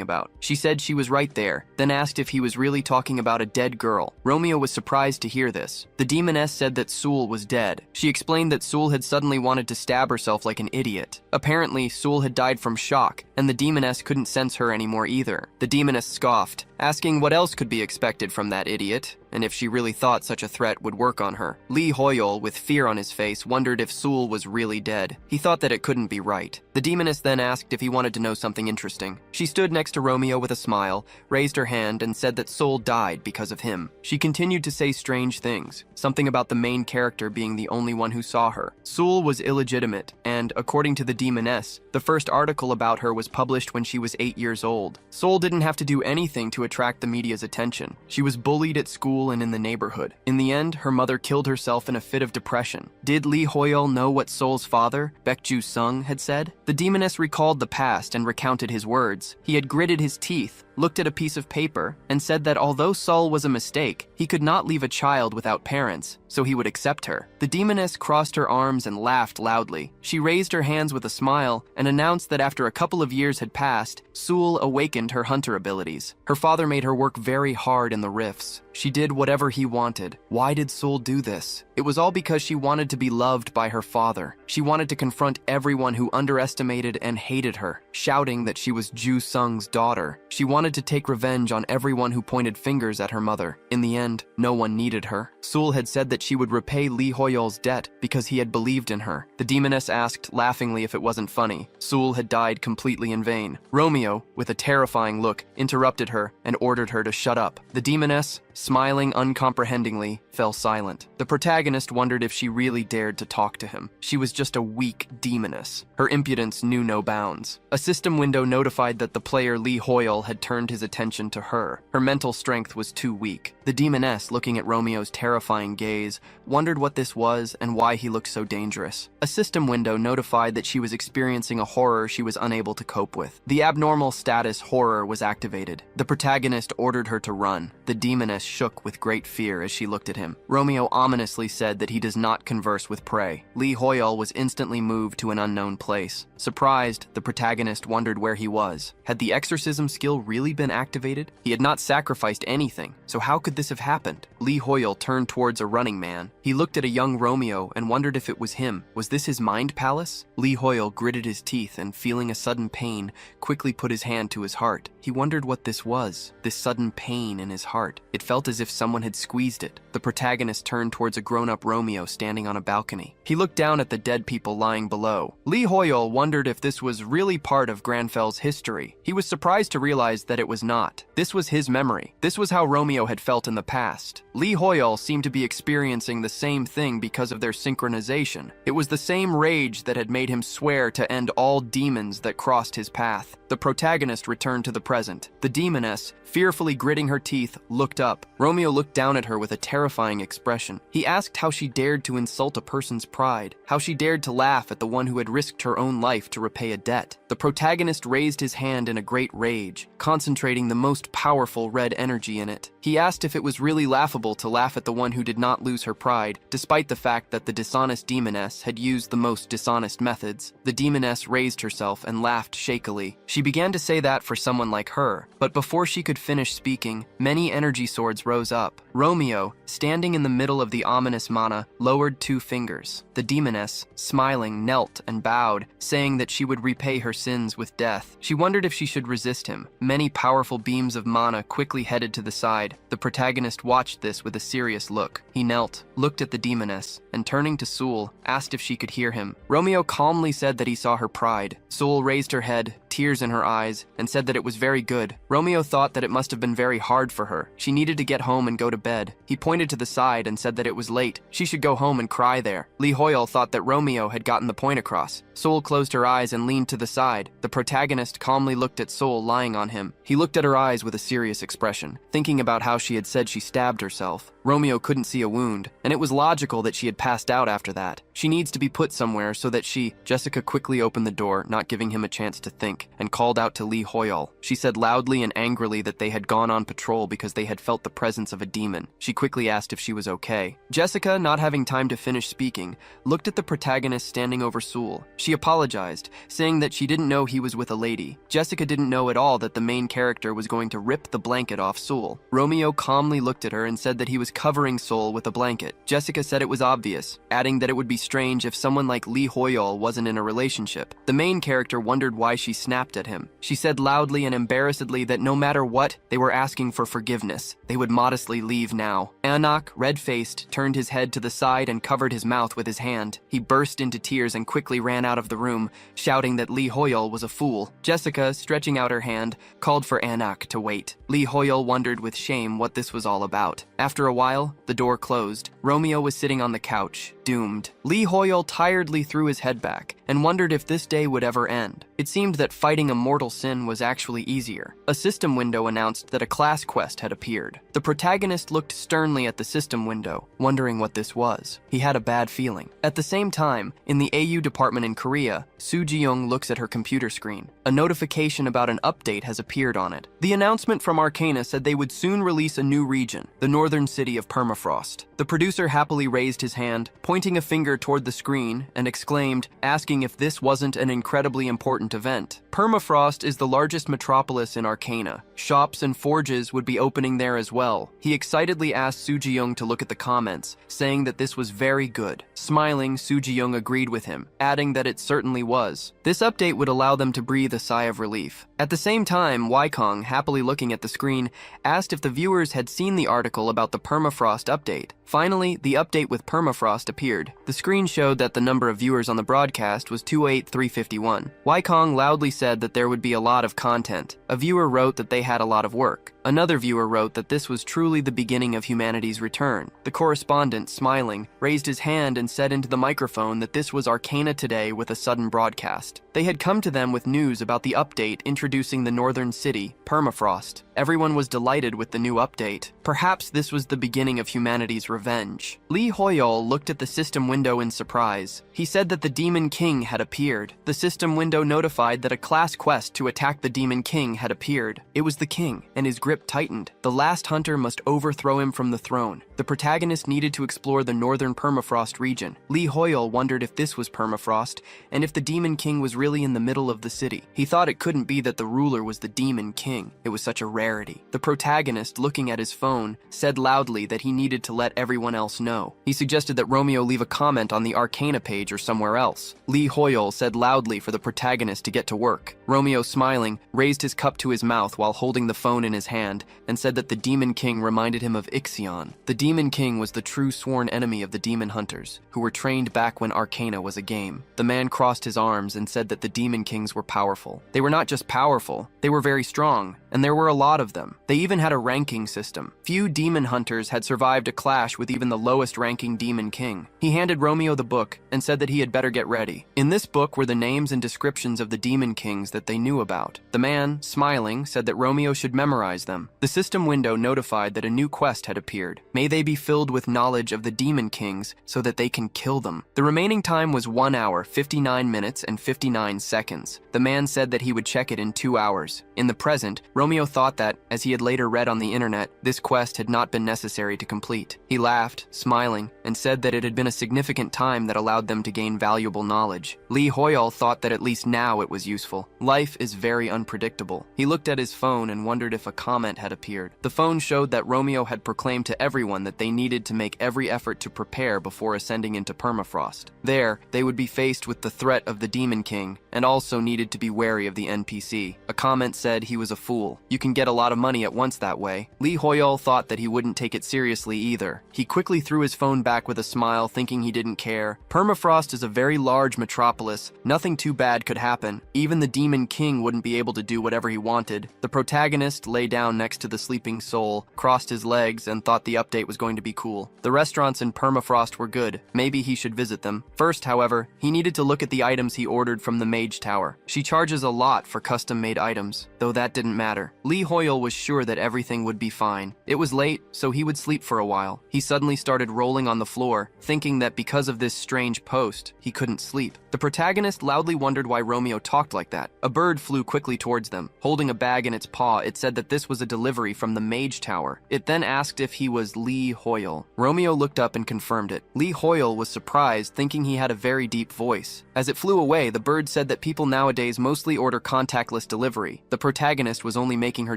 about. She said she was right there, then asked if he was really talking about a dead girl. Romeo was surprised to hear this. The demoness said that Sul was dead. She explained that Sul had suddenly wanted to stab herself like an idiot. Apparently, Sul had died from shock, and the demoness couldn't sense her anymore either. The demoness scoffed, asking what else could be expected from that idiot, and if she really thought such a threat would work on her. Lee Hoyol, with fear on his face, wondered if Sul was really dead. He thought that it couldn't be right. The demoness then asked if he wanted to know something interesting. She stood next to Romeo with a smile, raised her hand, and said that Sul died because of him. She continued to say strange things, something about the main character being the only one who saw her. Sul was illegitimate, and according to the demoness, the first article about her was published when she was 8 years old. Sul didn't have to do anything to attract the media's attention. She was bullied at school and in the neighborhood. In the end, her mother killed herself in a fit of depression. Did Lee Hoyol know what Sol's father, Baekju Sung, had said? The demoness recalled the past and recounted his words. He had gritted his teeth, looked at a piece of paper, and said that although Sol was a mistake, he could not leave a child without parents, so he would accept her. The demoness crossed her arms and laughed loudly. She raised her hands with a smile and announced that after a couple of years had passed, Sul awakened her hunter abilities. Her father made her work very hard in the rifts. She did whatever he wanted. Why did Sul do this? It was all because she wanted to be loved by her father. She wanted to confront everyone who underestimated and hated her, shouting that she was Ju Sung's daughter. She wanted to take revenge on everyone who pointed fingers at her mother. In the end, no one needed her. Sul had said that she would repay Lee Hoyol's debt because he had believed in her. The demoness asked laughingly if it wasn't funny. Sul had died completely in vain. Romeo, with a terrifying look, interrupted her and ordered her to shut up. The demoness, smiling uncomprehendingly, fell silent. The protagonist wondered if she really dared to talk to him. She was just a weak demoness. Her impudence knew no bounds. A system window notified that the player Lee Hoyol had turned his attention to her. Her mental strength was too weak. The demoness, looking at Romeo's terrifying gaze, wondered what this was and why he looked so dangerous. A system window notified that she was experiencing a horror she was unable to cope with. The abnormal status horror was activated. The protagonist ordered her to run. The demoness shook with great fear as she looked at him. Romeo ominously said that he does not converse with prey. Lee Hoyol was instantly moved to an unknown place. Surprised, the protagonist wondered where he was. Had the exorcism skill really been activated? He had not sacrificed anything, so how could this have happened? Lee Hoyol turned towards a running man. He looked at a young Romeo and wondered if it was him. Was this his mind palace? Lee Hoyol gritted his teeth and, feeling a sudden pain, quickly put his hand to his heart. He wondered what this was, this sudden pain in his heart. It felt as if someone had squeezed it. The protagonist turned towards a grown-up Romeo standing on a balcony. He looked down at the dead people lying below. Lee Hoyol wondered if this was really part of Granfel's history. He was surprised to realize that it was not. This was his memory. This was how Romeo had felt in the past. Lee Hoyol seemed to be experiencing the same thing because of their synchronization. It was the same rage that had made him swear to end all demons that crossed his path. The protagonist returned to the present. The demoness, fearfully gritting her teeth, looked up. Romeo looked down at her with a terrifying expression. He asked how she dared to insult a person's pride, how she dared to laugh at the one who had risked her own life to repay a debt. The protagonist raised his hand in a great rage, concentrating the most powerful red energy in it. He asked if it was really laughable to laugh at the one who did not lose her pride, despite the fact that the dishonest demoness had used the most dishonest methods. The demoness raised herself and laughed shakily. She began to say that for someone like her, but before she could finish speaking, many energy swords rose up. Romeo, standing in the middle of the ominous mana, lowered 2 fingers. The demoness, smiling, knelt and bowed, saying that she would repay her sins with death. She wondered if she should resist him. Many powerful beams of mana quickly headed to the side. The protagonist watched this with a serious look. He knelt, looked at the demoness, and turning to Sewell, asked if she could hear him. Romeo calmly said that he saw her pride. Sewell raised her head, tears in her eyes, and said that it was very good. Romeo thought that it must have been very hard for her. She needed to get home and go to bed. He pointed to the side and said that it was late. She should go home and cry there. Lee Hoyle thought that Romeo had gotten the point across. Sewell closed her eyes and leaned to the side. The protagonist calmly looked at Sewell lying on him. He looked at her eyes with a serious expression, thinking about how she had said she stabbed herself. Romeo couldn't see a wound, and it was logical that she had passed out after that. She needs to be put somewhere so that Jessica quickly opened the door, not giving him a chance to think, and called out to Lee Hoyle. She said loudly and angrily that they had gone on patrol because they had felt the presence of a demon. She quickly asked if she was okay. Jessica, not having time to finish speaking, looked at the protagonist standing over Sewell. She apologized, saying that she didn't know he was with a lady. Jessica didn't know at all that the main character was going to rip the blanket off Sewell. Romeo calmly looked at her and said that he was covering Sewell with a blanket. Jessica said it was obvious, adding that it would be strange if someone like Lee Hoyle wasn't in a relationship. The main character wondered why she snapped at him. She said loudly and embarrassedly that no matter what, they were asking for forgiveness. They would modestly leave now. Anak, red-faced, turned his head to the side and covered his mouth with his hand. He burst into tears and quickly ran out of the room, shouting that Lee Hoyle was a fool. Jessica, stretching out her hand, called for Anak to wait. Lee Hoyle wondered with shame what this was all about. After a while, the door closed. Romeo was sitting on the couch, doomed. Lee Hoyle tiredly threw his head back and wondered if this day would ever end. It seemed that fighting a mortal sin was actually easier. A system window announced that a class quest had appeared. The protagonist looked sternly at the system window, wondering what this was. He had a bad feeling. At the same time, in the AU department in Korea, Soo Ji-young looks at her computer screen. A notification about an update has appeared on it. The announcement from Arcana said they would soon release a new region, the northern city of Permafrost. The producer happily raised his hand, pointing a finger toward the screen, and exclaimed, asking if this wasn't an incredibly important event. Permafrost is the largest metropolis in Arcana. Shops and forges would be opening there as well. He excitedly asked Soo Ji-young to look at the comments, saying that this was very good. Smiling, Soo Ji-young agreed with him, adding that it certainly was. This update would allow them to breathe a sigh of relief. At the same time, Waikong, happily looking at the screen, asked if the viewers had seen the article about the Permafrost update. Finally, the update with Permafrost appeared. The screen showed that the number of viewers on the broadcast was 28351. Waikong loudly said that there would be a lot of content. A viewer wrote that they had a lot of work. Another viewer wrote that this was truly the beginning of humanity's return. The correspondent, smiling, raised his hand and said into the microphone that this was Arcana Today with a sudden broadcast. They had come to them with news about the update introducing the northern city, Permafrost. Everyone was delighted with the new update. Perhaps this was the beginning of humanity's revenge. Lee Hoyol looked at the system window in surprise. He said that the Demon King had appeared. The system window notified that a class quest to attack the Demon King had appeared. It was the king, and his grip tightened. The last hunter must overthrow him from the throne. The protagonist needed to explore the northern Permafrost region. Lee Hoyle wondered if this was Permafrost, and if the Demon King was really in the middle of the city. He thought it couldn't be that the ruler was the Demon King. It was such a rarity. The protagonist, looking at his phone, said loudly that he needed to let everyone else know. He suggested that Romeo leave a comment on the Arcana page or somewhere else. Lee Hoyle said loudly for the protagonist to get to work. Romeo, smiling, raised his cup to his mouth while holding the phone in his hand and said that the Demon King reminded him of Ixion. The Demon King was the true sworn enemy of the demon hunters, who were trained back when Arcana was a game. The man crossed his arms and said that the Demon Kings were powerful. They were not just powerful, they were very strong, and there were a lot of them. They even had a ranking system. Few demon hunters had survived a clash with even the lowest ranking Demon King. He handed Romeo the book and said that he had better get ready. In this book were the names and descriptions of the Demon Kings that they knew about. The man, smiling, said that Romeo should memorize them. The system window notified that a new quest had appeared. May they be filled with knowledge of the Demon Kings so that they can kill them. The remaining time was 1 hour, 59 minutes, and 59 seconds. The man said that he would check it in 2 hours. In the present, Romeo thought that, as he had later read on the internet, this quest had not been necessary to complete. He laughed, smiling, and said that it had been a significant time that allowed them to gain valuable knowledge. Lee Hoyle thought that at least now it was useful. Life is very unpredictable. He looked at his phone and wondered if a comment had appeared. The phone showed that Romeo had proclaimed to everyone that they needed to make every effort to prepare before ascending into Permafrost. There, they would be faced with the threat of the Demon King and also needed to be wary of the NPC. A comment said he was a fool. You can get a lot of money at once that way. Lee Hoyol thought that he wouldn't take it seriously either. He quickly threw his phone back with a smile, thinking he didn't care. Permafrost is a very large metropolis. Nothing too bad could happen. Even the Demon King wouldn't be able to do whatever he wanted. The protagonist lay down next to the sleeping soul, crossed his legs, and thought the update was going to be cool. The restaurants in Permafrost were good. Maybe he should visit them. First, however, he needed to look at the items he ordered from the Mage Tower. She charges a lot for custom-made items, though that didn't matter. Lee Hoyol was sure that everything would be fine. It was late, so he would sleep for a while. He suddenly started rolling on the floor, thinking that because of this strange post, he couldn't sleep. The protagonist loudly wondered why Romeo talked like that. A bird flew quickly towards them. Holding a bag in its paw, it said that this was a delivery from the Mage Tower. It then asked if he was Lee Hoyol. Romeo looked up and confirmed it. Lee Hoyol was surprised, thinking he had a very deep voice. As it flew away, the bird said that people nowadays mostly order contactless delivery. The protagonist was only making her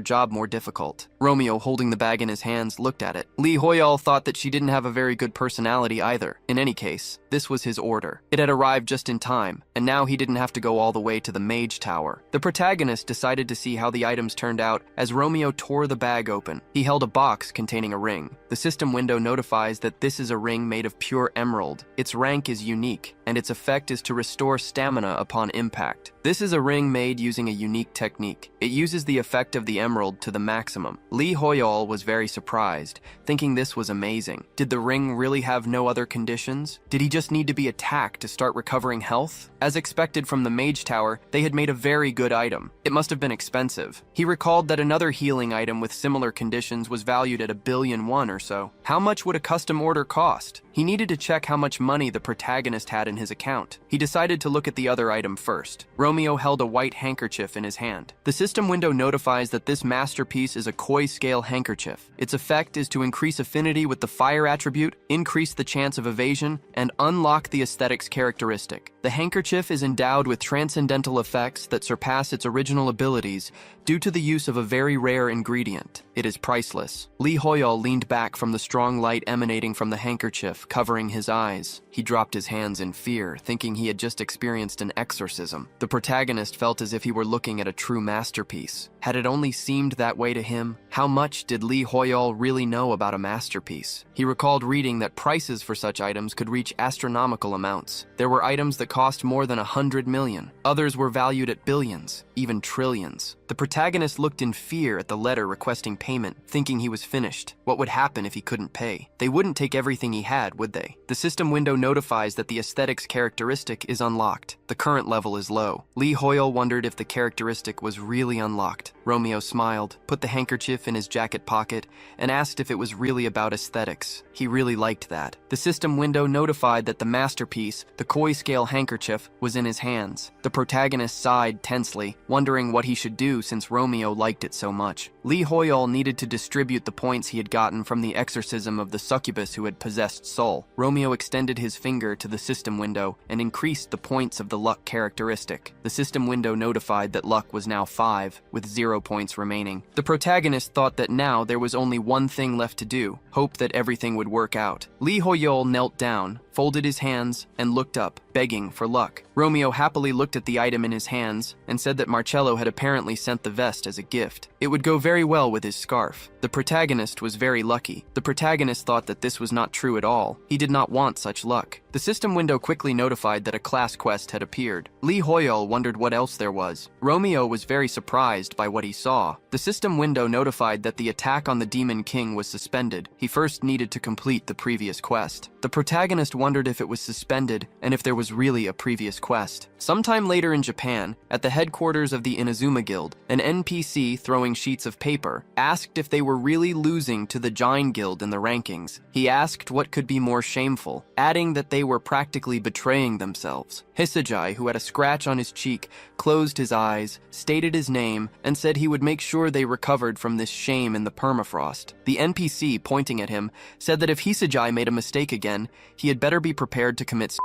job more difficult. Romeo, holding the bag in his hands, looked at it. Lee Hoyol thought that she didn't have a very good personality either. In any case, this was his order. It had arrived just in time, and now he didn't have to go all the way to the Mage Tower. The protagonist decided to see how the items turned out as Romeo tore the bag open. He held a box containing a ring. The system window notifies that this is a ring made of pure emerald. Its rank is unique, and its effect is to restore stamina upon impact. This is a ring made using a unique technique. It uses the effect of the emerald to the maximum. Lee Hoyol was very surprised, thinking this was amazing. Did the ring really have no other conditions? Did he just need to be attacked to start recovering health? As expected from the Mage Tower, they had made a very good item. It must have been expensive. He recalled that another healing item with similar conditions was valued at 1,000,000,000 or so. How much would a custom order cost? He needed to check how much money the protagonist had in his account. He decided to look at the other item first. Romeo held a white handkerchief in his hand. The system window notifies that this masterpiece is a koi scale handkerchief. Its effect is to increase affinity with the fire attribute, increase the chance of evasion, and unlock the aesthetics characteristic. The handkerchief is endowed with transcendental effects that surpass its original abilities due to the use of a very rare ingredient. It is priceless. Lee Hoyol leaned back from the strong light emanating from the handkerchief, covering his eyes. He dropped his hands in fear, thinking he had just experienced an exorcism. The protagonist felt as if he were looking at a true masterpiece. Had it only seemed that way to him? How much did Lee Hoyol really know about a masterpiece? He recalled reading that prices for such items could reach astronomical amounts. There were items that cost more than 100 million. Others were valued at billions, even trillions. The protagonist looked in fear at the letter requesting payment, thinking he was finished. What would happen if he couldn't pay? They wouldn't take everything he had, would they? The system window notifies that the aesthetics characteristic is unlocked. The current level is low. Lee Hoyol wondered if the characteristic was really unlocked. Romeo smiled, put the handkerchief in his jacket pocket, and asked if it was really about aesthetics. He really liked that. The system window notified that the masterpiece, the koi scale handkerchief, was in his hands. The protagonist sighed tensely, wondering what he should do since Romeo liked it so much. Lee Hoyol needed to distribute the points he had gotten from the exorcism of the succubus who had possessed Soul. Romeo extended his finger to the system window and increased the points of the luck characteristic. The system window notified that luck was now 5, with 0 points remaining. The protagonist thought that now there was only one thing left to do, hope that everything would work out. Lee Hoyol knelt down, folded his hands, and looked up, begging for luck. Romeo happily looked at the item in his hands and said that Marcello had apparently sent the vest as a gift. It would go very well with his scarf. The protagonist was very lucky. The protagonist thought that this was not true at all. He did not want such luck. The system window quickly notified that a class quest had appeared. Lee Hoyol wondered what else there was. Romeo was very surprised by what he saw. The system window notified that the attack on the Demon King was suspended. He first needed to complete the previous quest. The protagonist wondered if it was suspended and if there was really a previous quest. Sometime later in Japan, at the headquarters of the Inazuma Guild, an NPC throwing sheets of paper asked if they were really losing to the Jain Guild in the rankings. He asked what could be more shameful, adding that they were practically betraying themselves. Hisagi, who had a scratch on his cheek, closed his eyes, stated his name, and said he would make sure they recovered from this shame in the permafrost. The NPC, pointing at him, said that if Hisagi made a mistake again, he had better be prepared to commit.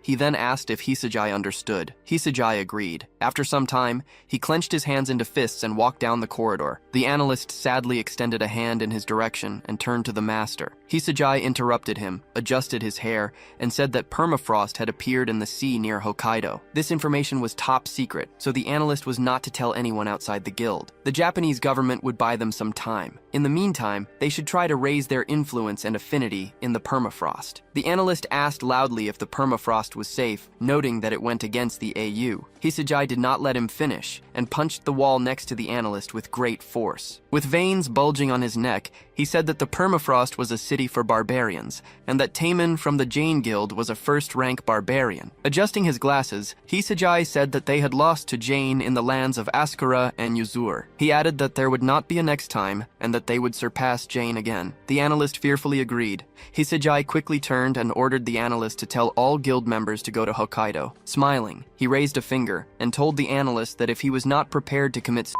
He then asked if Hisagi understood. Hisagi agreed. After some time, he clenched his hands into fists and walked down the corridor. The analyst sadly extended a hand in his direction and turned to the master. Hisajai interrupted him, adjusted his hair, and said that permafrost had appeared in the sea near Hokkaido. This information was top secret, so the analyst was not to tell anyone outside the guild. The Japanese government would buy them some time. In the meantime, they should try to raise their influence and affinity in the permafrost. The analyst asked loudly if the permafrost was safe, noting that it went against the AU. Hisajai did not let him finish, and punched the wall next to the analyst with great force. With veins bulging on his neck, he said that the permafrost was a city for barbarians, and that Taemin from the Jane Guild was a first-rank barbarian. Adjusting his glasses, Hisajai said that they had lost to Jane in the lands of Asakura and Yuzur. He added that there would not be a next time, and that they would surpass Jane again. The analyst fearfully agreed. Hisajai quickly turned and ordered the analyst to tell all guild members to go to Hokkaido. Smiling, he raised a finger and told the analyst that if he was not prepared to commit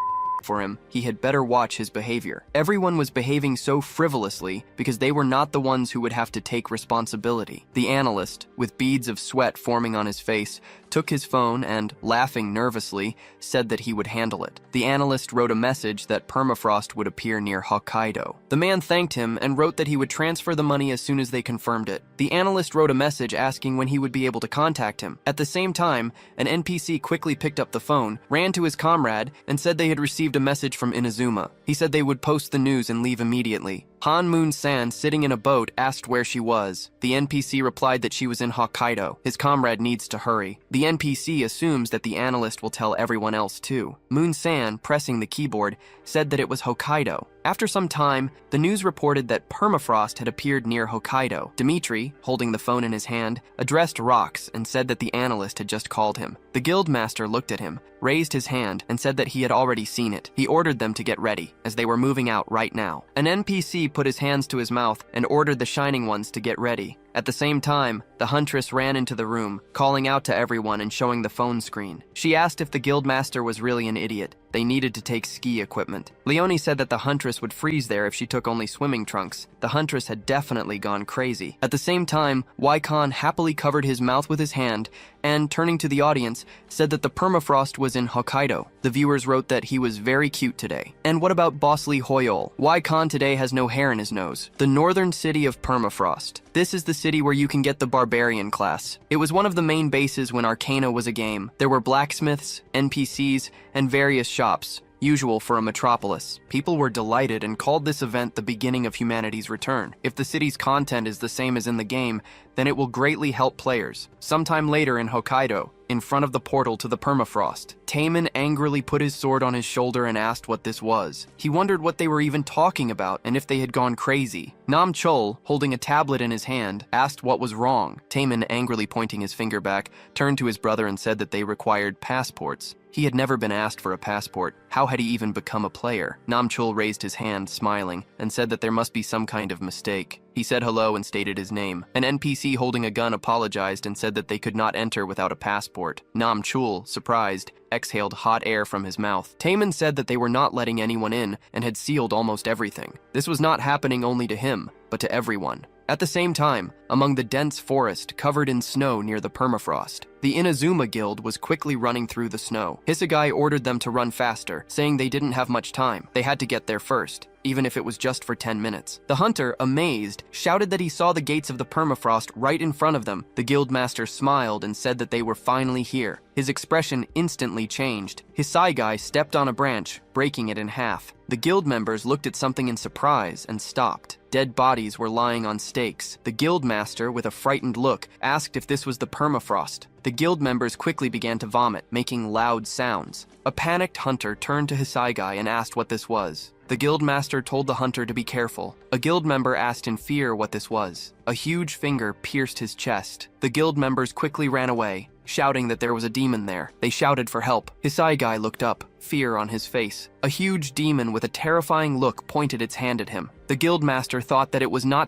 for him, he had better watch his behavior. Everyone was behaving so frivolously because they were not the ones who would have to take responsibility. The analyst, with beads of sweat forming on his face, took his phone and, laughing nervously, said that he would handle it. The analyst wrote a message that permafrost would appear near Hokkaido. The man thanked him and wrote that he would transfer the money as soon as they confirmed it. The analyst wrote a message asking when he would be able to contact him. At the same time, an NPC quickly picked up the phone, ran to his comrade, and said they had received a message from Inazuma. He said they would post the news and leave immediately. Han Moon-san, sitting in a boat, asked where she was. The NPC replied that she was in Hokkaido. His comrade needs to hurry. The NPC assumes that the analyst will tell everyone else too. Moon-san, pressing the keyboard, said that it was Hokkaido. After some time, the news reported that permafrost had appeared near Hokkaido. Dimitri, holding the phone in his hand, addressed Rox and said that the analyst had just called him. The guildmaster looked at him, raised his hand, and said that he had already seen it. He ordered them to get ready, as they were moving out right now. An NPC put his hands to his mouth and ordered the Shining Ones to get ready. At the same time, the huntress ran into the room, calling out to everyone and showing the phone screen. She asked if the guildmaster was really an idiot. They needed to take ski equipment. Leonie said that the huntress would freeze there if she took only swimming trunks. The huntress had definitely gone crazy. At the same time, Waikon happily covered his mouth with his hand and, turning to the audience, said that the permafrost was in Hokkaido. The viewers wrote that he was very cute today. And what about Bosley Hoyol? Waikon today has no hair in his nose. The northern city of permafrost. This is the city where you can get the barbarian class. It was one of the main bases when Arcana was a game. There were blacksmiths, NPCs, and various shops, usual for a metropolis. People were delighted and called this event the beginning of humanity's return. If the city's content is the same as in the game, then it will greatly help players. Sometime later in Hokkaido, in front of the portal to the permafrost, Taemin angrily put his sword on his shoulder and asked what this was. He wondered what they were even talking about and if they had gone crazy. Nam Chol, holding a tablet in his hand, asked what was wrong. Taemin, angrily pointing his finger back, turned to his brother and said that they required passports. He had never been asked for a passport. How had he even become a player? Nam Chol raised his hand, smiling, and said that there must be some kind of mistake. He said hello and stated his name. An NPC holding a gun apologized and said that they could not enter without a passport. Nam Chul, surprised, exhaled hot air from his mouth. Taemin said that they were not letting anyone in and had sealed almost everything. This was not happening only to him, but to everyone. At the same time, among the dense forest covered in snow near the permafrost, the Inazuma Guild was quickly running through the snow. Hisagaya ordered them to run faster, saying they didn't have much time. They had to get there first, even if it was just for 10 minutes. The hunter, amazed, shouted that he saw the gates of the permafrost right in front of them. The guildmaster smiled and said that they were finally here. His expression instantly changed. Hisagaya stepped on a branch, breaking it in half. The guild members looked at something in surprise and stopped. Dead bodies were lying on stakes. The guildmaster, with a frightened look, asked if this was the permafrost. The guild members quickly began to vomit, making loud sounds. A panicked hunter turned to Hisagaya and asked what this was. The guildmaster told the hunter to be careful. A guild member asked in fear what this was. A huge finger pierced his chest. The guild members quickly ran away, shouting that there was a demon there. They shouted for help. Hisagaya looked up, fear on his face. A huge demon with a terrifying look pointed its hand at him. The guildmaster thought that it was not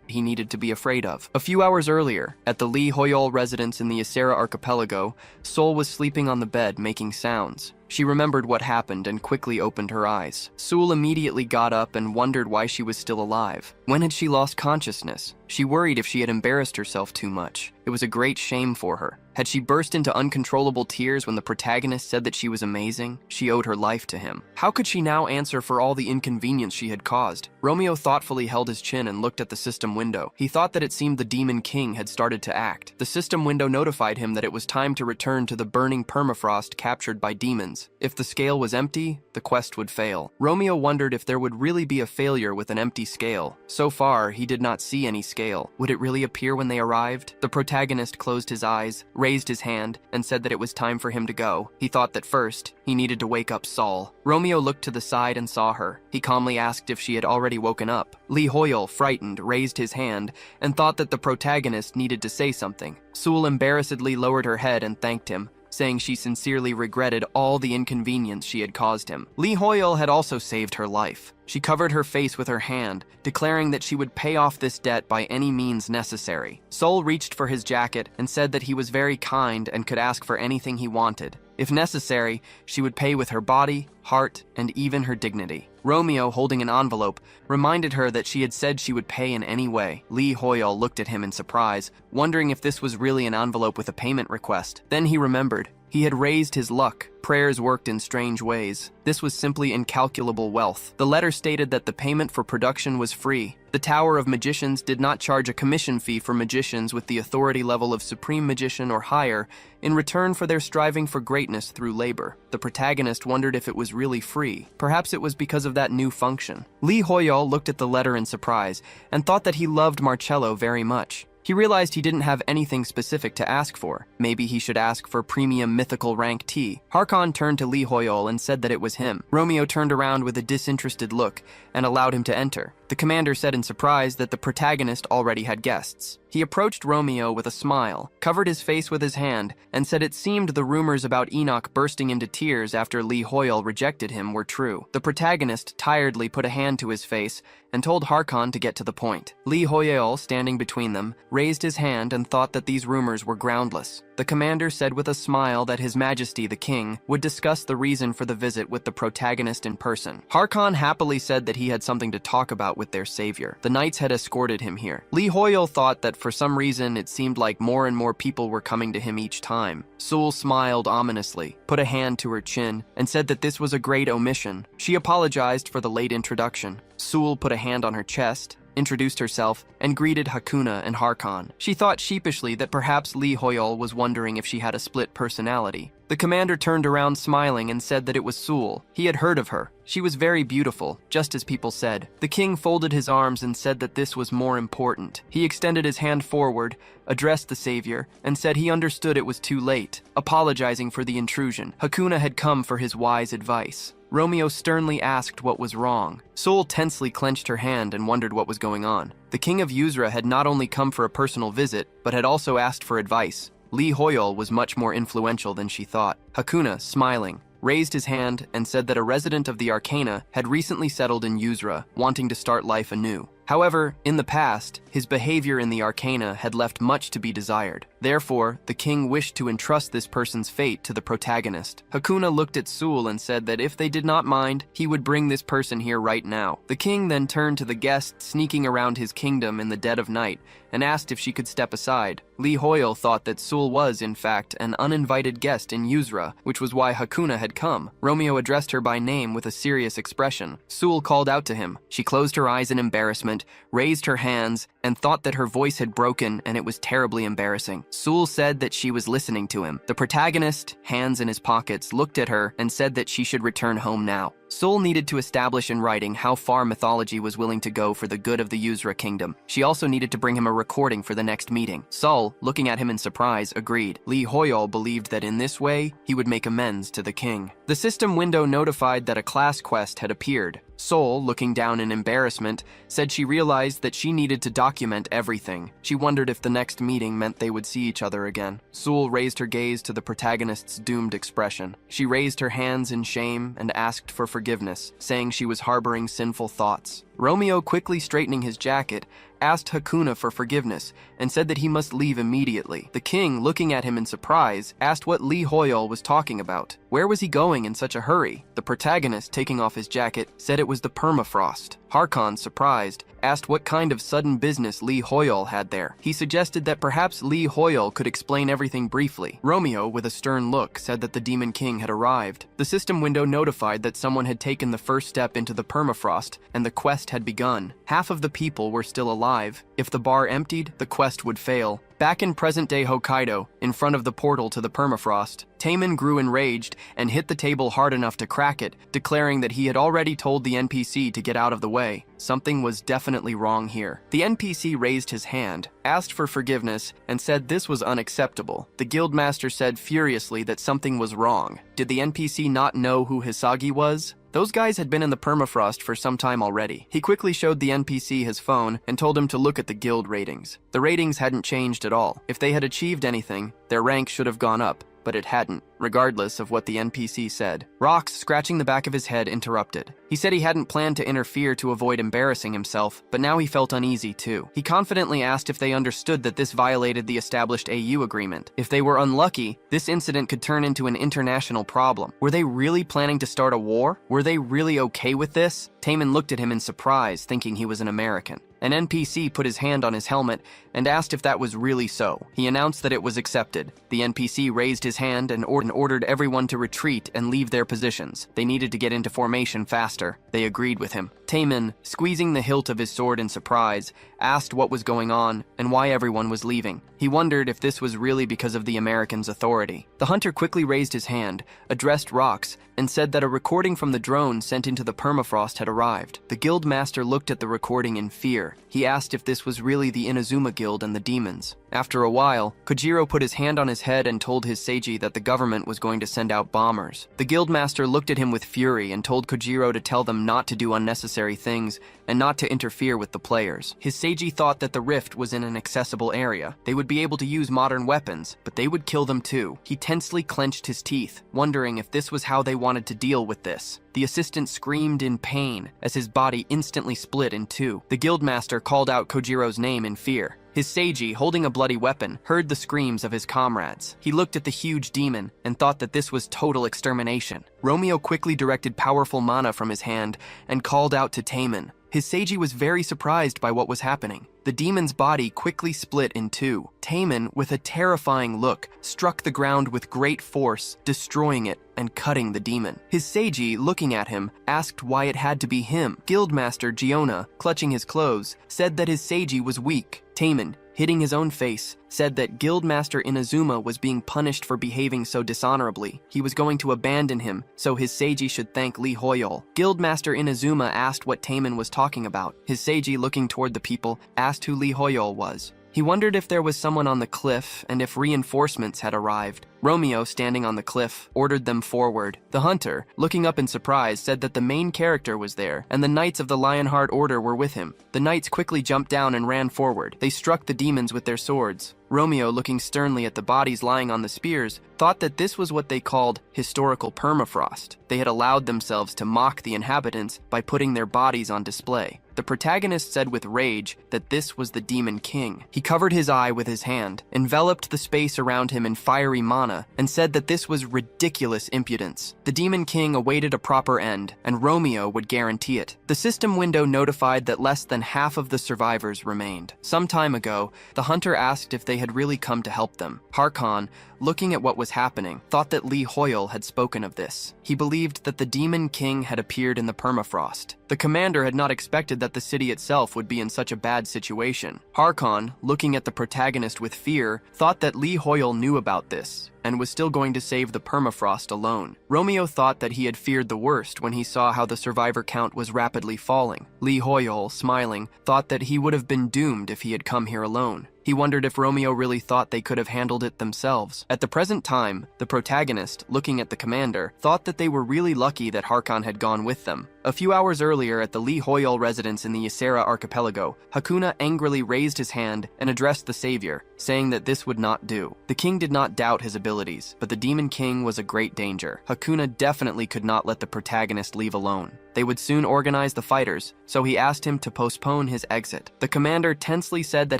he needed to be afraid of. A few hours earlier, at the Lee Hoyol residence in the Isera archipelago, Sol was sleeping on the bed, making sounds. She remembered what happened and quickly opened her eyes. Sul immediately got up and wondered why she was still alive. When had she lost consciousness? She worried if she had embarrassed herself too much. It was a great shame for her. Had she burst into uncontrollable tears when the protagonist said that she was amazing? She owed her life to him. How could she now answer for all the inconvenience she had caused? Romeo thoughtfully held his chin and looked at the system window. He thought that it seemed the Demon King had started to act. The system window notified him that it was time to return to the burning permafrost captured by demons. If the scale was empty, the quest would fail. Romeo wondered if there would really be a failure with an empty scale. So far, he did not see any scale. Would it really appear when they arrived? The protagonist closed his eyes, raised his hand, and said that it was time for him to go. He thought that first, he needed to wake up Saul. Romeo looked to the side and saw her. He calmly asked if she had already woken up. Lee Hoyle, frightened, raised his hand and thought that the protagonist needed to say something. Sewell embarrassedly lowered her head and thanked him, saying she sincerely regretted all the inconvenience she had caused him. Lee Hoyle had also saved her life. She covered her face with her hand, declaring that she would pay off this debt by any means necessary. Sol reached for his jacket and said that he was very kind and could ask for anything he wanted. If necessary, she would pay with her body, heart, and even her dignity. Romeo, holding an envelope, reminded her that she had said she would pay in any way. Lee Hoyle looked at him in surprise, wondering if this was really an envelope with a payment request. Then he remembered. He had raised his luck. Prayers worked in strange ways. This was simply incalculable wealth. The letter stated that the payment for production was free. The Tower of Magicians did not charge a commission fee for magicians with the authority level of Supreme Magician or higher in return for their striving for greatness through labor. The protagonist wondered if it was really free. Perhaps it was because of that new function. Lee Hoyle looked at the letter in surprise and thought that he loved Marcello very much. He realized he didn't have anything specific to ask for. Maybe he should ask for premium mythical rank tea. Harkon turned to Lee Hoyle and said that it was him. Romeo turned around with a disinterested look and allowed him to enter. The commander said in surprise that the protagonist already had guests. He approached Romeo with a smile, covered his face with his hand, and said it seemed the rumors about Enoch bursting into tears after Lee Hoyle rejected him were true. The protagonist tiredly put a hand to his face and told Harkon to get to the point. Lee Hoyle, standing between them, raised his hand and thought that these rumors were groundless. The commander said with a smile that His Majesty the King would discuss the reason for the visit with the protagonist in person. Harkon happily said that he had something to talk about with their savior. The knights had escorted him here. Lee Hoyle thought that for some reason it seemed like more and more people were coming to him each time. Sewell smiled ominously, put a hand to her chin, and said that this was a great omission. She apologized for the late introduction. Sewell put a hand on her chest, introduced herself, and greeted Hakuna and Harkon. She thought sheepishly that perhaps Lee Hoyle was wondering if she had a split personality. The commander turned around smiling and said that it was Sewell. He had heard of her. She was very beautiful, just as people said. The king folded his arms and said that this was more important. He extended his hand forward, addressed the savior, and said he understood it was too late, apologizing for the intrusion. Hakuna had come for his wise advice. Romeo sternly asked what was wrong. Sewell tensely clenched her hand and wondered what was going on. The king of Yuzra had not only come for a personal visit, but had also asked for advice. Lee Hoyle was much more influential than she thought. Hakuna, smiling, raised his hand and said that a resident of the Arcana had recently settled in Yuzra, wanting to start life anew. However, in the past, his behavior in the Arcana had left much to be desired. Therefore, the king wished to entrust this person's fate to the protagonist. Hakuna looked at Sewell and said that if they did not mind, he would bring this person here right now. The king then turned to the guest sneaking around his kingdom in the dead of night and asked if she could step aside. Lee Hoyle thought that Sewell was, in fact, an uninvited guest in Yuzra, which was why Hakuna had come. Romeo addressed her by name with a serious expression. Sewell called out to him. She closed her eyes in embarrassment, raised her hands, and thought that her voice had broken and it was terribly embarrassing. Sewell said that she was listening to him. The protagonist, hands in his pockets, looked at her and said that she should return home now. Sewell needed to establish in writing how far mythology was willing to go for the good of the Yuzra kingdom. She also needed to bring him a recording for the next meeting. Sol, looking at him in surprise, agreed. Lee Hoyle believed that in this way, he would make amends to the king. The system window notified that a class quest had appeared. Sol, looking down in embarrassment, said she realized that she needed to document everything. She wondered if the next meeting meant they would see each other again. Sewell raised her gaze to the protagonist's doomed expression. She raised her hands in shame and asked for forgiveness, saying she was harboring sinful thoughts. Romeo, quickly straightening his jacket, asked Hakuna for forgiveness and said that he must leave immediately. The king, looking at him in surprise, asked what Lee Hoyle was talking about. Where was he going in such a hurry? The protagonist, taking off his jacket, said it was the permafrost. Harkon, surprised, asked what kind of sudden business Lee Hoyol had there. He suggested that perhaps Lee Hoyol could explain everything briefly. Romeo, with a stern look, said that the Demon King had arrived. The system window notified that someone had taken the first step into the permafrost, and the quest had begun. Half of the people were still alive. If the bar emptied, the quest would fail. Back in present-day Hokkaido, in front of the portal to the permafrost, Taemin grew enraged and hit the table hard enough to crack it, declaring that he had already told the NPC to get out of the way. Something was definitely wrong here. The NPC raised his hand, asked for forgiveness, and said this was unacceptable. The guildmaster said furiously that something was wrong. Did the NPC not know who Hisagi was? Those guys had been in the permafrost for some time already. He quickly showed the NPC his phone and told him to look at the guild ratings. The ratings hadn't changed at all. If they had achieved anything, their rank should have gone up, but it hadn't, regardless of what the NPC said. Rox, scratching the back of his head, interrupted. He said he hadn't planned to interfere to avoid embarrassing himself, but now he felt uneasy too. He confidently asked if they understood that this violated the established AU agreement. If they were unlucky, this incident could turn into an international problem. Were they really planning to start a war? Were they really okay with this? Taemin looked at him in surprise, thinking he was an American. An NPC put his hand on his helmet and asked if that was really so. He announced that it was accepted. The NPC raised his hand and ordered everyone to retreat and leave their positions. They needed to get into formation faster. They agreed with him. Taemin, squeezing the hilt of his sword in surprise, asked what was going on and why everyone was leaving. He wondered if this was really because of the Americans' authority. The hunter quickly raised his hand, addressed Rox, and said that a recording from the drone sent into the permafrost had arrived. The guild master looked at the recording in fear. He asked if this was really the Inazuma Guild and the demons. After a while, Kojiro put his hand on his head and told his Seiji that the government was going to send out bombers. The guildmaster looked at him with fury and told Kojiro to tell them not to do unnecessary things and not to interfere with the players. His Seiji thought that the rift was in an accessible area. They would be able to use modern weapons, but they would kill them too. He tensely clenched his teeth, wondering if this was how they wanted to deal with this. The assistant screamed in pain as his body instantly split in two. The guildmaster called out Kojiro's name in fear. His Seiji, holding a bloody weapon, heard the screams of his comrades. He looked at the huge demon and thought that this was total extermination. Romeo quickly directed powerful mana from his hand and called out to Taemin. His Seiji was very surprised by what was happening. The demon's body quickly split in two. Taemin, with a terrifying look, struck the ground with great force, destroying it and cutting the demon. His Seiji, looking at him, asked why it had to be him. Guildmaster Giona, clutching his clothes, said that his Seiji was weak. Taemin, hitting his own face, said that Guildmaster Inazuma was being punished for behaving so dishonorably. He was going to abandon him, so his Seiji should thank Lee Hoyol. Guildmaster Inazuma asked what Taemin was talking about. His Seiji, looking toward the people, asked who Lee Hoyol was. He wondered if there was someone on the cliff and if reinforcements had arrived. Romeo, standing on the cliff, ordered them forward. The hunter, looking up in surprise, said that the main character was there, and the Knights of the Lionheart Order were with him. The knights quickly jumped down and ran forward. They struck the demons with their swords. Romeo, looking sternly at the bodies lying on the spears, thought that this was what they called historical permafrost. They had allowed themselves to mock the inhabitants by putting their bodies on display. The protagonist said with rage that this was the Demon King. He covered his eye with his hand, enveloped the space around him in fiery mana, and said that this was ridiculous impudence. The Demon King awaited a proper end, and Romeo would guarantee it. The system window notified that less than half of the survivors remained. Some time ago, the hunter asked if they had really come to help them. Harkon, looking at what was happening, thought that Lee Hoyol had spoken of this. He believed that the Demon King had appeared in the permafrost. The commander had not expected that the city itself would be in such a bad situation. Harkon, looking at the protagonist with fear, thought that Lee Hoyol knew about this and was still going to save the permafrost alone. Romeo thought that he had feared the worst when he saw how the survivor count was rapidly falling. Lee Hoyol, smiling, thought that he would have been doomed if he had come here alone. He wondered if Romeo really thought they could have handled it themselves. At the present time, the protagonist, looking at the commander, thought that they were really lucky that Harkon had gone with them. A few hours earlier at the Lee Hoyol residence in the Ysera archipelago, Hakuna angrily raised his hand and addressed the savior, saying that this would not do. The king did not doubt his abilities, but the Demon King was a great danger. Hakuna definitely could not let the protagonist leave alone. They would soon organize the fighters, so he asked him to postpone his exit. The commander tensely said that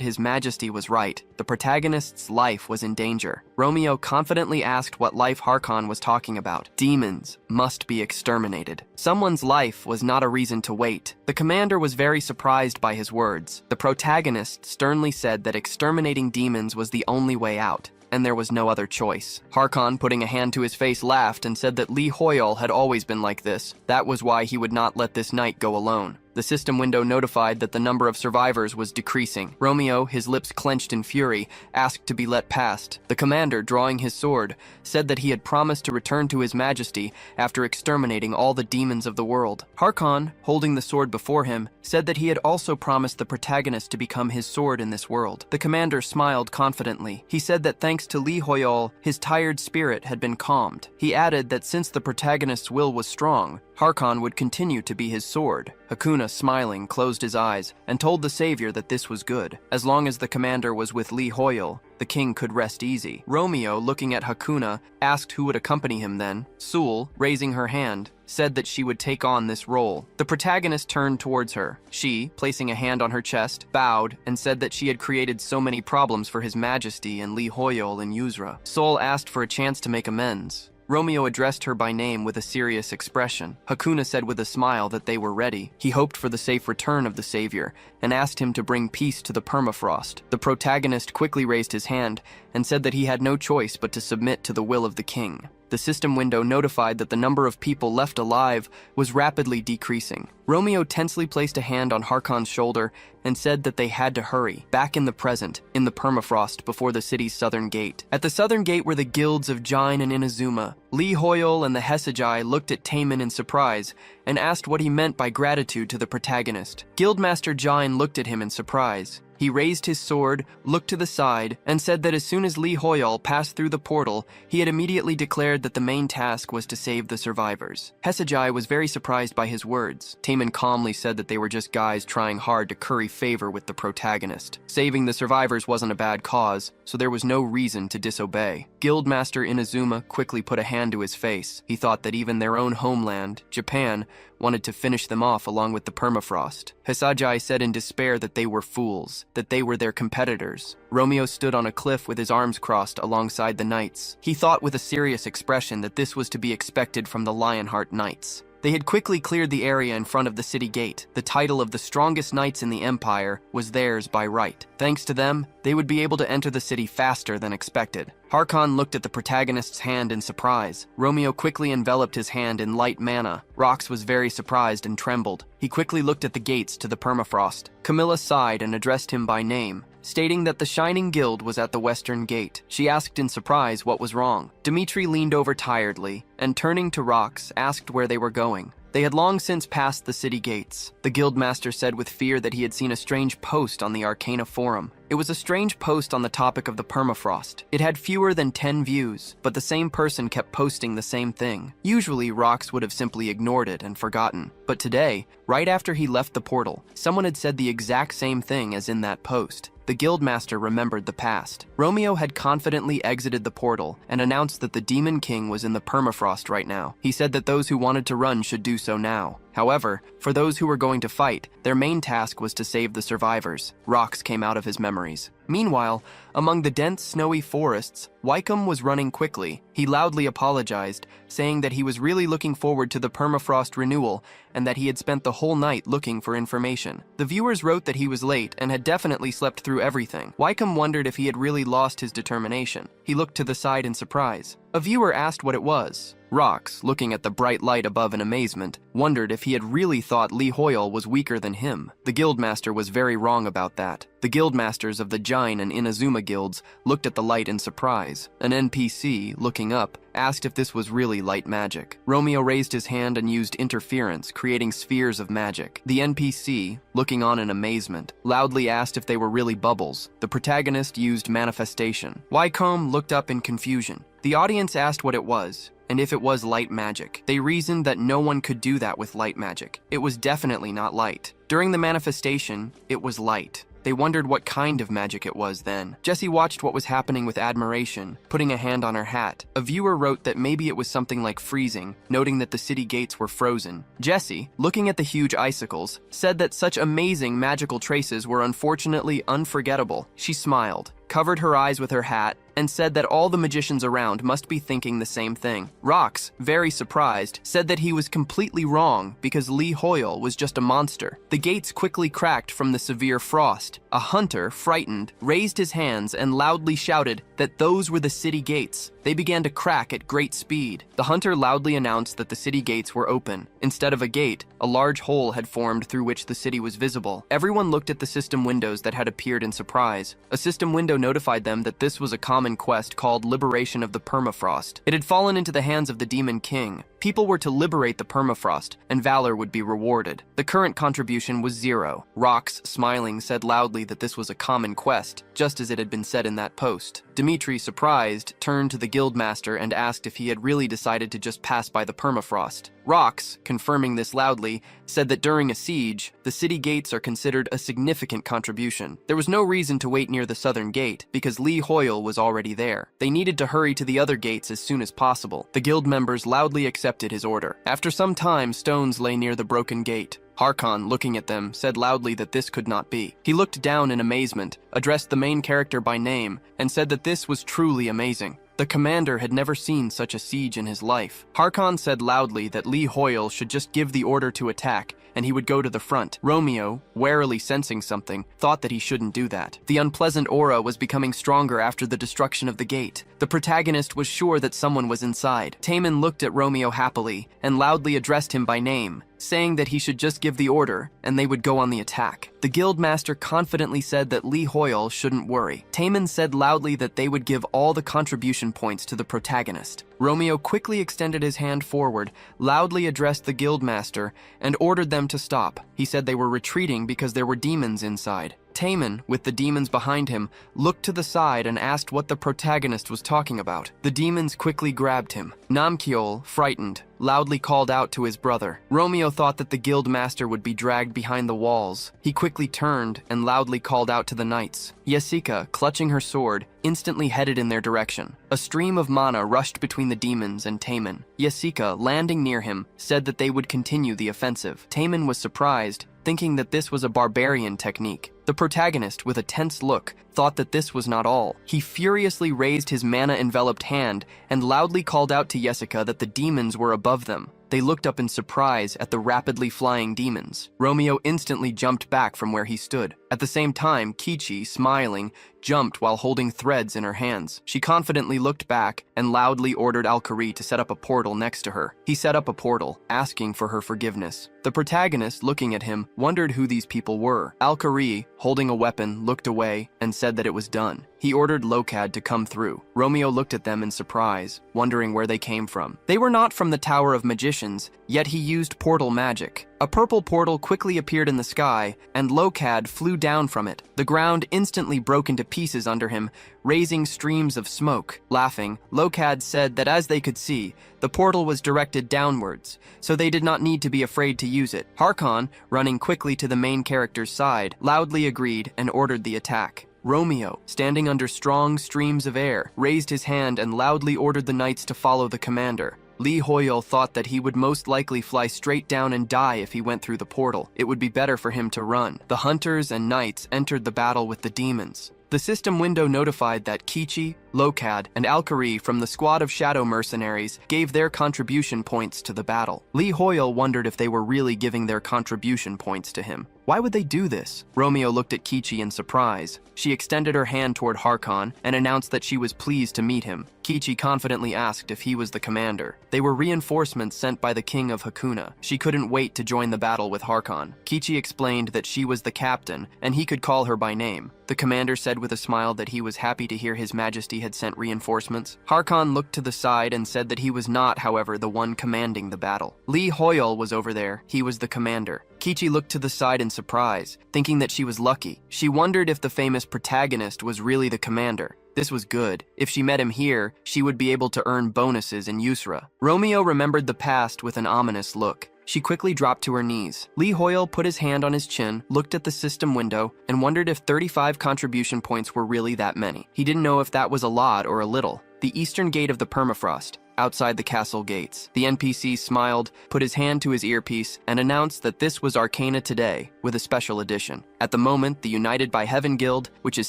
His Majesty was right. The protagonist's life was in danger. Romeo confidently asked what life Harkon was talking about. Demons must be exterminated. Someone's life life was not a reason to wait. The commander was very surprised by his words. The protagonist sternly said that exterminating demons was the only way out, and there was no other choice. Harkon, putting a hand to his face, laughed and said that Lee Hoyol had always been like this. That was why he would not let this knight go alone. The system window notified that the number of survivors was decreasing. Romeo, his lips clenched in fury, asked to be let past. The commander, drawing his sword, said that he had promised to return to his majesty after exterminating all the demons of the world. Harkon, holding the sword before him, said that he had also promised the protagonist to become his sword in this world. The commander smiled confidently. He said that thanks to Lee Hoyol, his tired spirit had been calmed. He added that since the protagonist's will was strong, Harkon would continue to be his sword. Hakuna, smiling, closed his eyes and told the savior that this was good. As long as the commander was with Lee Hoyol, the king could rest easy. Romeo, looking at Hakuna, asked who would accompany him then. Sul, raising her hand, said that she would take on this role. The protagonist turned towards her. She, placing a hand on her chest, bowed and said that she had created so many problems for His Majesty and Lee Hoyol and Yuzra. Sol asked for a chance to make amends. Romeo addressed her by name with a serious expression. Hakuna said with a smile that they were ready. He hoped for the safe return of the savior and asked him to bring peace to the permafrost. The protagonist quickly raised his hand and said that he had no choice but to submit to the will of the king. The system window notified that the number of people left alive was rapidly decreasing. Romeo tensely placed a hand on Harkon's shoulder and said that they had to hurry, back in the present, in the permafrost before the city's southern gate. At the southern gate were the guilds of Jin and Inazuma. Lee Hoyol and the Hesagi looked at Taemin in surprise and asked what he meant by gratitude to the protagonist. Guildmaster Jin looked at him in surprise. He raised his sword, looked to the side, and said that as soon as Lee Hoyol passed through the portal, he had immediately declared that the main task was to save the survivors. Hesagi was very surprised by his words. Taemin calmly said that they were just guys trying hard to curry favor with the protagonist. Saving the survivors wasn't a bad cause, so there was no reason to disobey. Guildmaster Inazuma quickly put a hand to his face. He thought that even their own homeland, Japan, wanted to finish them off along with the permafrost. Hesagi said in despair that they were fools, that they were their competitors. Romeo stood on a cliff with his arms crossed alongside the knights. He thought with a serious expression that this was to be expected from the Lionheart Knights. They had quickly cleared the area in front of the city gate. The title of the strongest knights in the empire was theirs by right. Thanks to them, they would be able to enter the city faster than expected. Harkon looked at the protagonist's hand in surprise. Romeo quickly enveloped his hand in light mana. Rox was very surprised and trembled. He quickly looked at the gates to the permafrost. Camilla sighed and addressed him by name, stating that the Shining Guild was at the western gate. She asked in surprise what was wrong. Dimitri leaned over tiredly and, turning to Rox, asked where they were going. They had long since passed the city gates. The guildmaster said with fear that he had seen a strange post on the Arcana forum. It was a strange post on the topic of the permafrost. It had fewer than 10 views, but the same person kept posting the same thing. Usually, Rox would have simply ignored it and forgotten. But today, right after he left the portal, someone had said the exact same thing as in that post. The guildmaster remembered the past. Romeo had confidently exited the portal and announced that the Demon King was in the permafrost right now. He said that those who wanted to run should do so now. However, for those who were going to fight, their main task was to save the survivors. Rox came out of his memories. Meanwhile, among the dense, snowy forests, Wycombe was running quickly. He loudly apologized, saying that he was really looking forward to the permafrost renewal and that he had spent the whole night looking for information. The viewers wrote that he was late and had definitely slept through everything. Wycombe wondered if he had really lost his determination. He looked to the side in surprise. A viewer asked what it was. Rox, looking at the bright light above in amazement, wondered if he had really thought Lee Hoyol was weaker than him. The guildmaster was very wrong about that. The guildmasters of the Jin and Inazuma guilds looked at the light in surprise. An NPC, looking up, asked if this was really light magic. Romeo raised his hand and used interference, creating spheres of magic. The NPC, looking on in amazement, loudly asked if they were really bubbles. The protagonist used manifestation. Wycombe looked up in confusion. The audience asked what it was, and if it was light magic. They reasoned that no one could do that with light magic. It was definitely not light. During the manifestation, it was light. They wondered what kind of magic it was then. Jessie watched what was happening with admiration, putting a hand on her hat. A viewer wrote that maybe it was something like freezing, noting that the city gates were frozen. Jessie, looking at the huge icicles, said that such amazing magical traces were unfortunately unforgettable. She smiled, covered her eyes with her hat, and said that all the magicians around must be thinking the same thing. Rox, very surprised, said that he was completely wrong because Lee Hoyle was just a monster. The gates quickly cracked from the severe frost. A hunter, frightened, raised his hands and loudly shouted that those were the city gates. They began to crack at great speed. The hunter loudly announced that the city gates were open. Instead of a gate, a large hole had formed through which the city was visible. Everyone looked at the system windows that had appeared in surprise. A system window notified them that this was a common quest called Liberation of the Permafrost. It had fallen into the hands of the Demon King. People were to liberate the permafrost, and valor would be rewarded. The current contribution was 0. Rox, smiling, said loudly that this was a common quest, just as it had been said in that post. Dimitri, surprised, turned to the guildmaster and asked if he had really decided to just pass by the permafrost. Rox, confirming this loudly, said that during a siege, the city gates are considered a significant contribution. There was no reason to wait near the southern gate, because Lee Hoyle was already there. They needed to hurry to the other gates as soon as possible. The guild members loudly accepted his order. After some time, stones lay near the broken gate. Harkon, looking at them, said loudly that this could not be. He looked down in amazement, addressed the main character by name, and said that this was truly amazing. The commander had never seen such a siege in his life. Harkon said loudly that Lee Hoyle should just give the order to attack, and he would go to the front. Romeo, warily sensing something, thought that he shouldn't do that. The unpleasant aura was becoming stronger after the destruction of the gate. The protagonist was sure that someone was inside. Taemin looked at Romeo happily and loudly addressed him by name, saying that he should just give the order and they would go on the attack. The guildmaster confidently said that Lee Hoyle shouldn't worry. Taemin said loudly that they would give all the contribution points to the protagonist. Romeo quickly extended his hand forward, loudly addressed the guildmaster, and ordered them to stop. He said they were retreating because there were demons inside. Taemin, with the demons behind him, looked to the side and asked what the protagonist was talking about. The demons quickly grabbed him. Namkyeol, frightened, loudly called out to his brother. Romeo thought that the guildmaster would be dragged behind the walls. He quickly turned and loudly called out to the knights. Jessica, clutching her sword, instantly headed in their direction. A stream of mana rushed between the demons and Taemin. Jessica, landing near him, said that they would continue the offensive. Taemin was surprised, thinking that this was a barbarian technique. The protagonist, with a tense look, thought that this was not all. He furiously raised his mana-enveloped hand and loudly called out to Jessica that the demons were above them. They looked up in surprise at the rapidly flying demons. Romeo instantly jumped back from where he stood. At the same time, Kichi, smiling, jumped while holding threads in her hands. She confidently looked back and loudly ordered Alkari to set up a portal next to her. He set up a portal, asking for her forgiveness. The protagonist, looking at him, wondered who these people were. Alkari, holding a weapon, looked away and said that it was done. He ordered Lokad to come through. Romeo looked at them in surprise, wondering where they came from. They were not from the Tower of Magicians, yet he used portal magic. A purple portal quickly appeared in the sky, and Lokad flew down from it. The ground instantly broke into pieces under him, raising streams of smoke. Laughing, Lokad said that as they could see, the portal was directed downwards, so they did not need to be afraid to use it. Harkon, running quickly to the main character's side, loudly agreed and ordered the attack. Romeo, standing under strong streams of air, raised his hand and loudly ordered the knights to follow the commander. Lee Hoyle thought that he would most likely fly straight down and die if he went through the portal. It would be better for him to run. The hunters and knights entered the battle with the demons. The system window notified that Kichi, Lokad, and Alkari from the squad of shadow mercenaries gave their contribution points to the battle. Lee Hoyle wondered if they were really giving their contribution points to him. Why would they do this? Romeo looked at Kichi in surprise. She extended her hand toward Harkon and announced that she was pleased to meet him. Kichi confidently asked if he was the commander. They were reinforcements sent by the king of Hakuna. She couldn't wait to join the battle with Harkon. Kichi explained that she was the captain and he could call her by name. The commander said with a smile that he was happy to hear His Majesty had sent reinforcements. Harkon looked to the side and said that he was not, however, the one commanding the battle. Lee Hoyle was over there. He was the commander. Kichi looked to the side in surprise, thinking that she was lucky. She wondered if the famous protagonist was really the commander. This was good. If she met him here, she would be able to earn bonuses in Yusra. Romeo remembered the past with an ominous look. She quickly dropped to her knees. Lee Hoyle put his hand on his chin, looked at the system window, and wondered if 35 contribution points were really that many. He didn't know if that was a lot or a little. The eastern gate of the permafrost. outside the castle gates. The NPC smiled, put his hand to his earpiece, and announced that this was Arcana Today, with a special edition. At the moment, the United by Heaven Guild, which is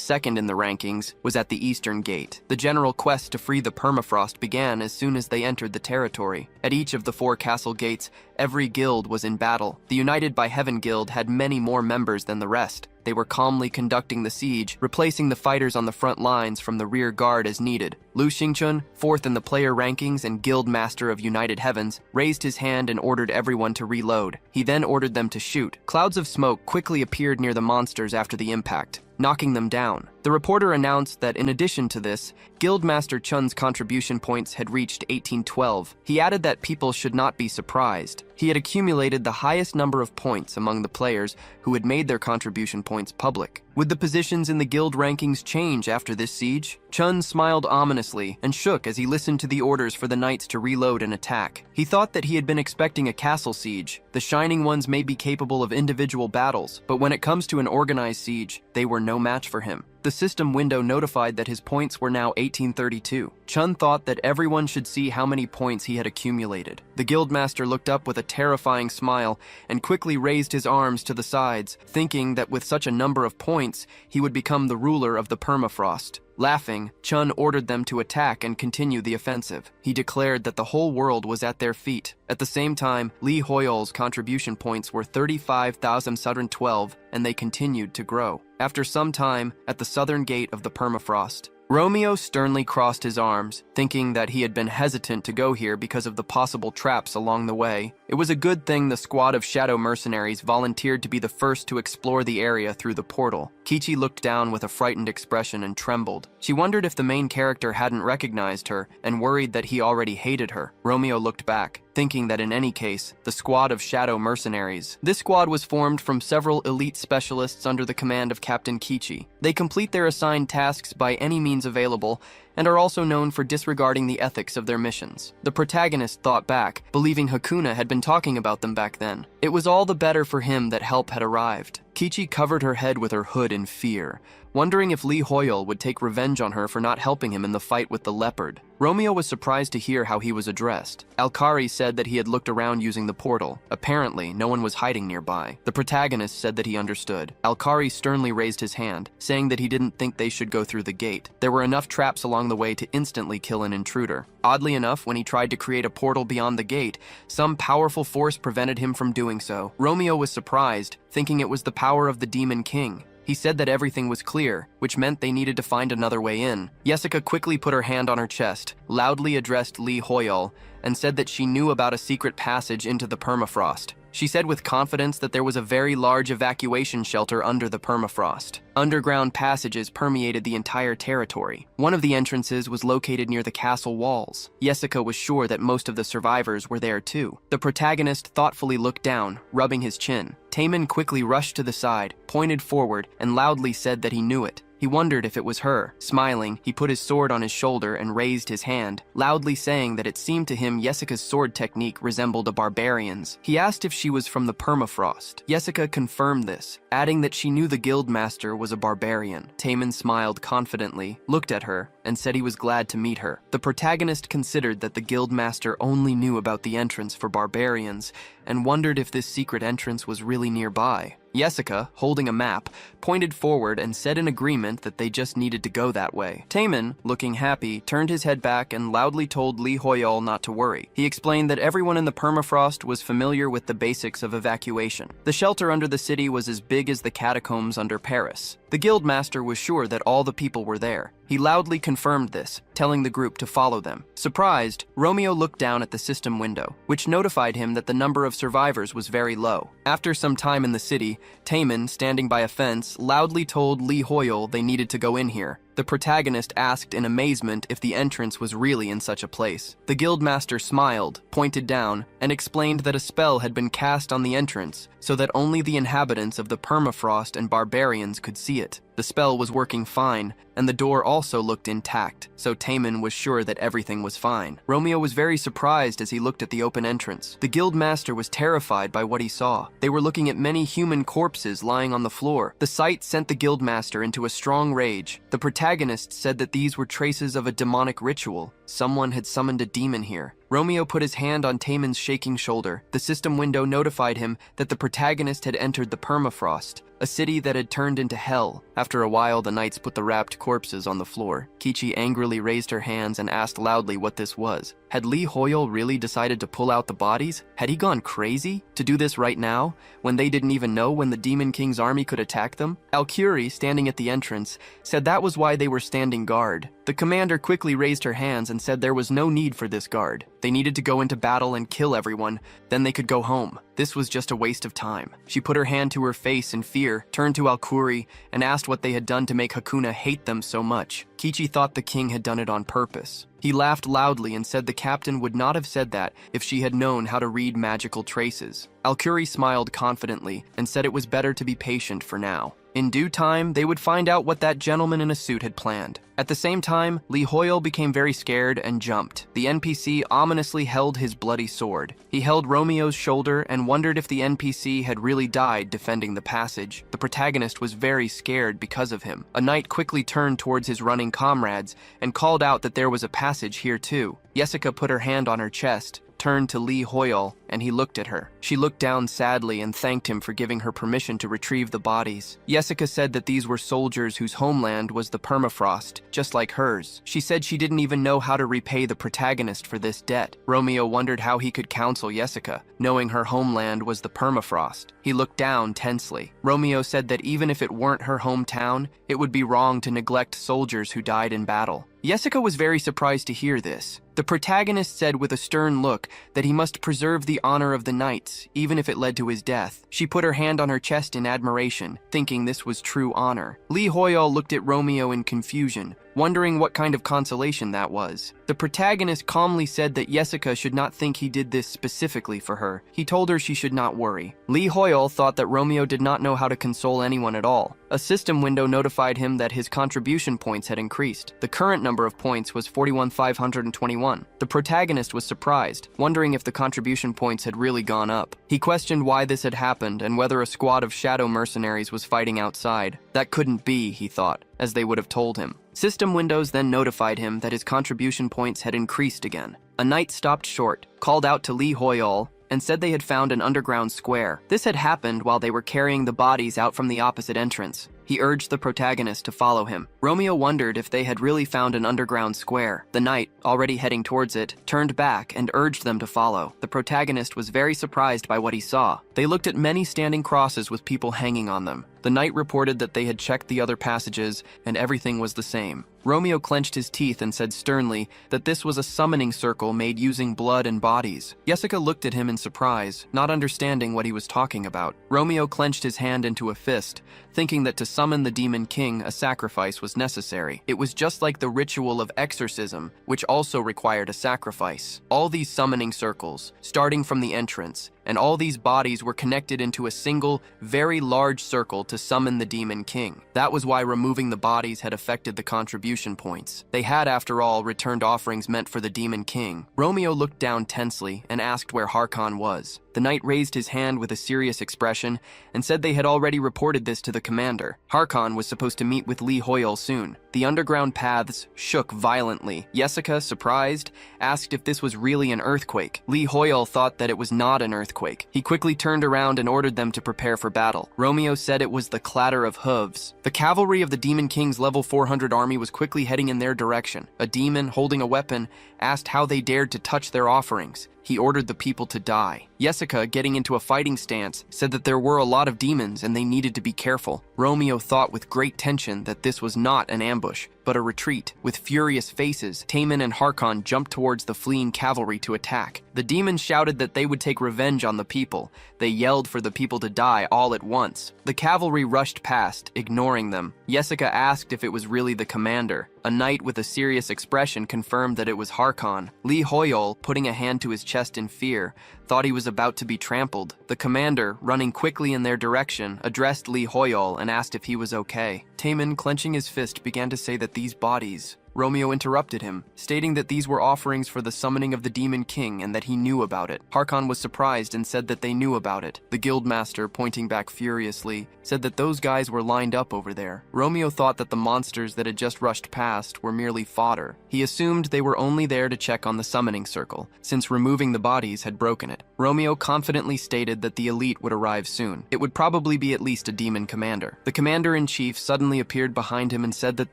second in the rankings, was at the eastern gate. The general quest to free the permafrost began as soon as they entered the territory. At each of the 4 castle gates, every guild was in battle. The United by Heaven Guild had many more members than the rest. They were calmly conducting the siege, replacing the fighters on the front lines from the rear guard as needed. Lu Xingchun, 4th in the player rankings and guild master of United Heavens, raised his hand and ordered everyone to reload. He then ordered them to shoot. Clouds of smoke quickly appeared near the monsters after the impact, knocking them down. The reporter announced that in addition to this, Guildmaster Chun's contribution points had reached 1812. He added that people should not be surprised. He had accumulated the highest number of points among the players who had made their contribution points public. Would the positions in the guild rankings change after this siege? Chun smiled ominously and shook as he listened to the orders for the knights to reload and attack. He thought that he had been expecting a castle siege. The Shining Ones may be capable of individual battles, but when it comes to an organized siege, they were no match for him. The system window notified that his points were now 1832. Chun thought that everyone should see how many points he had accumulated. The guildmaster looked up with a terrifying smile and quickly raised his arms to the sides, thinking that with such a number of points, he would become the ruler of the permafrost. Laughing, Chun ordered them to attack and continue the offensive. He declared that the whole world was at their feet. At the same time, Li Hoyol's contribution points were 35,712, and they continued to grow. After some time, at the southern gate of the permafrost, Romeo sternly crossed his arms, thinking that he had been hesitant to go here because of the possible traps along the way. It was a good thing the squad of shadow mercenaries volunteered to be the first to explore the area through the portal. Kichi looked down with a frightened expression and trembled. She wondered if the main character hadn't recognized her and worried that he already hated her. Romeo looked back, thinking that in any case, the squad of shadow mercenaries. This squad was formed from several elite specialists under the command of Captain Kichi. They complete their assigned tasks by any means available and are also known for disregarding the ethics of their missions. The protagonist thought back, believing Hakuna had been talking about them back then. It was all the better for him that help had arrived. Kichi covered her head with her hood in fear, wondering if Li Hoyol would take revenge on her for not helping him in the fight with the leopard. Romeo was surprised to hear how he was addressed. Alkari said that he had looked around using the portal. Apparently, no one was hiding nearby. The protagonist said that he understood. Alkari sternly raised his hand, saying that he didn't think they should go through the gate. There were enough traps along the way to instantly kill an intruder. Oddly enough, when he tried to create a portal beyond the gate, some powerful force prevented him from doing so. Romeo was surprised, thinking it was the power of the Demon King. He said that everything was clear, which meant they needed to find another way in. Jessica quickly put her hand on her chest, loudly addressed Li Hoyol, and said that she knew about a secret passage into the permafrost. She said with confidence that there was a very large evacuation shelter under the permafrost. Underground passages permeated the entire territory. One of the entrances was located near the castle walls. Jessica was sure that most of the survivors were there too. The protagonist thoughtfully looked down, rubbing his chin. Taemin quickly rushed to the side, pointed forward, and loudly said that he knew it. He wondered if it was her. Smiling, he put his sword on his shoulder and raised his hand, loudly saying that it seemed to him Jessica's sword technique resembled a barbarian's. He asked if she was from the permafrost. Jessica confirmed this, adding that she knew the guildmaster was a barbarian. Taemin smiled confidently, looked at her, and said he was glad to meet her. The protagonist considered that the guildmaster only knew about the entrance for barbarians and wondered if this secret entrance was really nearby. Jessica, holding a map, pointed forward and said in agreement that they just needed to go that way. Taemin, looking happy, turned his head back and loudly told Li Hoyol not to worry. He explained that everyone in the permafrost was familiar with the basics of evacuation. The shelter under the city was as big as the catacombs under Paris. The guildmaster was sure that all the people were there. He loudly confirmed this, telling the group to follow them. Surprised, Romeo looked down at the system window, which notified him that the number of survivors was very low. After some time in the city, Taemin, standing by a fence, loudly told Li Hoyol they needed to go in here. The protagonist asked in amazement if the entrance was really in such a place. The guildmaster smiled, pointed down, and explained that a spell had been cast on the entrance so that only the inhabitants of the permafrost and barbarians could see it. The spell was working fine, and the door also looked intact, so Taemin was sure that everything was fine. Romeo was very surprised as he looked at the open entrance. The guildmaster was terrified by what he saw. They were looking at many human corpses lying on the floor. The sight sent the guildmaster into a strong rage. The protagonist protagonist said that these were traces of a demonic ritual. Someone had summoned a demon here. Romeo put his hand on Taemin's shaking shoulder. The system window notified him that the protagonist had entered the permafrost, a city that had turned into hell. After a while, the knights put the wrapped corpses on the floor. Kichi angrily raised her hands and asked loudly what this was. Had Lee Hoyle really decided to pull out the bodies? Had he gone crazy to do this right now, when they didn't even know when the Demon King's army could attack them? Alcuri, standing at the entrance, said that was why they were standing guard. The commander quickly raised her hands and said there was no need for this guard. They needed to go into battle and kill everyone, then they could go home. This was just a waste of time. She put her hand to her face in fear, turned to Alcuri, and asked what they had done to make Hakuna hate them so much. Kichi thought the king had done it on purpose. He laughed loudly and said the captain would not have said that if she had known how to read magical traces. Alcuri smiled confidently and said it was better to be patient for now. In due time, they would find out what that gentleman in a suit had planned. At the same time, Lee Hoyle became very scared and jumped. The NPC ominously held his bloody sword. He held Romeo's shoulder and wondered if the NPC had really died defending the passage. The protagonist was very scared because of him. A knight quickly turned towards his running comrades and called out that there was a passage here too. Jessica put her hand on her chest, turned to Lee Hoyle, and he looked at her. She looked down sadly and thanked him for giving her permission to retrieve the bodies. Jessica said that these were soldiers whose homeland was the permafrost, just like hers. She said she didn't even know how to repay the protagonist for this debt. Romeo wondered how he could counsel Jessica, knowing her homeland was the permafrost. He looked down tensely. Romeo said that even if it weren't her hometown, it would be wrong to neglect soldiers who died in battle. Jessica was very surprised to hear this. The protagonist said with a stern look that he must preserve the honor of the knights, even if it led to his death. She put her hand on her chest in admiration, thinking this was true honor. Lee Hoyle looked at Romeo in confusion, wondering what kind of consolation that was. The protagonist calmly said that Jessica should not think he did this specifically for her. He told her she should not worry. Lee Hoyle thought that Romeo did not know how to console anyone at all. A system window notified him that his contribution points had increased. The current number of points was 41,521. The protagonist was surprised, wondering if the contribution points had really gone up. He questioned why this had happened and whether a squad of shadow mercenaries was fighting outside. That couldn't be, he thought, as they would have told him. System windows then notified him that his contribution points had increased again. A knight stopped short, called out to Lee Hoyle, and said they had found an underground square. This had happened while they were carrying the bodies out from the opposite entrance. He urged the protagonist to follow him. Romeo wondered if they had really found an underground square. The knight, already heading towards it, turned back and urged them to follow. The protagonist was very surprised by what he saw. They looked at many standing crosses with people hanging on them. The knight reported that they had checked the other passages and everything was the same. Romeo clenched his teeth and said sternly that this was a summoning circle made using blood and bodies. Jessica looked at him in surprise, not understanding what he was talking about. Romeo clenched his hand into a fist, thinking that to summon the Demon King, a sacrifice was necessary. It was just like the ritual of exorcism, which also required a sacrifice. All these summoning circles, starting from the entrance, and all these bodies were connected into a single, very large circle to summon the Demon King. That was why removing the bodies had affected the contribution points. They had, after all, returned offerings meant for the Demon King. Romeo looked down tensely and asked where Harkon was. The knight raised his hand with a serious expression and said they had already reported this to the commander. Harkon was supposed to meet with Lee Hoyle soon. The underground paths shook violently. Jessica, surprised, asked if this was really an earthquake. Lee Hoyle thought that it was not an earthquake. He quickly turned around and ordered them to prepare for battle. Romeo said it was the clatter of hooves. The cavalry of the Demon King's level 400 army was quickly heading in their direction. A demon, holding a weapon, asked how they dared to touch their offerings. He ordered the people to die. Jessica, getting into a fighting stance, said that there were a lot of demons and they needed to be careful. Romeo thought with great tension that this was not an ambush, but a retreat. With furious faces, Taemin and Harkon jumped towards the fleeing cavalry to attack. The demons shouted that they would take revenge on the people. They yelled for the people to die all at once. The cavalry rushed past, ignoring them. Jessica asked if it was really the commander. A knight with a serious expression confirmed that it was Harkon. Lee Hoyle, putting a hand to his chest in fear, thought he was about to be trampled. The commander, running quickly in their direction, addressed Lee Hoyle and asked if he was okay. Taemin, clenching his fist, began to say that these bodies Romeo interrupted him, stating that these were offerings for the summoning of the Demon King and that he knew about it. Harkon was surprised and said that they knew about it. The guildmaster, pointing back furiously, said that those guys were lined up over there. Romeo thought that the monsters that had just rushed past were merely fodder. He assumed they were only there to check on the summoning circle, since removing the bodies had broken it. Romeo confidently stated that the elite would arrive soon. It would probably be at least a demon commander. The commander-in-chief suddenly appeared behind him and said that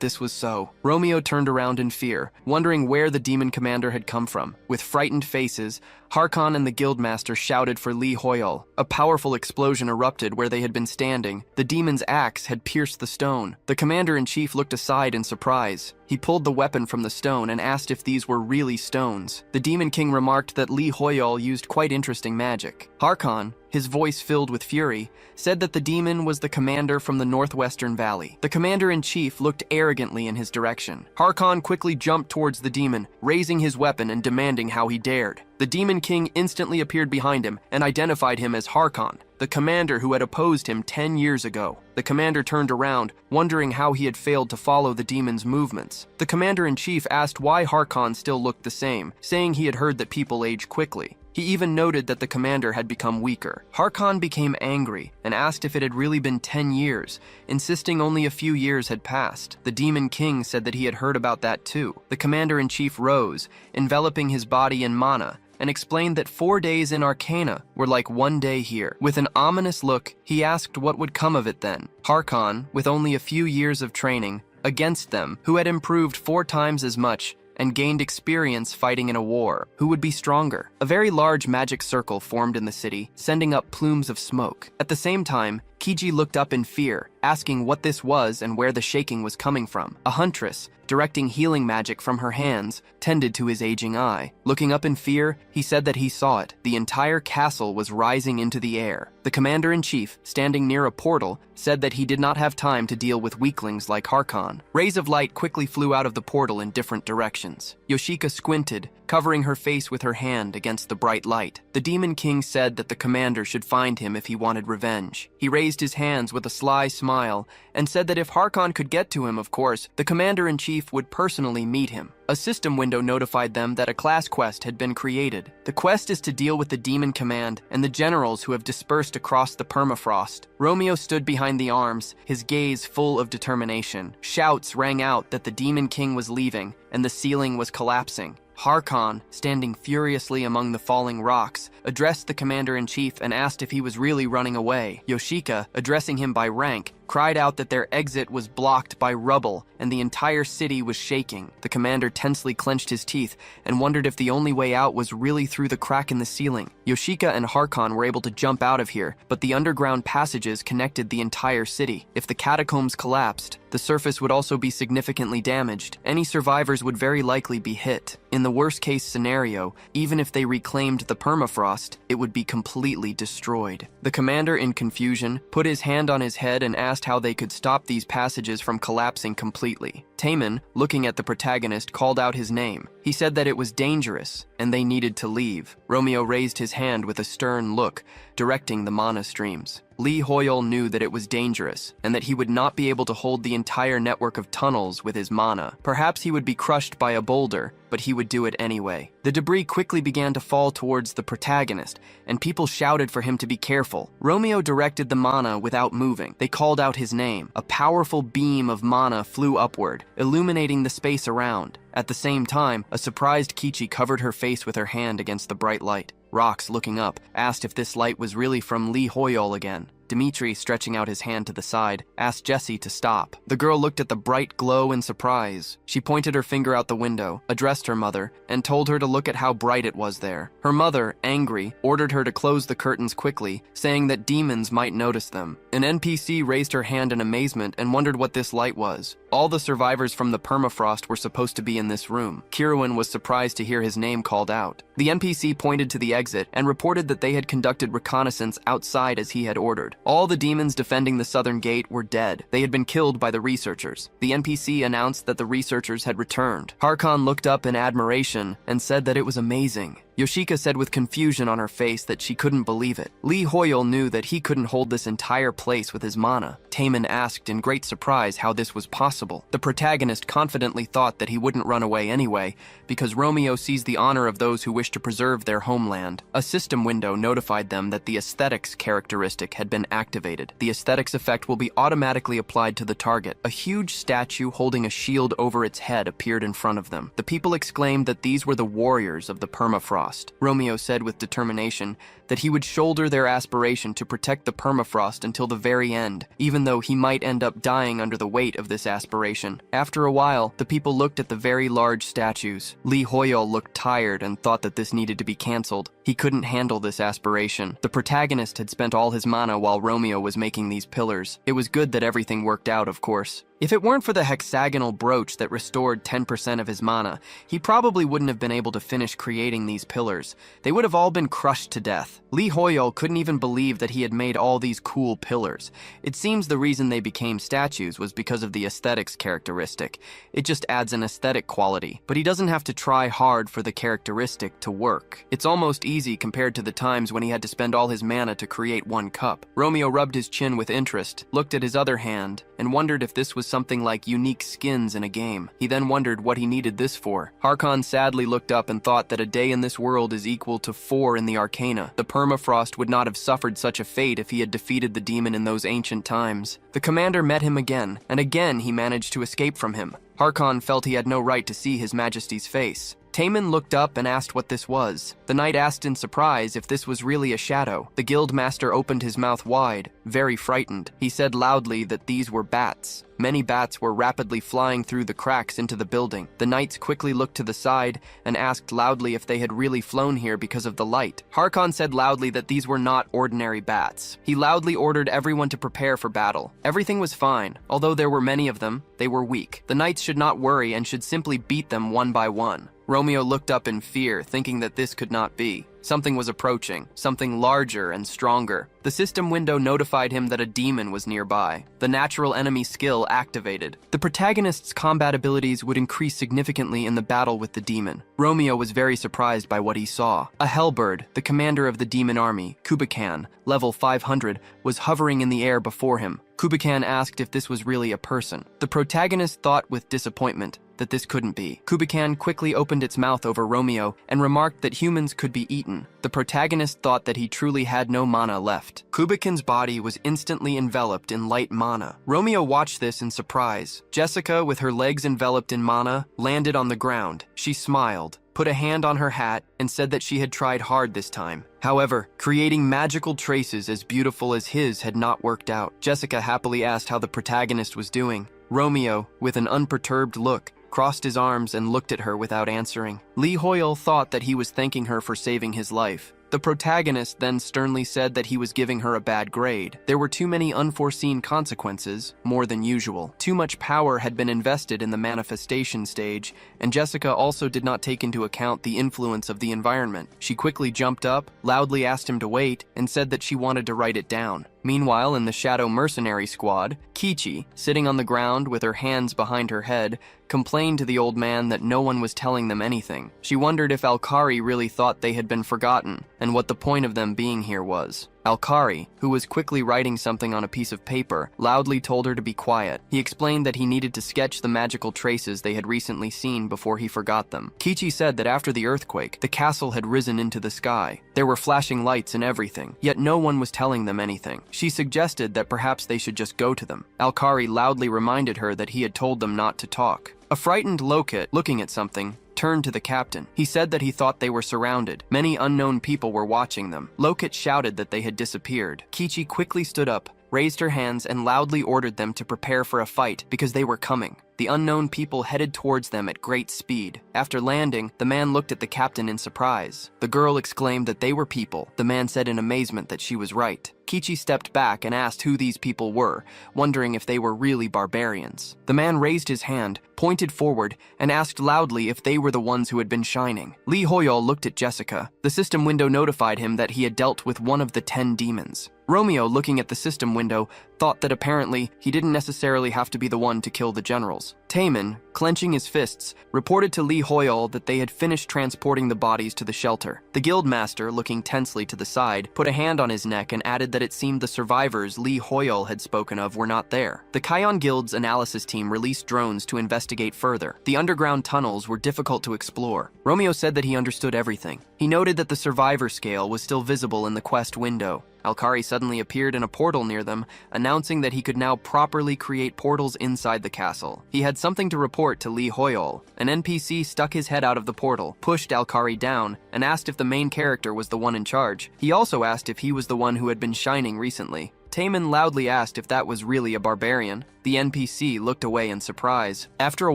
this was so. Romeo turned around in fear, wondering where the demon commander had come from. With frightened faces, Harkon and the guildmaster shouted for Lee Hoyol. A powerful explosion erupted where they had been standing. The demon's axe had pierced the stone. The commander-in-chief looked aside in surprise. He pulled the weapon from the stone and asked if these were really stones. The Demon King remarked that Lee Hoyol used quite interesting magic. Harkon, his voice filled with fury, said that the demon was the commander from the northwestern valley. The commander-in-chief looked arrogantly in his direction. Harkon quickly jumped towards the demon, raising his weapon and demanding how he dared. The Demon King instantly appeared behind him and identified him as Harkon, the commander who had opposed him 10 years ago. The commander turned around, wondering how he had failed to follow the demon's movements. The commander-in-chief asked why Harkon still looked the same, saying he had heard that people age quickly. He even noted that the commander had become weaker. Harkon became angry and asked if it had really been 10 years, insisting only a few years had passed. The Demon King said that he had heard about that too. The commander-in-chief rose, enveloping his body in mana, and explained that 4 days in Arcana were like 1 day here. With an ominous look, he asked what would come of it then. Harkon, with only a few years of training, against them, who had improved 4 times as much, and gained experience fighting in a war. Who would be stronger? A very large magic circle formed in the city, sending up plumes of smoke. At the same time, Kiji looked up in fear, asking what this was and where the shaking was coming from. A huntress, directing healing magic from her hands, tended to his aging eye. Looking up in fear, he said that he saw it. The entire castle was rising into the air. The commander-in-chief, standing near a portal, said that he did not have time to deal with weaklings like Harkon. Rays of light quickly flew out of the portal in different directions. Yoshika squinted, covering her face with her hand against the bright light. The Demon King said that the commander should find him if he wanted revenge. He raised his hands with a sly smile and said that if Harkon could get to him, of course, the commander-in-chief would personally meet him. A system window notified them that a class quest had been created. The quest is to deal with the Demon Command and the generals who have dispersed across the permafrost. Romeo stood behind the arms, his gaze full of determination. Shouts rang out that the Demon King was leaving and the ceiling was collapsing. Harkon, standing furiously among the falling rocks, addressed the commander-in-chief and asked if he was really running away. Yoshika, addressing him by rank, cried out that their exit was blocked by rubble and the entire city was shaking. The commander tensely clenched his teeth and wondered if the only way out was really through the crack in the ceiling. Yoshika and Harkon were able to jump out of here, but the underground passages connected the entire city. If the catacombs collapsed, the surface would also be significantly damaged. Any survivors would very likely be hit. In the worst-case scenario, even if they reclaimed the permafrost, it would be completely destroyed. The commander, in confusion, put his hand on his head and asked how they could stop these passages from collapsing completely. Taemin, looking at the protagonist, called out his name. He said that it was dangerous, and they needed to leave. Romeo raised his hand with a stern look, directing the mana streams. Lee Hoyol knew that it was dangerous, and that he would not be able to hold the entire network of tunnels with his mana. Perhaps he would be crushed by a boulder, but he would do it anyway. The debris quickly began to fall towards the protagonist, and people shouted for him to be careful. Romeo directed the mana without moving. They called out his name. A powerful beam of mana flew upward, illuminating the space around. At the same time, a surprised Kichi covered her face with her hand against the bright light. Rox, looking up, asked if this light was really from Lee Hoyol again. Dimitri, stretching out his hand to the side, asked Jessie to stop. The girl looked at the bright glow in surprise. She pointed her finger out the window, addressed her mother, and told her to look at how bright it was there. Her mother, angry, ordered her to close the curtains quickly, saying that demons might notice them. An NPC raised her hand in amazement and wondered what this light was. All the survivors from the permafrost were supposed to be in this room. Kirwan was surprised to hear his name called out. The NPC pointed to the exit and reported that they had conducted reconnaissance outside as he had ordered. All the demons defending the southern gate were dead. They had been killed by the researchers. The NPC announced that the researchers had returned. Harkon looked up in admiration and said that it was amazing. Yoshika said with confusion on her face that she couldn't believe it. Lee Hoyle knew that he couldn't hold this entire place with his mana. Taemin asked in great surprise how this was possible. The protagonist confidently thought that he wouldn't run away anyway, because Romeo sees the honor of those who wish to preserve their homeland. A system window notified them that the aesthetics characteristic had been activated. The aesthetics effect will be automatically applied to the target. A huge statue holding a shield over its head appeared in front of them. The people exclaimed that these were the warriors of the permafrost. Romeo said with determination that he would shoulder their aspiration to protect the permafrost until the very end, even though he might end up dying under the weight of this aspiration. After a while, the people looked at the very large statues. Lee Hoyle looked tired and thought that this needed to be cancelled. He couldn't handle this aspiration. The protagonist had spent all his mana while Romeo was making these pillars. It was good that everything worked out, of course. If it weren't for the hexagonal brooch that restored 10% of his mana, he probably wouldn't have been able to finish creating these pillars. They would have all been crushed to death. Lee Hoyle couldn't even believe that he had made all these cool pillars. It seems the reason they became statues was because of the aesthetics characteristic. It just adds an aesthetic quality, but he doesn't have to try hard for the characteristic to work. It's almost easy compared to the times when he had to spend all his mana to create one cup. Romeo rubbed his chin with interest, looked at his other hand, and wondered if this was something like unique skins in a game. He then wondered what he needed this for. Harkon sadly looked up and thought that a day in this world is equal to 4 in the Arcana. The permafrost would not have suffered such a fate if he had defeated the demon in those ancient times. The commander met him again, and again he managed to escape from him. Harkon felt he had no right to see his majesty's face. Taemin looked up and asked what this was. The knight asked in surprise if this was really a shadow. The guild master opened his mouth wide, very frightened. He said loudly that these were bats. Many bats were rapidly flying through the cracks into the building. The knights quickly looked to the side and asked loudly if they had really flown here because of the light. Harkon said loudly that these were not ordinary bats. He loudly ordered everyone to prepare for battle. Everything was fine. Although there were many of them, they were weak. The knights should not worry and should simply beat them one by one. Romeo looked up in fear, thinking that this could not be. Something was approaching, something larger and stronger. The system window notified him that a demon was nearby. The natural enemy skill activated. The protagonist's combat abilities would increase significantly in the battle with the demon. Romeo was very surprised by what he saw. A hellbird, the commander of the demon army, Kubikan, level 500, was hovering in the air before him. Kubikan asked if this was really a person. The protagonist thought with disappointment that this couldn't be. Kubikan quickly opened its mouth over Romeo and remarked that humans could be eaten. The protagonist thought that he truly had no mana left. Kubikan's body was instantly enveloped in light mana. Romeo watched this in surprise. Jessica, with her legs enveloped in mana, landed on the ground. She smiled, put a hand on her hat, and said that she had tried hard this time. However, creating magical traces as beautiful as his had not worked out. Jessica happily asked how the protagonist was doing. Romeo, with an unperturbed look, crossed his arms and looked at her without answering. Lee Hoyle thought that he was thanking her for saving his life. The protagonist then sternly said that he was giving her a bad grade. There were too many unforeseen consequences, more than usual. Too much power had been invested in the manifestation stage, and Jessica also did not take into account the influence of the environment. She quickly jumped up, loudly asked him to wait, and said that she wanted to write it down. Meanwhile, in the Shadow Mercenary Squad, Kichi, sitting on the ground with her hands behind her head, complained to the old man that no one was telling them anything. She wondered if Alkari really thought they had been forgotten, and what the point of them being here was. Alkari, who was quickly writing something on a piece of paper, loudly told her to be quiet. He explained that he needed to sketch the magical traces they had recently seen before he forgot them. Kichi said that after the earthquake, the castle had risen into the sky. There were flashing lights and everything, yet no one was telling them anything. She suggested that perhaps they should just go to them. Alkari loudly reminded her that he had told them not to talk. A frightened Lokit, looking at something, turned to the captain. He said that he thought they were surrounded. Many unknown people were watching them. Lokit shouted that they had disappeared. Kichi quickly stood up, raised her hands, and loudly ordered them to prepare for a fight because they were coming. The unknown people headed towards them at great speed. After landing, the man looked at the captain in surprise. The girl exclaimed that they were people. The man said in amazement that she was right. Kichi stepped back and asked who these people were, wondering if they were really barbarians. The man raised his hand, pointed forward, and asked loudly if they were the ones who had been shining. Lee Hoyle looked at Jessica. The system window notified him that he had dealt with one of the 10 demons. Romeo, looking at the system window, thought that apparently he didn't necessarily have to be the one to kill the generals. Taemin, clenching his fists, reported to Lee Hoyol that they had finished transporting the bodies to the shelter. The guildmaster, looking tensely to the side, put a hand on his neck and added that it seemed the survivors Lee Hoyol had spoken of were not there. The Kion Guild's analysis team released drones to investigate further. The underground tunnels were difficult to explore. Romeo said that he understood everything. He noted that the survivor scale was still visible in the quest window. Alkari suddenly appeared in a portal near them, announcing that he could now properly create portals inside the castle. He had something to report to Lee Hoyol. An NPC stuck his head out of the portal, pushed Alkari down, and asked if the main character was the one in charge. He also asked if he was the one who had been shining recently. Taemin loudly asked if that was really a barbarian. The NPC looked away in surprise. After a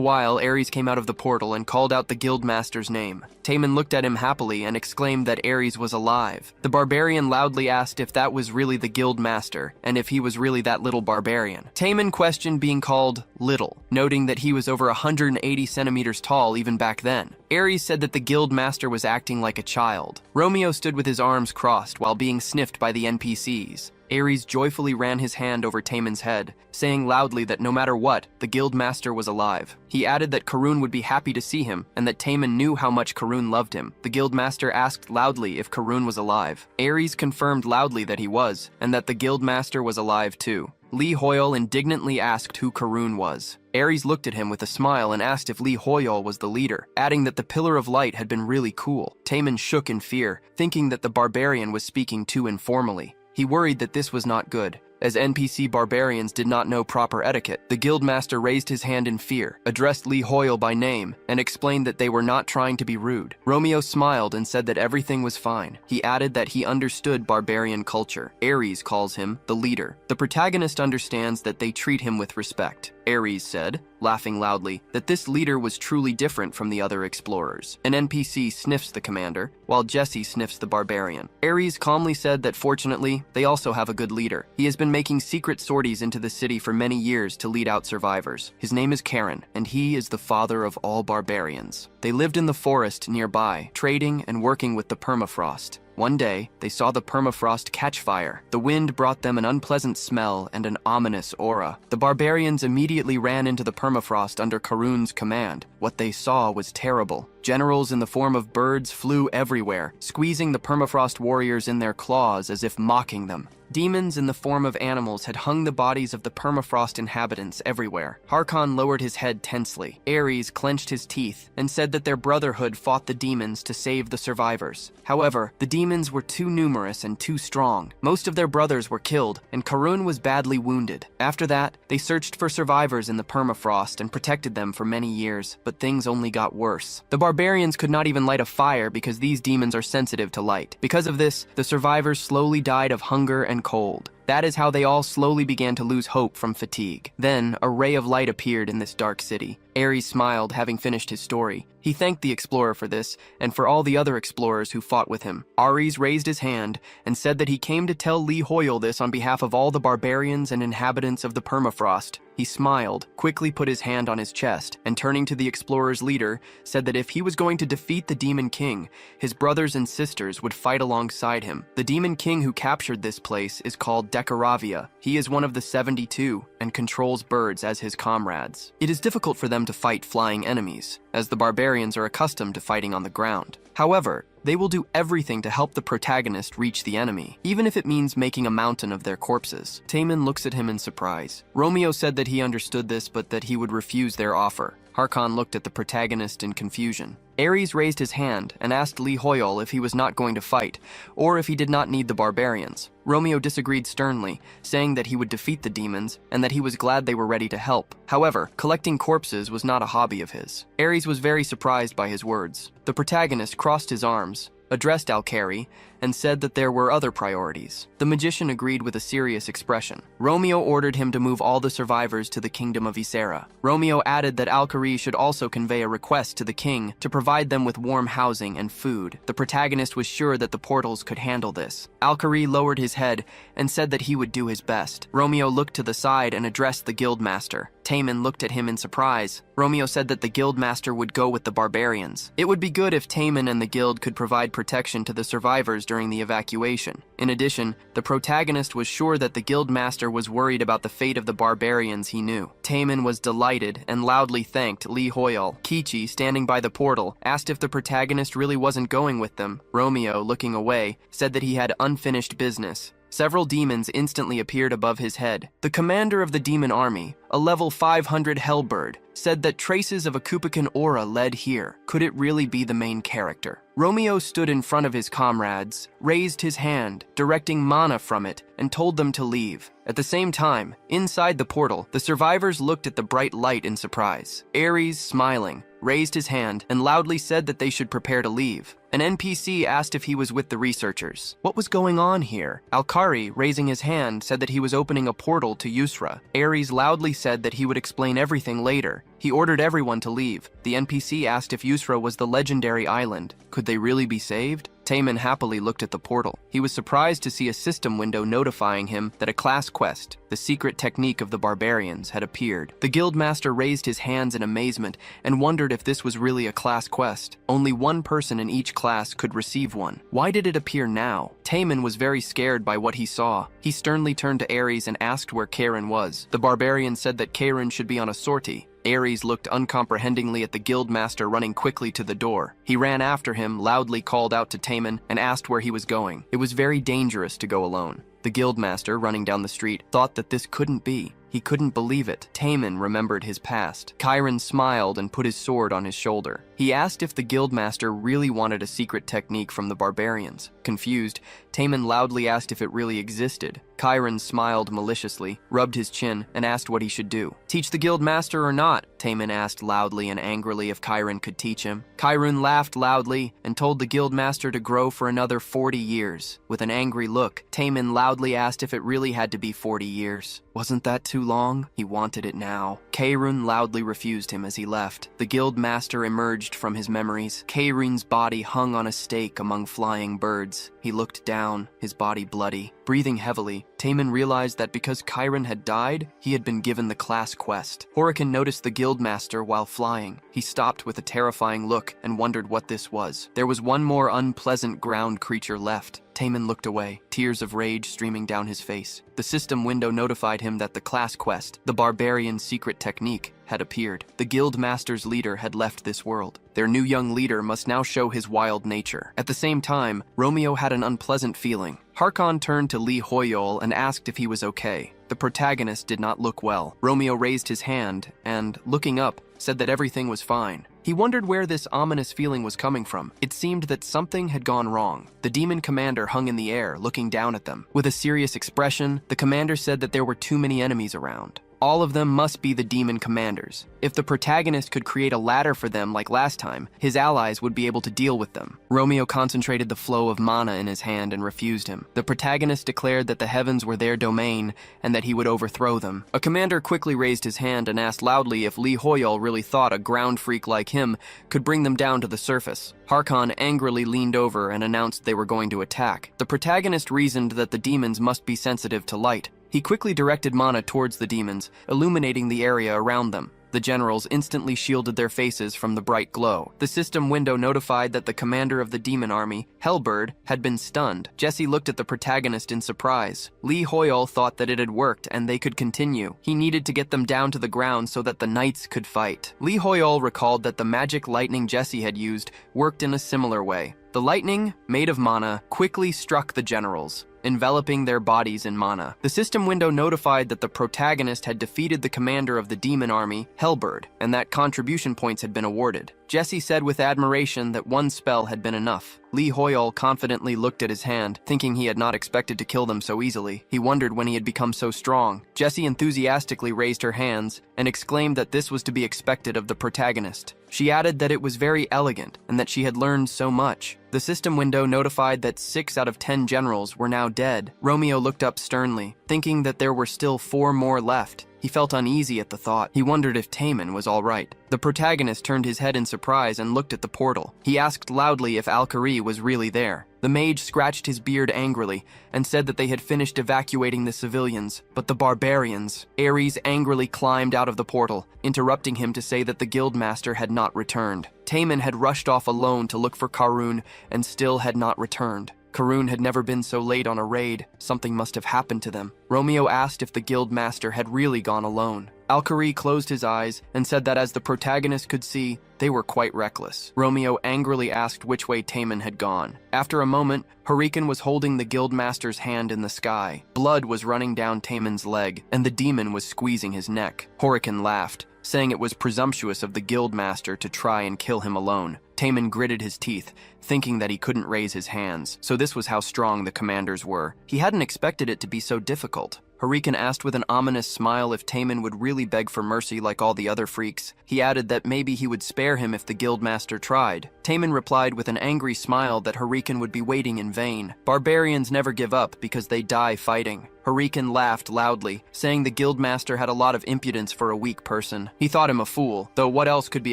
while, Ares came out of the portal and called out the guildmaster's name. Taemin looked at him happily and exclaimed that Ares was alive. The barbarian loudly asked if that was really the guildmaster, and if he was really that little barbarian. Taemin questioned being called little, noting that he was over 180 centimeters tall even back then. Ares said that the guildmaster was acting like a child. Romeo stood with his arms crossed while being sniffed by the NPCs. Ares joyfully ran his hand over Taemin's head, saying loudly that no matter what, the guildmaster was alive. He added that Karun would be happy to see him, and that Taemin knew how much Karun loved him. The guildmaster asked loudly if Karun was alive. Ares confirmed loudly that he was, and that the guildmaster was alive too. Lee Hoyol indignantly asked who Karun was. Ares looked at him with a smile and asked if Lee Hoyol was the leader, adding that the Pillar of Light had been really cool. Taemin shook in fear, thinking that the barbarian was speaking too informally. He worried that this was not good, as NPC barbarians did not know proper etiquette. The guildmaster raised his hand in fear, addressed Lee Hoyol by name, and explained that they were not trying to be rude. Romeo smiled and said that everything was fine. He added that he understood barbarian culture. Ares calls him the leader. The protagonist understands that they treat him with respect. Ares said, laughing loudly, that this leader was truly different from the other explorers. An NPC sniffs the commander, while Jesse sniffs the barbarian. Ares calmly said that fortunately, they also have a good leader. He has been making secret sorties into the city for many years to lead out survivors. His name is Karen, and he is the father of all barbarians. They lived in the forest nearby, trading and working with the permafrost. One day, they saw the permafrost catch fire. The wind brought them an unpleasant smell and an ominous aura. The barbarians immediately ran into the permafrost under Karun's command. What they saw was terrible. Generals in the form of birds flew everywhere, squeezing the permafrost warriors in their claws as if mocking them. Demons in the form of animals had hung the bodies of the permafrost inhabitants everywhere. Harkon lowered his head tensely. Ares clenched his teeth and said that their brotherhood fought the demons to save the survivors. However, the demons were too numerous and too strong. Most of their brothers were killed, and Karun was badly wounded. After that, they searched for survivors in the permafrost and protected them for many years, but things only got worse. The barbarians could not even light a fire because these demons are sensitive to light. Because of this, the survivors slowly died of hunger and cold. That is how they all slowly began to lose hope from fatigue. Then, a ray of light appeared in this dark city. Ares smiled, having finished his story. He thanked the explorer for this, and for all the other explorers who fought with him. Ares raised his hand, and said that he came to tell Lee Hoyol this on behalf of all the barbarians and inhabitants of the permafrost. He smiled, quickly put his hand on his chest, and turning to the explorer's leader, said that if he was going to defeat the Demon King, his brothers and sisters would fight alongside him. The Demon King who captured this place is called Decaravia. He is one of the 72, and controls birds as his comrades. It is difficult for them to fight flying enemies, as the barbarians are accustomed to fighting on the ground. However, they will do everything to help the protagonist reach the enemy, even if it means making a mountain of their corpses. Taemin looks at him in surprise. Romeo said that he understood this, but that he would refuse their offer. Harkon looked at the protagonist in confusion. Ares raised his hand and asked Lee Hoyol if he was not going to fight, or if he did not need the barbarians. Romeo disagreed sternly, saying that he would defeat the demons and that he was glad they were ready to help. However, collecting corpses was not a hobby of his. Ares was very surprised by his words. The protagonist crossed his arms, addressed Alkari, and said that there were other priorities. The magician agreed with a serious expression. Romeo ordered him to move all the survivors to the kingdom of Ysera. Romeo added that Alkari should also convey a request to the king to provide them with warm housing and food. The protagonist was sure that the portals could handle this. Alkari lowered his head and said that he would do his best. Romeo looked to the side and addressed the guildmaster. Taemin looked at him in surprise. Romeo said that the guildmaster would go with the barbarians. It would be good if Taemin and the guild could provide protection to the survivors during the evacuation. In addition, the protagonist was sure that the guildmaster was worried about the fate of the barbarians he knew. Taemin was delighted and loudly thanked Lee Hoyol. Kichi, standing by the portal, asked if the protagonist really wasn't going with them. Romeo, looking away, said that he had unfinished business. Several demons instantly appeared above his head. The commander of the demon army, a level 500 Hellbird, said that traces of a Kupikan aura led here. Could it really be the main character? Romeo stood in front of his comrades, raised his hand, directing mana from it, and told them to leave. At the same time, inside the portal, the survivors looked at the bright light in surprise. Ares, smiling, raised his hand and loudly said that they should prepare to leave. An NPC asked if he was with the researchers. What was going on here? Alkari, raising his hand, said that he was opening a portal to Yusra. Ares loudly said that he would explain everything later. He ordered everyone to leave. The NPC asked if Yusra was the legendary island. Could they really be saved? Taemin happily looked at the portal. He was surprised to see a system window notifying him that a class quest, the secret technique of the barbarians, had appeared. The guildmaster raised his hands in amazement and wondered if this was really a class quest. Only one person in each class could receive one. Why did it appear now? Taemin was very scared by what he saw. He sternly turned to Ares and asked where Karen was. The barbarian said that Karen should be on a sortie. Ares looked uncomprehendingly at the guildmaster running quickly to the door. He ran after him, loudly called out to Taemin, and asked where he was going. It was very dangerous to go alone. The guildmaster, running down the street, thought that this couldn't be. He couldn't believe it. Taemin remembered his past. Chiron smiled and put his sword on his shoulder. He asked if the guildmaster really wanted a secret technique from the barbarians. Confused, Taemin loudly asked if it really existed. Chiron smiled maliciously, rubbed his chin, and asked what he should do. Teach the guildmaster or not? Taemin asked loudly and angrily if Chiron could teach him. Chiron laughed loudly and told the guildmaster to grow for another 40 years. With an angry look, Taemin loudly asked if it really had to be 40 years. Wasn't that too long? He wanted it now. Kairun loudly refused him as he left. The guildmaster emerged from his memories. Kairun's body hung on a stake among flying birds. He looked down, his body bloody. Breathing heavily, Taemin realized that because Chiron had died, he had been given the class quest. Horikan noticed the guildmaster while flying. He stopped with a terrifying look and wondered what this was. There was one more unpleasant ground creature left. Taemin looked away, tears of rage streaming down his face. The system window notified him that the class quest, the barbarian secret technique, had appeared. The guild master's leader had left this world. Their new young leader must now show his wild nature. At the same time, Romeo had an unpleasant feeling. Harkon turned to Lee Hoyol and asked if he was okay. The protagonist did not look well. Romeo raised his hand and, looking up, said that everything was fine. He wondered where this ominous feeling was coming from. It seemed that something had gone wrong. The demon commander hung in the air, looking down at them. With a serious expression, the commander said that there were too many enemies around. All of them must be the demon commanders. If the protagonist could create a ladder for them like last time, his allies would be able to deal with them. Romeo concentrated the flow of mana in his hand and refused him. The protagonist declared that the heavens were their domain and that he would overthrow them. A commander quickly raised his hand and asked loudly if Lee Hoyol really thought a ground freak like him could bring them down to the surface. Harkon angrily leaned over and announced they were going to attack. The protagonist reasoned that the demons must be sensitive to light. He quickly directed mana towards the demons, illuminating the area around them. The generals instantly shielded their faces from the bright glow. The system window notified that the commander of the demon army, Hellbird, had been stunned. Jesse looked at the protagonist in surprise. Lee Hoyol thought that it had worked and they could continue. He needed to get them down to the ground so that the knights could fight. Lee Hoyol recalled that the magic lightning Jesse had used worked in a similar way. The lightning, made of mana, quickly struck the generals, enveloping their bodies in mana. The system window notified that the protagonist had defeated the commander of the demon army, Hellbird, and that contribution points had been awarded. Jesse said with admiration that one spell had been enough. Lee Hoyol confidently looked at his hand, thinking he had not expected to kill them so easily. He wondered when he had become so strong. Jesse enthusiastically raised her hands and exclaimed that this was to be expected of the protagonist. She added that it was very elegant and that she had learned so much. The system window notified that 6 out of 10 generals were now dead. Romeo looked up sternly, thinking that there were still 4 more left. He He felt uneasy at the thought. He wondered if Taemin was all right. The protagonist turned his head in surprise and looked at the portal. He asked loudly if Alkari was really there. The mage scratched his beard angrily and said that they had finished evacuating the civilians, but the barbarians. Ares angrily climbed out of the portal, interrupting him to say that the guildmaster had not returned. Taemin had rushed off alone to look for Karun and still had not returned. Karun had never been so late on a raid. Something must have happened to them. Romeo asked if the guildmaster had really gone alone. Alkari closed his eyes and said that as the protagonist could see, they were quite reckless. Romeo angrily asked which way Taemin had gone. After a moment, Hurricane was holding the guildmaster's hand in the sky. Blood was running down Taemin's leg, and the demon was squeezing his neck. Hurricane laughed, saying it was presumptuous of the guildmaster to try and kill him alone. Taemin gritted his teeth, thinking that he couldn't raise his hands. So this was how strong the commanders were. He hadn't expected it to be so difficult. Hurricane asked with an ominous smile if Taemin would really beg for mercy like all the other freaks. He added that maybe he would spare him if the guildmaster tried. Taemin replied with an angry smile that Hurricane would be waiting in vain. Barbarians never give up because they die fighting. Hurricane laughed loudly, saying the guildmaster had a lot of impudence for a weak person. He thought him a fool, though what else could be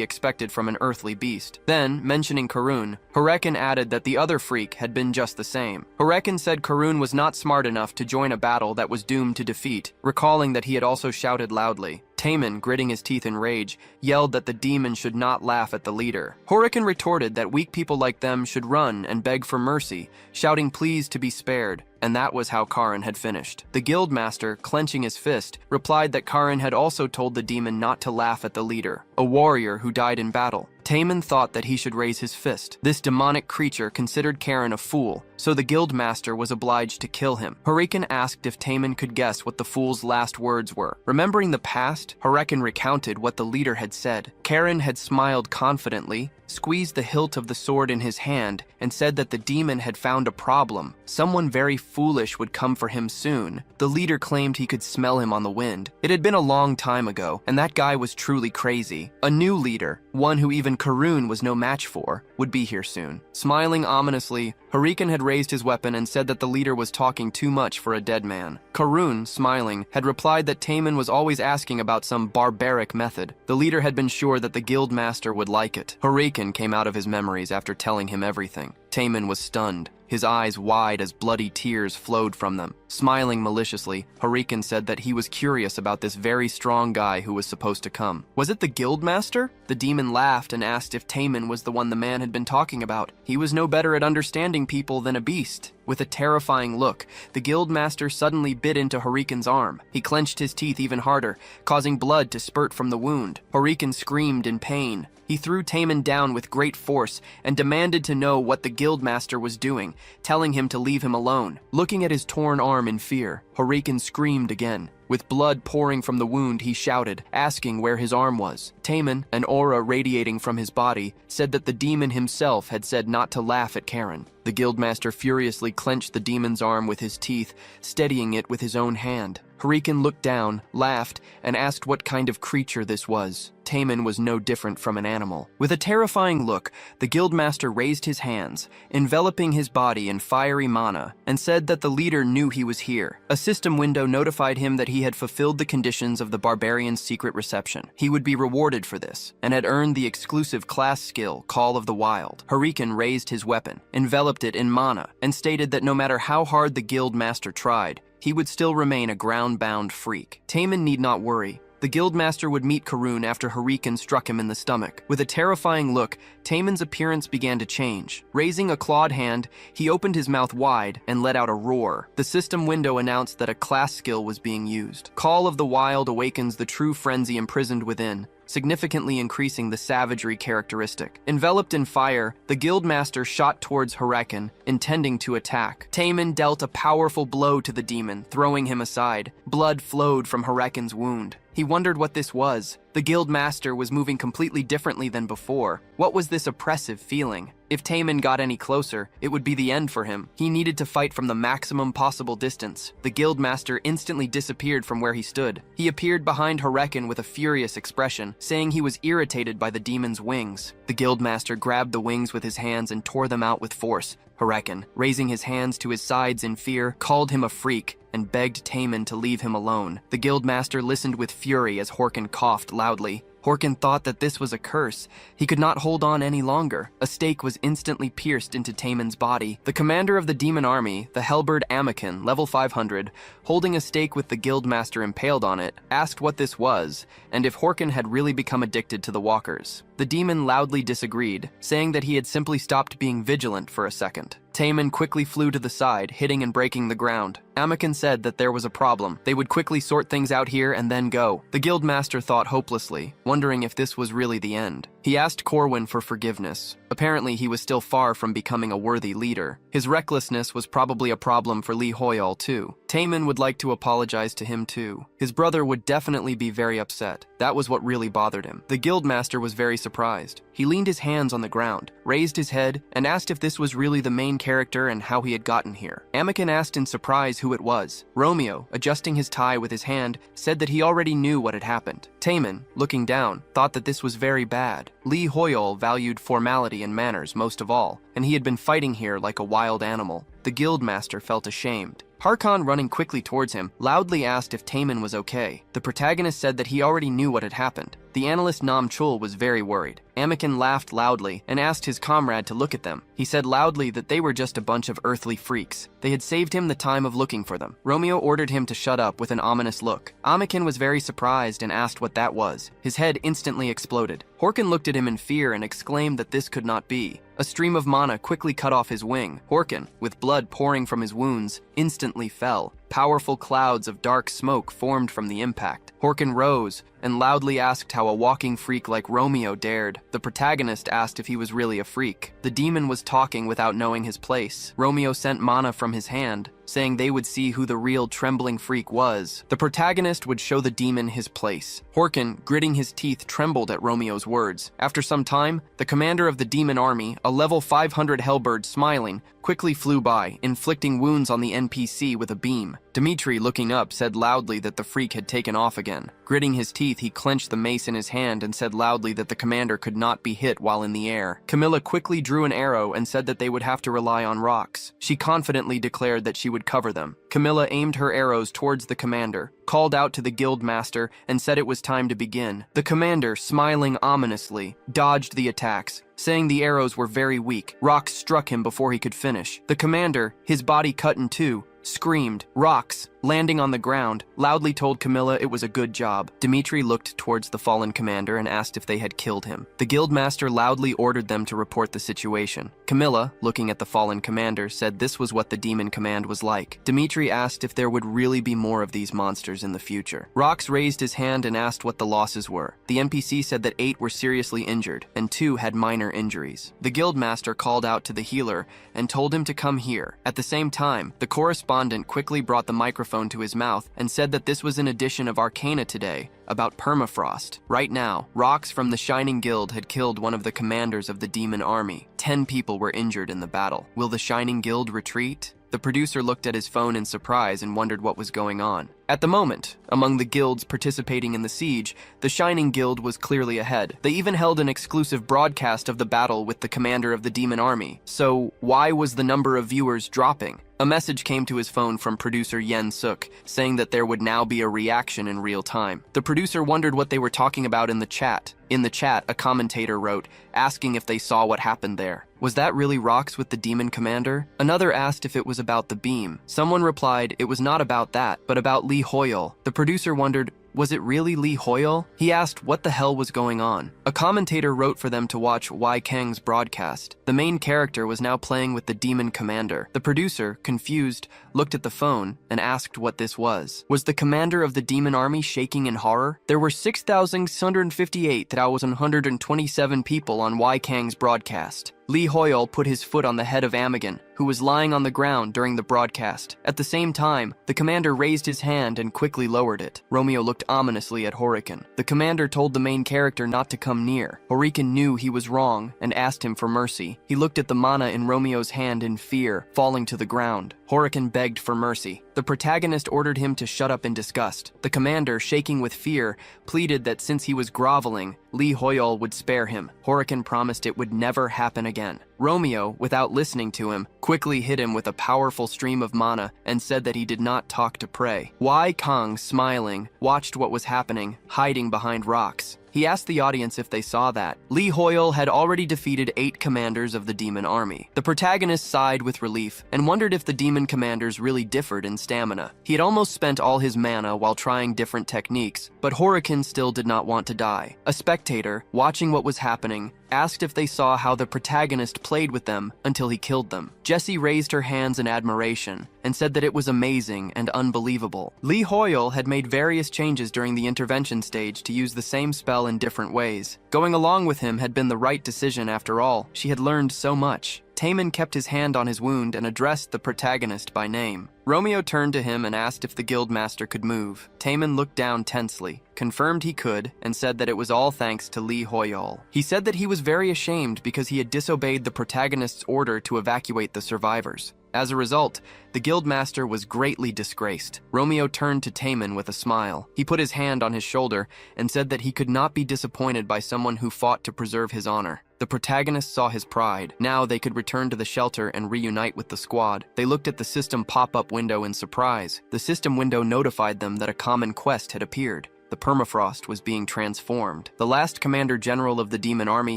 expected from an earthly beast? Then, mentioning Karun, Hurricane added that the other freak had been just the same. Hurricane said Karun was not smart enough to join a battle that was doomed to defeat, recalling that he had also shouted loudly. Taemin, gritting his teeth in rage, yelled that the demon should not laugh at the leader. Hurricane retorted that weak people like them should run and beg for mercy, shouting pleas to be spared, and that was how Karin had finished. The guildmaster, clenching his fist, replied that Karin had also told the demon not to laugh at the leader, a warrior who died in battle. Taemin thought that he should raise his fist. This demonic creature considered Karin a fool, so the guildmaster was obliged to kill him. Hurricane asked if Taemin could guess what the fool's last words were. Remembering the past, Hurricane recounted what the leader had said. Karin had smiled confidently, squeezed the hilt of the sword in his hand, and said that the demon had found a problem. Someone very foolish would come for him soon. The leader claimed he could smell him on the wind. It had been a long time ago, and that guy was truly crazy. A new leader, one who even Karun was no match for, would be here soon. Smiling ominously, Hurricane had raised his weapon and said that the leader was talking too much for a dead man. Karun, smiling, had replied that Taemin was always asking about some barbaric method. The leader had been sure that the guildmaster would like it. Hurricane came out of his memories after telling him everything. Taemin was stunned, his eyes wide as bloody tears flowed from them. Smiling maliciously, Hurricane said that he was curious about this very strong guy who was supposed to come. Was it the guildmaster? The demon laughed and asked if Taemin was the one the man had been talking about. He was no better at understanding people than a beast. With a terrifying look, the guildmaster suddenly bit into Hurricane's arm. He clenched his teeth even harder, causing blood to spurt from the wound. Hurricane screamed in pain. He threw Taemin down with great force and demanded to know what the guildmaster was doing, telling him to leave him alone. Looking at his torn arm in fear, Hurricane screamed again. With blood pouring from the wound, he shouted, asking where his arm was. Taemin, an aura radiating from his body, said that the demon himself had said not to laugh at Karin. The guildmaster furiously clenched the demon's arm with his teeth, steadying it with his own hand. Hurricane looked down, laughed, and asked what kind of creature this was. Taemin was no different from an animal. With a terrifying look, the guildmaster raised his hands, enveloping his body in fiery mana, and said that the leader knew he was here. A system window notified him that he had fulfilled the conditions of the barbarian's secret reception. He would be rewarded for this, and had earned the exclusive class skill, Call of the Wild. Hurricane raised his weapon, enveloped it in mana, and stated that no matter how hard the guildmaster tried, he would still remain a ground-bound freak. Taemin need not worry. The guildmaster would meet Karun after Hurricane struck him in the stomach. With a terrifying look, Taemin's appearance began to change. Raising a clawed hand, he opened his mouth wide and let out a roar. The system window announced that a class skill was being used. Call of the Wild awakens the true frenzy imprisoned within, significantly increasing the savagery characteristic. Enveloped in fire, the guildmaster shot towards Hurricane, intending to attack. Taemin dealt a powerful blow to the demon, throwing him aside. Blood flowed from Hurricane's wound. He wondered what this was. The guild master was moving completely differently than before. What was this oppressive feeling? If Taemin got any closer, it would be the end for him. He needed to fight from the maximum possible distance. The guild master instantly disappeared from where he stood. He appeared behind Awakens with a furious expression, saying he was irritated by the demon's wings. The guild master grabbed the wings with his hands and tore them out with force. Awakens, raising his hands to his sides in fear, called him a freak and begged Taemin to leave him alone. The guild master listened with fury as Awakens coughed loudly. Awakens thought that this was a curse. He could not hold on any longer. A stake was instantly pierced into Taemin's body. The commander of the demon army, the Hellbird Awakens, level 500, holding a stake with the guild master impaled on it, asked what this was, and if Awakens had really become addicted to the walkers. The demon loudly disagreed, saying that he had simply stopped being vigilant for a second. Taemin quickly flew to the side, hitting and breaking the ground. Awakens said that there was a problem. They would quickly sort things out here and then go. The guildmaster thought hopelessly, wondering if this was really the end. He asked Corwin for forgiveness. Apparently, he was still far from becoming a worthy leader. His recklessness was probably a problem for Lee Hoyol too. Taemin would like to apologize to him too. His brother would definitely be very upset. That was what really bothered him. The guildmaster was very surprised. He leaned his hands on the ground, raised his head, and asked if this was really the main character and how he had gotten here. Awakens asked in surprise who it was. Romeo, adjusting his tie with his hand, said that he already knew what had happened. Taemin, looking down, thought that this was very bad. Lee Hoyol valued formality and manners most of all, and he had been fighting here like a wild animal. The guildmaster felt ashamed. Harkon, running quickly towards him, loudly asked if Taemin was okay. The protagonist said that he already knew what had happened. The analyst Nam Chul was very worried. Awakens laughed loudly and asked his comrade to look at them. He said loudly that they were just a bunch of earthly freaks. They had saved him the time of looking for them. Romeo ordered him to shut up with an ominous look. Awakens was very surprised and asked what that was. His head instantly exploded. Awakens looked at him in fear and exclaimed that this could not be. A stream of mana quickly cut off his wing. Awakens, with blood pouring from his wounds, instantly fell. Powerful clouds of dark smoke formed from the impact. Awakens rose and loudly asked how a walking freak like Romeo dared. The protagonist asked if he was really a freak. The demon was talking without knowing his place. Romeo sent mana from his hand, saying they would see who the real trembling freak was. The protagonist would show the demon his place. Awakens, gritting his teeth, trembled at Romeo's words. After some time, the commander of the demon army, a level 500 Hellbird smiling, quickly flew by, inflicting wounds on the NPC with a beam. Dimitri, looking up, said loudly that the freak had taken off again. Gritting his teeth, he clenched the mace in his hand and said loudly that the commander could not be hit while in the air. Camilla quickly drew an arrow and said that they would have to rely on rocks. She confidently declared that she would cover them. Camilla aimed her arrows towards the commander, called out to the guild master, and said it was time to begin. The commander, smiling ominously, dodged the attacks, saying the arrows were very weak. Rocks struck him before he could finish. The commander, his body cut in two, screamed. Rocks, landing on the ground, loudly told Camilla it was a good job. Dimitri looked towards the fallen commander and asked if they had killed him. The guildmaster loudly ordered them to report the situation. Camilla, looking at the fallen commander, said this was what the demon command was like. Dimitri asked if there would really be more of these monsters in the future. Rox raised his hand and asked what the losses were. The NPC said that 8 were seriously injured and 2 had minor injuries. The guildmaster called out to the healer and told him to come here. At the same time, the correspondent quickly brought the microphone to his mouth and said that this was an edition of Arcana today about permafrost. Right now, Rox from the Shining Guild had killed one of the commanders of the demon army. 10 people were injured in the battle. Will the Shining Guild retreat? The producer looked at his phone in surprise and wondered what was going on. At the moment, among the guilds participating in the siege, the Shining Guild was clearly ahead. They even held an exclusive broadcast of the battle with the commander of the demon army. So, why was the number of viewers dropping? A message came to his phone from producer Yen Suk, saying that there would now be a reaction in real time. The producer wondered what they were talking about in the chat. In the chat, a commentator wrote, asking if they saw what happened there. Was that really Rox with the demon commander? Another asked if it was about the beam. Someone replied it was not about that, but about Lee Hoyol. The producer wondered, was it really Lee Hoyol? He asked what the hell was going on. A commentator wrote for them to watch Wai Kang's broadcast. The main character was now playing with the demon commander. The producer, confused, looked at the phone and asked what this was. Was the commander of the demon army shaking in horror? There were 6,658,127 people on Wai Kang's broadcast. Lee Hoyle put his foot on the head of Amigan, who was lying on the ground during the broadcast. At the same time, the commander raised his hand and quickly lowered it. Romeo looked ominously at Horiken. The commander told the main character not to come near. Horiken knew he was wrong and asked him for mercy. He looked at the mana in Romeo's hand in fear, falling to the ground. Horiken begged for mercy. The protagonist ordered him to shut up in disgust. The commander, shaking with fear, pleaded that since he was groveling, Lee Hoyle would spare him. Horiken promised it would never happen again. Romeo, without listening to him, quickly hit him with a powerful stream of mana and said that he did not talk to prey. Wai Kang, smiling, watched what was happening, hiding behind rocks. He asked the audience if they saw that. Lee Hoyle had already defeated 8 commanders of the demon army. The protagonist sighed with relief and wondered if the demon commanders really differed in stamina. He had almost spent all his mana while trying different techniques, but Horiken still did not want to die. A spectator, watching what was happening, asked if they saw how the protagonist played with them until he killed them. Jessie raised her hands in admiration and said that it was amazing and unbelievable. Lee Hoyle had made various changes during the intervention stage to use the same spell in different ways. Going along with him had been the right decision after all. She had learned so much. Taemin kept his hand on his wound and addressed the protagonist by name. Romeo turned to him and asked if the guildmaster could move. Taemin looked down tensely, confirmed he could, and said that it was all thanks to Lee Hoyle. He said that he was very ashamed because he had disobeyed the protagonist's order to evacuate the survivors. As a result, the guildmaster was greatly disgraced. Romeo turned to Taemin with a smile. He put his hand on his shoulder and said that he could not be disappointed by someone who fought to preserve his honor. The protagonist saw his pride. Now they could return to the shelter and reunite with the squad. They looked at the system pop-up window in surprise. The system window notified them that a common quest had appeared. The permafrost was being transformed. The last commander general of the demon army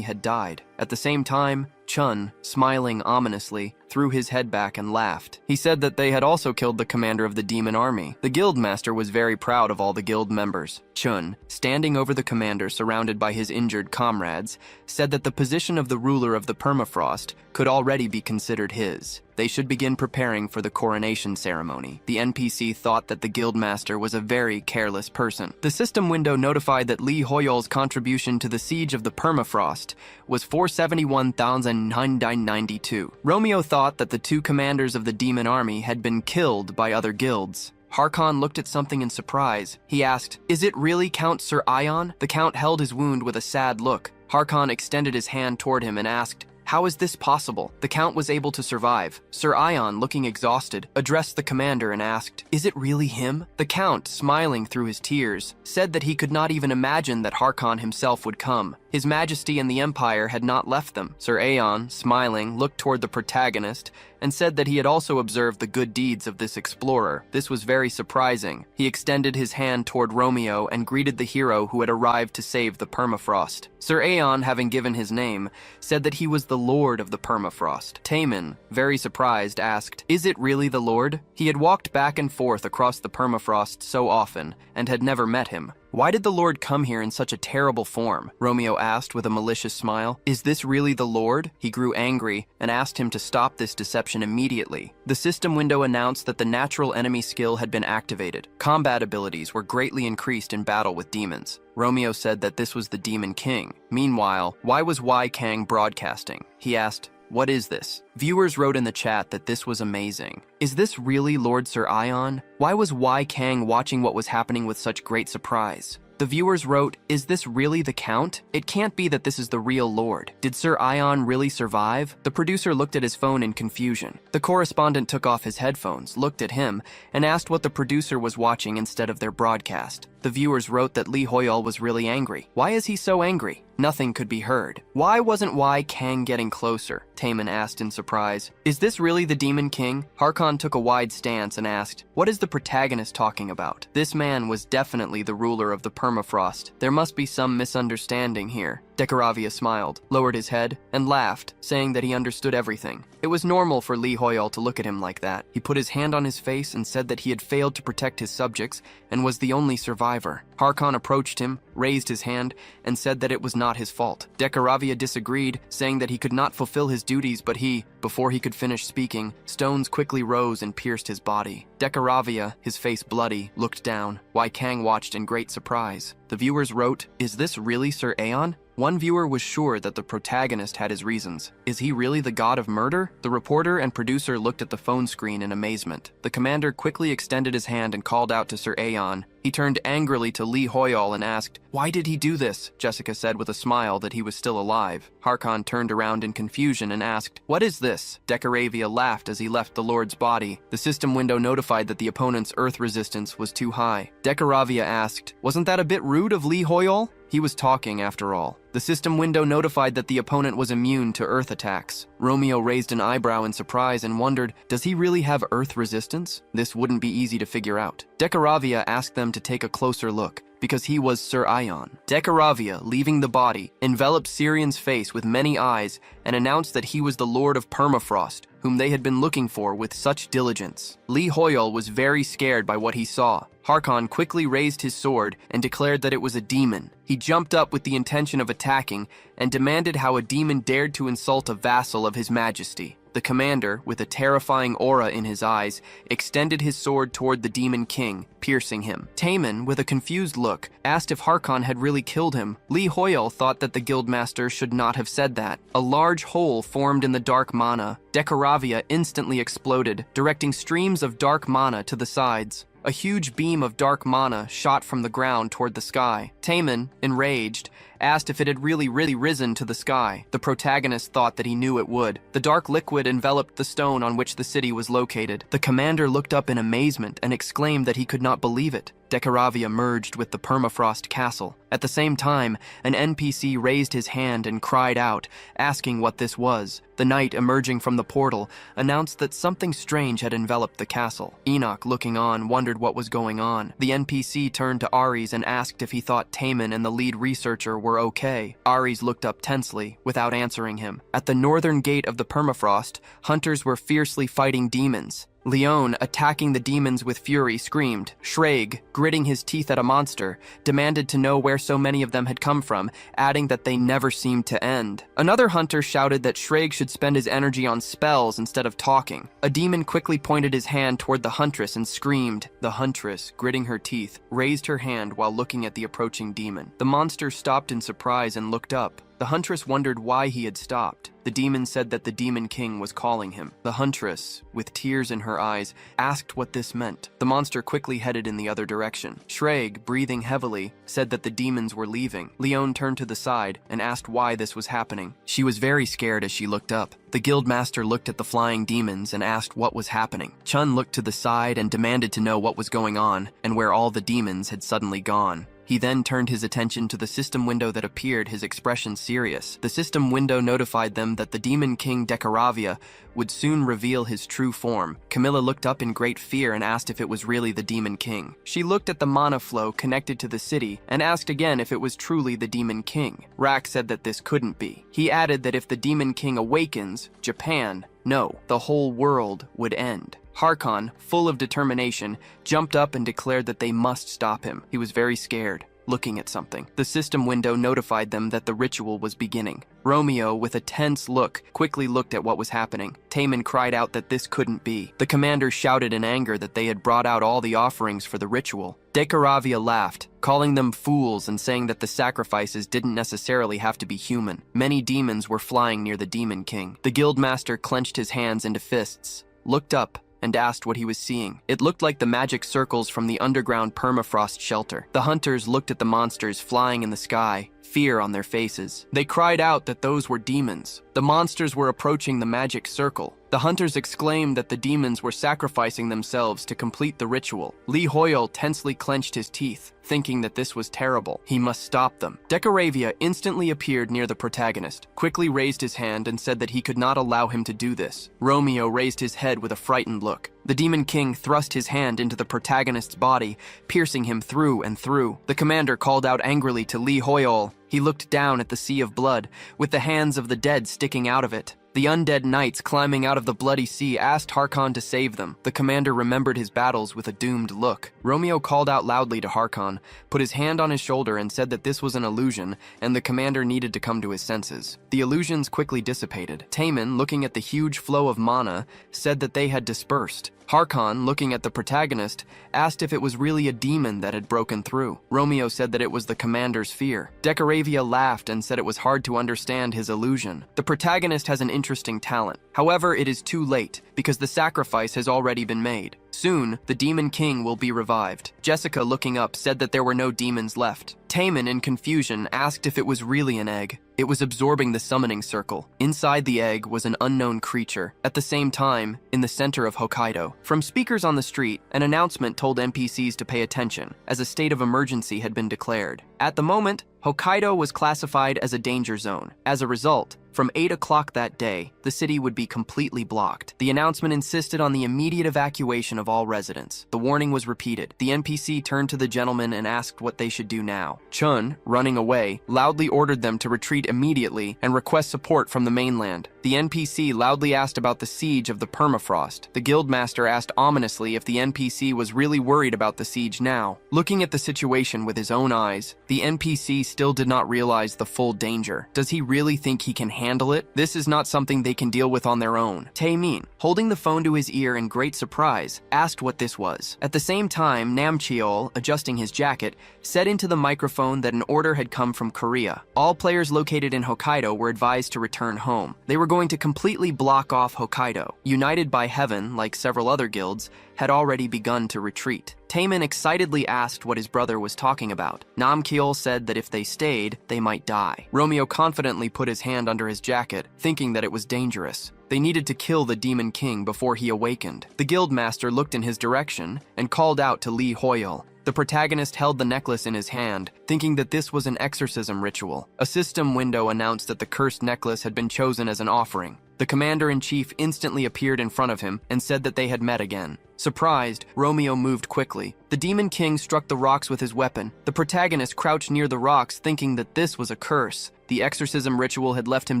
had died. At the same time, Chun, smiling ominously, threw his head back and laughed. He said that they had also killed the commander of the demon army. The guildmaster was very proud of all the guild members. Chun, standing over the commander surrounded by his injured comrades, said that the position of the ruler of the permafrost could already be considered his. They should begin preparing for the coronation ceremony. The NPC thought that the guildmaster was a very careless person. The system window notified that Lee Hoyle's contribution to the siege of the permafrost was 471,992. Romeo thought that the 2 commanders of the demon army had been killed by other guilds. Harkon looked at something in surprise. He asked, "Is it really Count Sir Ion?" The count held his wound with a sad look. Harkon extended his hand toward him and asked, "How is this possible?" The count was able to survive. Sir Ion, looking exhausted, addressed the commander and asked, "Is it really him?" The count, smiling through his tears, said that he could not even imagine that Harkon himself would come. His Majesty and the Empire had not left them. Sir Aeon, smiling, looked toward the protagonist and said that he had also observed the good deeds of this explorer. This was very surprising. He extended his hand toward Romeo and greeted the hero who had arrived to save the permafrost. Sir Aeon, having given his name, said that he was the Lord of the permafrost. Taemin, very surprised, asked, "Is it really the Lord?" He had walked back and forth across the permafrost so often and had never met him. "Why did the Lord come here in such a terrible form?" Romeo asked with a malicious smile. "Is this really the Lord?" He grew angry and asked him to stop this deception immediately. The system window announced that the natural enemy skill had been activated. Combat abilities were greatly increased in battle with demons. Romeo said that this was the Demon King. Meanwhile, why was Wai Kang broadcasting? He asked, "What is this?" Viewers wrote in the chat that this was amazing. Is this really Lord Sir Ion? Why was Wai Kang watching what was happening with such great surprise? The viewers wrote, "Is this really the Count? It can't be that this is the real Lord. Did Sir Ion really survive?" The producer looked at his phone in confusion. The correspondent took off his headphones, looked at him, and asked what the producer was watching instead of their broadcast. The viewers wrote that Lee Hoyle was really angry. Why is he so angry? Nothing could be heard. Why wasn't Wai Kang getting closer? Taemin asked in surprise. Is this really the Demon King? Harkon took a wide stance and asked, "What is the protagonist talking about?" This man was definitely the ruler of the permafrost. There must be some misunderstanding here. Decaravia smiled, lowered his head, and laughed, saying that he understood everything. It was normal for Lee Hoyle to look at him like that. He put his hand on his face and said that he had failed to protect his subjects and was the only survivor. Harkon approached him, raised his hand, and said that it was not his fault. Decaravia disagreed, saying that he could not fulfill his duties, but before he could finish speaking, stones quickly rose and pierced his body. Decaravia, his face bloody, looked down. Wai Kang watched in great surprise. The viewers wrote, "Is this really Sir Aeon?" One viewer was sure that the protagonist had his reasons. Is he really the god of murder? The reporter and producer looked at the phone screen in amazement. The commander quickly extended his hand and called out to Sir Aeon. He turned angrily to Lee Hoyol and asked, "Why did he do this?" Jessica said with a smile that he was still alive. Harkon turned around in confusion and asked, "What is this?" Decaravia laughed as he left the Lord's body. The system window notified that the opponent's earth resistance was too high. Decaravia asked, "Wasn't that a bit rude of Lee Hoyol?" He was talking, after all. The system window notified that the opponent was immune to earth attacks. Romeo raised an eyebrow in surprise and wondered, does he really have earth resistance? This wouldn't be easy to figure out. Decaravia asked them to take a closer look, because he was Sir Ion. Decaravia, leaving the body, enveloped Sirion's face with many eyes and announced that he was the Lord of Permafrost, whom they had been looking for with such diligence. Lee Hoyol was very scared by what he saw. Harkon quickly raised his sword and declared that it was a demon. He jumped up with the intention of attacking and demanded how a demon dared to insult a vassal of his majesty. The commander, with a terrifying aura in his eyes, extended his sword toward the demon king, piercing him. Taemin, with a confused look, asked if Harkon had really killed him. Lee Hoyol thought that the guildmaster should not have said that. A large hole formed in the dark mana. Decaravia instantly exploded, directing streams of dark mana to the sides. A huge beam of dark mana shot from the ground toward the sky. Taemin, enraged, asked if it had really risen to the sky. The protagonist thought that he knew it would. The dark liquid enveloped the stone on which the city was located. The commander looked up in amazement and exclaimed that he could not believe it. Decaravia merged with the permafrost castle. At the same time, an NPC raised his hand and cried out, asking what this was. The knight emerging from the portal announced that something strange had enveloped the castle. Enoch, looking on, wondered what was going on. The NPC turned to Ares and asked if he thought Taemin and the lead researcher were okay. Ares looked up tensely, without answering him. At the northern gate of the permafrost, hunters were fiercely fighting demons. Leon, attacking the demons with fury, screamed. Shreg, gritting his teeth at a monster, demanded to know where so many of them had come from, adding that they never seemed to end. Another hunter shouted that Shreg should spend his energy on spells instead of talking. A demon quickly pointed his hand toward the huntress and screamed. The huntress, gritting her teeth, raised her hand while looking at the approaching demon. The monster stopped in surprise and looked up. The huntress wondered why he had stopped. The demon said that the demon king was calling him. The huntress, with tears in her eyes, asked what this meant. The monster quickly headed in the other direction. Shreg, breathing heavily, said that the demons were leaving. Leon turned to the side and asked why this was happening. She was very scared as she looked up. The guildmaster looked at the flying demons and asked what was happening. Chun looked to the side and demanded to know what was going on and where all the demons had suddenly gone. He then turned his attention to the system window that appeared, his expression serious. The system window notified them that the demon king Decaravia would soon reveal his true form. Camilla looked up in great fear and asked if it was really the demon king. She looked at the mana flow connected to the city and asked again if it was truly the demon king. Rak said that this couldn't be. He added that if the demon king awakens, Japan, no, the whole world would end. Harkon, full of determination, jumped up and declared that they must stop him. He was very scared, looking at something. The system window notified them that the ritual was beginning. Romeo, with a tense look, quickly looked at what was happening. Taemin cried out that this couldn't be. The commander shouted in anger that they had brought out all the offerings for the ritual. Decaravia laughed, calling them fools and saying that the sacrifices didn't necessarily have to be human. Many demons were flying near the demon king. The guildmaster clenched his hands into fists, looked up, and asked what he was seeing. It looked like the magic circles from the underground permafrost shelter. The hunters looked at the monsters flying in the sky, fear on their faces. They cried out that those were demons. The monsters were approaching the magic circle. The hunters exclaimed that the demons were sacrificing themselves to complete the ritual. Lee Hoyol tensely clenched his teeth, thinking that this was terrible. He must stop them. Decaravia instantly appeared near the protagonist, quickly raised his hand and said that he could not allow him to do this. Romeo raised his head with a frightened look. The demon king thrust his hand into the protagonist's body, piercing him through and through. The commander called out angrily to Lee Hoyol. He looked down at the sea of blood, with the hands of the dead sticking out of it. The undead knights climbing out of the bloody sea asked Harkon to save them. The commander remembered his battles with a doomed look. Romeo called out loudly to Harkon, put his hand on his shoulder and said that this was an illusion and the commander needed to come to his senses. The illusions quickly dissipated. Taemin, looking at the huge flow of mana, said that they had dispersed. Harkon, looking at the protagonist, asked if it was really a demon that had broken through. Romeo said that it was the commander's fear. Decoration Decoravia laughed and said it was hard to understand his illusion. The protagonist has an interesting talent. However, it is too late, because the sacrifice has already been made. Soon, the Demon King will be revived. Jessica, looking up, said that there were no demons left. Taemin, in confusion, asked if it was really an egg. It was absorbing the summoning circle. Inside the egg was an unknown creature. At the same time, in the center of Hokkaido. From speakers on the street, an announcement told NPCs to pay attention, as a state of emergency had been declared. At the moment, Hokkaido was classified as a danger zone. As a result, from 8 o'clock that day, the city would be completely blocked. The announcement insisted on the immediate evacuation of all residents. The warning was repeated. The NPC turned to the gentleman and asked what they should do now. Chun, running away, loudly ordered them to retreat immediately and request support from the mainland. The NPC loudly asked about the siege of the permafrost. The guildmaster asked ominously if the NPC was really worried about the siege now. Looking at the situation with his own eyes, the NPC still did not realize the full danger. Does he really think he can handle it? This is not something they can deal with on their own. Taemin, holding the phone to his ear in great surprise, asked what this was. At the same time, Namcheol, adjusting his jacket, said into the microphone that an order had come from Korea. All players located in Hokkaido were advised to return home. They were going to completely block off Hokkaido. United by Heaven, like several other guilds, had already begun to retreat. Taemin excitedly asked what his brother was talking about. Namcheol said that if they stayed, they might die. Romeo confidently put his hand under his jacket, thinking that it was dangerous. They needed to kill the Demon King before he awakened. The guildmaster looked in his direction and called out to Lee Hoyle. The protagonist held the necklace in his hand, thinking that this was an exorcism ritual. A system window announced that the cursed necklace had been chosen as an offering. The commander-in-chief instantly appeared in front of him and said that they had met again. Surprised, Romeo moved quickly. The Demon King struck the rocks with his weapon. The protagonist crouched near the rocks, thinking that this was a curse. The exorcism ritual had left him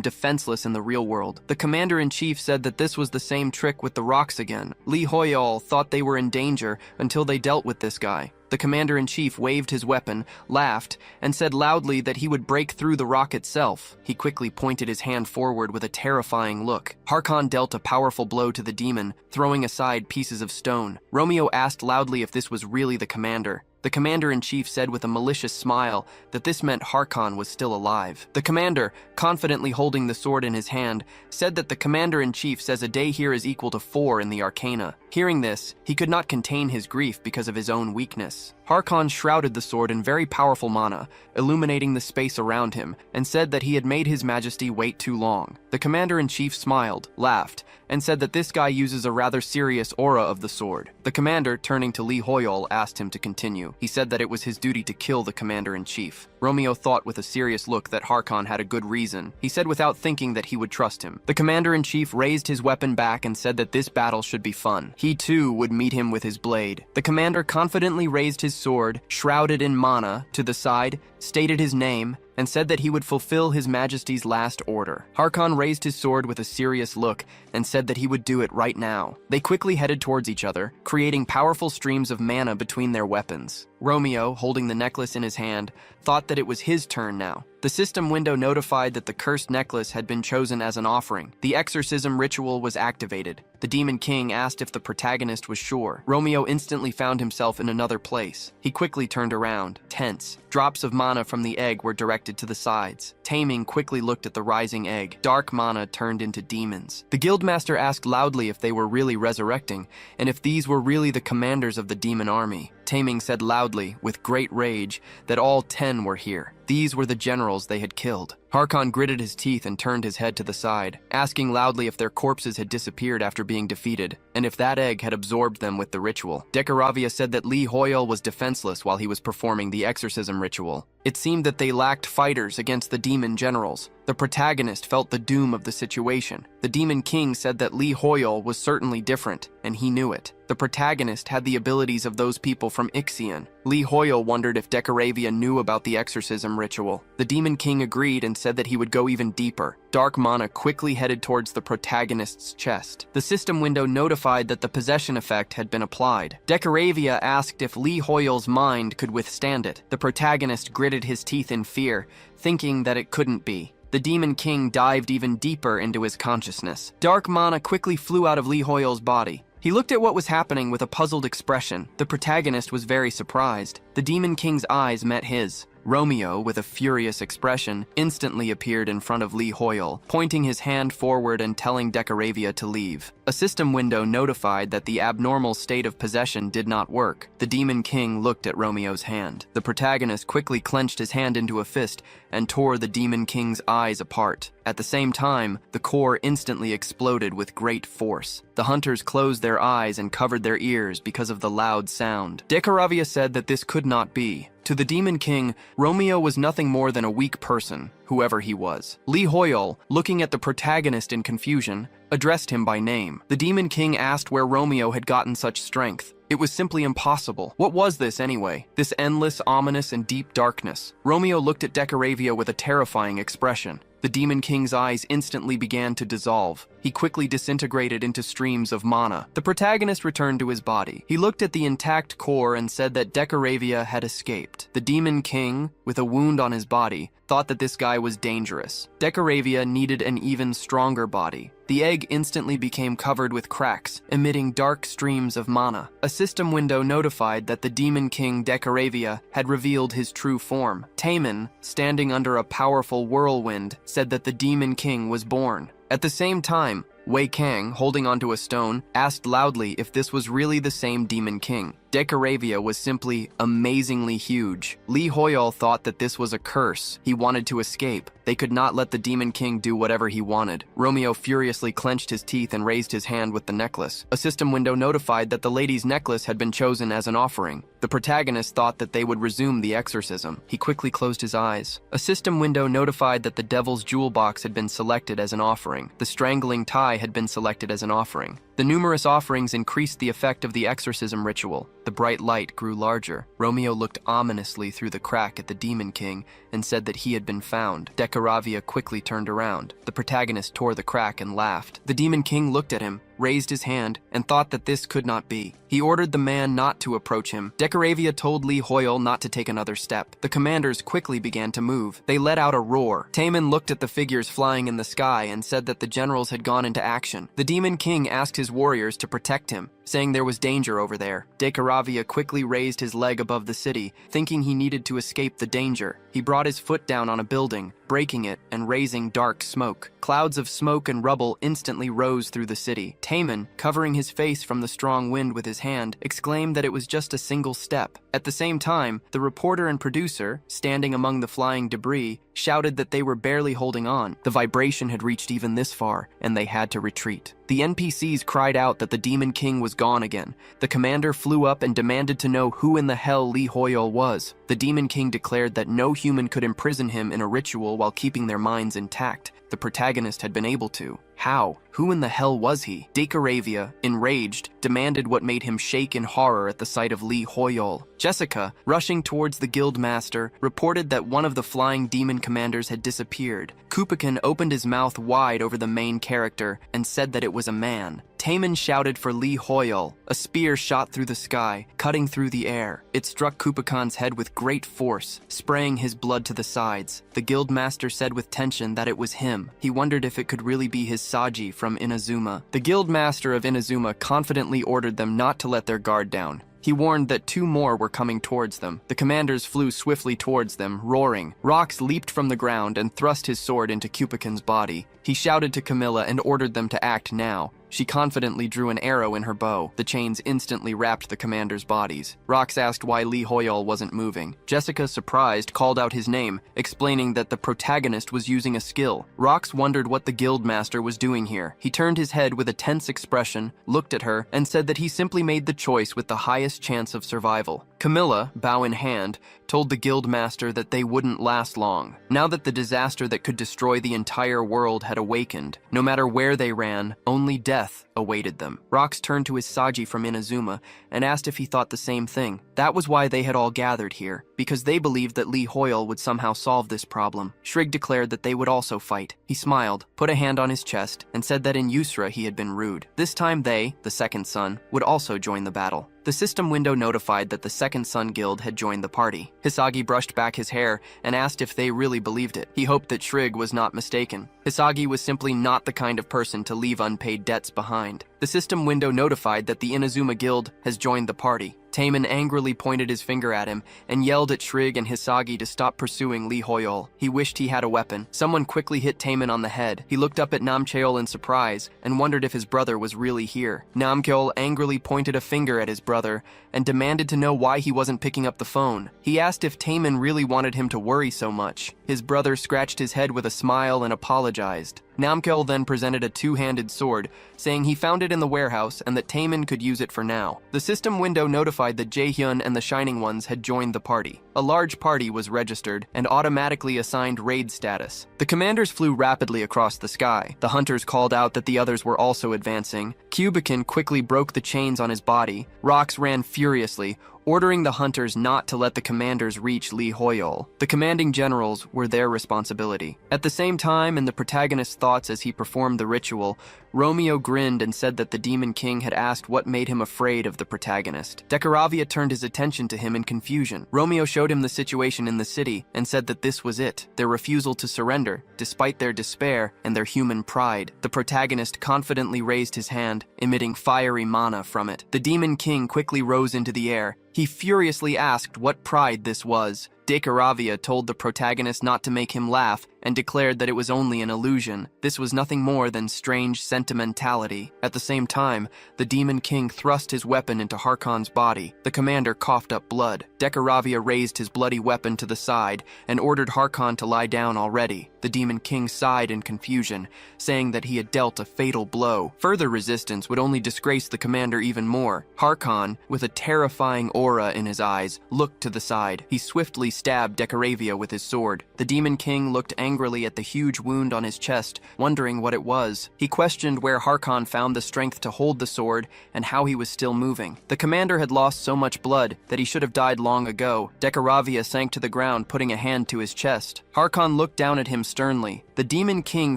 defenseless in the real world. The commander-in-chief said that this was the same trick with the rocks again. Lee Hoyol thought they were in danger until they dealt with this guy. The commander-in-chief waved his weapon, laughed, and said loudly that he would break through the rock itself. He quickly pointed his hand forward with a terrifying look. Harkon dealt a powerful blow to the demon, throwing aside pieces of stone. Romeo asked loudly if this was really the commander. The commander-in-chief said with a malicious smile that this meant Harkon was still alive. The commander, confidently holding the sword in his hand, said that the commander-in-chief says a day here is equal to 4 in the arcana. Hearing this, he could not contain his grief because of his own weakness. Harkon shrouded the sword in very powerful mana, illuminating the space around him, and said that he had made his majesty wait too long. The commander-in-chief smiled, laughed, and said that this guy uses a rather serious aura of the sword. The commander, turning to Lee Hoyol, asked him to continue. He said that it was his duty to kill the commander-in-chief. Romeo thought with a serious look that Harkon had a good reason. He said without thinking that he would trust him. The commander-in-chief raised his weapon back and said that this battle should be fun. He too would meet him with his blade. The commander confidently raised his sword, shrouded in mana, to the side, stated his name, and said that he would fulfill his majesty's last order. Harkon raised his sword with a serious look and said that he would do it right now. They quickly headed towards each other, creating powerful streams of mana between their weapons. Romeo, holding the necklace in his hand, thought that it was his turn now. The system window notified that the cursed necklace had been chosen as an offering. The exorcism ritual was activated. The Demon King asked if the protagonist was sure. Romeo instantly found himself in another place. He quickly turned around, tense. Drops of mana from the egg were directed to the sides. Taming quickly looked at the rising egg. Dark mana turned into demons. The guildmaster asked loudly if they were really resurrecting, and if these were really the commanders of the demon army. Taming said loudly, with great rage, that all 10 were here. These were the generals they had killed. Harkon gritted his teeth and turned his head to the side, asking loudly if their corpses had disappeared after being defeated, and if that egg had absorbed them with the ritual. Decaravia said that Lee Hoyle was defenseless while he was performing the exorcism ritual. It seemed that they lacked fighters against the demon generals. The protagonist felt the doom of the situation. The Demon King said that Lee Hoyle was certainly different, and he knew it. The protagonist had the abilities of those people from Ixion. Lee Hoyle wondered if Decaravia knew about the exorcism ritual. The Demon King agreed and said that he would go even deeper. Dark mana quickly headed towards the protagonist's chest. The system window notified that the possession effect had been applied. Decaravia asked if Lee Hoyle's mind could withstand it. The protagonist gritted his teeth in fear, thinking that it couldn't be. The Demon King dived even deeper into his consciousness. Dark mana quickly flew out of Lee Hoyle's body. He looked at what was happening with a puzzled expression. The protagonist was very surprised. The Demon King's eyes met his. Romeo, with a furious expression, instantly appeared in front of Lee Hoyle, pointing his hand forward and telling Decaravia to leave. A system window notified that the abnormal state of possession did not work. The Demon King looked at Romeo's hand. The protagonist quickly clenched his hand into a fist and tore the Demon King's eyes apart. At the same time, the core instantly exploded with great force. The hunters closed their eyes and covered their ears because of the loud sound. Decaravia said that this could not be. To the Demon King, Romeo was nothing more than a weak person, whoever he was. Lee Hoyle, looking at the protagonist in confusion, addressed him by name. The Demon King asked where Romeo had gotten such strength. It was simply impossible. What was this anyway? This endless, ominous, and deep darkness? Romeo looked at Decaravia with a terrifying expression. The Demon King's eyes instantly began to dissolve. He quickly disintegrated into streams of mana. The protagonist returned to his body. He looked at the intact core and said that Decaravia had escaped. The Demon King, with a wound on his body, thought that this guy was dangerous. Decaravia needed an even stronger body. The egg instantly became covered with cracks, emitting dark streams of mana. A system window notified that the Demon King Decaravia had revealed his true form. Taemin, standing under a powerful whirlwind, said that the Demon King was born. At the same time, Wei Kang, holding onto a stone, asked loudly if this was really the same Demon King. Decaravia was simply amazingly huge. Lee Hoyle thought that this was a curse. He wanted to escape. They could not let the Demon King do whatever he wanted. Romeo furiously clenched his teeth and raised his hand with the necklace. A system window notified that the lady's necklace had been chosen as an offering. The protagonist thought that they would resume the exorcism. He quickly closed his eyes. A system window notified that the devil's jewel box had been selected as an offering. The strangling tie had been selected as an offering. The numerous offerings increased the effect of the exorcism ritual. The bright light grew larger. Romeo looked ominously through the crack at the Demon King and said that he had been found. Decaravia quickly turned around. The protagonist tore the crack and laughed. The Demon King looked at him, raised his hand, and thought that this could not be. He ordered the man not to approach him. Decaravia told Lee Hoyle not to take another step. The commanders quickly began to move. They let out a roar. Taemin looked at the figures flying in the sky and said that the generals had gone into action. The Demon King asked his warriors to protect him, saying there was danger over there. Decaravia quickly raised his leg above the city, thinking he needed to escape the danger. He brought his foot down on a building, breaking it and raising dark smoke. Clouds of smoke and rubble instantly rose through the city. Taemin, covering his face from the strong wind with his hand, exclaimed that it was just a single step. At the same time, the reporter and producer, standing among the flying debris, shouted that they were barely holding on. The vibration had reached even this far, and they had to retreat. The NPCs cried out that the Demon King was gone again. The commander flew up and demanded to know who in the hell Lee Hoyle was. The Demon King declared that no human could imprison him in a ritual while keeping their minds intact. The protagonist had been able to. How? Who in the hell was he? Decaravia, enraged, demanded what made him shake in horror at the sight of Lee Hoyle. Jessica, rushing towards the guild master, reported that one of the flying demon commanders had disappeared. Kupikan opened his mouth wide over the main character and said that it was a man. Taemin shouted for Lee Hoyle. A spear shot through the sky, cutting through the air. It struck Kupikan's head with great force, spraying his blood to the sides. The guildmaster said with tension that it was him. He wondered if it could really be his Saji from Inazuma. The guildmaster of Inazuma confidently ordered them not to let their guard down. He warned that 2 more were coming towards them. The commanders flew swiftly towards them, roaring. Rox leaped from the ground and thrust his sword into Kupikan's body. He shouted to Camilla and ordered them to act now. She confidently drew an arrow in her bow. The chains instantly wrapped the commanders' bodies. Rox asked why Lee Hoyle wasn't moving. Jessica, surprised, called out his name, explaining that the protagonist was using a skill. Rox wondered what the guildmaster was doing here. He turned his head with a tense expression, looked at her, and said that he simply made the choice with the highest chance of survival. Camilla, bow in hand, told the guildmaster that they wouldn't last long. Now that the disaster that could destroy the entire world had awakened, no matter where they ran, only death awaited them. Rox turned to his Saji from Inazuma and asked if he thought the same thing. That was why they had all gathered here, because they believed that Lee Hoyle would somehow solve this problem. Shrig declared that they would also fight. He smiled, put a hand on his chest, and said that in Yusra he had been rude. This time they, the second son, would also join the battle. The system window notified that the Second Son Guild had joined the party. Hisagi brushed back his hair and asked if they really believed it. He hoped that Shrig was not mistaken. Hisagi was simply not the kind of person to leave unpaid debts behind. The system window notified that the Inazuma Guild has joined the party. Taemin angrily pointed his finger at him and yelled at Shrig and Hisagi to stop pursuing Lee Hoyol. He wished he had a weapon. Someone quickly hit Taemin on the head. He looked up at Namcheol in surprise and wondered if his brother was really here. Namcheol angrily pointed a finger at his brother and demanded to know why he wasn't picking up the phone. He asked if Taemin really wanted him to worry so much. His brother scratched his head with a smile and apologized. Namcheol then presented a two-handed sword, saying he found it in the warehouse and that Taemin could use it for now. The system window notified that Jaehyun and the Shining Ones had joined the party. A large party was registered and automatically assigned raid status. The commanders flew rapidly across the sky. The hunters called out that the others were also advancing. Cubican quickly broke the chains on his body. Rox ran furiously, ordering the hunters not to let the commanders reach Lee Hoyol. The commanding generals were their responsibility. At the same time, in the protagonist's thoughts as he performed the ritual, Romeo grinned and said that the Demon King had asked what made him afraid of the protagonist. Decaravia turned his attention to him in confusion. Romeo showed him the situation in the city and said that this was it, their refusal to surrender, despite their despair and their human pride. The protagonist confidently raised his hand, emitting fiery mana from it. The Demon King quickly rose into the air. He furiously asked what pride this was. Decaravia told the protagonist not to make him laugh and declared that it was only an illusion. This was nothing more than strange sentimentality. At the same time, the Demon King thrust his weapon into Harkon's body. The commander coughed up blood. Decaravia raised his bloody weapon to the side and ordered Harkon to lie down already. The Demon King sighed in confusion, saying that he had dealt a fatal blow. Further resistance would only disgrace the commander even more. Harkon, with a terrifying aura in his eyes, looked to the side. He swiftly stabbed Decaravia with his sword. The Demon King looked angrily at the huge wound on his chest, wondering what it was. He questioned where Harkon found the strength to hold the sword and how he was still moving. The commander had lost so much blood that he should have died long ago. Decaravia sank to the ground, putting a hand to his chest. Harkon looked down at him sternly. The Demon King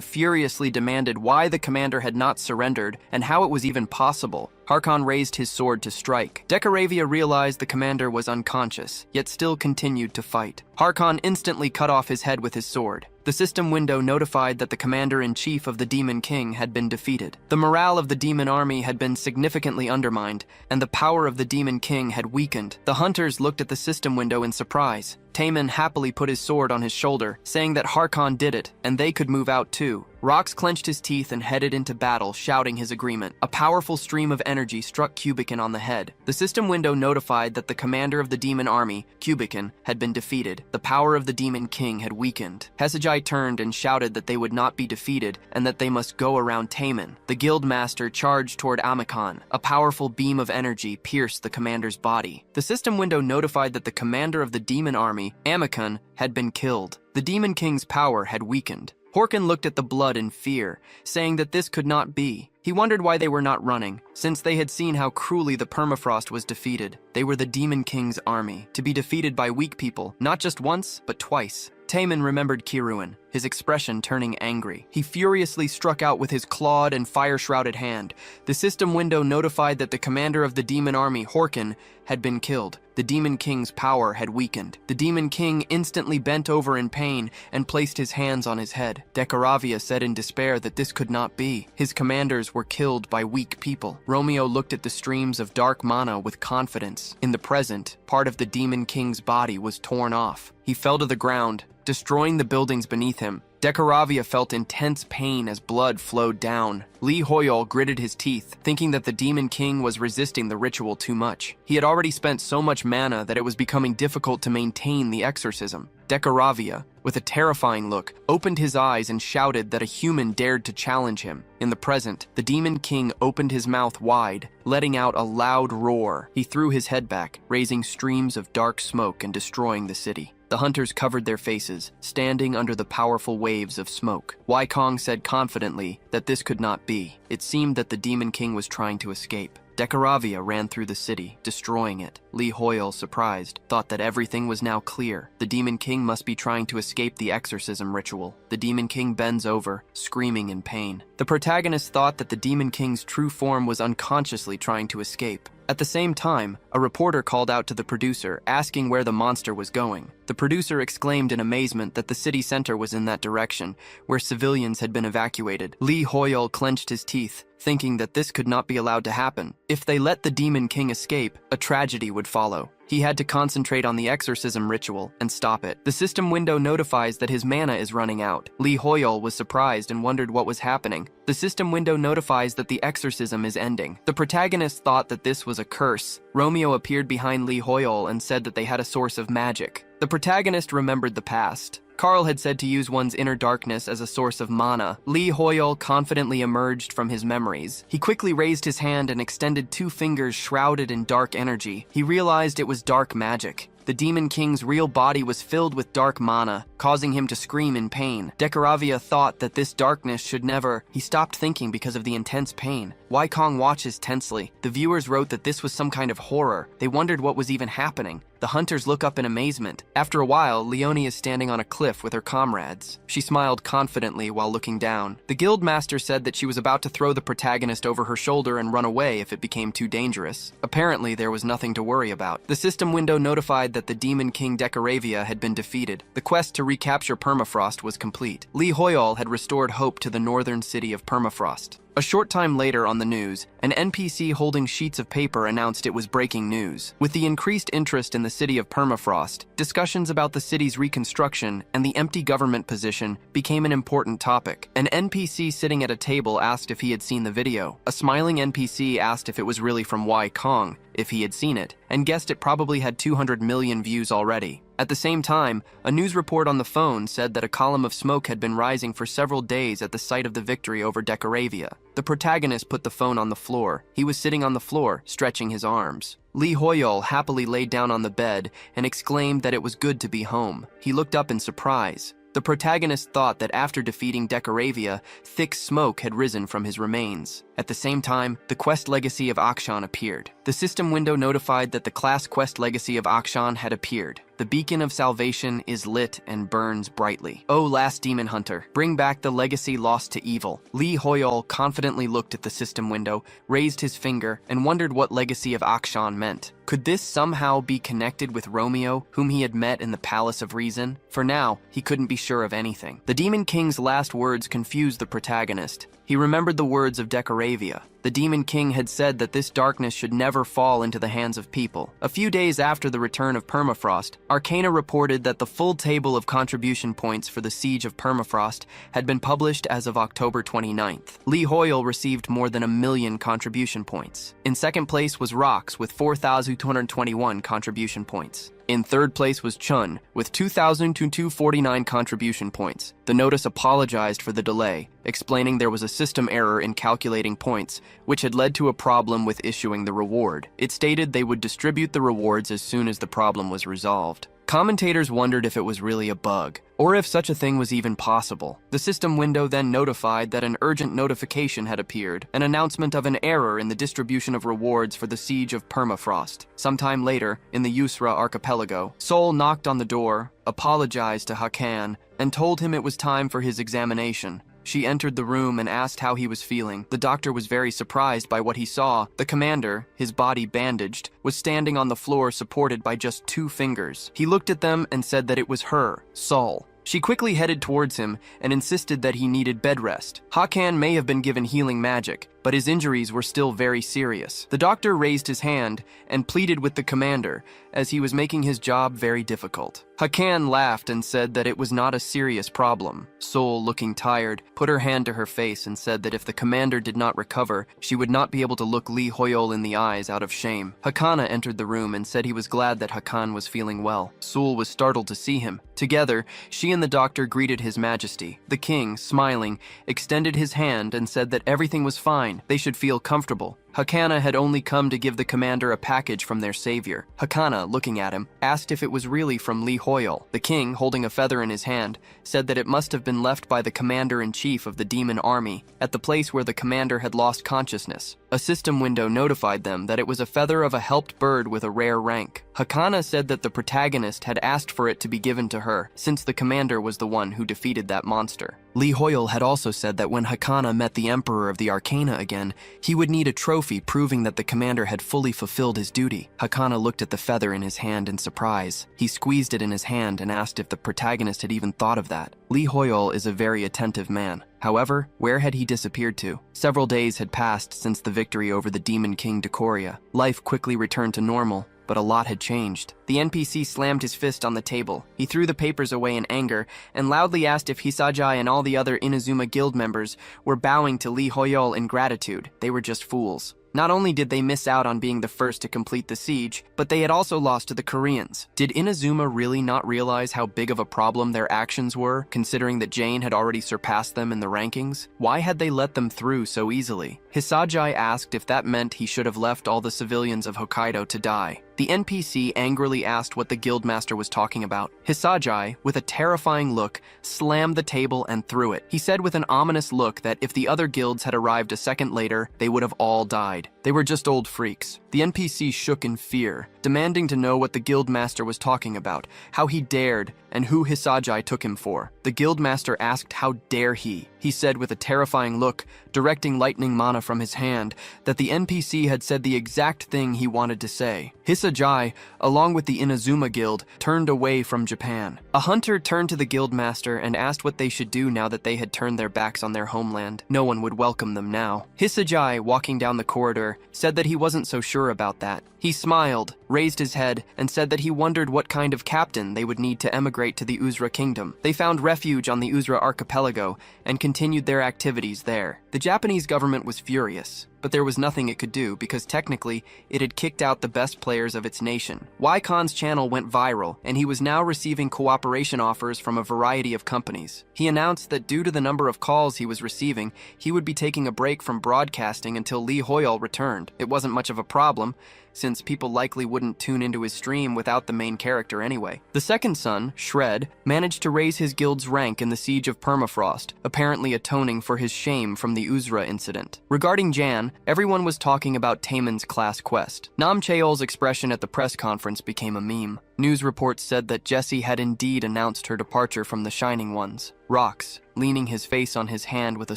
furiously demanded why the commander had not surrendered and how it was even possible. Harkon raised his sword to strike. Decaravia realized the commander was unconscious, yet still continued to fight. Harkon instantly cut off his head with his sword. The system window notified that the commander-in-chief of the Demon King had been defeated. The morale of the demon army had been significantly undermined, and the power of the Demon King had weakened. The hunters looked at the system window in surprise. Taemin happily put his sword on his shoulder, saying that Harkon did it, and they could move out too. Rox clenched his teeth and headed into battle, shouting his agreement. A powerful stream of energy struck Cubican on the head. The system window notified that the commander of the demon army, Cubican, had been defeated. The power of the Demon King had weakened. Hesagi turned and shouted that they would not be defeated and that they must go around Taemin. The guild master charged toward Amikon. A powerful beam of energy pierced the commander's body. The system window notified that the commander of the demon army, Amikon, had been killed. The Demon King's power had weakened. Horkin looked at the blood in fear, saying that this could not be. He wondered why they were not running, since they had seen how cruelly the permafrost was defeated. They were the Demon King's army, to be defeated by weak people, not just once, but twice. Taemin remembered Kiruin, his expression turning angry. He furiously struck out with his clawed and fire-shrouded hand. The system window notified that the commander of the demon army, Horkin, had been killed. The Demon King's power had weakened. The Demon King instantly bent over in pain and placed his hands on his head. Decaravia said in despair that this could not be. His commanders were killed by weak people. Romeo looked at the streams of dark mana with confidence. In the present, part of the Demon King's body was torn off. He fell to the ground, destroying the buildings beneath him. Decaravia felt intense pain as blood flowed down. Lee Hoyol gritted his teeth, thinking that the Demon King was resisting the ritual too much. He had already spent so much mana that it was becoming difficult to maintain the exorcism. Decaravia, with a terrifying look, opened his eyes and shouted that a human dared to challenge him. In the present, the Demon King opened his mouth wide, letting out a loud roar. He threw his head back, raising streams of dark smoke and destroying the city. The hunters covered their faces, standing under the powerful waves of smoke. Wykong said confidently that this could not be. It seemed that the Demon King was trying to escape. Decaravia ran through the city, destroying it. Lee Hoyol, surprised, thought that everything was now clear. The Demon King must be trying to escape the exorcism ritual. The Demon King bends over, screaming in pain. The protagonist thought that the Demon King's true form was unconsciously trying to escape. At the same time, a reporter called out to the producer, asking where the monster was going. The producer exclaimed in amazement that the city center was in that direction, where civilians had been evacuated. Lee Hoyol clenched his teeth, thinking that this could not be allowed to happen. If they let the Demon King escape, a tragedy would follow. He had to concentrate on the exorcism ritual and stop it. The system window notifies that his mana is running out. Lee Hoyol was surprised and wondered what was happening. The system window notifies that the exorcism is ending. The protagonist thought that this was a curse. Romeo appeared behind Lee Hoyol and said that they had a source of magic. The protagonist remembered the past. Carl had said to use one's inner darkness as a source of mana. Lee Hoyol confidently emerged from his memories. He quickly raised his hand and extended 2 fingers shrouded in dark energy. He realized it was dark magic. The Demon King's real body was filled with dark mana, causing him to scream in pain. Decaravia thought that this darkness should never... He stopped thinking because of the intense pain. Wai Kong watches tensely. The viewers wrote that this was some kind of horror. They wondered what was even happening. The hunters look up in amazement. After a while, Leonie is standing on a cliff with her comrades. She smiled confidently while looking down. The guildmaster said that she was about to throw the protagonist over her shoulder and run away if it became too dangerous. Apparently, there was nothing to worry about. The system window notified that the Demon King Decaravia had been defeated. The quest to recapture Permafrost was complete. Lee Hoyol had restored hope to the northern city of Permafrost. A short time later on the news, an NPC holding sheets of paper announced it was breaking news. With the increased interest in the city of Permafrost, discussions about the city's reconstruction and the empty government position became an important topic. An NPC sitting at a table asked if he had seen the video. A smiling NPC asked if it was really from Wai Kong, if he had seen it, and guessed it probably had 200 million views already. At the same time, a news report on the phone said that a column of smoke had been rising for several days at the site of the victory over Decaravia. The protagonist put the phone on the floor. He was sitting on the floor, stretching his arms. Lee Hoyol happily laid down on the bed and exclaimed that it was good to be home. He looked up in surprise. The protagonist thought that after defeating Decaravia, thick smoke had risen from his remains. At the same time, the quest legacy of Akshan appeared. The system window notified that the class quest legacy of Akshan had appeared. The beacon of salvation is lit and burns brightly. O last demon hunter, bring back the legacy lost to evil. Lee Hoyol confidently looked at the system window, raised his finger, and wondered what legacy of Akshan meant. Could this somehow be connected with Romeo, whom he had met in the Palace of Reason? For now, he couldn't be sure of anything. The Demon King's last words confused the protagonist. He remembered the words of Decaravia. The Demon King had said that this darkness should never fall into the hands of people. A few days after the return of Permafrost, Arcana reported that the full table of contribution points for the Siege of Permafrost had been published as of October 29th. Lee Hoyol received more than 1 million contribution points. In second place was Rox with 4,221 contribution points. In third place was Chun with 2,249 contribution points. The notice apologized for the delay, explaining there was a system error in calculating points, which had led to a problem with issuing the reward. It stated they would distribute the rewards as soon as the problem was resolved. Commentators wondered if it was really a bug, or if such a thing was even possible. The system window then notified that an urgent notification had appeared, an announcement of an error in the distribution of rewards for the Siege of Permafrost. Sometime later, in the Yusra archipelago, Sol knocked on the door, apologized to Hakan, and told him it was time for his examination. She entered the room and asked how he was feeling. The doctor was very surprised by what he saw. The commander, his body bandaged, was standing on the floor supported by just 2 fingers. He looked at them and said that it was her, Sol. She quickly headed towards him and insisted that he needed bed rest. Hakan may have been given healing magic, but his injuries were still very serious. The doctor raised his hand and pleaded with the commander, as he was making his job very difficult. Hakan laughed and said that it was not a serious problem. Sol, looking tired, put her hand to her face and said that if the commander did not recover, she would not be able to look Lee Hoyol in the eyes out of shame. Hakana entered the room and said he was glad that Hakan was feeling well. Sol was startled to see him. Together, she and the doctor greeted His Majesty. The king, smiling, extended his hand and said that everything was fine. They should feel comfortable. Hakana had only come to give the commander a package from their savior. Hakana, looking at him, asked if it was really from Lee Hoyol. The king, holding a feather in his hand, said that it must have been left by the commander-in-chief of the demon army at the place where the commander had lost consciousness. A system window notified them that it was a feather of a helped bird with a rare rank. Hakana said that the protagonist had asked for it to be given to her, since the commander was the one who defeated that monster. Lee Hoyol had also said that when Hakana met the Emperor of the Arcana again, he would need a trophy trophy proving that the commander had fully fulfilled his duty. Hakana looked at the feather in his hand in surprise. He squeezed it in his hand and asked if the protagonist had even thought of that. Lee Hoyol is a very attentive man. However, where had he disappeared to? Several days had passed since the victory over the Demon King Decoria. Life quickly returned to normal, but a lot had changed. The NPC slammed his fist on the table. He threw the papers away in anger and loudly asked if Hisajai and all the other Inazuma Guild members were bowing to Lee Hoyol in gratitude. They were just fools. Not only did they miss out on being the first to complete the siege, but they had also lost to the Koreans. Did Inazuma really not realize how big of a problem their actions were, considering that Jane had already surpassed them in the rankings? Why had they let them through so easily? Hisajai asked if that meant he should have left all the civilians of Hokkaido to die. The NPC angrily asked what the guildmaster was talking about. Hisajai, with a terrifying look, slammed the table and threw it. He said with an ominous look that if the other guilds had arrived a second later, they would have all died. They were just old freaks. The NPC shook in fear, demanding to know what the guildmaster was talking about, how he dared, and who Hisajai took him for. The guildmaster asked how dare he. He said with a terrifying look, directing lightning mana from his hand, that the NPC had said the exact thing he wanted to say. Hisajai, along with the Inazuma Guild, turned away from Japan. A hunter turned to the guildmaster and asked what they should do now that they had turned their backs on their homeland. No one would welcome them now. Hisajai, walking down the corridor, said that he wasn't so sure about that. He smiled, raised his head, and said that he wondered what kind of captain they would need to emigrate to the Uzra Kingdom. They found refuge on the Uzra Archipelago and continued their activities there. The Japanese government was furious, but there was nothing it could do because technically it had kicked out the best players of its nation. Wycon's channel went viral, and he was now receiving cooperation offers from a variety of companies. He announced that due to the number of calls he was receiving, he would be taking a break from broadcasting until Lee Hoyol returned. It wasn't much of a problem, since people likely wouldn't tune into his stream without the main character anyway. The second son, Shred, managed to raise his guild's rank in the Siege of Permafrost, apparently atoning for his shame from the Uzra incident. Regarding Jan, everyone was talking about Taemin's class quest. Nam Cheol's expression at the press conference became a meme. News reports said that Jessie had indeed announced her departure from the Shining Ones. Rox, leaning his face on his hand with a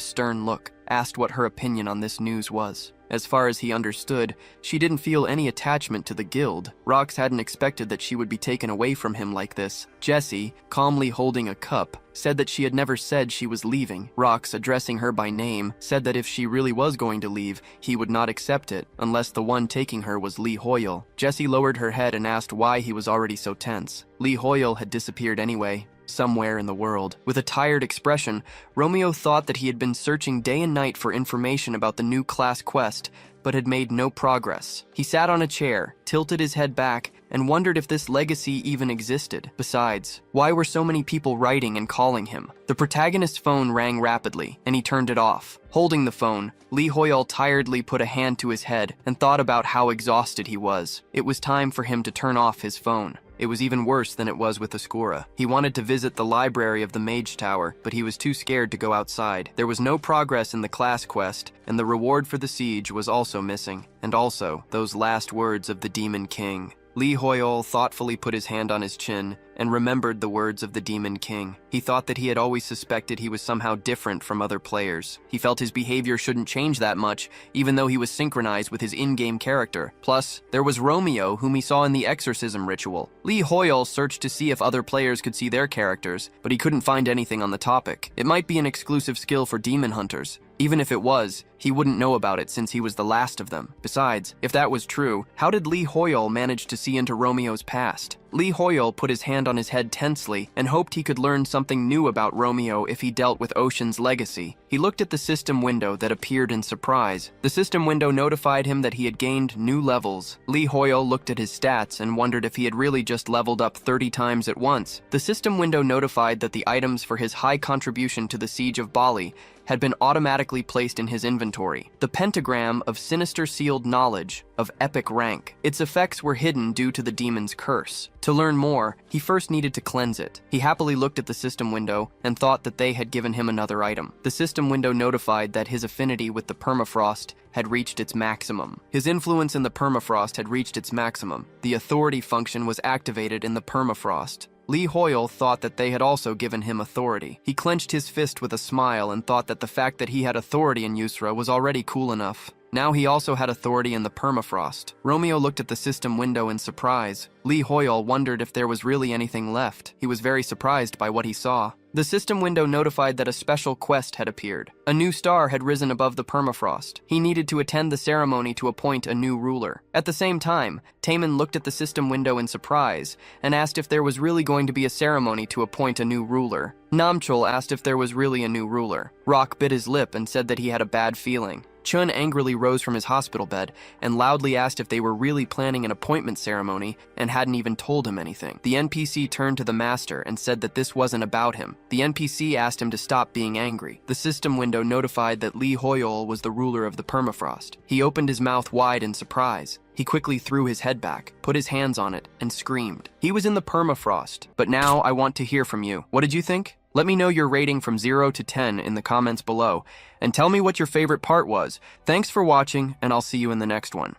stern look, asked what her opinion on this news was. As far as he understood, she didn't feel any attachment to the guild. Rox hadn't expected that she would be taken away from him like this. Jessie, calmly holding a cup, said that she had never said she was leaving. Rox, addressing her by name, said that if she really was going to leave, he would not accept it, unless the one taking her was Lee Hoyol. Jessie lowered her head and asked why he was already so tense. Lee Hoyol had disappeared anyway, somewhere in the world. With a tired expression, Romeo thought that he had been searching day and night for information about the new class quest, but had made no progress. He sat on a chair, tilted his head back, and wondered if this legacy even existed. Besides, why were so many people writing and calling him? The protagonist's phone rang rapidly, and he turned it off. Holding the phone, Lee Hoyol tiredly put a hand to his head and thought about how exhausted he was. It was time for him to turn off his phone. It was even worse than it was with Ascura. He wanted to visit the library of the Mage Tower, but he was too scared to go outside. There was no progress in the class quest, and the reward for the siege was also missing. And also, those last words of the Demon King. Lee Hoyol thoughtfully put his hand on his chin and remembered the words of the Demon King. He thought that he had always suspected he was somehow different from other players. He felt his behavior shouldn't change that much, even though he was synchronized with his in-game character. Plus, there was Romeo, whom he saw in the exorcism ritual. Lee Hoyol searched to see if other players could see their characters, but he couldn't find anything on the topic. It might be an exclusive skill for demon hunters. Even if it was, he wouldn't know about it since he was the last of them. Besides, if that was true, how did Lee Hoyol manage to see into Romeo's past? Lee Hoyol put his hand on his head tensely and hoped he could learn something new about Romeo if he dealt with Ocean's legacy. He looked at the system window that appeared in surprise. The system window notified him that he had gained new levels. Lee Hoyol looked at his stats and wondered if he had really just leveled up 30 times at once. The system window notified that the items for his high contribution to the Siege of Bali had been automatically placed in his inventory. The pentagram of sinister sealed knowledge of epic rank. Its effects were hidden due to the demon's curse. To learn more, he first needed to cleanse it. He happily looked at the system window and thought that they had given him another item. The system window notified that his affinity with the permafrost had reached its maximum. His influence in the permafrost had reached its maximum. The authority function was activated in the permafrost. Lee Hoyol thought that they had also given him authority. He clenched his fist with a smile and thought that the fact that he had authority in Yusra was already cool enough. Now he also had authority in the permafrost. Romeo looked at the system window in surprise. Lee Hoyle wondered if there was really anything left. He was very surprised by what he saw. The system window notified that a special quest had appeared. A new star had risen above the permafrost. He needed to attend the ceremony to appoint a new ruler. At the same time, Taemin looked at the system window in surprise and asked if there was really going to be a ceremony to appoint a new ruler. Namchul asked if there was really a new ruler. Rock bit his lip and said that he had a bad feeling. Chun angrily rose from his hospital bed and loudly asked if they were really planning an appointment ceremony and hadn't even told him anything. The NPC turned to the master and said that this wasn't about him. The NPC asked him to stop being angry. The system window notified that Lee Hoyle was the ruler of the permafrost. He opened his mouth wide in surprise. He quickly threw his head back, put his hands on it, and screamed. He was in the permafrost. But now I want to hear from you. What did you think? Let me know your rating from 0 to 10 in the comments below, and tell me what your favorite part was. Thanks for watching, and I'll see you in the next one.